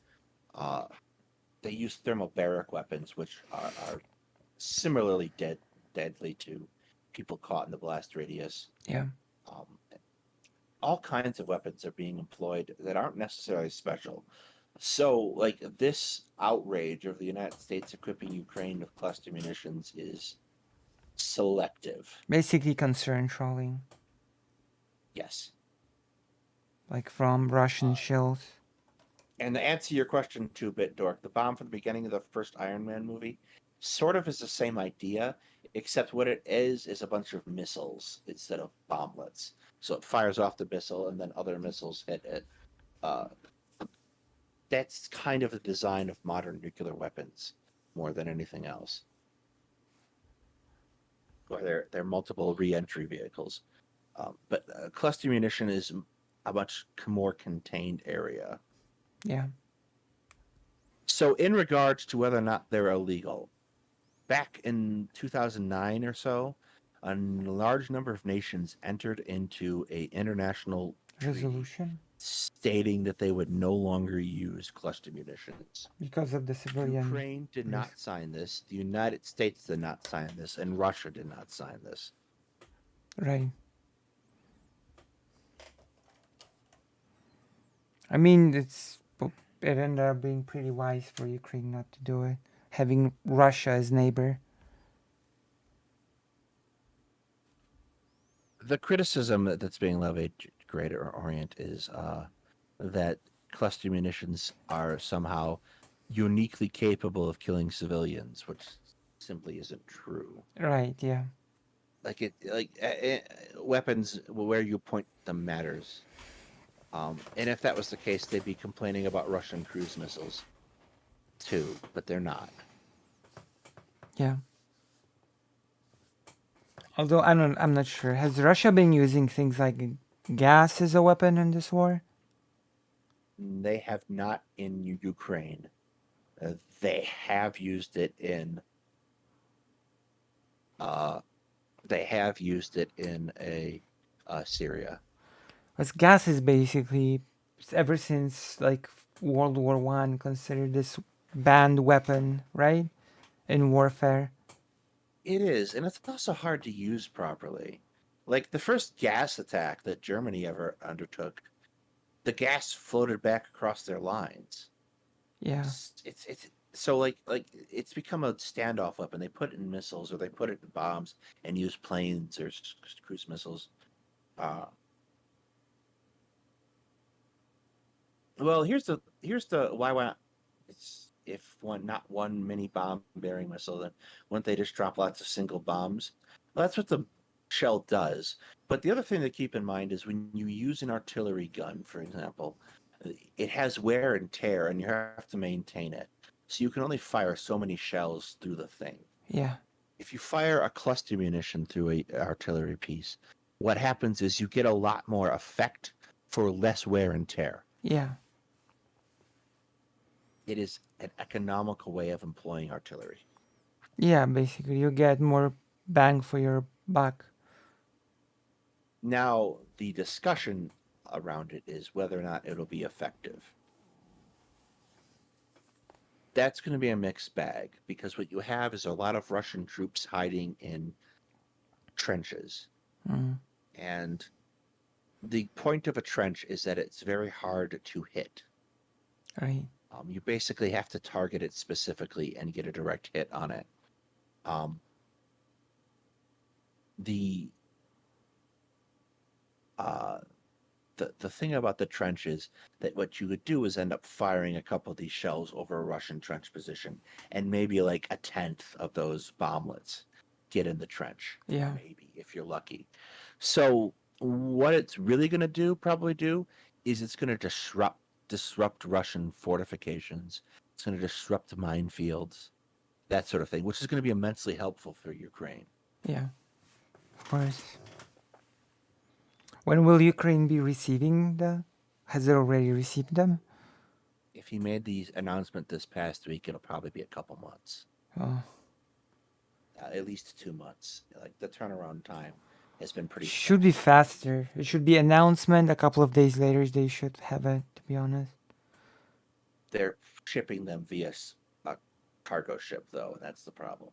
They use thermobaric weapons, which are similarly deadly to people caught in the blast radius. Yeah. All kinds of weapons are being employed that aren't necessarily special. So, like, this outrage of the United States equipping Ukraine with cluster munitions is selective. Basically concern trolling. Yes. Like from Russian shells. And to answer your question too, Bit Dork, the bomb from the beginning of the first Iron Man movie sort of is the same idea, except what it is a bunch of missiles instead of bomblets. So it fires off the missile and then other missiles hit it. That's kind of the design of modern nuclear weapons more than anything else. Or they're multiple re-entry vehicles. But cluster munition is a much more contained area. Yeah. So in regards to whether or not they're illegal, back in 2009 or so, a large number of nations entered into an international resolution stating that they would no longer use cluster munitions. Because of the civilian. Ukraine did not sign this, the United States did not sign this, and Russia did not sign this. Right. I mean, it ended up being pretty wise for Ukraine not to do it, having Russia as neighbor. The criticism that's being levied, Greater Orient, is that cluster munitions are somehow uniquely capable of killing civilians, which simply isn't true. Right, yeah. Weapons, where you point them matters. And if that was the case, they'd be complaining about Russian cruise missiles too, but they're not. Yeah. Although I'm not sure. Has Russia been using things like gas as a weapon in this war? They have not in Ukraine. They have used it in. They have used it in Syria. Because gas is basically, ever since like World War I, considered this banned weapon, right? In warfare. It is, and it's also hard to use properly. Like the first gas attack that Germany ever undertook, the gas floated back across their lines. Yeah. It's so like it's become a standoff weapon. They put it in missiles or they put it in bombs and use planes or cruise missiles. Well, here's the why it's if not one mini bomb bearing missile, then wouldn't they just drop lots of single bombs? Well, that's what the shell does. But the other thing to keep in mind is when you use an artillery gun, for example, it has wear and tear, and you have to maintain it. So you can only fire so many shells through the thing. Yeah. If you fire a cluster munition through an artillery piece, what happens is you get a lot more effect for less wear and tear. Yeah. It is an economical way of employing artillery. Yeah, basically, you get more bang for your buck. Now, the discussion around it is whether or not it'll be effective. That's going to be a mixed bag because what you have is a lot of Russian troops hiding in trenches. Mm. And the point of a trench is that it's very hard to hit. Right. You basically have to target it specifically and get a direct hit on it. The thing about the trench is that what you would do is end up firing a couple of these shells over a Russian trench position, and maybe like a tenth of those bomblets get in the trench. Yeah. Maybe if you're lucky. So what it's really going to probably do, is it's going to disrupt Russian fortifications. It's going to disrupt minefields, that sort of thing, which is going to be immensely helpful for Ukraine. Yeah, of course. When will Ukraine be receiving the? Has it already received them? If he made the announcement this past week, it'll probably be a couple months. Oh. At least 2 months. Like the turnaround time has been pretty. Should be faster. It should be announcement. A couple of days later, they should have it. To be honest. They're shipping them via a cargo ship, though, and that's the problem.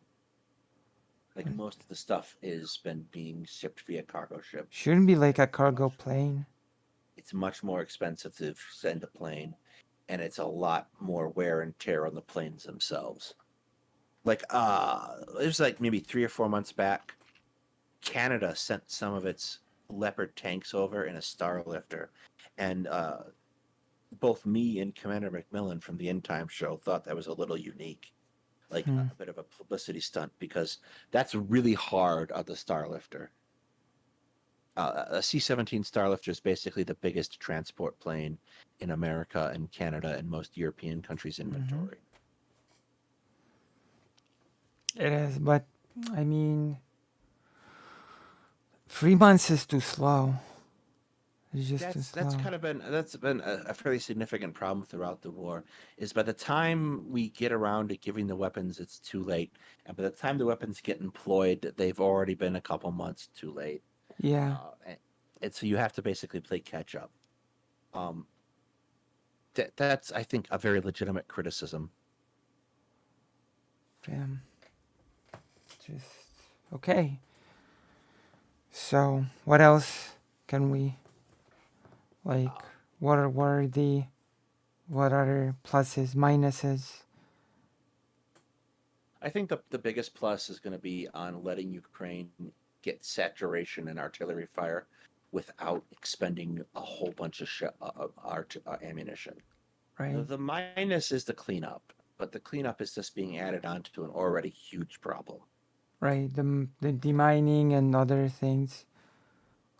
Like most of the stuff is being shipped via cargo ship. Shouldn't be like a cargo plane. It's much more expensive to send a plane, and it's a lot more wear and tear on the planes themselves. Like it was like maybe 3 or 4 months back, Canada sent some of its Leopard tanks over in a Starlifter, and both me and Commander McMillan from the End Time show thought that was a little unique, like a bit of a publicity stunt, because that's really hard on the Starlifter. A C-17 Starlifter is basically the biggest transport plane in America and Canada and most European countries' inventory. It is, but I mean, 3 months is too slow. It's just too slow. That's been a fairly significant problem throughout the war. Is by the time we get around to giving the weapons, it's too late, and by the time the weapons get employed, they've already been a couple months too late. Yeah. And so you have to basically play catch up. That's, I think, a very legitimate criticism. Damn. Just okay. So what else can we like? What are what other pluses, minuses? I think the biggest plus is going to be on letting Ukraine get saturation in artillery fire without expending a whole bunch of ammunition. Right. The minus is the cleanup, but the cleanup is just being added on to an already huge problem. Right. The demining and other things.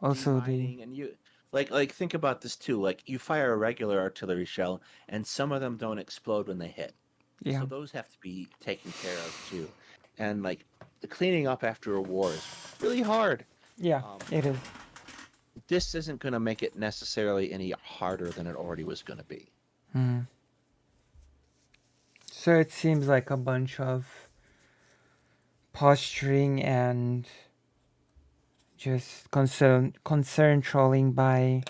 Also demining, and you like think about this too. Like you fire a regular artillery shell, and some of them don't explode when they hit. Yeah. So those have to be taken care of too. And like the cleaning up after a war is really hard. Yeah, it is. This isn't going to make it necessarily any harder than it already was going to be. So it seems like a bunch of posturing and just concern trolling by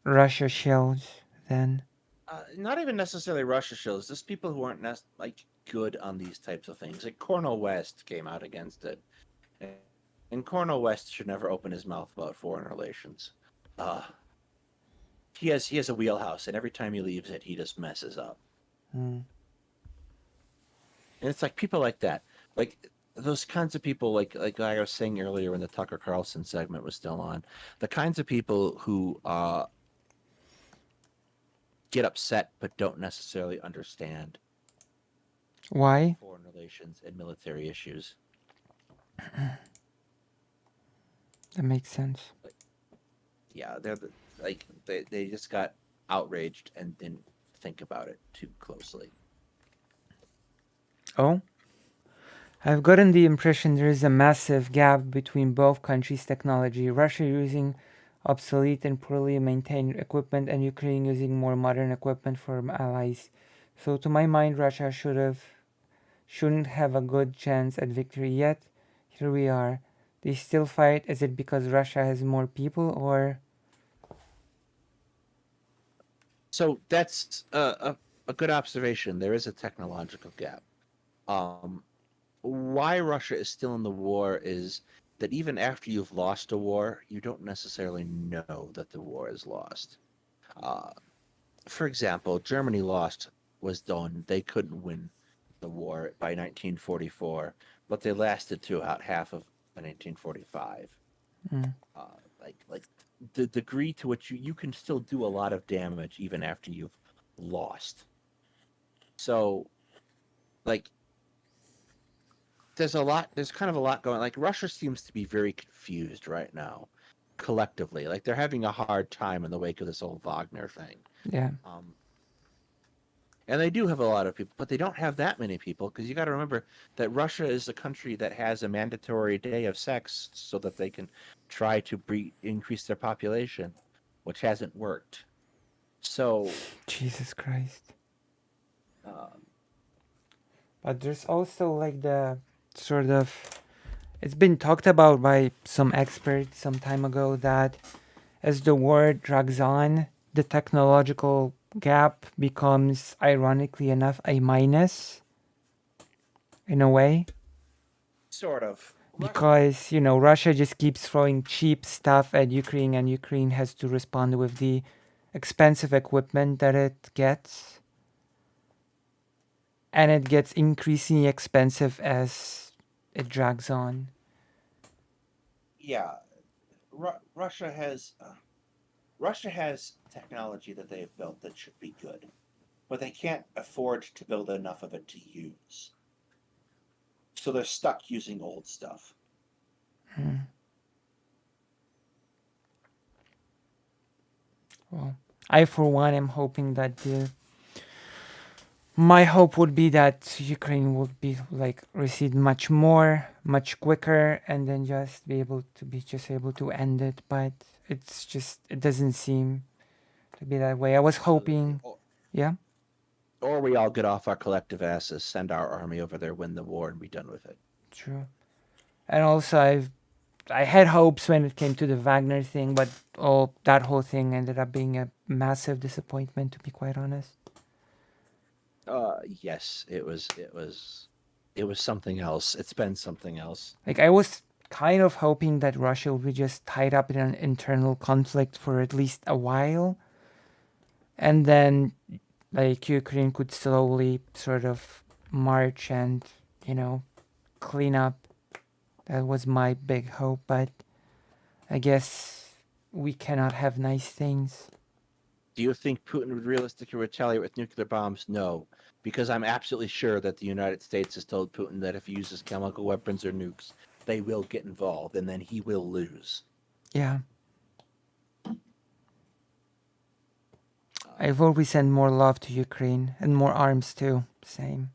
Russia shells then. Not even necessarily Russia shows. Just people who aren't like good on these types of things. Like Cornel West came out against it, and Cornel West should never open his mouth about foreign relations. He has a wheelhouse, and every time he leaves it, he just messes up. And it's like people like that, like those kinds of people, like I was saying earlier when the Tucker Carlson segment was still on, the kinds of people who get upset but don't necessarily understand why foreign relations and military issues. That makes sense. Yeah, they just got outraged and didn't think about it too closely. Oh, I've gotten the impression there is a massive gap between both countries' technology. Russia using obsolete and poorly maintained equipment, and Ukraine using more modern equipment from allies. So to my mind, Russia shouldn't have a good chance at victory yet. Here we are. They still fight. Is it because Russia has more people, or? So that's a good observation. There is a technological gap. Why Russia is still in the war is that even after you've lost a war, you don't necessarily know that the war is lost. For example, Germany was done. They couldn't win the war by 1944, but they lasted throughout half of 1945. Like the degree to which you can still do a lot of damage even after you've lost. So, like, there's kind of a lot going. Like Russia seems to be very confused right now collectively. Like they're having a hard time in the wake of this whole Wagner thing. Yeah. And they do have a lot of people, but they don't have that many people because you got to remember that Russia is a country that has a mandatory day of sex so that they can try to increase their population, which hasn't worked. So, Jesus Christ. But there's also like the sort of, it's been talked about by some experts some time ago that as the war drags on, the technological gap becomes, ironically enough, a minus in a way. Sort of. Because, you know, Russia just keeps throwing cheap stuff at Ukraine and Ukraine has to respond with the expensive equipment that it gets. And it gets increasingly expensive as it drags on. Yeah, Russia has technology that they have built that should be good, but they can't afford to build enough of it to use. So they're stuck using old stuff. Well, I for one am hoping that my hope would be that Ukraine would be like receive much more, much quicker, and then just be able to end it. But it doesn't seem to be that way. I was hoping, yeah. Or we all get off our collective asses, send our army over there, win the war, and be done with it. True. And also, I had hopes when it came to the Wagner thing, but that whole thing ended up being a massive disappointment, to be quite honest. Yes, it was something else. It's been something else. Like I was kind of hoping that Russia would be just tied up in an internal conflict for at least a while, and then like Ukraine could slowly sort of march and, you know, clean up. That was my big hope, but I guess we cannot have nice things. Do you think Putin would realistically retaliate with nuclear bombs? No, because I'm absolutely sure that the United States has told Putin that if he uses chemical weapons or nukes, they will get involved, and then he will lose. Yeah. I vote we send more love to Ukraine and more arms too. Same.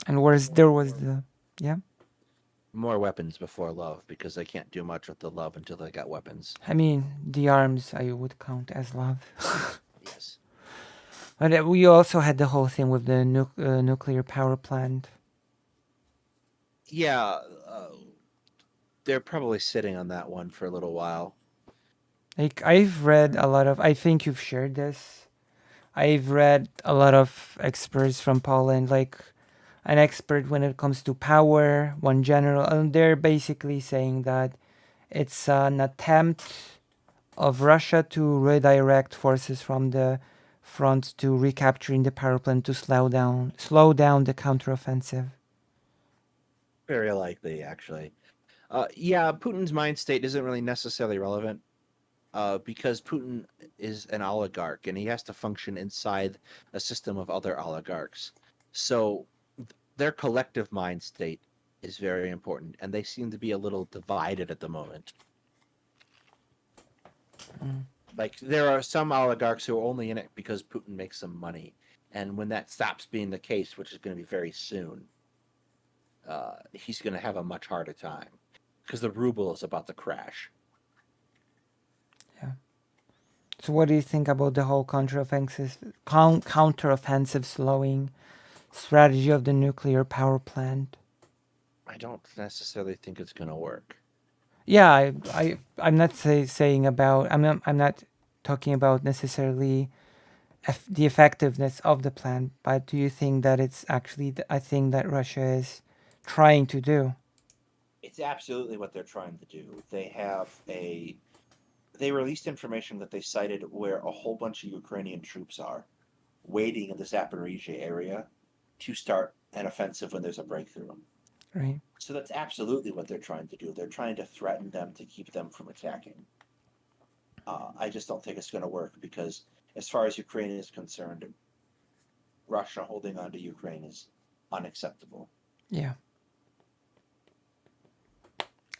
And yeah. More weapons before love, because they can't do much with the love until they got weapons. I mean, the arms I would count as love. Yes. But we also had the whole thing with the nuclear power plant. Yeah, they're probably sitting on that one for a little while. Like I've read a lot of, I think you've shared this. I've read a lot of experts from Poland, like an expert when it comes to power, one general, and they're basically saying that it's an attempt of Russia to redirect forces from the front to recapturing the power plant to slow down the counteroffensive. Very likely, actually. Yeah, Putin's mind state isn't really necessarily relevant because Putin is an oligarch and he has to function inside a system of other oligarchs. So their collective mind state is very important, and they seem to be a little divided at the moment. Like, there are some oligarchs who are only in it because Putin makes some money, and when that stops being the case, which is going to be very soon, he's going to have a much harder time because the ruble is about to crash. Yeah. So what do you think about the whole counteroffensive slowing strategy of the nuclear power plant? I don't necessarily think it's going to work. Yeah, I'm not saying about, I'm not talking about necessarily the effectiveness of the plan, but do you think that it's actually a thing that Russia is trying to do? It's absolutely what they're trying to do. They released information that they cited where a whole bunch of Ukrainian troops are waiting in the Zaporizhia area to start an offensive when there's a breakthrough. Right. So that's absolutely what they're trying to do. They're trying to threaten them to keep them from attacking. I just don't think it's going to work because as far as Ukraine is concerned, Russia holding on to Ukraine is unacceptable. Yeah.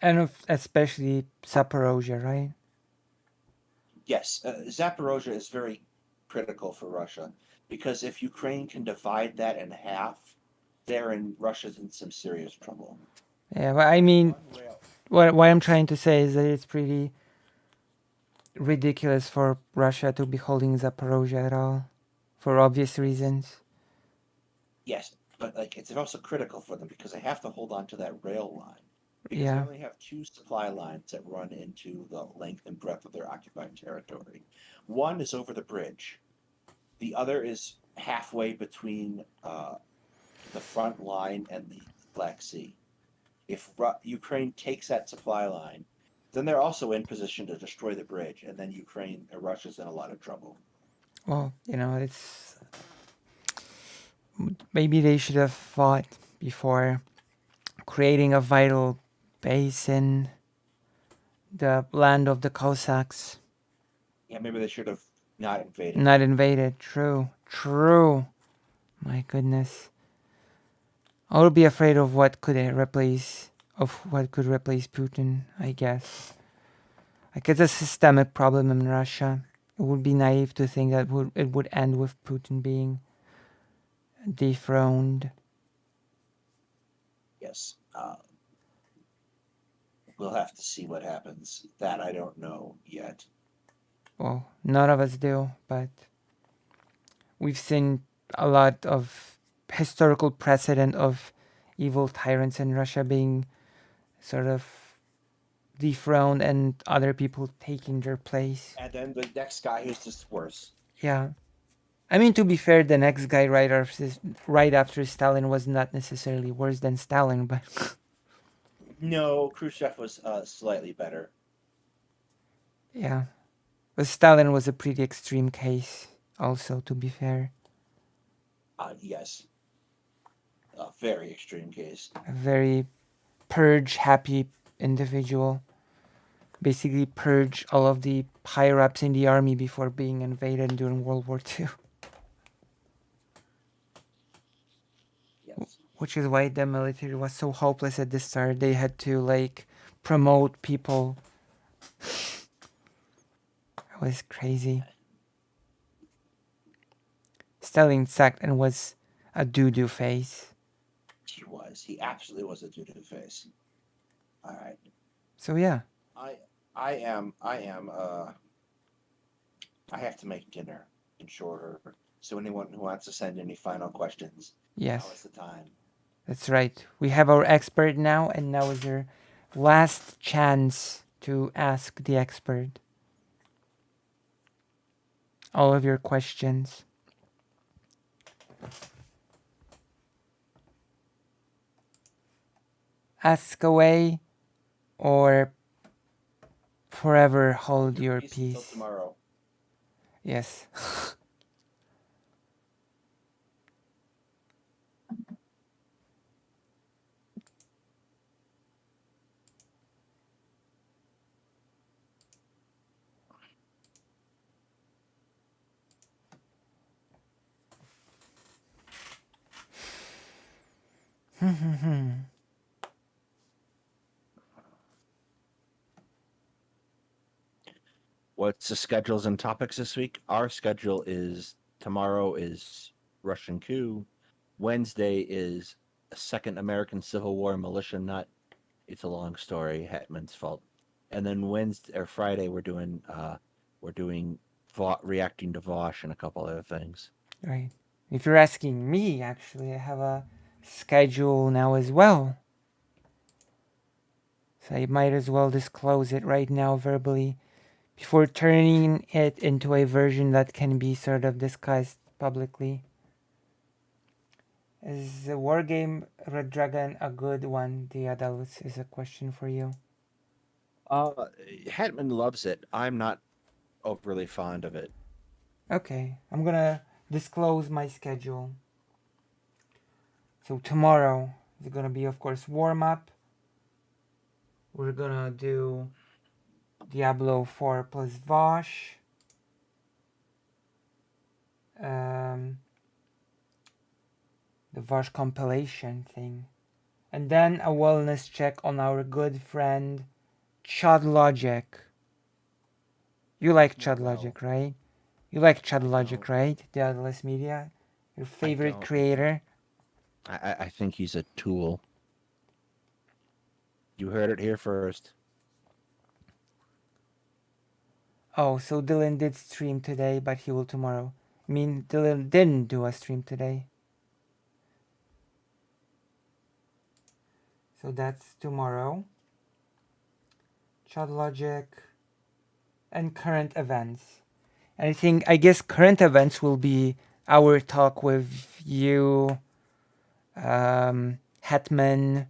And especially Zaporozhye, right? Yes, Zaporozhye is very critical for Russia because if Ukraine can divide that in half, Russia's in some serious trouble. Yeah, but I mean, what I'm trying to say is that it's pretty ridiculous for Russia to be holding Zaporozhye at all, for obvious reasons. Yes, but like it's also critical for them because they have to hold on to that rail line. Because Yeah. they only have two supply lines that run into the length and breadth of their occupied territory. One is over the bridge. The other is halfway between the front line and the Black Sea. If Ukraine takes that supply line, then they're also in position to destroy the bridge, and then Russia's in a lot of trouble. Well, it's maybe they should have fought before creating a vital base in the land of the Cossacks. Yeah, maybe they should have not invaded. Not invaded. True. My goodness. I would be afraid of what could replace Putin, I guess. Like it's a systemic problem in Russia. It would be naive to think that it would end with Putin being dethroned. Yes. We'll have to see what happens. That I don't know yet. Well, none of us do, but we've seen a lot of historical precedent of evil tyrants in Russia being sort of dethroned and other people taking their place. And then the next guy is just worse. Yeah. I mean, to be fair, the next guy right after Stalin was not necessarily worse than Stalin, but... No, Khrushchev was slightly better. Yeah. But Stalin was a pretty extreme case, also, to be fair. Yes. A very extreme case. A very purge-happy individual. Basically purge all of the higher-ups in the army before being invaded during World War II. Yes. Which is why the military was so hopeless at the start. They had to, promote people. It was crazy. Stalin sucked and was a doo-doo face. He was. He absolutely was a doo-doo face. All right. So yeah. I have to make dinner in short order. So anyone who wants to send any final questions, yes, now is the time. That's right. We have our expert now, and now is your last chance to ask the expert all of your questions. Ask away, or forever hold your peace. Until tomorrow. Yes. What's the schedules and topics this week? Our schedule is tomorrow is Russian coup. Wednesday is a second American Civil War militia nut. It's a long story. Hetman's fault. And then Wednesday or Friday we're doing reacting to Vosh and a couple other things. Right. If you're asking me, actually, I have a schedule now as well. So I might as well disclose it right now verbally before turning it into a version that can be sort of discussed publicly. Is the war game Red Dragon a good one, Diadalos, is a question for you. Hetman loves it. I'm not overly fond of it. Okay, I'm gonna disclose my schedule. So tomorrow is gonna be, of course, warm-up. We're gonna do Diablo 4 plus Vosh. The Vosh compilation thing. And then a wellness check on our good friend Chad Logic. You like Chad Logic, right? You like Chad Logic, right? The Atlas Media, your favorite creator. I think he's a tool. You heard it here first. Oh, so Dylan did stream today, but he will tomorrow. I mean, Dylan didn't do a stream today. So that's tomorrow. Chad Logic and current events. And I guess current events will be our talk with you, Hetman,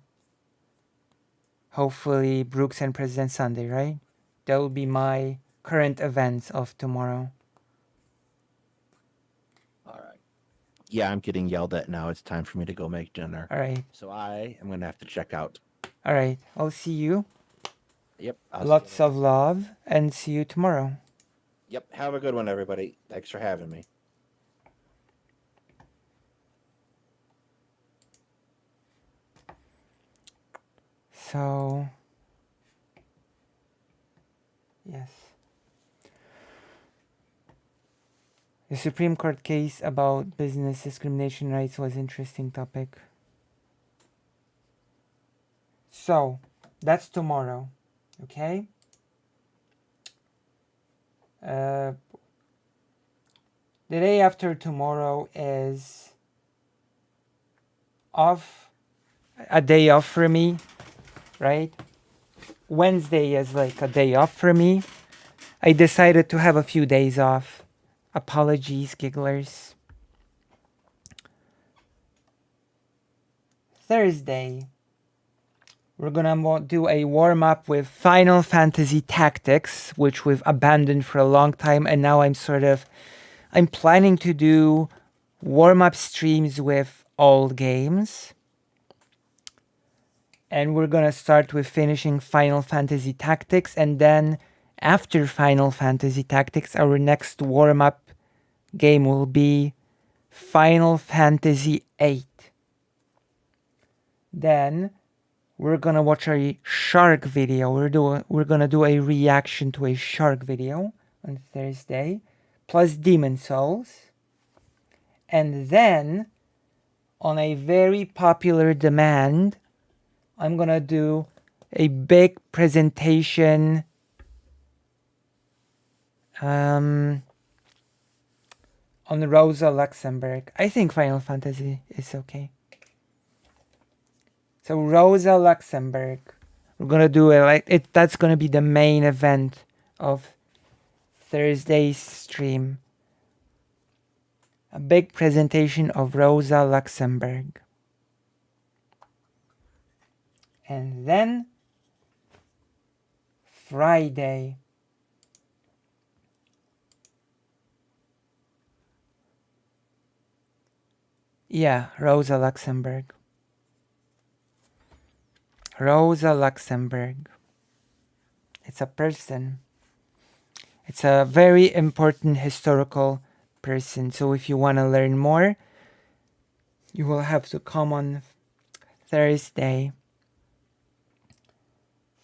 hopefully Brooks and President Sunday, right? That will be my current events of tomorrow. All right. Yeah, I'm getting yelled at now. It's time for me to go make dinner. All right. So I am going to have to check out. All right. I'll see you. Yep. Lots of love and see you tomorrow. Yep. Have a good one, everybody. Thanks for having me. So, yes. The Supreme Court case about business discrimination rights was an interesting topic. So, that's tomorrow, okay? The day after tomorrow is off, a day off for me, right? Wednesday is like a day off for me. I decided to have a few days off. Apologies, gigglers. Thursday, we're gonna do a warm-up with Final Fantasy Tactics, which we've abandoned for a long time, and now I'm planning to do warm-up streams with all games. And we're gonna start with finishing Final Fantasy Tactics, and then after Final Fantasy Tactics, our next warm-up game will be Final Fantasy VIII. Then we're gonna watch a shark video. We're gonna do a reaction to a shark video on Thursday, plus Demon Souls. And then, on a very popular demand, I'm gonna do a big presentation on Rosa Luxemburg. I think Final Fantasy is okay. So Rosa Luxemburg, we're gonna do it that's gonna be the main event of Thursday's stream. A big presentation of Rosa Luxemburg. And then Friday, yeah, Rosa Luxemburg. Rosa Luxemburg. It's a person. It's a very important historical person. So if you want to learn more, you will have to come on Thursday.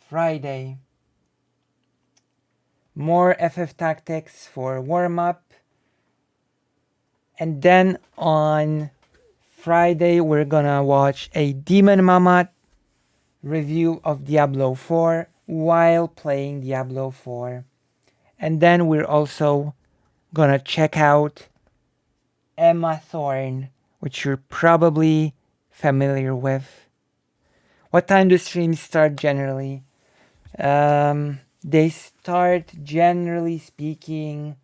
Friday, more FF Tactics for warm-up. And then on Friday, we're gonna watch a Demon Mama review of Diablo 4 while playing Diablo 4. And then we're also gonna check out Emma Thorne, which you're probably familiar with. What time do streams start generally? They start, generally speaking,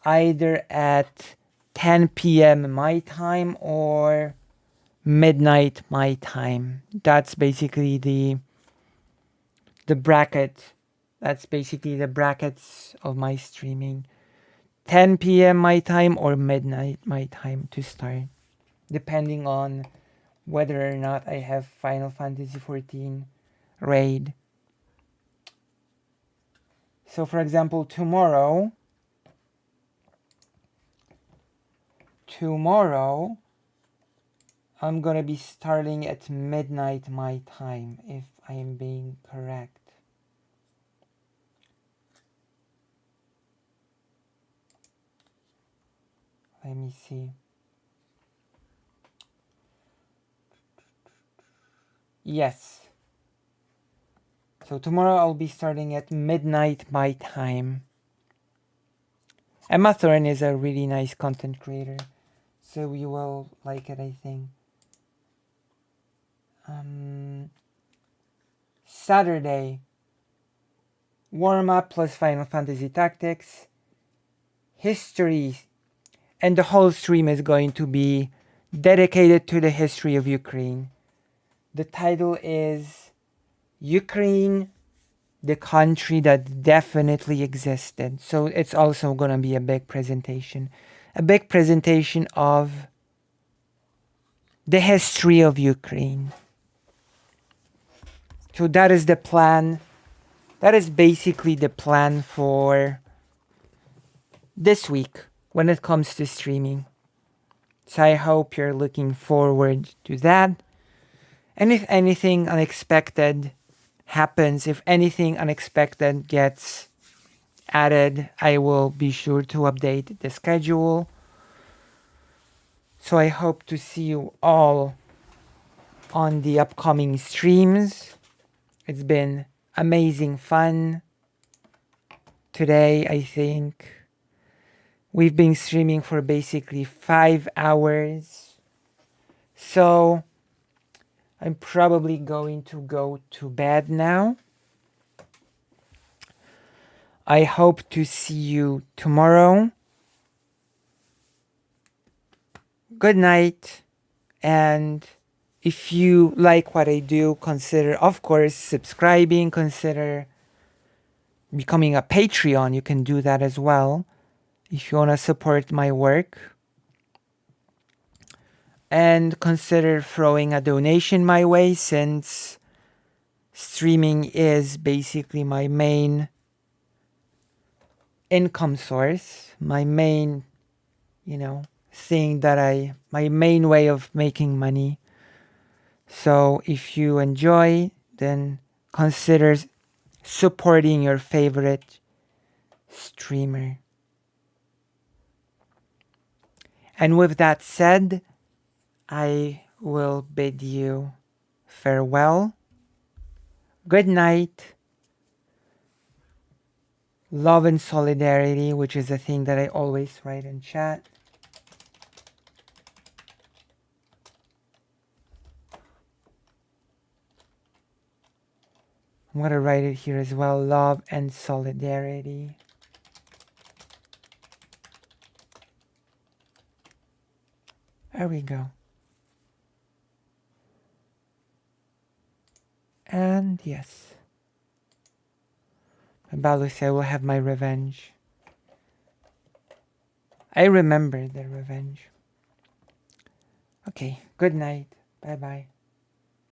either at 10 p.m. my time or midnight my time. That's basically the bracket. That's basically the brackets of my streaming. 10 p.m. my time or midnight my time to start, depending on whether or not I have Final Fantasy XIV raid. So for example, tomorrow I'm gonna be starting at midnight my time, if I am being correct. Let me see. Yes. So tomorrow I'll be starting at midnight my time. Emma Thorne is a really nice content creator, so you will like it, I think. Saturday, warm-up plus Final Fantasy Tactics, history, and the whole stream is going to be dedicated to the history of Ukraine. The title is Ukraine, the country that definitely existed. So it's also going to be a big presentation. A big presentation of the history of Ukraine. So that is the plan. That is basically the plan for this week when it comes to streaming. So I hope you're looking forward to that. And if anything unexpected happens, if anything unexpected gets added, I will be sure to update the schedule. So I hope to see you all on the upcoming streams. It's been amazing fun. Today, I think we've been streaming for basically 5 hours. So I'm probably going to go to bed now. I hope to see you tomorrow. Good night. And if you like what I do, consider, of course, subscribing. Consider becoming a Patreon. You can do that as well if you want to support my work. And consider throwing a donation my way, since streaming is basically my main income source, my main, thing that my main way of making money. So if you enjoy, then consider supporting your favorite streamer. And with that said, I will bid you farewell. Good night. Love and solidarity, which is a thing that I always write in chat. I'm going to write it here as well. Love and solidarity. There we go. And yes. Balusi, I will have my revenge. I remember the revenge. Okay, good night. Bye-bye.